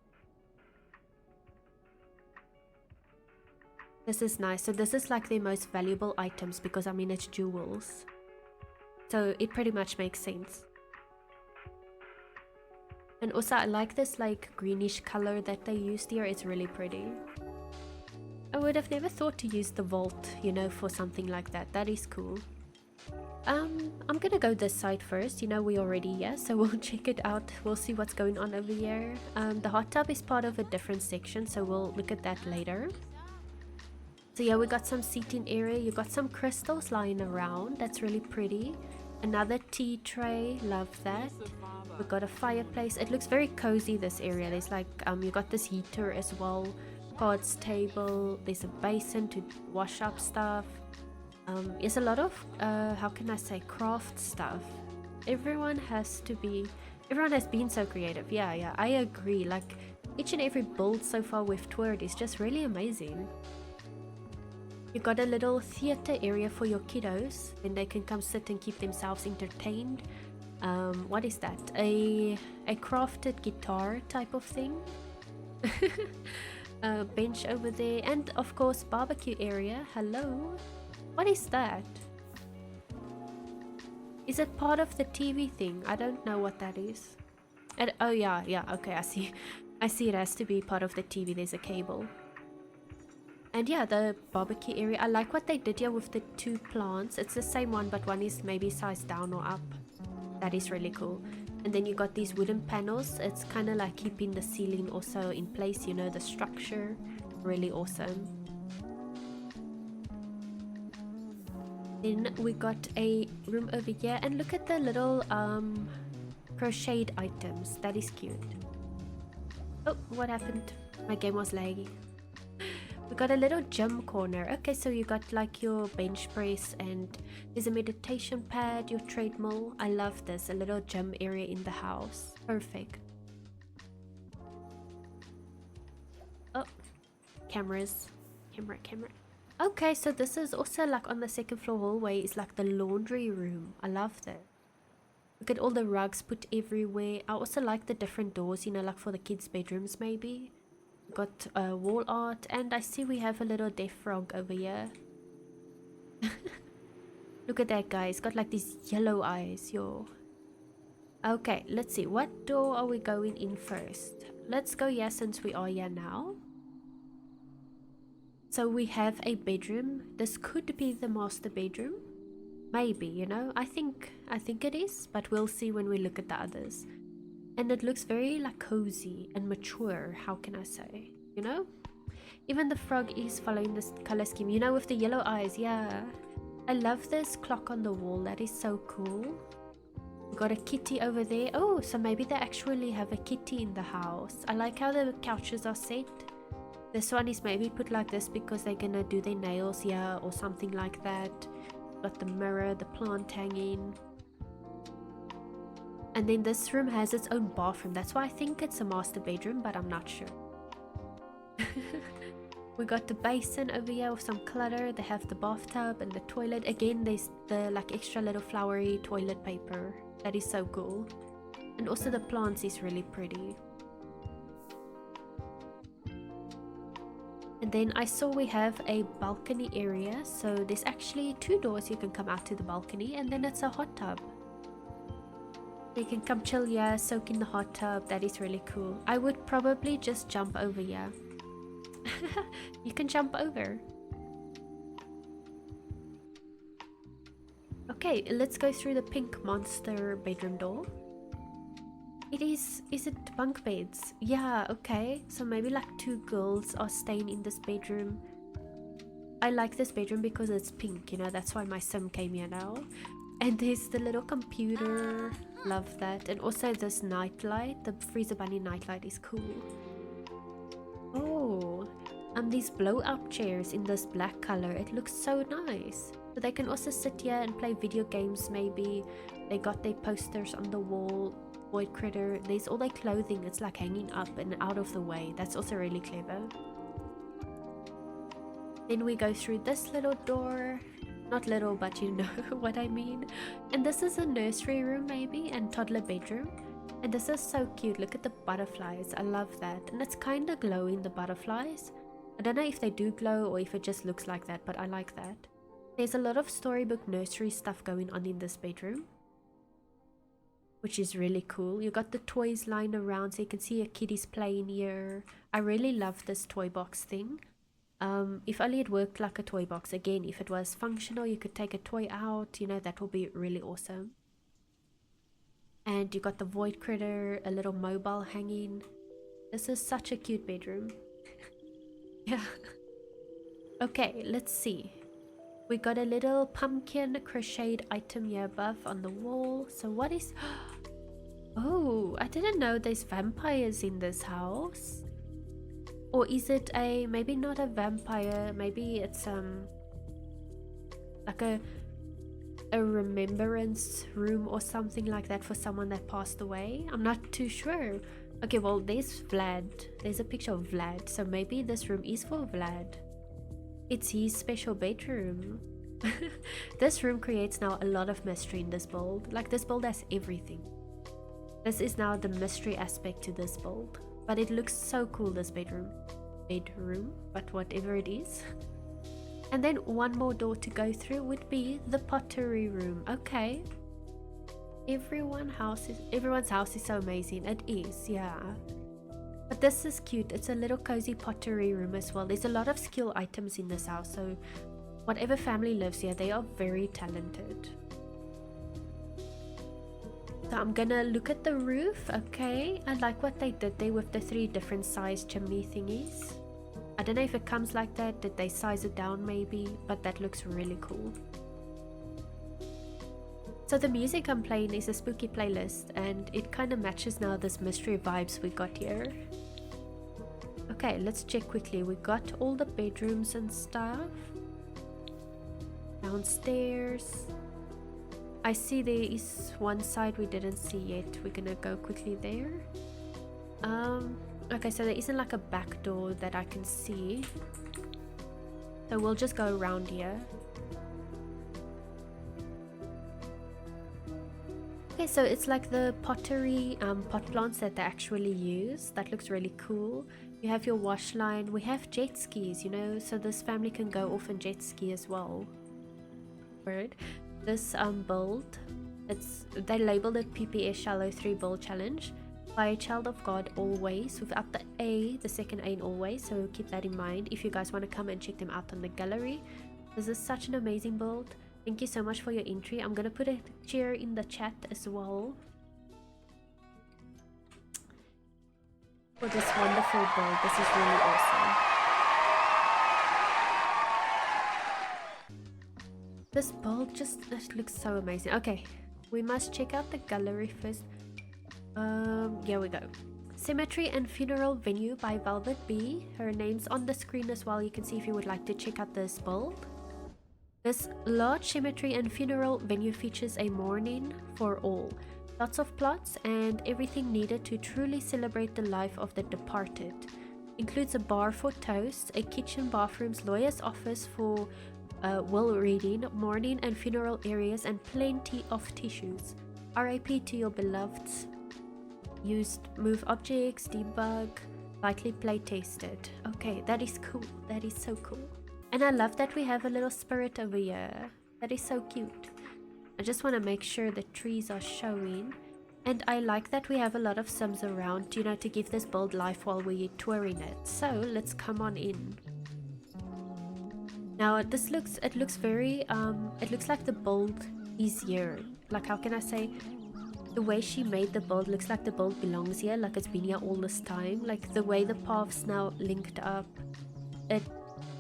This is nice. So this is like their most valuable items because, I mean, it's jewels. So it pretty much makes sense. And also I like this like greenish color that they used here. It's really pretty. I would have never thought to use the vault, you know, for something like that. That is cool. I'm gonna go this side first. You know, we already here, so we'll check it out. We'll see what's going on over here. The hot tub is part of a different section, so we'll look at that later. So yeah, we got some seating area. You got some crystals lying around. That's really pretty. Another tea tray. Love that. We got a fireplace. It looks very cozy, this area. There's like you got this heater as well. Cards table. There's a basin to wash up stuff. There's a lot of how can I say, craft stuff. Everyone has been so creative. Yeah, I agree. Like each and every build so far we've toured is just really amazing. You got a little theater area for your kiddos, and they can come sit and keep themselves entertained. What is that? A crafted guitar type of thing. A bench over there, and of course barbecue area. Hello. What is that? Is it part of the TV thing? I don't know what that is. And oh yeah, okay, I see it has to be part of the TV. There's a cable. And yeah, the barbecue area. I like what they did here with the two plants. It's the same one, but one is maybe sized down or up. That is really cool. And then you got these wooden panels. It's kind of like keeping the ceiling also in place, you know, the structure. Really awesome. Then we got a room over here, and look at the little crocheted items. That is cute. Oh, what happened? My game was laggy. We got a little gym corner. Okay, so you got like your bench press, and there's a meditation pad, your treadmill. I love this. A little gym area in the house. Perfect. Oh, cameras. Camera. Okay, so this is also like on the second floor hallway. It's like the laundry room. I love that. Look at all the rugs put everywhere. I also like the different doors, you know, like for the kids' bedrooms maybe. Got wall art, and I see we have a little deaf frog over here. Look at that guy. He's got like these yellow eyes, yo. Okay, let's see. What door are we going in first? Let's go here since we are here now. So we have a bedroom. This could be the master bedroom. Maybe, you know. I think it is, but we'll see when we look at the others. And it looks very like cozy and mature, how can I say, you know? Even the frog is following this color scheme, you know, with the yellow eyes. Yeah, I love this clock on the wall. That is so cool. We got a kitty over there. Oh, so maybe they actually have a kitty in the house. I like how the couches are set. This one is maybe put like this because they're gonna do their nails here or something like that. Got the mirror, the plant hanging. And then this room has its own bathroom. That's why I think it's a master bedroom, but I'm not sure. We got the basin over here with some clutter. They have the bathtub and the toilet. Again, there's the like extra little flowery toilet paper. That is so cool. And also the plants is really pretty. And then I saw we have a balcony area. So there's actually 2 doors you can come out to the balcony, and then it's a hot tub. You can come chill here, soak in the hot tub. That is really cool. I would probably just jump over here. You can jump over. Okay, let's go through the pink monster bedroom door. Is it bunk beds? Yeah, okay. So maybe like 2 girls are staying in this bedroom. I like this bedroom because it's pink, you know, that's why my sim came here now. And there's the little computer. Love that. And also this nightlight. The Freezer Bunny nightlight is cool. Oh, these blow-up chairs in this black color. It looks so nice. But they can also sit here and play video games maybe. They got their posters on the wall. Void Critter. There's all their clothing. It's like hanging up and out of the way. That's also really clever. Then we go through this little door. Not little, but you know what I mean. And this is a nursery room maybe, and toddler bedroom. And this is so cute. Look at the butterflies. I love that. And it's kind of glowing, the butterflies. I don't know if they do glow or if it just looks like that, but I like that. There's a lot of storybook nursery stuff going on in this bedroom, which is really cool. You got the toys lying around, so you can see your kiddies playing here. I really love this toy box thing. If only it worked like a toy box. Again, if it was functional, you could take a toy out, you know, that will be really awesome. And you got the Void Critter, a little mobile hanging. This is such a cute bedroom. Yeah. Okay, let's see. We got a little pumpkin crocheted item here above on the wall. So what is... Oh, I didn't know there's vampires in this house. Or is it a, maybe not a vampire, maybe it's like a remembrance room or something like that for someone that passed away. I'm not too sure. Okay, well, there's Vlad. There's a picture of Vlad, so maybe this room is for Vlad. It's his special bedroom. This room creates now a lot of mystery in this build. Like, this build has everything. This is now the mystery aspect to this build. But it looks so cool, this bedroom, but whatever it is. And then one more door to go through would be the pottery room. Okay. Everyone's house is so amazing. It is, yeah. But this is cute. It's a little cozy pottery room as well. There's a lot of skill items in this house, so whatever family lives here, they are very talented. So I'm gonna look at the roof. Okay, I like what they did there with the 3 different size chimney thingies. I don't know if it comes like that. Did they size it down maybe? But that looks really cool. So the music I'm playing is a spooky playlist, and it kind of matches now this mystery vibes we got here. Okay, let's check quickly. We got all the bedrooms and stuff. Downstairs. I see there is one side we didn't see yet. We're gonna go quickly there. Okay, so there isn't like a back door that I can see. So we'll just go around here. Okay, so it's like the pottery pot plants that they actually use. That looks really cool. You have your wash line. We have jet skis, you know, so this family can go off and jet ski as well. Right. This build, they labeled it PPSshell03 build challenge by ChildOfGodAlwys without the A, the second A in always, so keep that in mind if you guys want to come and check them out on the gallery. This is such an amazing build. Thank you so much for your entry. I'm gonna put a cheer in the chat as well for this wonderful build. This is really awesome. This build just looks so amazing. Okay, we must check out the gallery first. Here we go. Cemetery and Funeral Venue by VelvettB. Her name's on the screen as well. You can see if you would like to check out this build. This large cemetery and funeral venue features a mourning for all. Lots of plots and everything needed to truly celebrate the life of the departed. Includes a bar for toasts, a kitchen, bathrooms, lawyer's office for will reading, mourning and funeral areas, and plenty of tissues. RIP to your beloveds. Used move objects, debug, lightly play tested. Okay, that is cool. That is so cool. And I love that we have a little spirit over here. That is so cute. I just want to make sure the trees are showing. And I like that we have a lot of Sims around, you know, to give this build life while we're touring it. So let's come on in. Now it looks very, it looks like the build is here. Like, how can I say? The way she made the build looks like the build belongs here, like it's been here all this time. Like the way the paths now linked up, it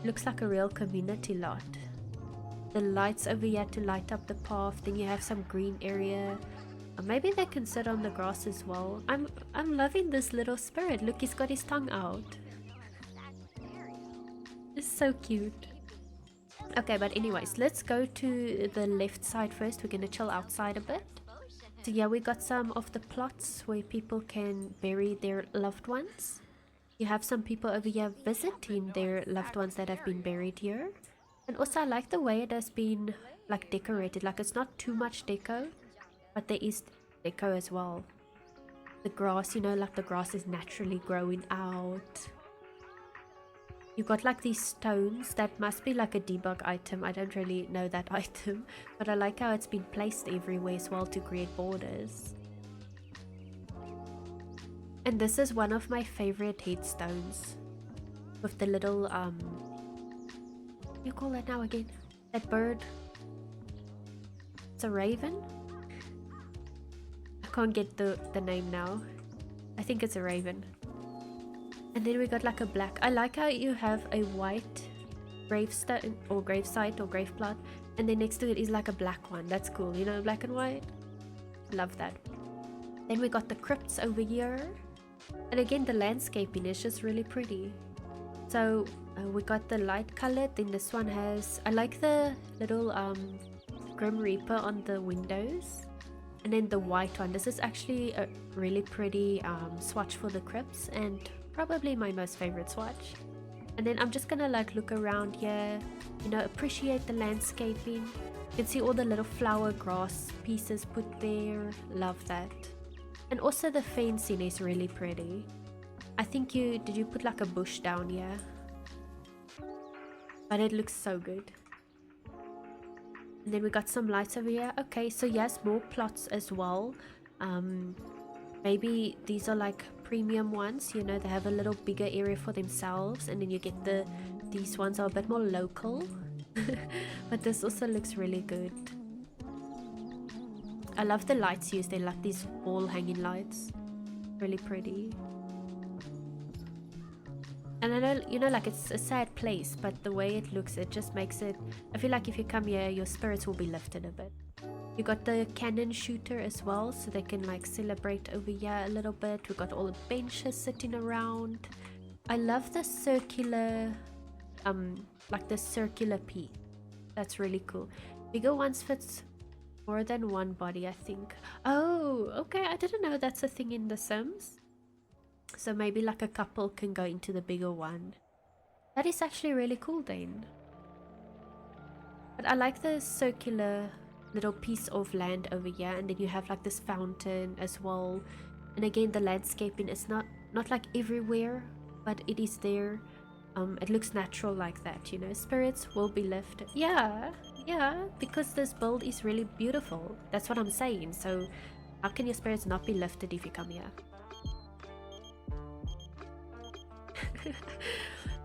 looks like a real community lot. The lights over here to light up the path, then you have some green area. Maybe they can sit on the grass as well. I'm loving this little spirit. Look, he's got his tongue out. It's so cute. Okay, but anyways, let's go to the left side first. We're gonna chill outside a bit. So yeah, we got some of the plots where people can bury their loved ones. You have some people over here visiting their loved ones that have been buried here. And also I like the way it has been like decorated. Like, it's not too much deco, but there is deco as well. The grass, you know, like the grass is naturally growing out. You got like these stones that must be like a debug item. I don't really know that item, but I like how it's been placed everywhere as well to create borders. And this is one of my favorite headstones with the little what do you call that now again? That bird? It's a raven? I can't get the name now. I think it's a raven. And then we got like a black. I like how you have a white gravestone or gravesite or grave plot, and then next to it is like a black one. That's cool, you know, black and white. Love that. Then we got the crypts over here, and again the landscaping is just really pretty. So we got the light colored. Then this one has, I like the little Grim Reaper on the windows, and then the white one. This is actually a really pretty swatch for the crypts, and probably my most favorite swatch. And then I'm just gonna like look around here, you know, appreciate the landscaping. You can see all the little flower grass pieces put there. Love that. And also the fencing is really pretty. I think did you put like a bush down here? But it looks so good. And then we got some lights over here. Okay, so yes, more plots as well. Maybe these are like premium ones, you know, they have a little bigger area for themselves, and then you get these ones are a bit more local. But this also looks really good. I love the lights used. They're like these wall hanging lights. Really pretty. And I know, you know, like it's a sad place, but the way it looks, it just makes it... I feel like if you come here, your spirits will be lifted a bit. You got the cannon shooter as well, so they can like celebrate over here a little bit. We got all the benches sitting around. I love the circular, like the circular piece. That's really cool. Bigger ones fits more than one body, I think. Oh, okay, I didn't know that's a thing in The Sims. So maybe like a couple can go into the bigger one. That is actually really cool then. But I like the circular little piece of land over here, and then you have like this fountain as well. And again, the landscaping is not like everywhere, but it is there. It looks natural like that, you know. Spirits will be lifted. Yeah, because this build is really beautiful. That's what I'm saying. So how can your spirits not be lifted if you come here?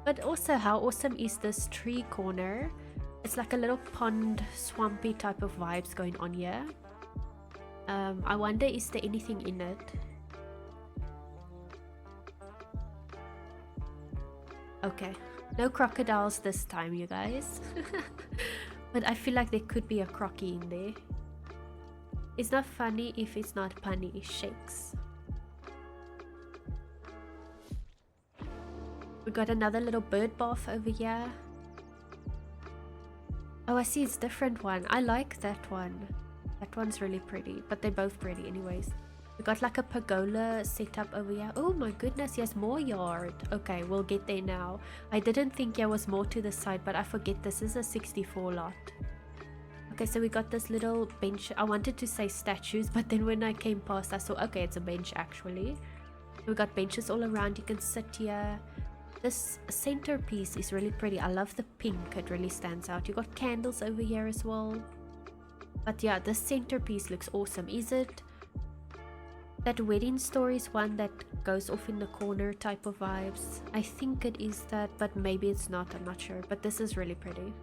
But also, how awesome is this tree corner? It's like a little pond, swampy type of vibes going on here. I wonder, is there anything in it? Okay, no crocodiles this time, you guys. But I feel like there could be a crocky in there. It's not funny if it's not punny, it shakes. We got another little bird bath over here. Oh, I see, it's a different one. I like that one. That one's really pretty, but they're both pretty anyways. We got like a pergola set up over here. Oh my goodness, yes, more yard. Okay, we'll get there now. I didn't think there was more to the side, but I forget this is a 64 lot. Okay, so we got this little bench. I wanted to say statues, but then when I came past, I saw, okay, it's a bench actually. We got benches all around. You can sit here. This centerpiece is really pretty. I love the pink. It really stands out. You got candles over here as well. But yeah, this centerpiece looks awesome. Is it that wedding stories one that goes off in the corner type of vibes? I think it is that, but maybe it's not. I'm not sure. But this is really pretty.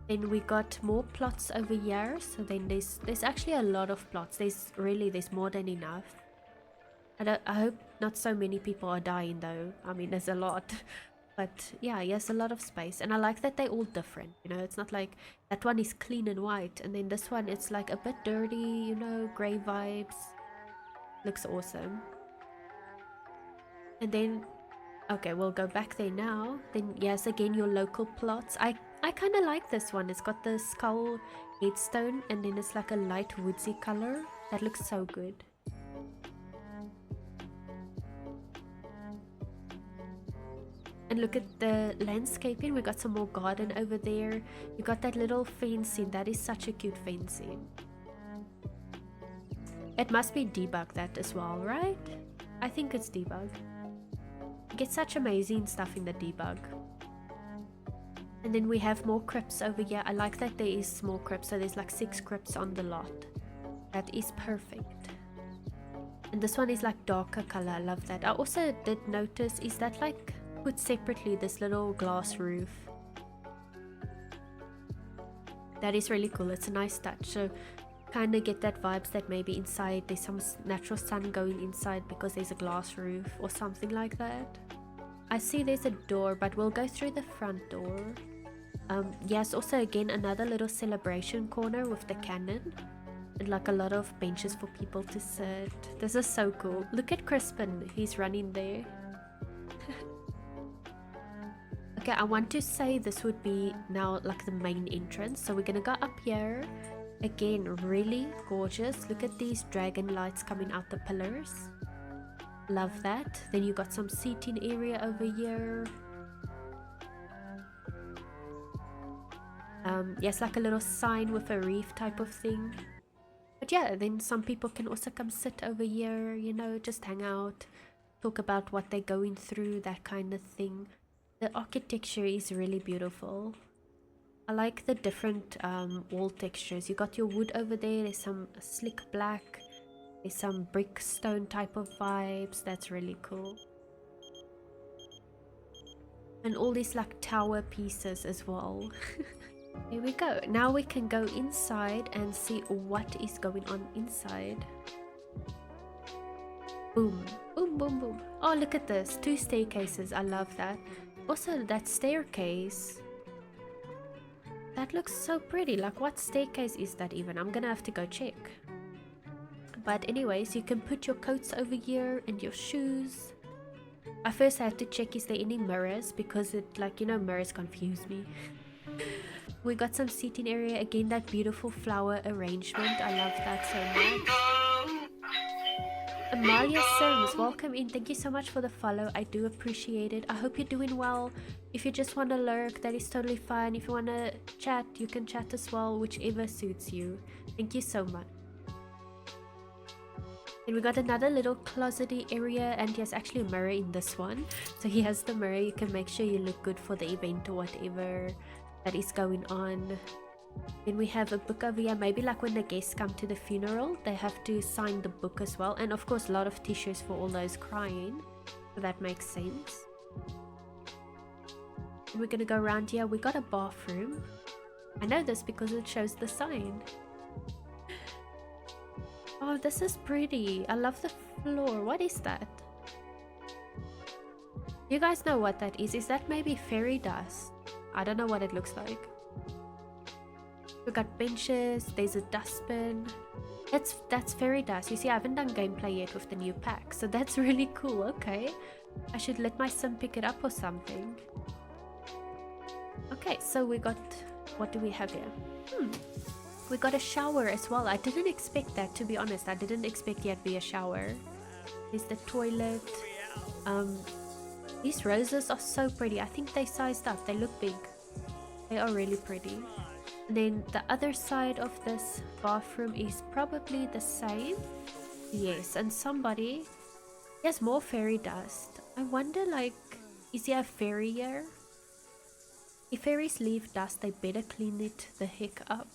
Then we got more plots over here. So then there's actually a lot of plots. There's more than enough. I hope not so many people are dying though. I mean, there's a lot. But yeah, yes, a lot of space. And I like that they're all different, you know. It's not like that one is clean and white, and then this one, it's like a bit dirty, you know, grey vibes. Looks awesome. And then, okay, we'll go back there now. Then yes, again, your local plots. I kind of like this one. It's got the skull headstone, and then it's like a light woodsy color. That looks so good. And look at the landscaping. We got some more garden over there. You got that little fencing. That is such a cute fencing. It must be debug that as well, right? I think it's debug. You get such amazing stuff in the debug. And then we have more crypts over here. I like that there is more crypts. So there's like 6 crypts on the lot. That is perfect. And this one is like darker color. I love that. I also did notice, is that like put separately, this little glass roof? That is really cool. It's a nice touch. So kind of get that vibes that maybe inside there's some natural sun going inside because there's a glass roof or something like that. I see there's a door, but we'll go through the front door. Yes, also again another little celebration corner with the cannon and like a lot of benches for people to sit. This is so cool. Look at Crispin, he's running there. Okay, I want to say this would be now like the main entrance. So we're gonna go up here. Again, really gorgeous. Look at these dragon lights coming out the pillars. Love that. Then you got some seating area over here. Yes, like a little sign with a reef type of thing. But yeah, then some people can also come sit over here, you know, just hang out, talk about what they're going through, that kind of thing. The architecture is really beautiful. I like the different wall textures. You got your wood over there, there's some slick black, there's some brick stone type of vibes. That's really cool. And all these like tower pieces as well. Here we go. Now we can go inside and see what is going on inside. Boom, boom, boom, boom. Oh, look at this. 2 staircases. I love that. Also, that staircase. That looks so pretty. Like, what staircase is that even? I'm gonna have to go check. But anyways, you can put your coats over here and your shoes. I first had to check is there any mirrors, because it, like, you know, mirrors confuse me. We got some seating area. Again, that beautiful flower arrangement. I love that so much. Amalia Sims, welcome in. Thank you so much for the follow. I do appreciate it. I hope you're doing well. If you just want to lurk, that is totally fine. If you want to chat, you can chat as well, whichever suits you. Thank you so much. And we got another little closety area, and he has actually a mirror in this one. So he has the mirror. You can make sure you look good for the event or whatever that is going on. Then we have a book over here. Maybe like when the guests come to the funeral, they have to sign the book as well. And of course a lot of tissues for all those crying, so that makes sense. We're gonna go around here. We got a bathroom. I know this because it shows the sign. Oh, this is pretty. I love the floor. What is that? You guys know what that is? Is that maybe fairy dust? I don't know what it looks like. We got benches. There's a dustbin. That's fairy dust. You see, I haven't done gameplay yet with the new pack, so that's really cool. Okay, I should let my sim pick it up or something. Okay, so we got, what do we have here? We got a shower as well. I didn't expect that, to be honest. I didn't expect yet to be a shower. There's the toilet. These roses are so pretty. I think they sized up. They look big. They are really pretty. And then the other side of this bathroom is probably the same. Yes, and somebody... There's more fairy dust. I wonder, like, is there a fairy here? If fairies leave dust, they better clean it the heck up.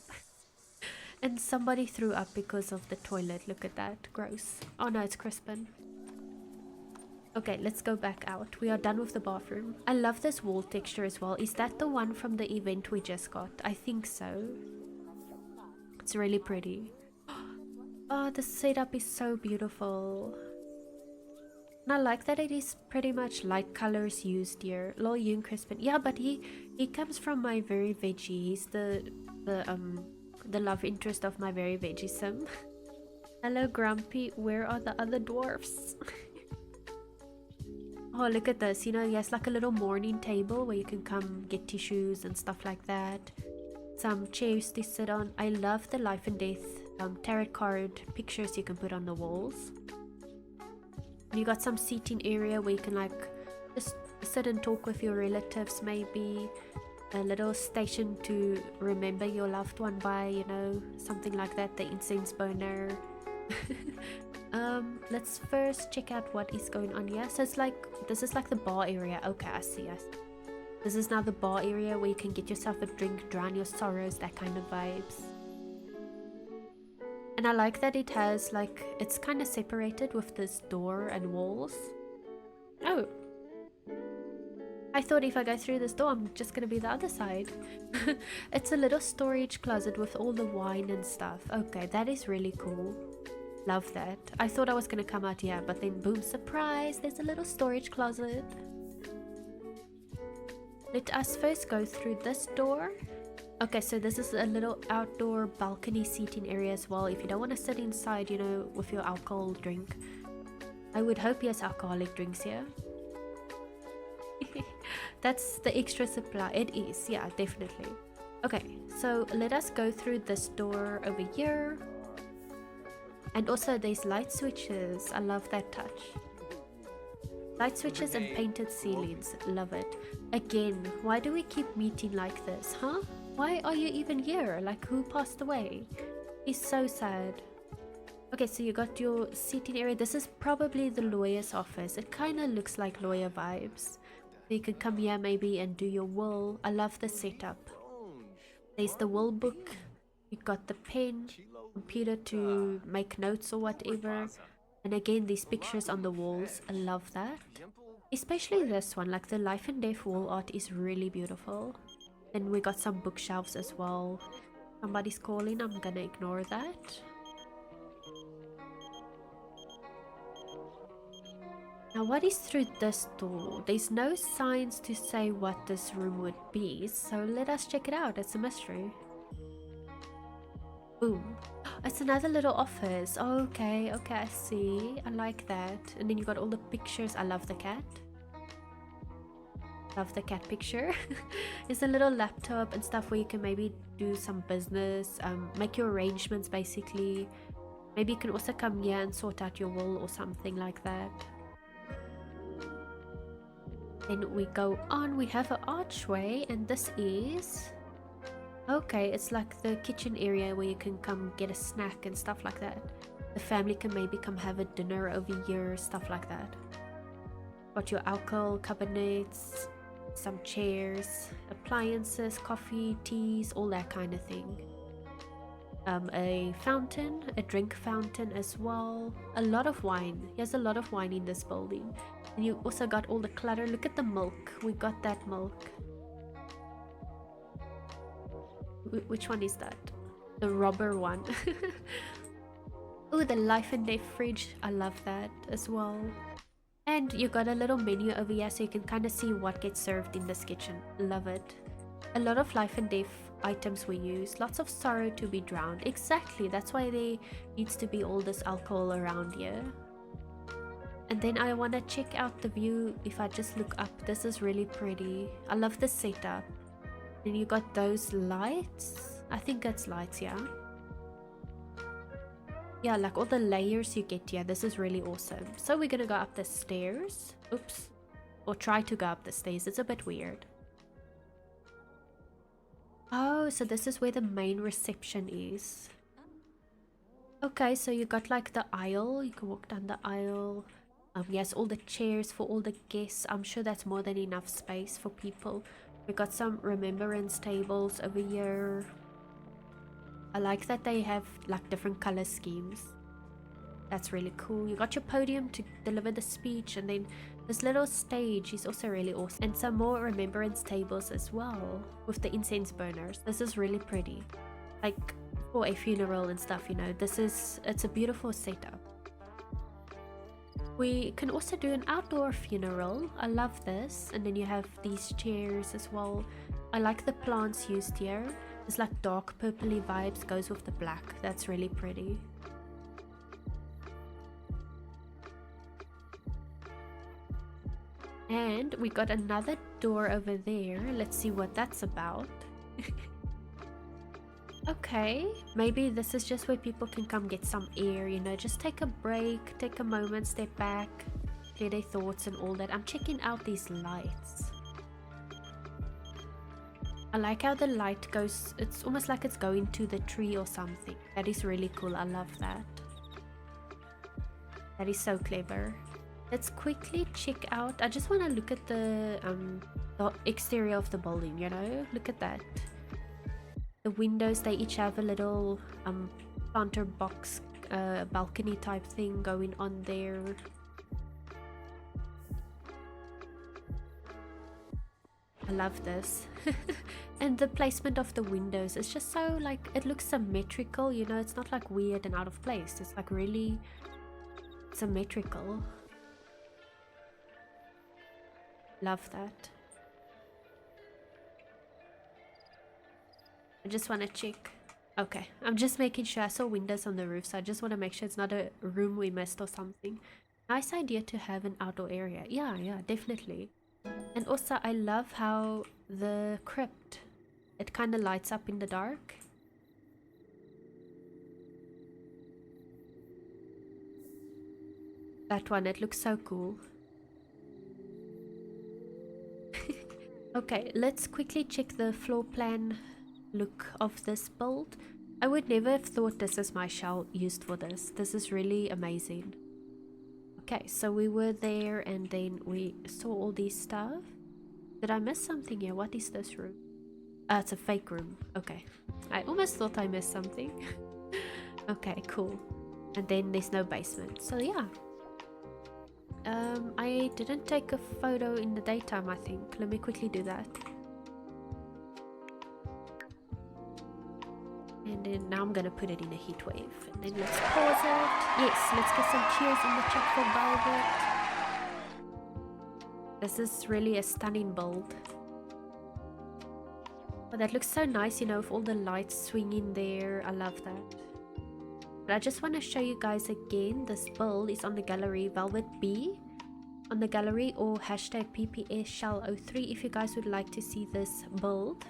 And somebody threw up because of the toilet. Look at that. Gross. Oh no, it's Crispin. Okay, let's go back out. We are done with the bathroom. I love this wall texture as well. Is that the one from the event we just got? I think so. It's really pretty. Oh, the setup is so beautiful. And I like that it is pretty much light colors used here. Lol, Yoon Crispin. Yeah, but he comes from my very veggie. He's the love interest of my very veggie sim. Hello, Grumpy. Where are the other dwarfs? Oh, look at this. You know, he has like a little morning table where you can come get tissues and stuff like that. Some chairs to sit on. I love the life and death tarot card pictures you can put on the walls. And you got some seating area where you can like just sit and talk with your relatives maybe. A little station to remember your loved one by, you know, something like that. The incense burner. Let's first check out what is going on here. So it's like, this is like the bar area. Okay, I see. This is now the bar area where you can get yourself a drink, drown your sorrows, that kind of vibes. And I like that it has like, it's kind of separated with this door and walls. Oh, I thought if I go through this door, I'm just gonna be the other side. It's a little storage closet with all the wine and stuff. Okay, that is really cool. Love that. I thought I was gonna come out here, but then boom, surprise, there's a little storage closet. Let us first go through this door. Okay, so this is a little outdoor balcony seating area as well. If you don't want to sit inside, you know, with your alcohol drink. I would hope he has alcoholic drinks here. That's the extra supply. It is, yeah, definitely. Okay, so let us go through this door over here. And also there's light switches. I love that touch. Light switches and painted ceilings. Love it. Again, why do we keep meeting like this, huh? Why are you even here? Like, who passed away? It's so sad. Okay, so you got your seating area. This is probably the lawyer's office. It kind of looks like lawyer vibes. So you can come here maybe and do your will. I love the setup. There's the will book. You got the pen, computer to make notes or whatever. And again, these pictures on the walls. I love that. Especially this one, like the life and death wall art is really beautiful. Then we got some bookshelves as well. Somebody's calling, I'm gonna ignore that. Now what is through this door? There's no signs to say what this room would be, so let us check it out. It's a mystery. Boom. It's another little office. Okay, I see. I like that. And then you got all the pictures. I love the cat. Love the cat picture. There's a little laptop and stuff where you can maybe do some business, make your arrangements basically. Maybe you can also come here and sort out your will or something like that. Then we go on, we have an archway, and this is... Okay, it's like the kitchen area where you can come get a snack and stuff like that. The family can maybe come have a dinner over here, stuff like that. Got your alcohol cabinets, some chairs, appliances, coffee, teas, all that kind of thing. A fountain, a drink fountain as well. A lot of wine. There's a lot of wine in this building. And you also got all the clutter. Look at the milk. We got that milk. Which one is that? The rubber one. Oh, the life and death fridge. I love that as well. And you got a little menu over here so you can kind of see what gets served in this kitchen. Love it. A lot of life and death items were used. Lots of sorrow to be drowned. Exactly. That's why there needs to be all this alcohol around here. And then I want to check out the view. If I just look up, this is really pretty. I love the setup. And you got those lights. I think that's lights, yeah. Yeah, like all the layers you get here. This is really awesome. So we're gonna go up the stairs. Oops. Or try to go up the stairs. It's a bit weird. Oh, so this is where the main reception is. Okay, so you got like the aisle. You can walk down the aisle. Yes, all the chairs for all the guests. I'm sure that's more than enough space for people. We got some remembrance tables over here. I like that they have like different color schemes. That's really cool. You got your podium to deliver the speech, and then this little stage is also really awesome. And some more remembrance tables as well with the incense burners. This is really pretty. Like for a funeral and stuff, you know, it's a beautiful setup. We can also do an outdoor funeral. I love this. And then you have these chairs as well. I like the plants used here. It's like dark purpley vibes, goes with the black. That's really pretty. And we got another door over there. Let's see what that's about. Okay, maybe this is just where people can come get some air, you know, just take a break, take a moment, step back, clear their thoughts and all that. I'm checking out these lights. I like how the light goes, it's almost like it's going to the tree or something. That is really cool. I love that. That is so clever. Let's quickly check out. I just want to look at the exterior of the building, you know, look at that. The windows, they each have a little planter box balcony type thing going on there. I love this. And the placement of the windows is just so like, it looks symmetrical, you know, it's not like weird and out of place. It's like really symmetrical. Love that. I just want to check. Okay, I'm just making sure. I saw windows on the roof, so I just want to make sure it's not a room we missed or something. Nice idea to have an outdoor area. Yeah, definitely. And also I love how the crypt, it kind of lights up in the dark. That one, it looks so cool. Okay, let's quickly check the floor plan look of this build. I would never have thought this is my shell used for this. This is really amazing. Okay, so we were there and then we saw all these stuff. Did I miss something here? What is this room? It's a fake room. Okay. I almost thought I missed something. Okay, cool. And then there's no basement. So yeah. I didn't take a photo in the daytime, I think. Let me quickly do that. And then now I'm gonna put it in a heat wave. And then let's pause it. Yes, let's get some cheers in the chat for Velvet. This is really a stunning build. Oh, that looks so nice, you know, with all the lights swinging there. I love that. But I just want to show you guys again, this build is on the gallery VelvettB on the gallery, or hashtag PPSshell03 if you guys would like to see this build.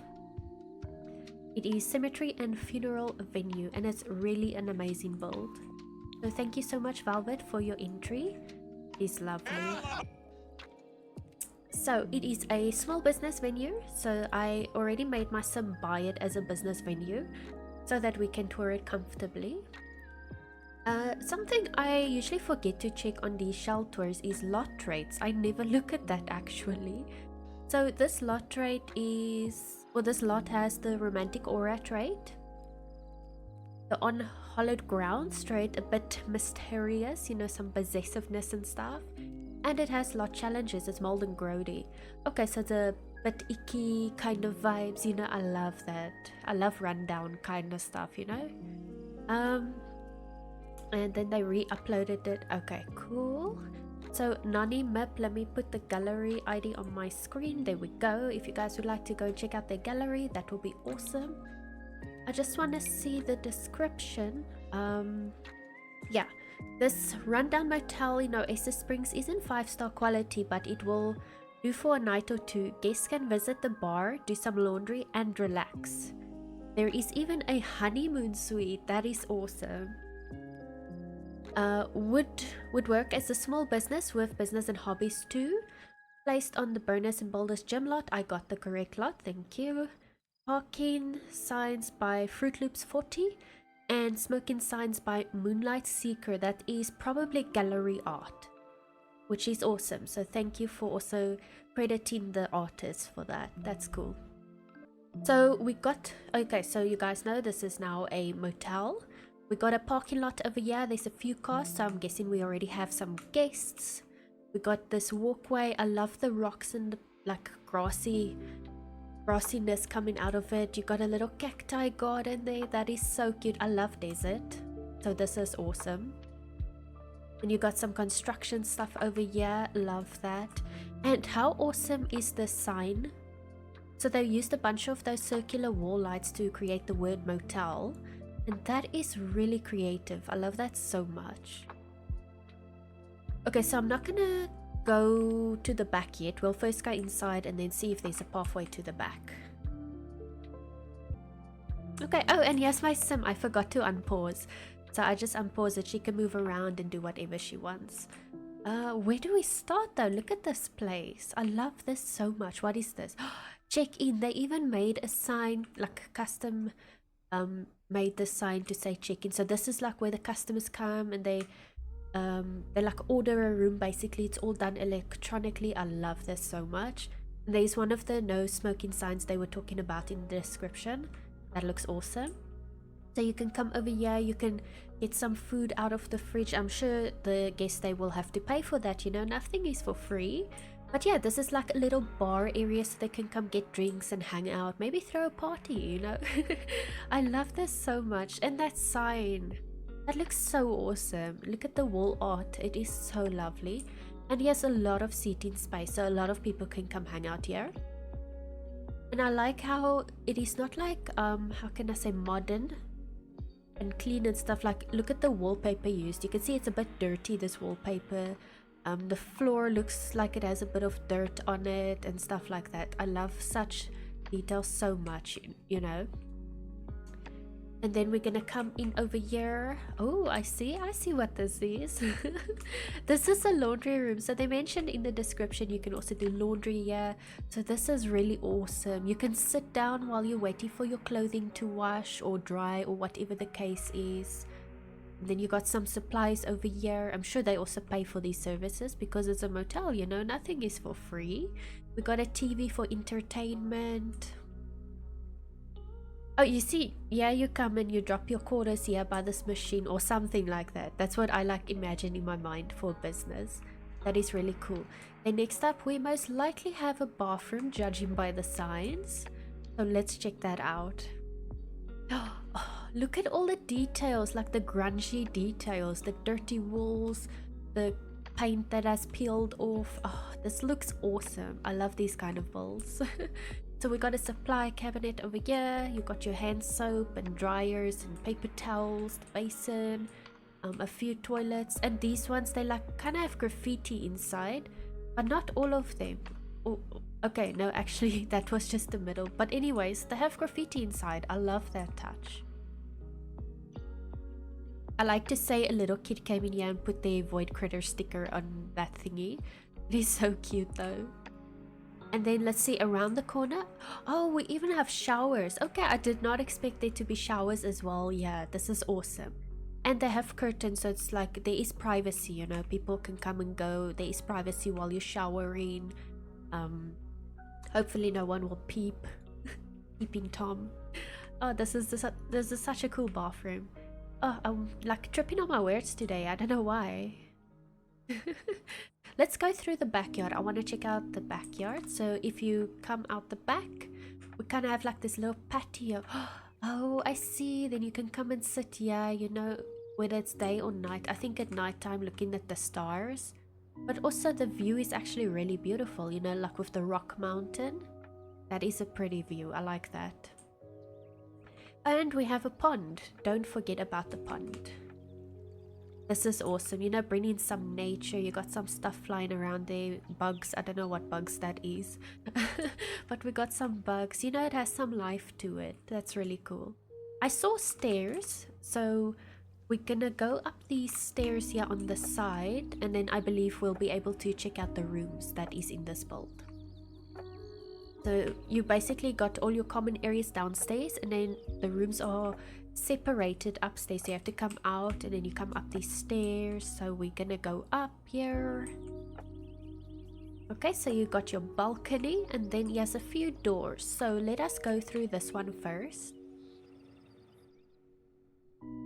It is cemetery and funeral venue, and it's really an amazing build. So thank you so much, Velvet, for your entry. It's lovely. So it is a small business venue, so I already made my sim buy it as a business venue so that we can tour it comfortably. Something I usually forget to check on these shell tours is lot rates. I never look at that actually. So this lot rate is, well, this lot has the romantic aura trait, the on hollowed ground trait, a bit mysterious, you know, some possessiveness and stuff, and it has lot challenges, it's mold and grody. Okay, so the bit icky kind of vibes, you know, I love that. I love rundown kind of stuff, you know. And then they re-uploaded it. Okay, cool. So NonnyMip, let me put the gallery ID on my screen. There we go. If you guys would like to go check out their gallery, that will be awesome. I just want to see the description. Yeah, this rundown motel in Oasis Springs isn't 5-star quality, but it will do for a night or two. Guests can visit the bar, do some laundry and relax. There is even a honeymoon suite. That is awesome. Would work as a small business with business and hobbies too. Placed on the Burners and Boulders gym lot. I got the correct lot, thank you. Parking signs by Fruit Loops 40 and smoking signs by Moonlight Seeker. That is probably gallery art, which is awesome. So thank you for also crediting the artists for that. That's cool. So we got, okay, so you guys know this is now a motel. We got a parking lot over here. There's a few cars, so I'm guessing we already have some guests. We got this walkway. I love the rocks and the like grassiness coming out of it. You got a little cacti garden there. That is so cute. I love desert, so this is awesome. And you got some construction stuff over here. Love that. And how awesome is the sign? So they used a bunch of those circular wall lights to create the word motel. And that is really creative. I love that so much. Okay, so I'm not gonna go to the back yet. We'll first go inside and then see if there's a pathway to the back. Okay, oh, and here's my sim. I forgot to unpause. So I just unpause it. She can move around and do whatever she wants. Where do we start though? Look at this place. I love this so much. What is this? Check in. They even made a sign, like custom made the sign to say check-in. So this is like where the customers come and they like order a room. Basically, it's all done electronically. I love this so much. And there's one of the no smoking signs they were talking about in the description. That looks awesome. So you can come over here, you can get some food out of the fridge. I'm sure the guests, they will have to pay for that, you know, nothing is for free. But yeah, this is like a little bar area so they can come get drinks and hang out, maybe throw a party, you know. I love this so much. And that sign, that looks so awesome. Look at the wall art, it is so lovely. And he has a lot of seating space, so a lot of people can come hang out here. And I like how it is not like how can I say, modern and clean and stuff. Like, look at the wallpaper used. You can see it's a bit dirty, this wallpaper. The floor looks like it has a bit of dirt on it and stuff like that. I love such details so much, you know. And then we're gonna come in over here. Oh, I see what this is. This is a laundry room. So they mentioned in the description you can also do laundry here. So this is really awesome. You can sit down while you're waiting for your clothing to wash or dry or whatever the case is. And then you got some supplies over here. I'm sure they also pay for these services because it's a motel, you know, nothing is for free. We got a TV for entertainment. Oh, you see, yeah, you come and you drop your quarters here by this machine or something like that. That's what I like imagine in my mind for business. That is really cool. And next up, we most likely have a bathroom, judging by the signs. So let's check that out. Oh, look at all the details, like the grungy details, the dirty walls, the paint that has peeled off. Oh, this looks awesome. I love these kind of balls. So we got a supply cabinet over here. You got your hand soap and dryers and paper towels, the basin, a few toilets, and these ones, they like kind of have graffiti inside, but not all of them. Oh, okay, no, actually that was just the middle. But anyways, they have graffiti inside. I love that touch. I like to say a little kid came in here and put their Void Critter sticker on that thingy. It is so cute though. And then let's see around the corner. Oh, we even have showers. Okay, I did not expect there to be showers as well. Yeah, this is awesome. And they have curtains, so it's like there is privacy, you know, people can come and go. There is privacy while you're showering. Hopefully no one will peep. Peeping Tom. Oh, this is such a cool bathroom. Oh, I'm like tripping on my words today. I don't know why. Let's go through the backyard. I want to check out the backyard. So if you come out the back, we kind of have like this little patio. Oh, I see. Then you can come and sit here, you know, whether it's day or night. I think at night time looking at the stars. But also the view is actually really beautiful, you know, like with the rock mountain. That is a pretty view. I like that. And we have a pond. Don't forget about the pond. This is awesome, you know, bringing some nature. You got some stuff flying around there, bugs. I don't know what bugs that is. But we got some bugs, you know, it has some life to it. That's really cool. I saw stairs, so we're gonna go up these stairs here on the side, and then I believe we'll be able to check out the rooms that is in this build. So you basically got all your common areas downstairs, and then the rooms are separated upstairs. So you have to come out and then you come up these stairs. So we're gonna go up here. Okay, so you got your balcony, and then he has a few doors. So let us go through this one first.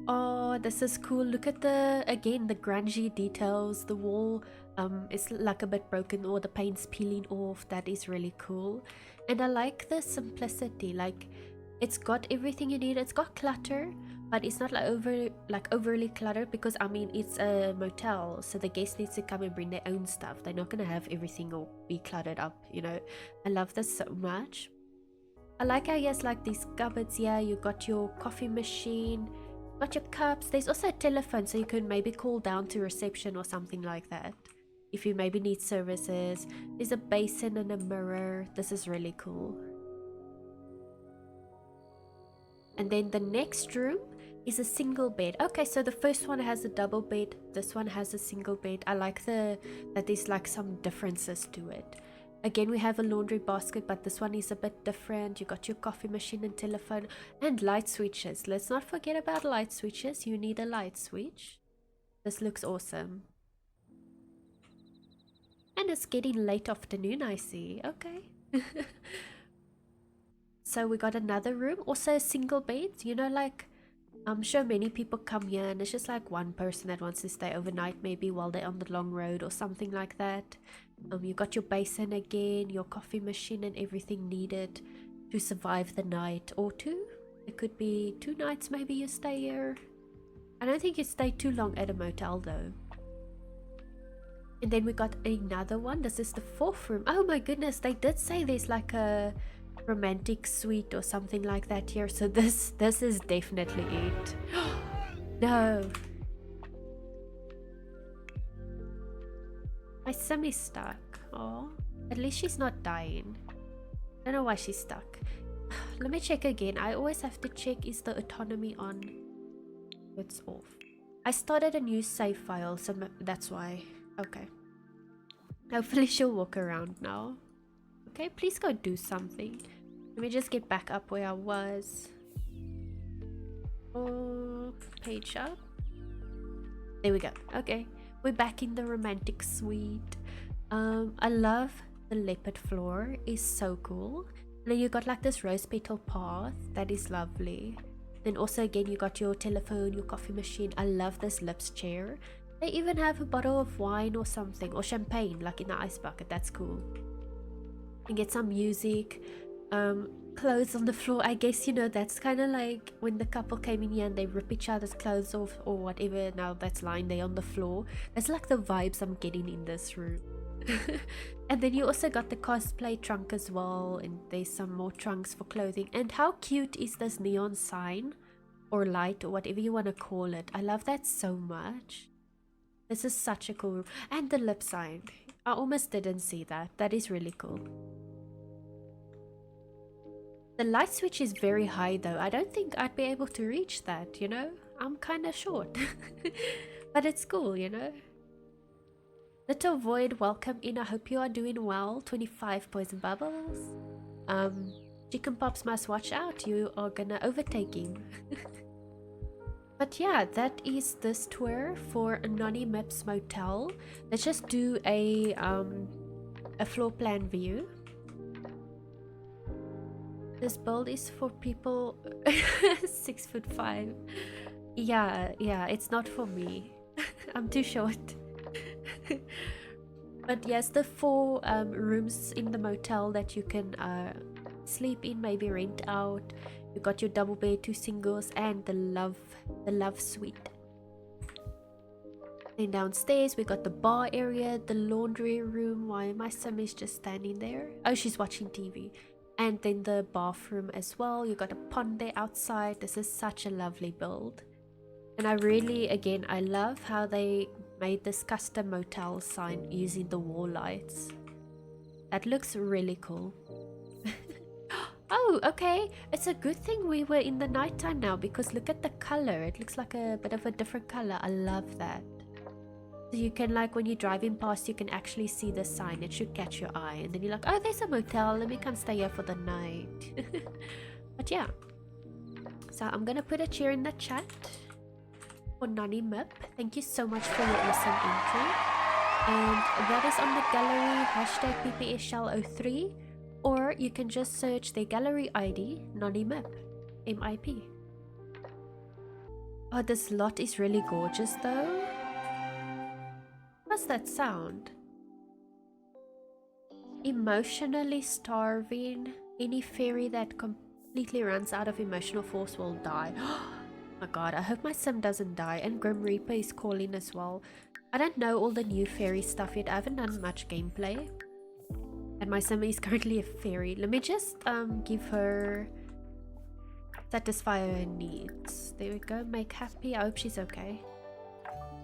Oh, this is cool. Look at the grungy details. The wall is like a bit broken, or the paint's peeling off. That is really cool. And I like the simplicity. Like, it's got everything you need. It's got clutter, but it's not like overly cluttered, because I mean it's a motel, so the guests need to come and bring their own stuff. They're not gonna have everything or be cluttered up, you know. I love this so much. I like how he has like these cupboards here. You got your coffee machine, got your cups. There's also a telephone, so you can maybe call down to reception or something like that if you maybe need services. There's a basin and a mirror. This is really cool. And then the next room is a single bed. Okay, so the first one has a double bed. This one has a single bed. I like that there's like some differences to it. Again, we have a laundry basket, but this one is a bit different. You got your coffee machine and telephone and light switches. Let's not forget about light switches. You need a light switch. This looks awesome. And it's getting late afternoon, I see. Okay. So we got another room, also a single bed. You know, like, I'm sure many people come here and it's just like one person that wants to stay overnight, maybe while they're on the long road or something like that. You got your basin again, your coffee machine and everything needed to survive the night or two. It could be 2 nights maybe you stay here. I don't think you stay too long at a motel though. And then we got another one. This is the 4th room. Oh my goodness, they did say there's like a romantic suite or something like that here, so this is definitely it. No, my Sim is stuck. Oh, at least she's not dying. I don't know why she's stuck. let me check again. I always have to check, is the autonomy on? It's off. I started a new save file, so that's why. Okay. Hopefully she'll walk around now. Okay, please go do something. Let me just get back up where I was. Oh, page up. There we go. Okay, we're back in the romantic suite. I love the leopard floor. It's so cool. And then you got like this rose petal path that is lovely. Then also again you got your telephone, your coffee machine. I love this lips chair. They even have a bottle of wine or something, or champagne like in the ice bucket. That's cool. And get some music. Clothes on the floor. I guess, you know, that's kind of like when the couple came in here and they rip each other's clothes off or whatever. Now that's lying there on the floor. That's like the vibes I'm getting in this room. And then you also got the cosplay trunk as well, and there's some more trunks for clothing. And how cute is this neon sign or light or whatever you want to call it? I love that so much. This is such a cool room. And the lip sign, I almost didn't see that. That is really cool. The light switch is very high though. I don't think I'd be able to reach that, you know? I'm kind of short. But it's cool, you know? Little Void, welcome in. I hope you are doing well. 25 poison bubbles. Chicken Pops must watch out. You are gonna overtake him. But yeah, that is this tour for NonnyMip's Motel. Let's just do a floor plan view. This build is for people 6'5". Yeah, it's not for me. I'm too short. But yes, the 4 rooms in the motel that you can sleep in, maybe rent out. You got your double bed, 2 singles, and the love suite. Then downstairs we got the bar area, the laundry room. Why my sim is just standing there? Oh, she's watching TV. And then the bathroom as well. You got a pond there outside. This is such a lovely build. And I really, again, I love how they made this custom motel sign using the wall lights. That looks really cool. Oh, okay. It's a good thing we were in the nighttime now, because look at the color. It looks like a bit of a different color. I love that. So you can, like, when you're driving past, you can actually see the sign. It should catch your eye. And then you're like, oh, there's a motel. Let me come stay here for the night. But yeah. So I'm going to put a cheer in the chat for NonnyMip. Thank you so much for your awesome entry. And that is on the gallery, #PPSshell03. Or you can just search the gallery ID, NonnyMip, MIP. Oh, this lot is really gorgeous though. What's that sound? Emotionally starving. Any fairy that completely runs out of emotional force will die. Oh my god, I hope my sim doesn't die. And Grim Reaper is calling as well. I don't know all the new fairy stuff yet. I haven't done much gameplay. And my sim is currently a fairy. Let me just give her, satisfy her needs. There we go. Make happy. I hope she's okay.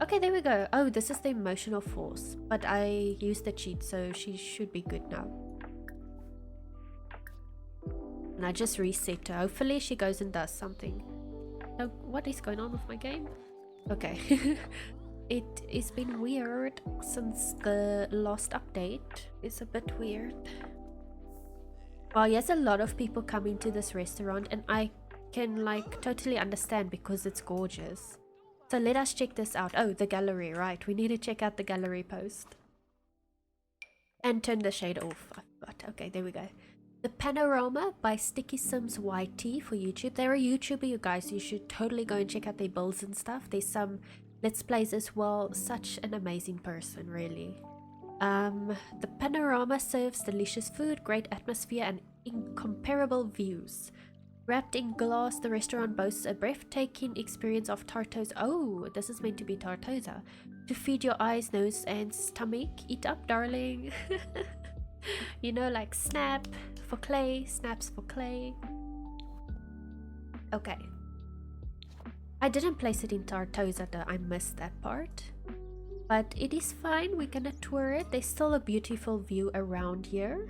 Okay, there we go. Oh, this is the emotional force. But I used the cheat, so she should be good now. And I just reset her. Hopefully she goes and does something. Oh, what is going on with my game? Okay. It's been weird since the last update. It's a bit weird. Well, yes, a lot of people come into this restaurant, and I can like totally understand because it's gorgeous. So let us check this out. Oh, the gallery, right. We need to check out the gallery post. And turn the shade off. I forgot. Okay, there we go. The Panorama by StickySimsYT for YouTube. They're a YouTuber, you guys. You should totally go and check out their builds and stuff. There's some Let's Plays as well. Such an amazing person, really. The Panorama serves delicious food, great atmosphere, and incomparable views. Wrapped in glass, the restaurant boasts a breathtaking experience of Tartosa. Oh, this is meant to be Tartosa. To feed your eyes, nose, and stomach. Eat up, darling. You know, like snap for clay, snaps for clay. Okay. I didn't place it in Tartosa though, I missed that part. But it is fine, we're gonna tour it. There's still a beautiful view around here,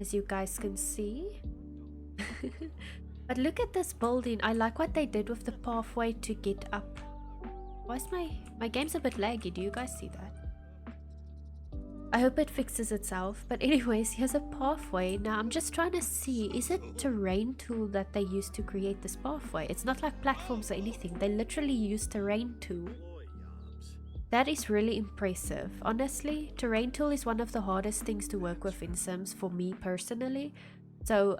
as you guys can see. But look at this building. I like what they did with the pathway to get up. Why is my game's a bit laggy? Do you guys see that? I hope it fixes itself. But anyways, here's a pathway. Now I'm just trying to see, is it terrain tool that they used to create this pathway? It's not like platforms or anything. They literally use terrain tool. That is really impressive. Honestly, terrain tool is one of the hardest things to work with in Sims for me personally. So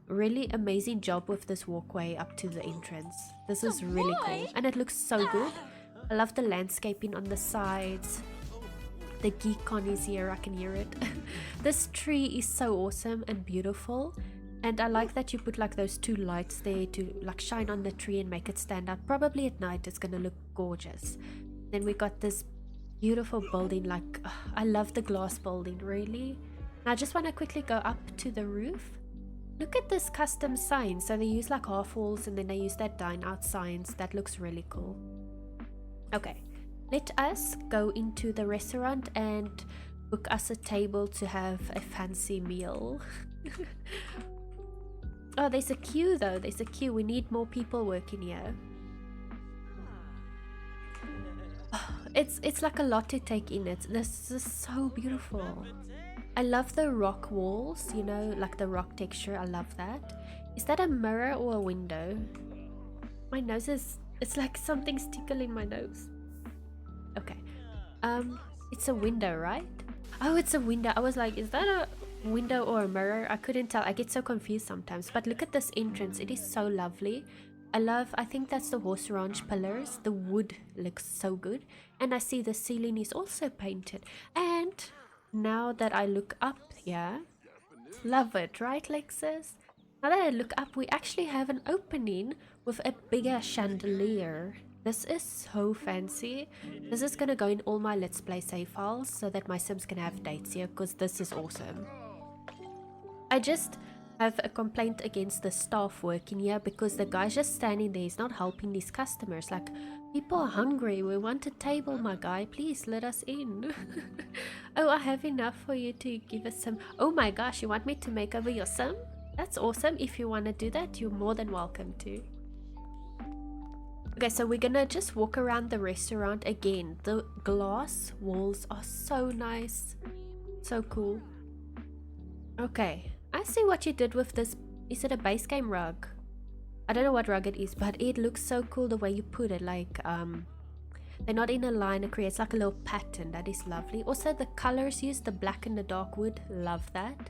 really amazing job with this walkway up to the entrance. This is really cool and it looks so good. I love the landscaping on the sides. The geek-con is here, I can hear it. This tree is so awesome and beautiful, and I like that you put like those two lights there to like shine on the tree and make it stand out. Probably at night it's gonna look gorgeous. Then we got this beautiful building, like I love the glass building, really. And I just want to quickly go up to the roof. Look at this custom sign. So they use like half walls and then they use that dine out signs. That looks really cool. Okay, let us go into the restaurant and book us a table to have a fancy meal. Oh, there's a queue though. There's a queue. We need more people working here. It's like a lot to take in. This is so beautiful. I love the rock walls, you know, like the rock texture. I love that. Is that a mirror or a window? My nose is, it's like something's tickling my nose. Okay. It's a window, right? Oh, it's a window. I was like, is that a window or a mirror? I couldn't tell. I get so confused sometimes. But look at this entrance. It is so lovely. I think that's the horse ranch pillars. The wood looks so good. And I see the ceiling is also painted. And now that I look up here, love it, right, Lexus? Now that I look up, we actually have an opening with a bigger chandelier. This is so fancy. This is gonna go in all my Let's Play save files so that my Sims can have dates here, because this is awesome. I just have a complaint against the staff working here because the guy's just standing there. He's not helping these customers. Like, people are hungry. We want a table, my guy. Please let us in. Oh, I have enough for you to give us some. Oh my gosh, you want me to make over your Sim? That's awesome. If you want to do that, you're more than welcome to. Okay, so we're gonna just walk around the restaurant again. The glass walls are so nice. So cool. Okay. I see what you did with this. Is it a base game rug? I don't know what rug it is, but it looks so cool the way you put it. Like, they're not in a line. It creates like a little pattern. That is lovely. Also, the colors used, the black and the dark wood. Love that.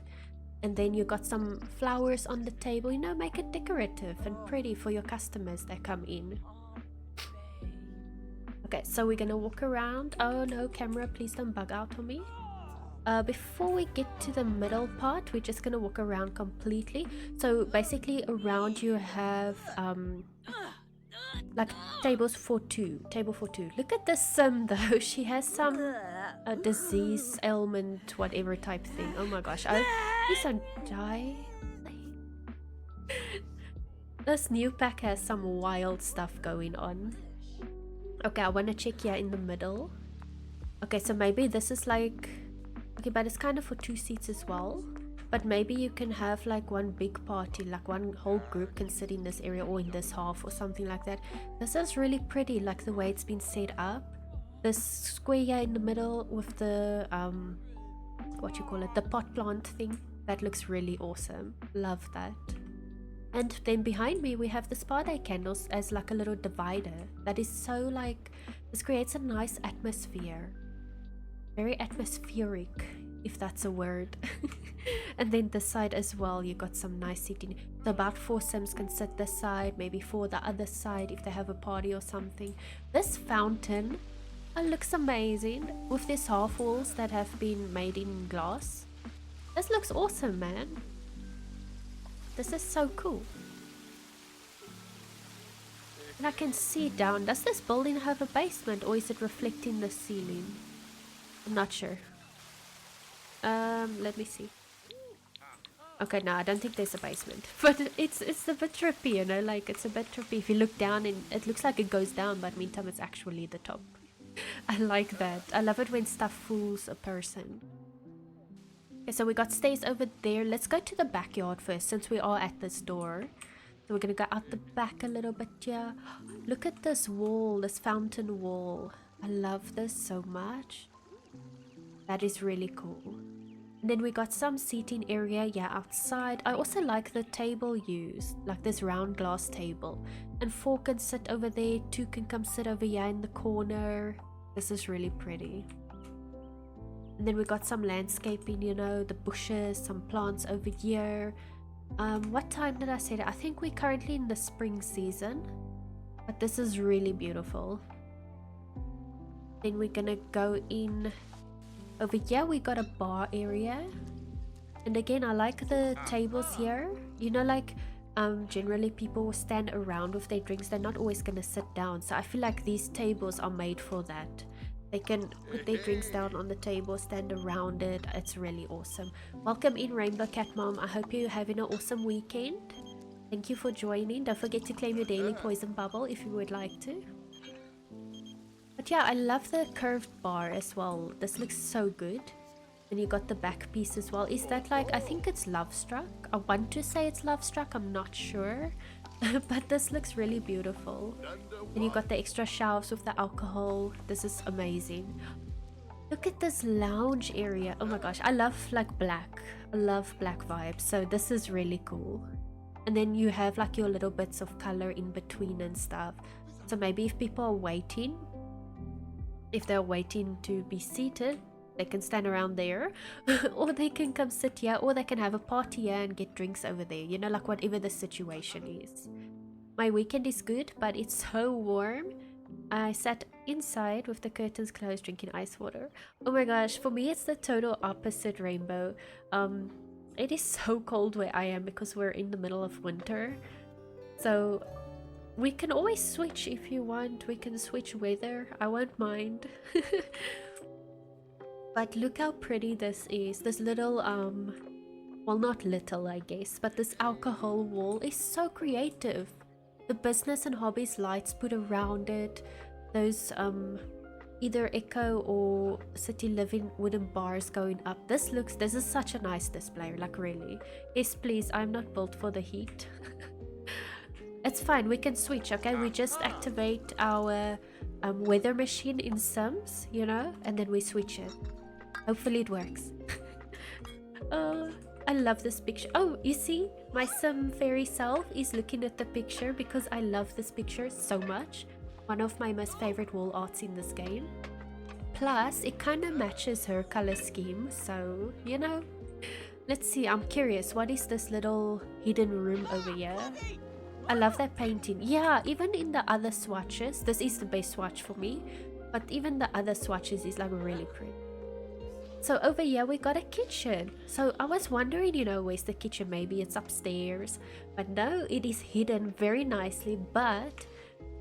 And then you got some flowers on the table. You know, make it decorative and pretty for your customers that come in. Okay, so we're gonna walk around. Oh no, camera, please don't bug out on me. Before we get to the middle part, we're just gonna walk around completely. So basically around you have like tables for two. Table for two. Look at this Sim though. She has some disease, ailment, whatever type thing. Oh my gosh. Please don't die. This new pack has some wild stuff going on. Okay, I want to check here in the middle. Okay, so maybe this is like... Okay, but it's kind of for 2 seats as well. But maybe you can have like one big party, like one whole group can sit in this area or in this half or something like that. This is really pretty, like the way it's been set up. This square here in the middle with the, what you call it, the pot plant thing. That looks really awesome. Love that. And then behind me we have the spa day candles as like a little divider. That is so like, this creates a nice atmosphere. Very atmospheric, if that's a word. And then this side as well, you got some nice seating. So about 4 Sims can sit this side, maybe 4 the other side if they have a party or something. This fountain looks amazing with these half walls that have been made in glass. This looks awesome, man. This is so cool. And I can see down. Does this building have a basement or is it reflecting the ceiling? I'm not sure. Let me see. Okay, no, I don't think there's a basement. But it's a bit trippy, you know, like it's a bit trippy. If you look down and it looks like it goes down, but meantime it's actually the top. I like that. I love it when stuff fools a person. Okay, so we got stairs over there. Let's go to the backyard first since we are at this door. So we're gonna go out the back a little bit here. Look at this wall, this fountain wall. I love this so much. That is really cool. And then we got some seating area, yeah, outside. I also like the table used, like this round glass table. And 4 can sit over there, 2 can come sit over here in the corner. This is really pretty. And then we got some landscaping, you know, the bushes, some plants over here. What time did I say that? I think we're currently in the spring season, but this is really beautiful. Then we're gonna go in over here. We got a bar area, and again I like the tables here, you know, like generally people will stand around with their drinks. They're not always gonna sit down, so I feel like these tables are made for that. They can put their drinks down on the table, stand around it. It's really awesome. Welcome in, Rainbow Cat Mom. I hope you're having an awesome weekend. Thank you for joining. Don't forget to claim your daily poison bubble if you would like to. But yeah, I love the curved bar as well. This looks so good. And you got the back piece as well. Is that like, I think it's Love Struck. I want to say it's Love Struck, I'm not sure. But this looks really beautiful. And you got the extra shelves with the alcohol. This is amazing. Look at this lounge area. Oh my gosh, I love like black. I love black vibes. So this is really cool. And then you have like your little bits of color in between and stuff. So maybe if people are waiting, if they're waiting to be seated, they can stand around there. Or they can come sit here, or they can have a party here and get drinks over there, you know, like whatever the situation is. My weekend is good, but it's so warm. I sat inside with the curtains closed drinking ice water. Oh my gosh, for me it's the total opposite, Rainbow. It is so cold where I am because we're in the middle of winter. So we can always switch if you want. We can switch weather. I won't mind. But look how pretty this is. This little, well, not little, I guess, but this alcohol wall is so creative. The business and hobbies lights put around it. Those, either Echo or City Living wooden bars going up. This is such a nice display, like really. Yes, please, I'm not built for the heat. It's fine, we can switch, okay? We just activate our weather machine in Sims, you know, and then we switch it. Hopefully it works. I love this picture. Oh, you see, my Sim fairy self is looking at the picture because I love this picture so much. One of my most favorite wall arts in this game. Plus, it kind of matches her color scheme, so, you know. Let's see, I'm curious, what is this little hidden room over here? I love that painting. Yeah, even in the other swatches, this is the best swatch for me, but even the other swatches is like really pretty. So over here we got a kitchen. So I was wondering, you know, where's the kitchen? Maybe it's upstairs, but no, it is hidden very nicely. But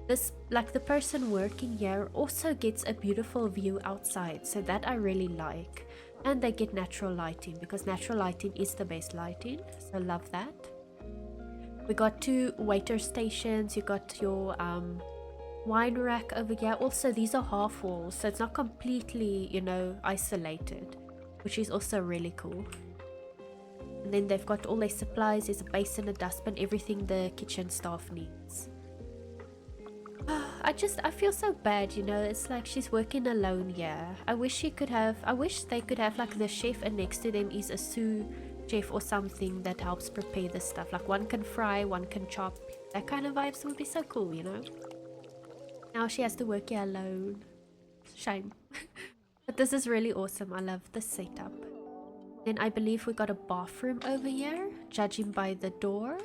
this, like the person working here also gets a beautiful view outside, so that I really like. And they get natural lighting because natural lighting is the best lighting, so love that. We got 2 waiter stations. You got your wine rack over here. Also, these are half walls, so it's not completely, you know, isolated, which is also really cool. And then they've got all their supplies. There's a basin, a dustbin, everything the kitchen staff needs. I feel so bad, you know. It's like she's working alone here. I wish they could have like the chef, and next to them is a sous chef or something that helps prepare the stuff. Like one can fry, one can chop. That kind of vibes would be so cool, you know. Now she has to work here alone. Shame. But this is really awesome. I love the setup. Then I believe we got a bathroom over here, judging by the door.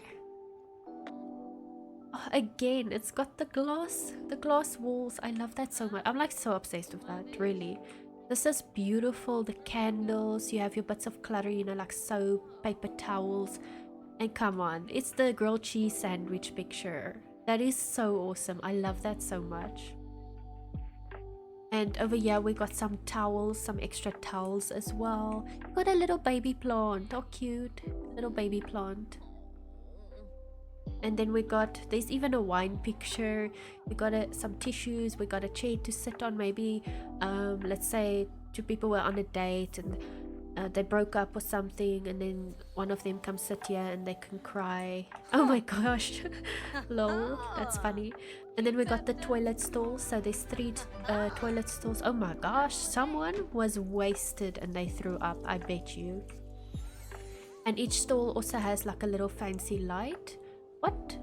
Oh, again, it's got the glass walls. I love that so much. I'm like so obsessed with that, really. This is beautiful. The candles, you have your bits of clutter, you know, like soap, paper towels. And come on, it's the grilled cheese sandwich picture. That is so awesome. I love that so much. And over here we got some towels, some extra towels as well. Got a little baby plant. Oh, cute. Little baby plant. And then we got, there's even a wine picture. We got some tissues. We got a chair to sit on. Maybe, let's say 2 people were on a date and they broke up or something, and then one of them comes sit here and they can cry. Oh my gosh. Lol, that's funny. And then we got the toilet stalls. So there's 3 toilet stalls. Oh my gosh, someone was wasted and they threw up, I bet you. And each stall also has like a little fancy light. What?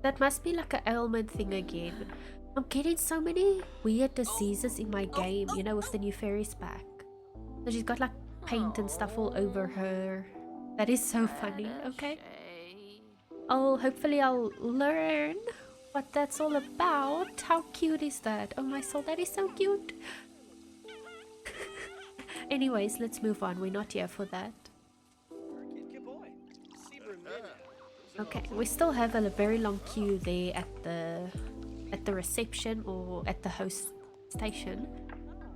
That must be like an ailment thing again. I'm getting so many weird diseases in my game, you know, with the new fairies pack. So she's got like paint and stuff all over her. That is so funny. Okay. Hopefully I'll learn what that's all about. How cute is that? Oh my soul, that is so cute. Anyways, let's move on. We're not here for that. Okay, we still have a very long queue there at the reception or at the host station.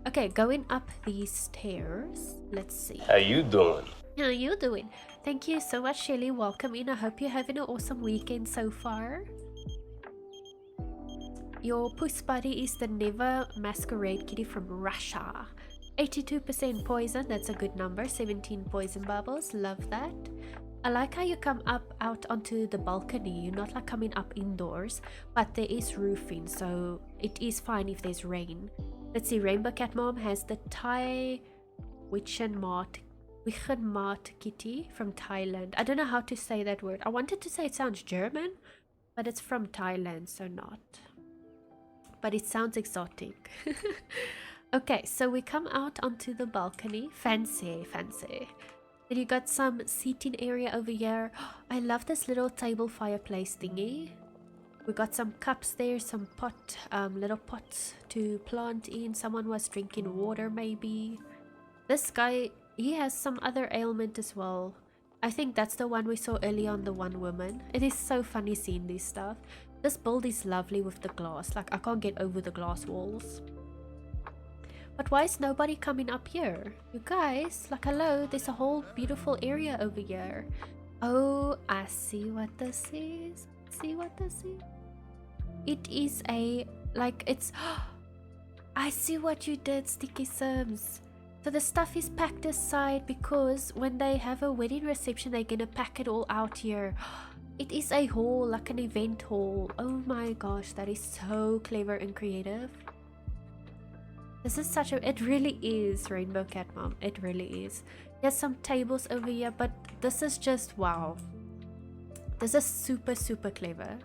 Okay, going up these stairs. Let's see. How you doing? How you doing? Thank you so much, Shelly. Welcome in. I hope you're having an awesome weekend so far. Your puss buddy is the Never Masquerade Kitty from Russia. 82% poison. That's a good number. 17 poison bubbles. Love that. I like how you come out onto the balcony. You're not like coming up indoors, but there is roofing, so it is fine if there's rain. Let's see, Rainbow Cat Mom has the Thai Wichenmaat Kitty from Thailand. I don't know how to say that word. I wanted to say it sounds German, but it's from Thailand, so not. But it sounds exotic. Okay, so we come out onto the balcony. Fancy, fancy. Then you got some seating area over here. I love this little table fireplace thingy. We got some cups there, some little pots to plant in. Someone was drinking water maybe. This guy, he has some other ailment as well. I think that's the one we saw earlier on, the one woman. It is so funny seeing this stuff. This build is lovely with the glass. Like, I can't get over the glass walls. But why is nobody coming up here? You guys, like, hello, there's a whole beautiful area over here. Oh, I see what this is. See what this is? It is a, like, it's... I see what you did, StickySims. So the stuff is packed aside because when they have a wedding reception, they're gonna pack it all out here. It is a hall, like an event hall. Oh my gosh, that is so clever and creative. This is such a... It really is, Rainbow Cat Mom. It really is. There's some tables over here, but this is just wow. This is super, super clever.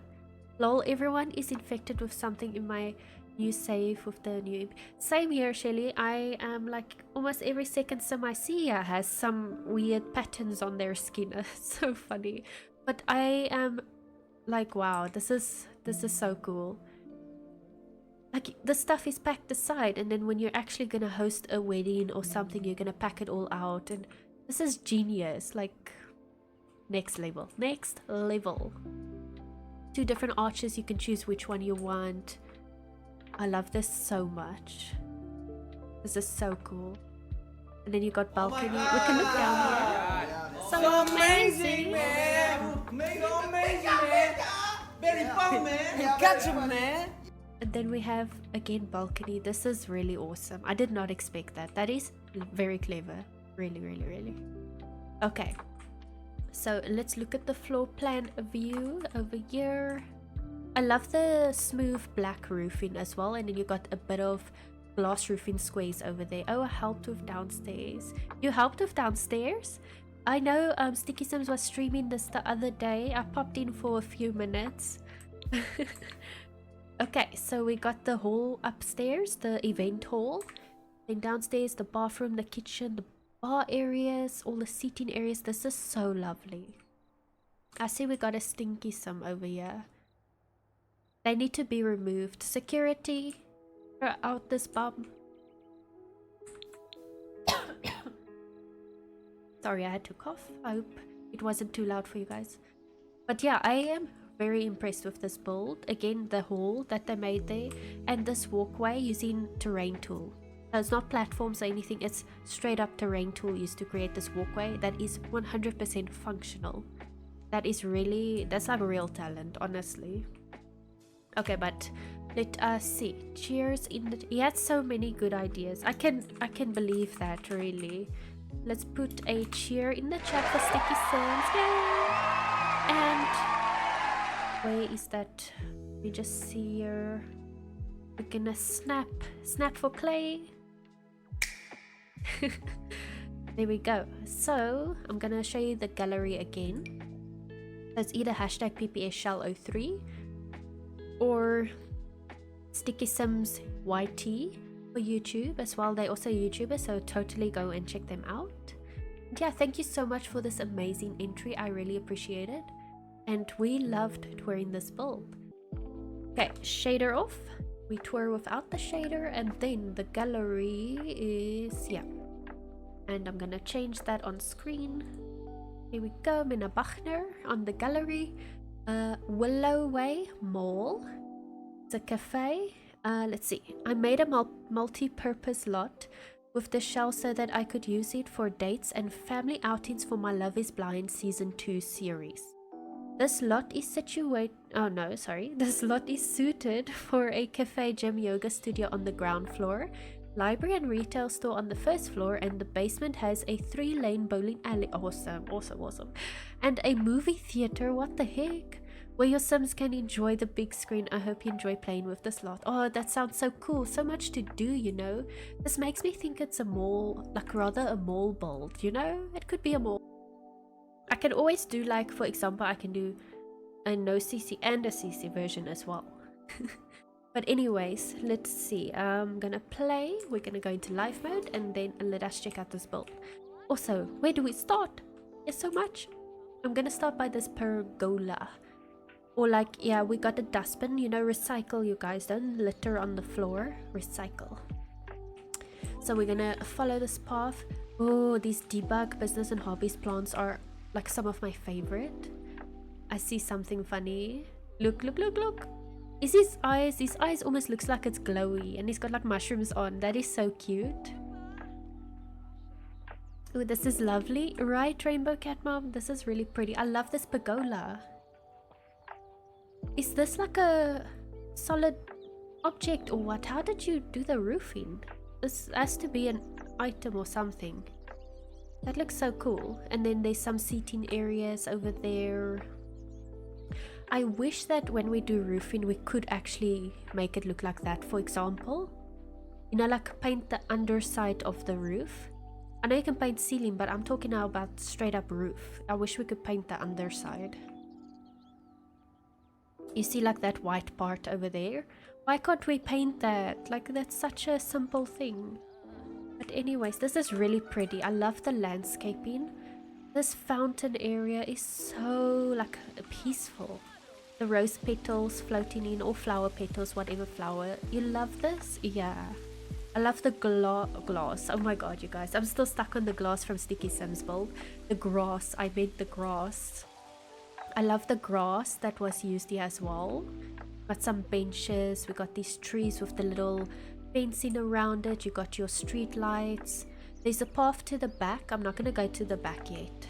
Lol, everyone is infected with something in my new save with the new... Same here, Shelly. I am like almost every second sim I see here has some weird patterns on their skin. It's so funny. But I am like, wow, this is so cool. Like, the stuff is packed aside, and then when you're actually gonna host a wedding or something, you're gonna pack it all out, and this is genius. Like, next level. Next level. 2 different arches, you can choose which one you want. I love this so much. This is so cool. And then you got balcony. We can look down here. So amazing, man. Amazing, man. Very fun, man. You got you, man. And then we have again balcony. This is really awesome. I did not expect that. That is very clever. Really, really, really. Okay. So let's look at the floor plan view over here. I love the smooth black roofing as well. And then you got a bit of glass roofing squares over there. Oh, I helped with downstairs. You helped with downstairs? I know StickySims was streaming this the other day. I popped in for a few minutes. Okay, so we got the hall upstairs, the event hall. Then downstairs, the bathroom, the kitchen, the bar areas, all the seating areas. This is so lovely. I see we got a stinky sim over here. They need to be removed. Security, throw out this bum. Sorry, I had to cough. I hope it wasn't too loud for you guys. But yeah, I am very impressed with this build. Again, the hall that they made there, and this walkway using terrain tool. So it's not platforms or anything, it's straight up terrain tool used to create this walkway that is 100% functional. That is really, that's like real talent, honestly. Okay, but Let us see. Cheers in the... He had so many good ideas. I can believe that, really. Let's put a cheer in the chat for StickySims. Yay! And where is that? Let me just see here. We're gonna snap for clay. There we go. So I'm gonna show you the gallery again. That's either hashtag PPSshell03 or StickySimsYT for YouTube as well. They're also YouTubers, so totally go and check them out. And yeah, thank you so much for this amazing entry. I really appreciate it. And we loved touring this bulb. Okay, shader off. We tour without the shader, and then the gallery is, yeah. And I'm gonna change that on screen. Here we go, MenaBuchner on the gallery. Willowway Mall. It's a cafe. Let's see. I made a multi-purpose lot with the shell so that I could use it for dates and family outings for my Love is Blind Season 2 series. This lot is This lot is suited for a cafe, gym, yoga studio on the ground floor, library and retail store on the first floor, and the basement has a 3-lane bowling alley. Awesome. And a movie theater, what the heck? Where your Sims can enjoy the big screen. I hope you enjoy playing with this lot. Oh, that sounds so cool. So much to do, you know. This makes me think it's a mall, like rather a mall build, you know? It could be a mall. I can always do, like, for example, I can do a no CC and a CC version as well. But anyways, let's see. I'm gonna play. We're gonna go into live mode and then let us check out this build. Also, where do we start? There's so much. I'm gonna start by this pergola. Or like, yeah, we got a dustbin, you know, recycle, you guys. Don't litter on the floor. Recycle. So we're gonna follow this path. Oh, these debug, business and hobbies plants are like some of my favorite. I see something funny. Look. Is his eyes almost looks like it's glowy, and he's got like mushrooms on. That is so cute. Oh, this is lovely, right, Rainbow Cat Mom? This is really pretty. I love this pergola. Is this like a solid object or what? How did you do the roofing? This has to be an item or something. That looks so cool. And then there's some seating areas over there. I wish that when we do roofing we could actually make it look like that. For example, you know, like paint the underside of the roof. I know you can paint ceiling, but I'm talking now about straight up roof. I wish we could paint the underside. You see like that white part over there? Why can't we paint that? Like, that's such a simple thing. But anyways, this is really pretty. I love the landscaping. This fountain area is so like peaceful. The rose petals floating in, or flower petals, whatever flower. You love this? Yeah. I love the glass. Oh my god, you guys. I'm still stuck on the glass from StickySims build. The grass. I meant the grass. I love the grass that was used here as well. Got some benches. We got these trees with the little fencing around it. You got your street lights. There's a path to the back. I'm not going to go to the back yet.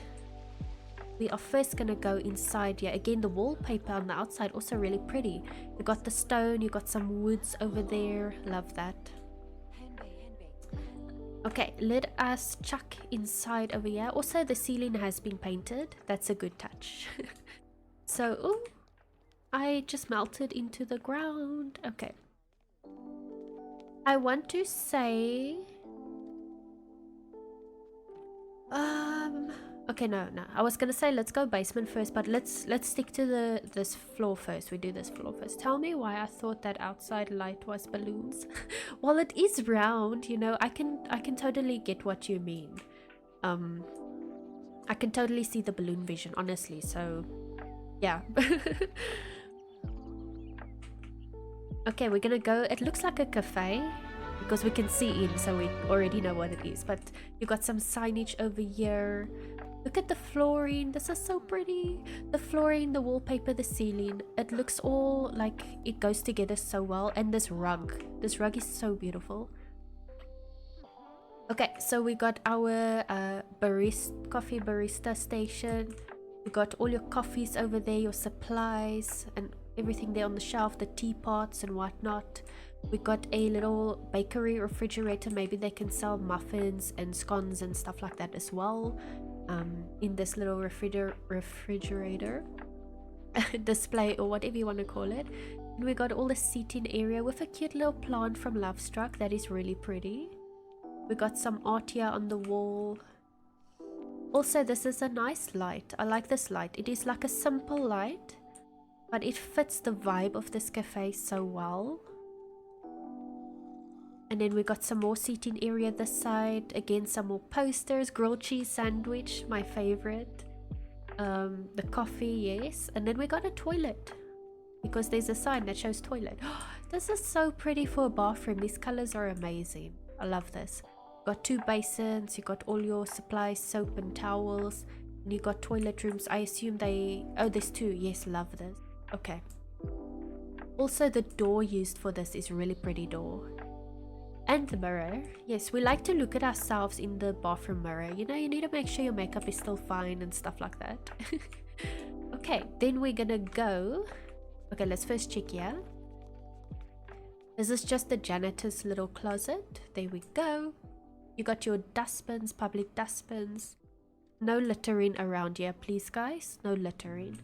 We are first going to go inside here. Again, the wallpaper on the outside also really pretty. You got the stone. You got some woods over there. Love that. Okay, let us chuck inside over here. Also, the ceiling has been painted. That's a good touch. So, ooh, I just melted into the ground. Okay. I want to say... Okay, no. I was gonna say let's go basement first, but let's stick to this floor first. We do this floor first. Tell me why I thought that outside light was balloons. Well, it is round, you know. I can totally get what you mean. I can totally see the balloon vision, honestly. So, yeah. Okay, we're gonna go. It looks like a cafe because we can see in, so we already know what it is. But you got some signage over here. Look at the flooring. This is so pretty. The flooring, the wallpaper, the ceiling. It looks all like it goes together so well. And this rug. This rug is so beautiful. Okay, so we got our coffee barista station. You got all your coffees over there, your supplies, and everything there on the shelf, the teapots and whatnot. We got a little bakery refrigerator. Maybe they can sell muffins and scones and stuff like that as well, in this little refrigerator display, or whatever you want to call it. And we got all the seating area with a cute little plant from Lovestruck that is really pretty. We got some art here on the wall. Also, this is a nice light. I like this light. It is like a simple light, but it fits the vibe of this cafe so well. And then we got some more seating area this side. Again, some more posters. Grilled cheese sandwich, my favorite. The coffee, yes. And then we got a toilet, because there's a sign that shows toilet. This is so pretty for a bathroom. These colors are amazing. I love this. Got 2 basins. You got all your supplies, soap and towels. And you got toilet rooms. I assume they... Oh, there's 2. Yes, love this. Okay. Also, the door used for this is really pretty door. And the mirror. Yes, we like to look at ourselves in the bathroom mirror. You know, you need to make sure your makeup is still fine and stuff like that. Okay, then we're gonna go. Okay, let's first check here. This is just the janitor's little closet. There we go. You got your dustbins, public dustbins. No littering around here, please, guys. No littering.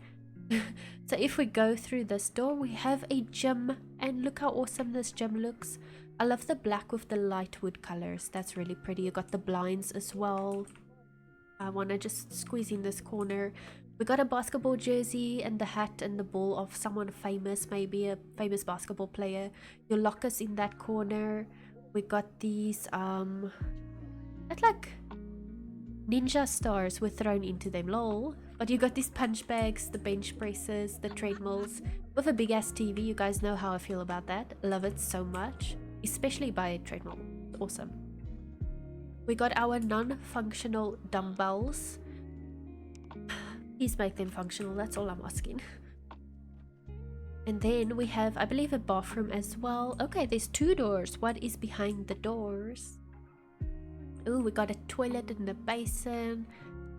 So if we go through this door, we have a gym. And look how awesome this gym looks. I love the black with the light wood colors. That's really pretty. You got the blinds as well. I want to just squeeze in this corner. We got a basketball jersey and the hat and the ball of someone famous, maybe a famous basketball player. Your lockers in that corner. We got these that like ninja stars were thrown into them, lol. But you got these punch bags, the bench presses, the treadmills with a big ass TV. You guys know how I feel about that. Love it so much, especially by a treadmill. Awesome. We got our non-functional dumbbells. Please make them functional, that's all I'm asking. And then we have, I believe, a bathroom as well. Okay, there's 2 doors. What is behind the doors? Oh, we got a toilet and a basin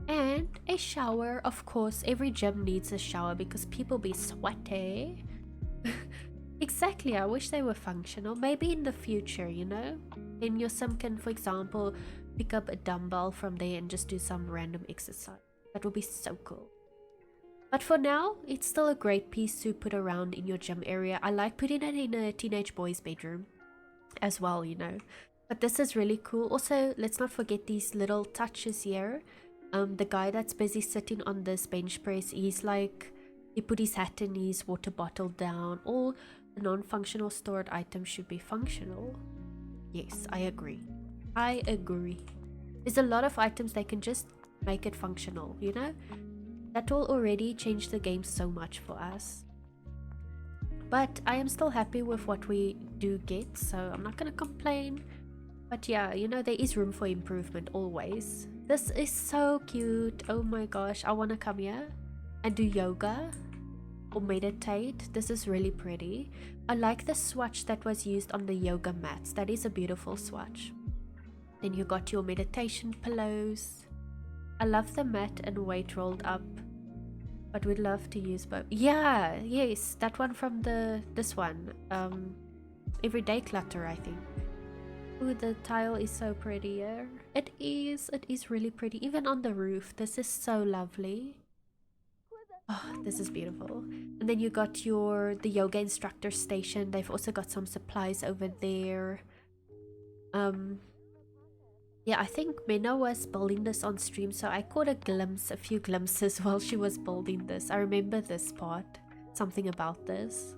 and a shower. Of course, every gym needs a shower because people be sweaty. Exactly, I wish they were functional. Maybe in the future, you know? Then your sim can, for example, pick up a dumbbell from there and just do some random exercise. That would be so cool. But for now, it's still a great piece to put around in your gym area. I like putting it in a teenage boy's bedroom as well, you know. But this is really cool. Also, let's not forget these little touches here. The guy that's busy sitting on this bench press, he's like, he put his hat and his water bottle down. All the non-functional stored items should be functional. Yes, I agree. I agree. There's a lot of items they can just make it functional, you know? That will already change the game so much for us. But I am still happy with what we do get, so I'm not gonna complain. But yeah, you know, there is room for improvement always. This is so cute. Oh my gosh, I want to come here and do yoga or meditate. This is really pretty. I like the swatch that was used on the yoga mats. That is a beautiful swatch. Then you got your meditation pillows. I love the mat and weight rolled up, but we'd love to use both. Yeah, yes, that one from this one. Everyday clutter, I think. Ooh, the tile is so pretty here. It is really pretty. Even on the roof, this is so lovely. Oh, this is beautiful. And then you got the yoga instructor station. They've also got some supplies over there. Yeah, I think Mena was building this on stream, so I caught a few glimpses while she was building this. I remember this part, something about this.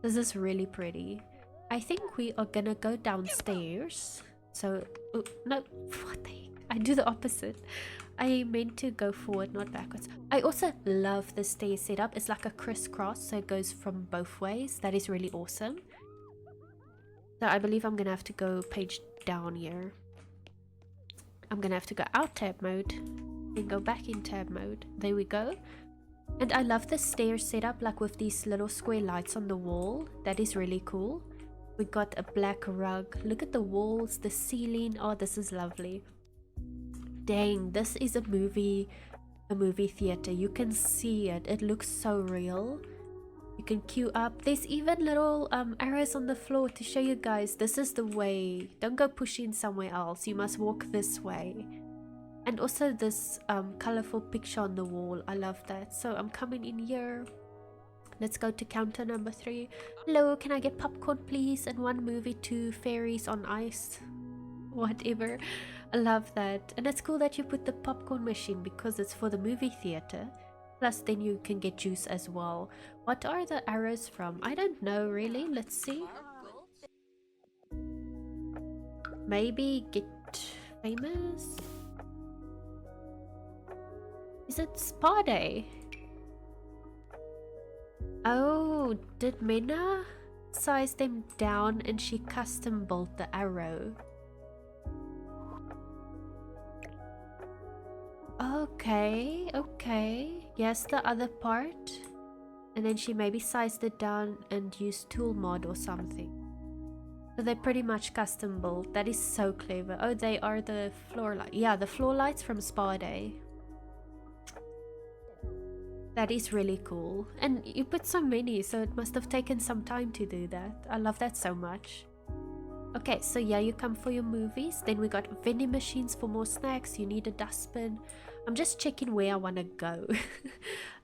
This is really pretty. I think we are gonna go downstairs. So, oh, no, what the heck? I do the opposite. I meant to go forward, not backwards. I also love the stair setup. It's like a crisscross, so it goes from both ways. That is really awesome. So I believe I'm gonna have to go page down here. I'm gonna have to go out tab mode and go back in tab mode. There we go. And I love the stair setup, like with these little square lights on the wall. That is really cool. We got a black rug. Look at the walls, the ceiling. Oh, this is lovely. Dang, this is a movie theater. You can see it. It looks so real. You can queue up. There's even little arrows on the floor to show you guys this is the way. Don't go pushing somewhere else. You must walk this way. And also this colorful picture on the wall. I love that. So I'm coming in here. Let's go to counter number 3. Hello, can I get popcorn please? And 1 movie, 2 fairies on ice. Whatever. I love that. And it's cool that you put the popcorn machine because it's for the movie theater. Plus then you can get juice as well. What are the arrows from? I don't know really. Let's see. Maybe get famous? Is it Spa Day? Oh, did Mena size them down and she custom built the arrow? Okay, okay. Yes, the other part. And then she maybe sized it down and used tool mod or something. So they're pretty much custom built. That is so clever. Oh, they are the floor lights. Yeah, the floor lights from Spa Day. That is really cool. And you put so many, so it must have taken some time to do that. I love that so much. Okay, so yeah, you come for your movies. Then we got vending machines for more snacks. You need a dustbin. I'm just checking where I want to go.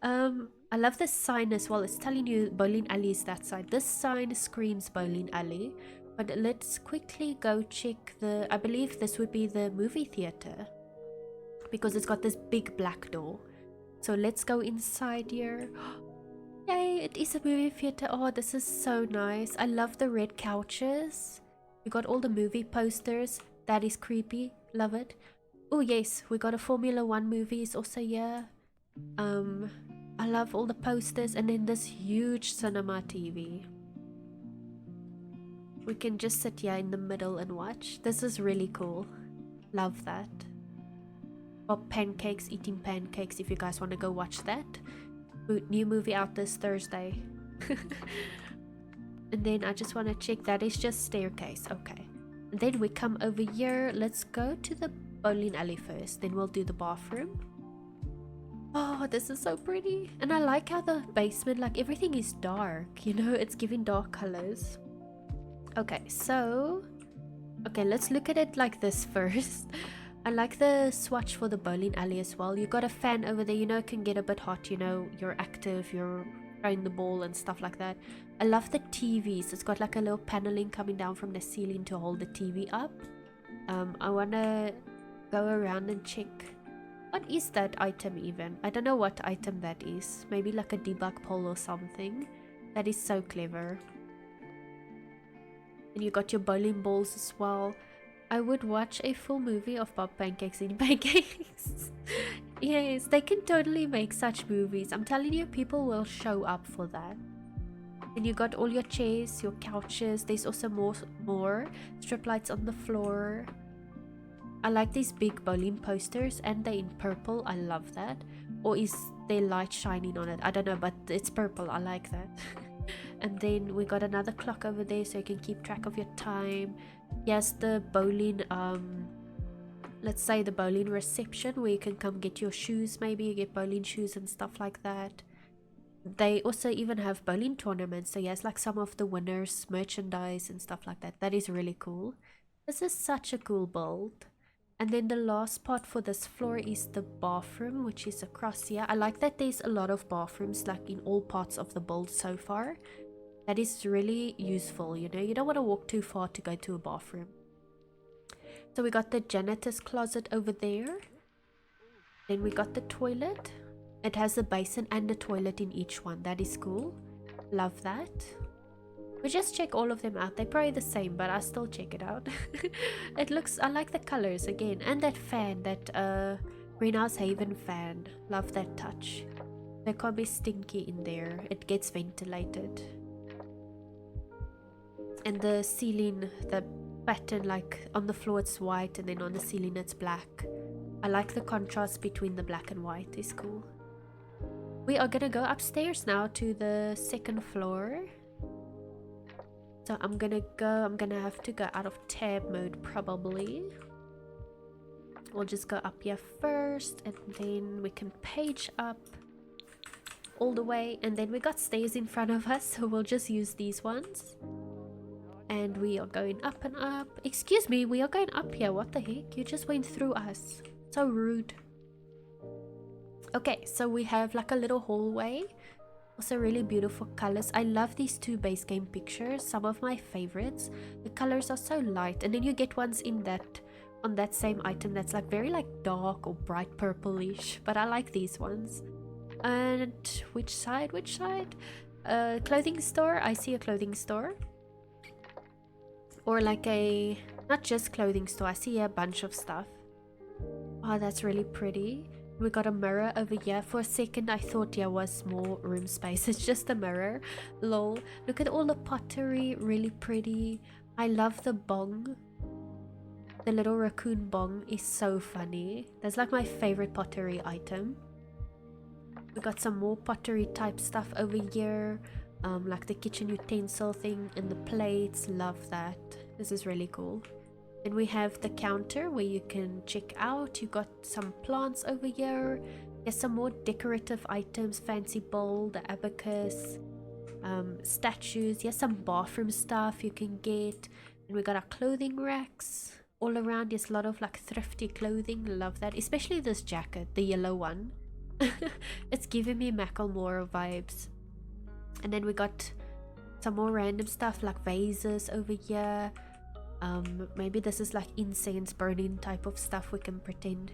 I love this sign as well. It's telling you bowling alley is that side. This sign screams bowling alley. But let's quickly go check the... I believe this would be the movie theater. Because it's got this big black door. So let's go inside here. Yay, it is a movie theater. Oh, this is so nice. I love the red couches. We got all the movie posters. That is creepy. Love it. Oh yes, we got a Formula 1 movies also here. I love all the posters. And then this huge cinema TV. We can just sit here in the middle and watch. This is really cool. Love that. Bob Pancakes, eating pancakes if you guys want to go watch that. New movie out this Thursday. And then I just want to check, that is just staircase. Okay. And then we come over here. Let's go to the bowling alley first. Then we'll do the bathroom. Oh, this is so pretty. And I like how the basement, like everything is dark. You know, it's giving dark colors. Okay, so... Okay, let's look at it like this first. I like the swatch for the bowling alley as well. You got a fan over there, you know, it can get a bit hot, you know, you're active, you're throwing the ball and stuff like that. I love the TVs. It's got like a little paneling coming down from the ceiling to hold the TV up. I want to go around and check. What is that item even? I don't know what item that is. Maybe like a debug pole or something. That is so clever. And you got your bowling balls as well. I would watch a full movie of Bob Pancakes eating pancakes. Yes, they can totally make such movies. I'm telling you, people will show up for that. And you got all your chairs, your couches. There's also more strip lights on the floor. I like these big bowling posters, and they're in purple. I love that. Or is there light shining on it? I don't know, but it's purple. I like that. And then we got another clock over there so you can keep track of your time. Yes, the bowling, let's say the bowling reception where you can come get your shoes. Maybe you get bowling shoes and stuff like that. They also even have bowling tournaments. So yes, like some of the winners, merchandise and stuff like that. That is really cool. This is such a cool build. And then the last part for this floor is the bathroom, which is across here. I like that there's a lot of bathrooms like in all parts of the build so far. That is really useful, you know. You don't want to walk too far to go to a bathroom. So we got the janitor's closet over there. Then we got the toilet. It has a basin and a toilet in each one. That is cool. Love that. We just check all of them out. They're probably the same, but I still check it out. It looks, I like the colors again. And that fan, that Greenhouse Haven fan. Love that touch. There can't be stinky in there. It gets ventilated. And the ceiling, the pattern, like on the floor it's white and then on the ceiling it's black. I like the contrast between the black and white. It's cool. We are gonna go upstairs now to the second floor. So I'm gonna have to go out of tab mode probably. We'll just go up here first and then we can page up. all the way, and then we got stairs in front of us, so we'll just use these ones. And we are going up and up. Excuse me, we are going up here. What the heck? You just went through us. So rude. Okay, so we have like a little hallway. Also really beautiful colors. I love these two base game pictures, some of my favorites. The colors are so light, and then you get ones in that on that same item that's like very like dark or bright purplish, but I like these ones. And which side? Clothing store. I see a clothing store, or like a not just clothing store. I see a bunch of stuff. Oh, that's really pretty. We got a mirror over here. For a second I thought there was more room space. It's just a mirror. Lol. Look at all the pottery. Really pretty. I love the bong. The little raccoon bong is so funny. That's like my favorite pottery item. We got some more pottery type stuff over here. Like the kitchen utensil thing and the plates. Love that. This is really cool. And we have the counter where you can check out. You got some plants over here. There's some more decorative items. Fancy bowl, the abacus, statues. There's some bathroom stuff you can get. And we got our clothing racks all around. There's a lot of like thrifty clothing. Love that, especially this jacket, the yellow one. It's giving me Macklemore vibes. And then we got some more random stuff like vases over here. Maybe this is like incense burning type of stuff we can pretend.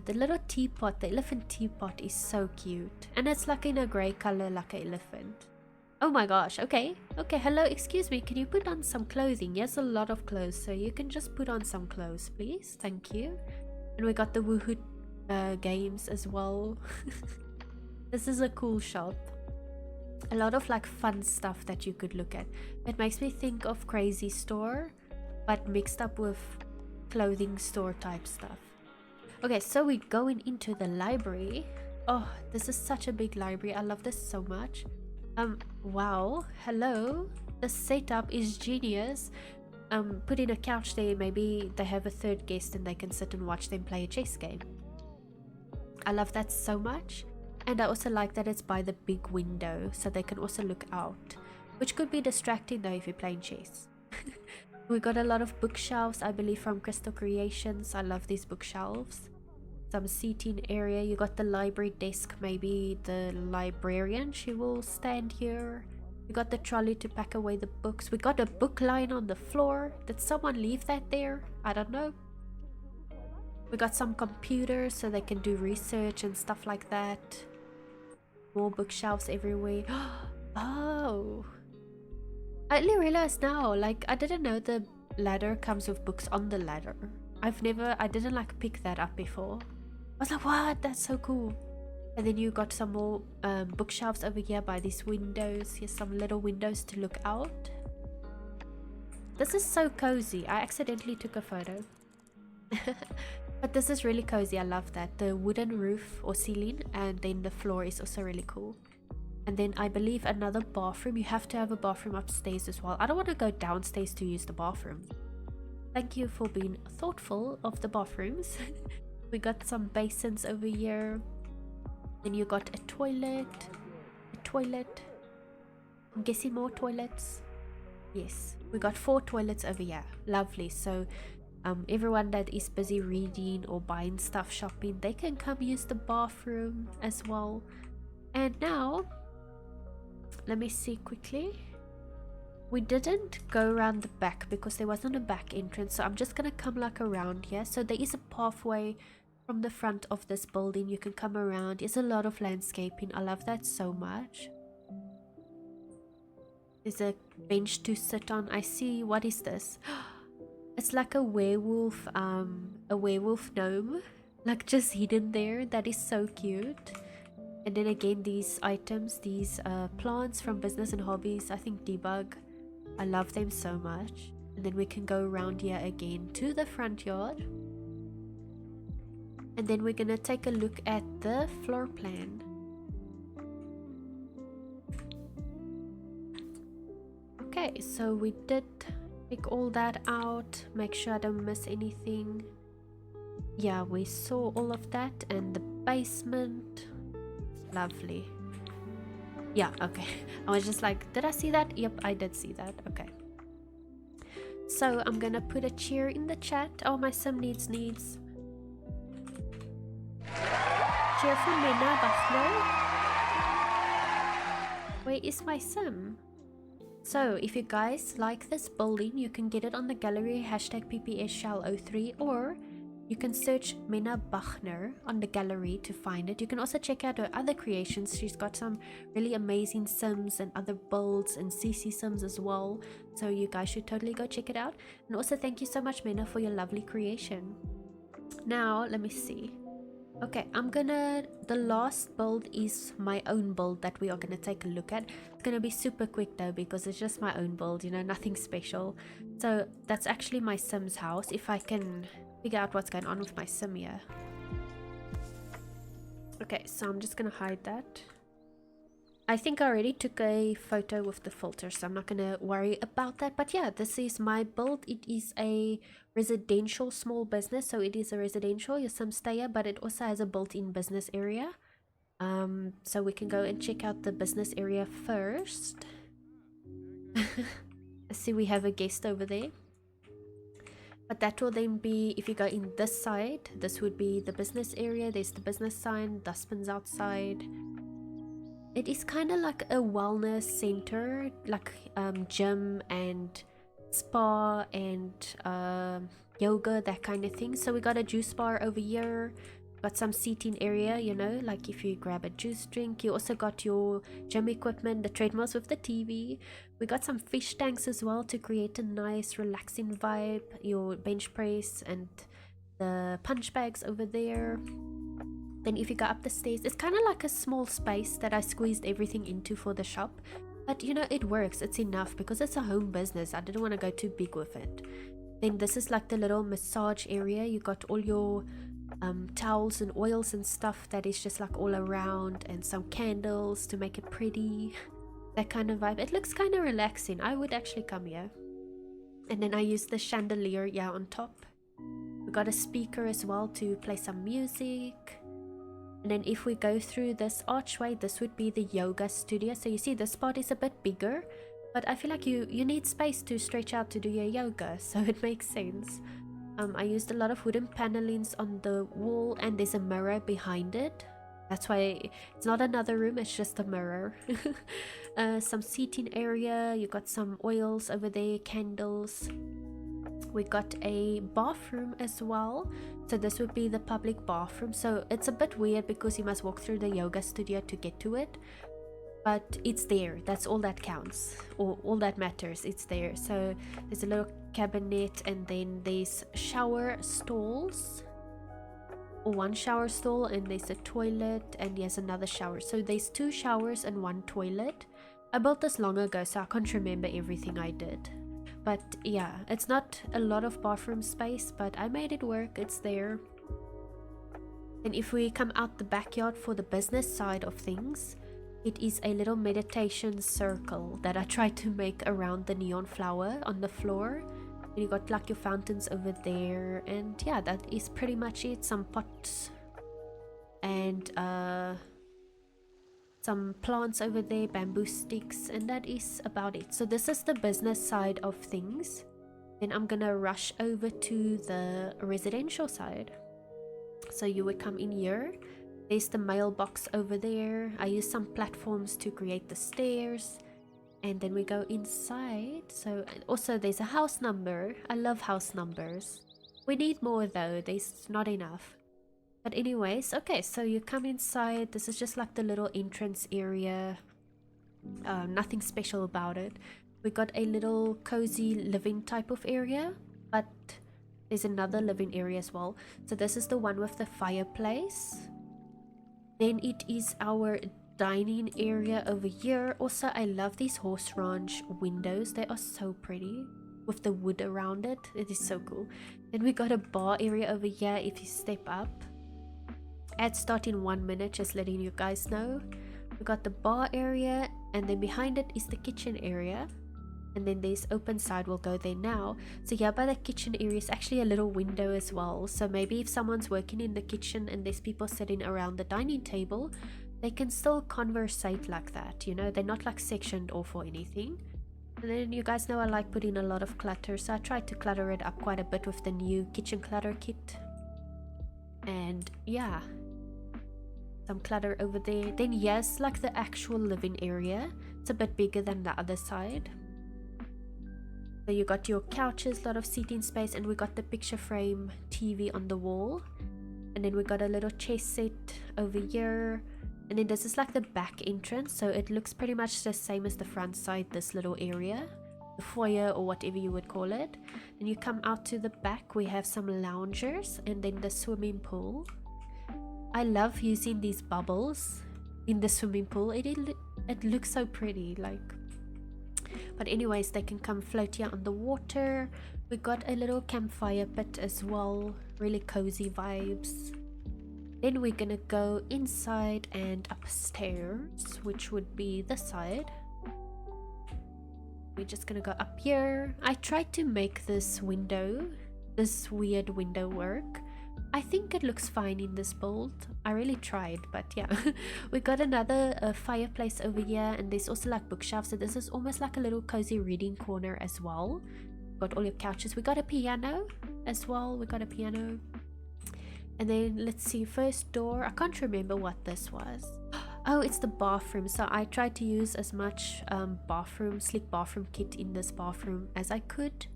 The little teapot, the elephant teapot is so cute, and it's like in a grey color like an elephant. Oh my gosh. Okay, hello, excuse me, can you put on some clothing? Yes, a lot of clothes, so you can just put on some clothes please. Thank you. And we got the Woohoo games as well. This is a cool shop. A lot of like fun stuff that you could look at. It makes me think of Crazy Store, but mixed up with clothing store type stuff. Okay, so we're going into the library. Oh, this is such a big library. I love this so much. Wow, hello. The setup is genius. Put in a couch there. Maybe they have a third guest and they can sit and watch them play a chess game. I love that so much. And I also like that it's by the big window, so they can also look out, which could be distracting though if you're playing chess. We got a lot of bookshelves, I believe from Crystal Creations. I love these bookshelves. Some seating area. You got the library desk. Maybe the librarian, she will stand here. You got the trolley to pack away the books. We got a book line on the floor. Did someone leave that there? I don't know. We got some computers so they can do research and stuff like that. More bookshelves everywhere. Oh, I only realized now, like I didn't know the ladder comes with books on the ladder. I didn't like pick that up before. I was like, what? That's so cool. And then you got some more bookshelves over here by these windows. Here's some little windows to look out. This is so cozy. I accidentally took a photo. But this is really cozy. I love that. The wooden roof or ceiling, and then the floor is also really cool. And then I believe another bathroom. You have to have a bathroom upstairs as well. I don't want to go downstairs to use the bathroom. Thank you for being thoughtful of the bathrooms. We got some basins over here. Then you got a toilet. I'm guessing more toilets. Yes, we got 4 toilets over here. Lovely. So everyone that is busy reading or buying stuff, shopping, they can come use the bathroom as well. And now, let me see quickly. We didn't go around the back because there wasn't a back entrance, so I'm just gonna come like around here. So there is a pathway from the front of this building. You can come around. There's a lot of landscaping. I love that so much. There's a bench to sit on. I see. What is this? It's like a werewolf gnome, like just hidden there. That is so cute. And then again, these items, these plants from Business and Hobbies, I think Debug. I love them so much. And then we can go around here again to the front yard. And then we're gonna take a look at the floor plan. Okay, so we did take all that out, make sure I don't miss anything. Yeah, we saw all of that, and the basement. Lovely. Yeah, okay. I was just like, did I see that? Yep, I did see that. Okay. So I'm gonna put a cheer in the chat. Oh, my sim needs. Cheer for MenaBuchner. Where is my sim? So if you guys like this building, you can get it on the gallery #PPSshell03, or you can search MenaBuchner on the gallery to find it. You can also check out her other creations. She's got some really amazing sims and other builds and CC sims as well. So you guys should totally go check it out. And also thank you so much, Mena, for your lovely creation. Now, let me see. Okay, the last build is my own build that we are gonna take a look at. It's gonna be super quick though, because it's just my own build, you know, nothing special. So that's actually my sim's house, if I can figure out what's going on with my sim here. Okay, so I'm just gonna hide that. I think I already took a photo with the filter, so I'm not gonna worry about that. But yeah, this is my build. It is a residential small business, so it is a residential, your sim stay here, but it also has a built-in business area. So we can go and check out the business area first. I see we have a guest over there. But that will then be, if you go in this side, this would be the business area. There's the business sign, dustbins outside. It is kind of like a wellness center, like gym and spa and yoga, that kind of thing. So we got a juice bar over here, got some seating area, you know, like if you grab a juice drink. You also got your gym equipment, the treadmills with the TV. We got some fish tanks as well to create a nice relaxing vibe, your bench press and the punch bags over there. Then if you go up the stairs, it's kind of like a small space that I squeezed everything into for the shop. But you know, it works, it's enough because it's a home business. I didn't want to go too big with it. Then this is like the little massage area. You got all your towels and oils and stuff that is just like all around, and some candles to make it pretty. That kind of vibe. It looks kind of relaxing. I would actually come here. And then I used the chandelier, yeah, on top. We got a speaker as well to play some music. And then if we go through this archway, this would be the yoga studio. So you see this spot is a bit bigger, but I feel like you need space to stretch out to do your yoga, so it makes sense. I used a lot of wooden panelings on the wall, and there's a mirror behind it. That's why it's not another room, it's just a mirror. Some seating area, you got some oils over there, candles. We got a bathroom as well, so this would be the public bathroom. So it's a bit weird because you must walk through the yoga studio to get to it, but it's there. That's all that counts, or all that matters. It's there. So there's a little cabinet, and then there's shower stalls, or one shower stall, and there's a toilet, and there's another shower. So there's 2 showers and 1 toilet. I built this long ago, so I can't remember everything I did. But yeah, it's not a lot of bathroom space, but I made it work. It's there. And if we come out the backyard for the business side of things, it is a little meditation circle that I tried to make around the neon flower on the floor. And you got like your fountains over there, and yeah, that is pretty much it. Some pots and some plants over there, bamboo sticks, and that is about it. So this is the business side of things. Then I'm gonna rush over to the residential side. So you would come in here. There's the mailbox over there. I use some platforms to create the stairs, and then we go inside. So also there's a house number. I love house numbers. We need more though, there's not enough. But anyways, okay, so you come inside. This is just like the little entrance area. Nothing special about it. We got a little cozy living type of area, but there's another living area as well. So this is the one with the fireplace. Then it is our dining area over here. Also, I love these horse ranch windows. They are so pretty with the wood around it. It is so cool. Then we got a bar area over here if you step up. Ads start in 1 minute, just letting you guys know. We got the bar area, and then behind it is the kitchen area. And then there's open side, we'll go there now. So yeah, by the kitchen area is actually a little window as well. So maybe if someone's working in the kitchen and there's people sitting around the dining table, they can still conversate like that, you know, they're not like sectioned off or anything. And then you guys know I like putting a lot of clutter, so I tried to clutter it up quite a bit with the new kitchen clutter kit. And yeah, some clutter over there. Then yes, like the actual living area, it's a bit bigger than the other side. So you got your couches, a lot of seating space, and we got the picture frame TV on the wall. And then we got a little chess set over here. And then this is like the back entrance, so it looks pretty much the same as the front side, this little area, the foyer or whatever you would call it. Then you come out to the back, we have some loungers and then the swimming pool. I love using these bubbles in the swimming pool. It looks so pretty, like. But anyways, they can come float here on the water. We got a little campfire pit as well, really cozy vibes. Then we're gonna go inside and upstairs, which would be this side. We're just gonna go up here. I tried to make this window, this weird window work. I think it looks fine in this build. I really tried, but yeah. We got another fireplace over here, and there's also like bookshelves, so this is almost like a little cozy reading corner as well. Got all your couches. We got a piano as well. We got a piano. And then let's see, first door, I can't remember what this was. Oh, it's the bathroom. So I tried to use as much sleek bathroom kit in this bathroom as I could.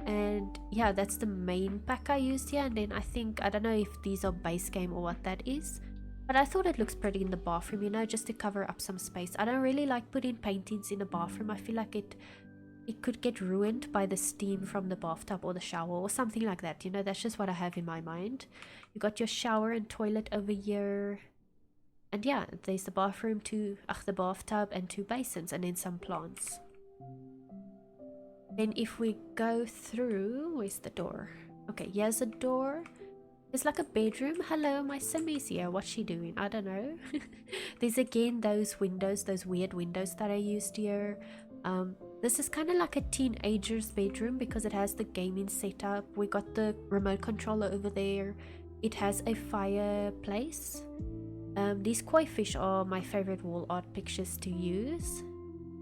And yeah, that's the main pack I used here. And then I think, I don't know if these are base game or what that is, but I thought it looks pretty in the bathroom, you know, just to cover up some space. I don't really like putting paintings in the bathroom. I feel like it could get ruined by the steam from the bathtub or the shower or something like that, you know. That's just what I have in my mind. You got your shower and toilet over here, and yeah, there's the bathroom, the bathtub and 2 basins, and then some plants. Then if we go through, where's the door? Okay, here's a door. It's like a bedroom. Hello, my sim is here. What's she doing? I don't know. There's again those windows, those weird windows that I used here. This is kind of like a teenager's bedroom because it has the gaming setup. We got the remote controller over there. It has a fireplace. These koi fish are my favorite wall art pictures to use.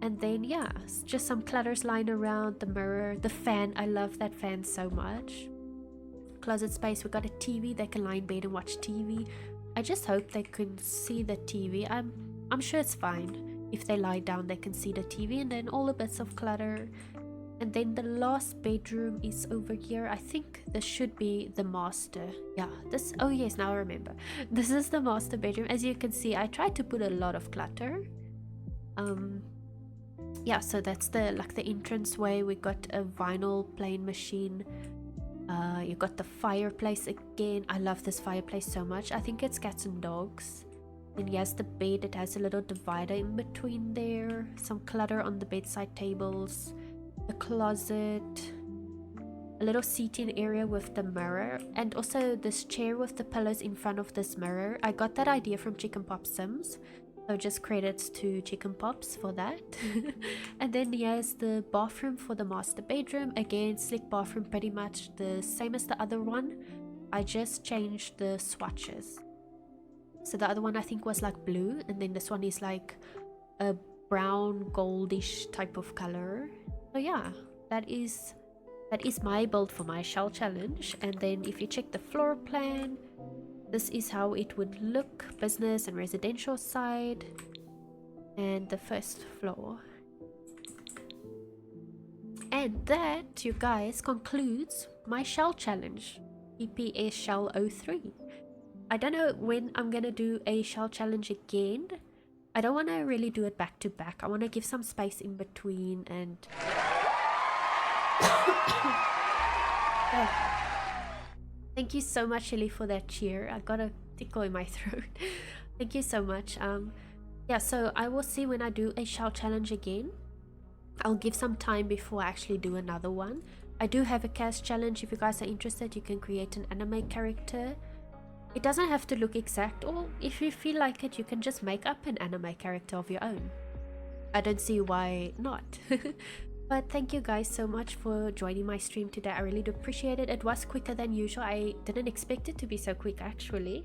And then yeah, just some clutters lying around, the mirror, the fan. I love that fan so much. Closet space, we got a TV. They can lie in bed and watch TV. I just hope they can see the TV. I'm sure it's fine. If they lie down, they can see the TV, and then all the bits of clutter. And then the last bedroom is over here. I think this should be the master. Yeah, this, oh yes, now I remember. This is the master bedroom. As you can see, I tried to put a lot of clutter. Yeah, so that's the entrance way. We got a vinyl playing machine. You got the fireplace again. I love this fireplace so much. I think it's cats and dogs. Then here's the bed. It has a little divider in between there. Some clutter on the bedside tables. The closet. A little seating area with the mirror. And also this chair with the pillows in front of this mirror. I got that idea from Chicken Pop Sims. So just credits to Chicken Pops for that. And then here's the bathroom for the master bedroom. Again, slick bathroom, pretty much the same as the other one. I just changed the swatches. So the other one I think was like blue, and then this one is like a brown goldish type of color. So yeah, that is my build for my shell challenge. And then if you check the floor plan, this is how it would look, business and residential side, and the first floor. And that, you guys, concludes my shell challenge, PPSshell03. I don't know when I'm gonna do a shell challenge again. I don't want to really do it back to back. I want to give some space in between. And oh. Thank you so much, Shelly, for that cheer. I got a tickle in my throat. Thank you so much. Yeah, so I will see when I do a shell challenge again. I'll give some time before I actually do another one. I do have a cast challenge. If you guys are interested, you can create an anime character. It doesn't have to look exact, or if you feel like it, you can just make up an anime character of your own. I don't see why not. But thank you guys so much for joining my stream today. I really do appreciate it. It was quicker than usual. I didn't expect it to be so quick actually.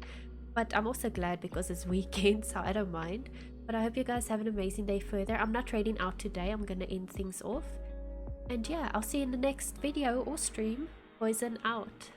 But I'm also glad because it's weekend, so I don't mind. But I hope you guys have an amazing day further. I'm not trading out today. I'm gonna end things off. And yeah, I'll see you in the next video or stream. Poison out.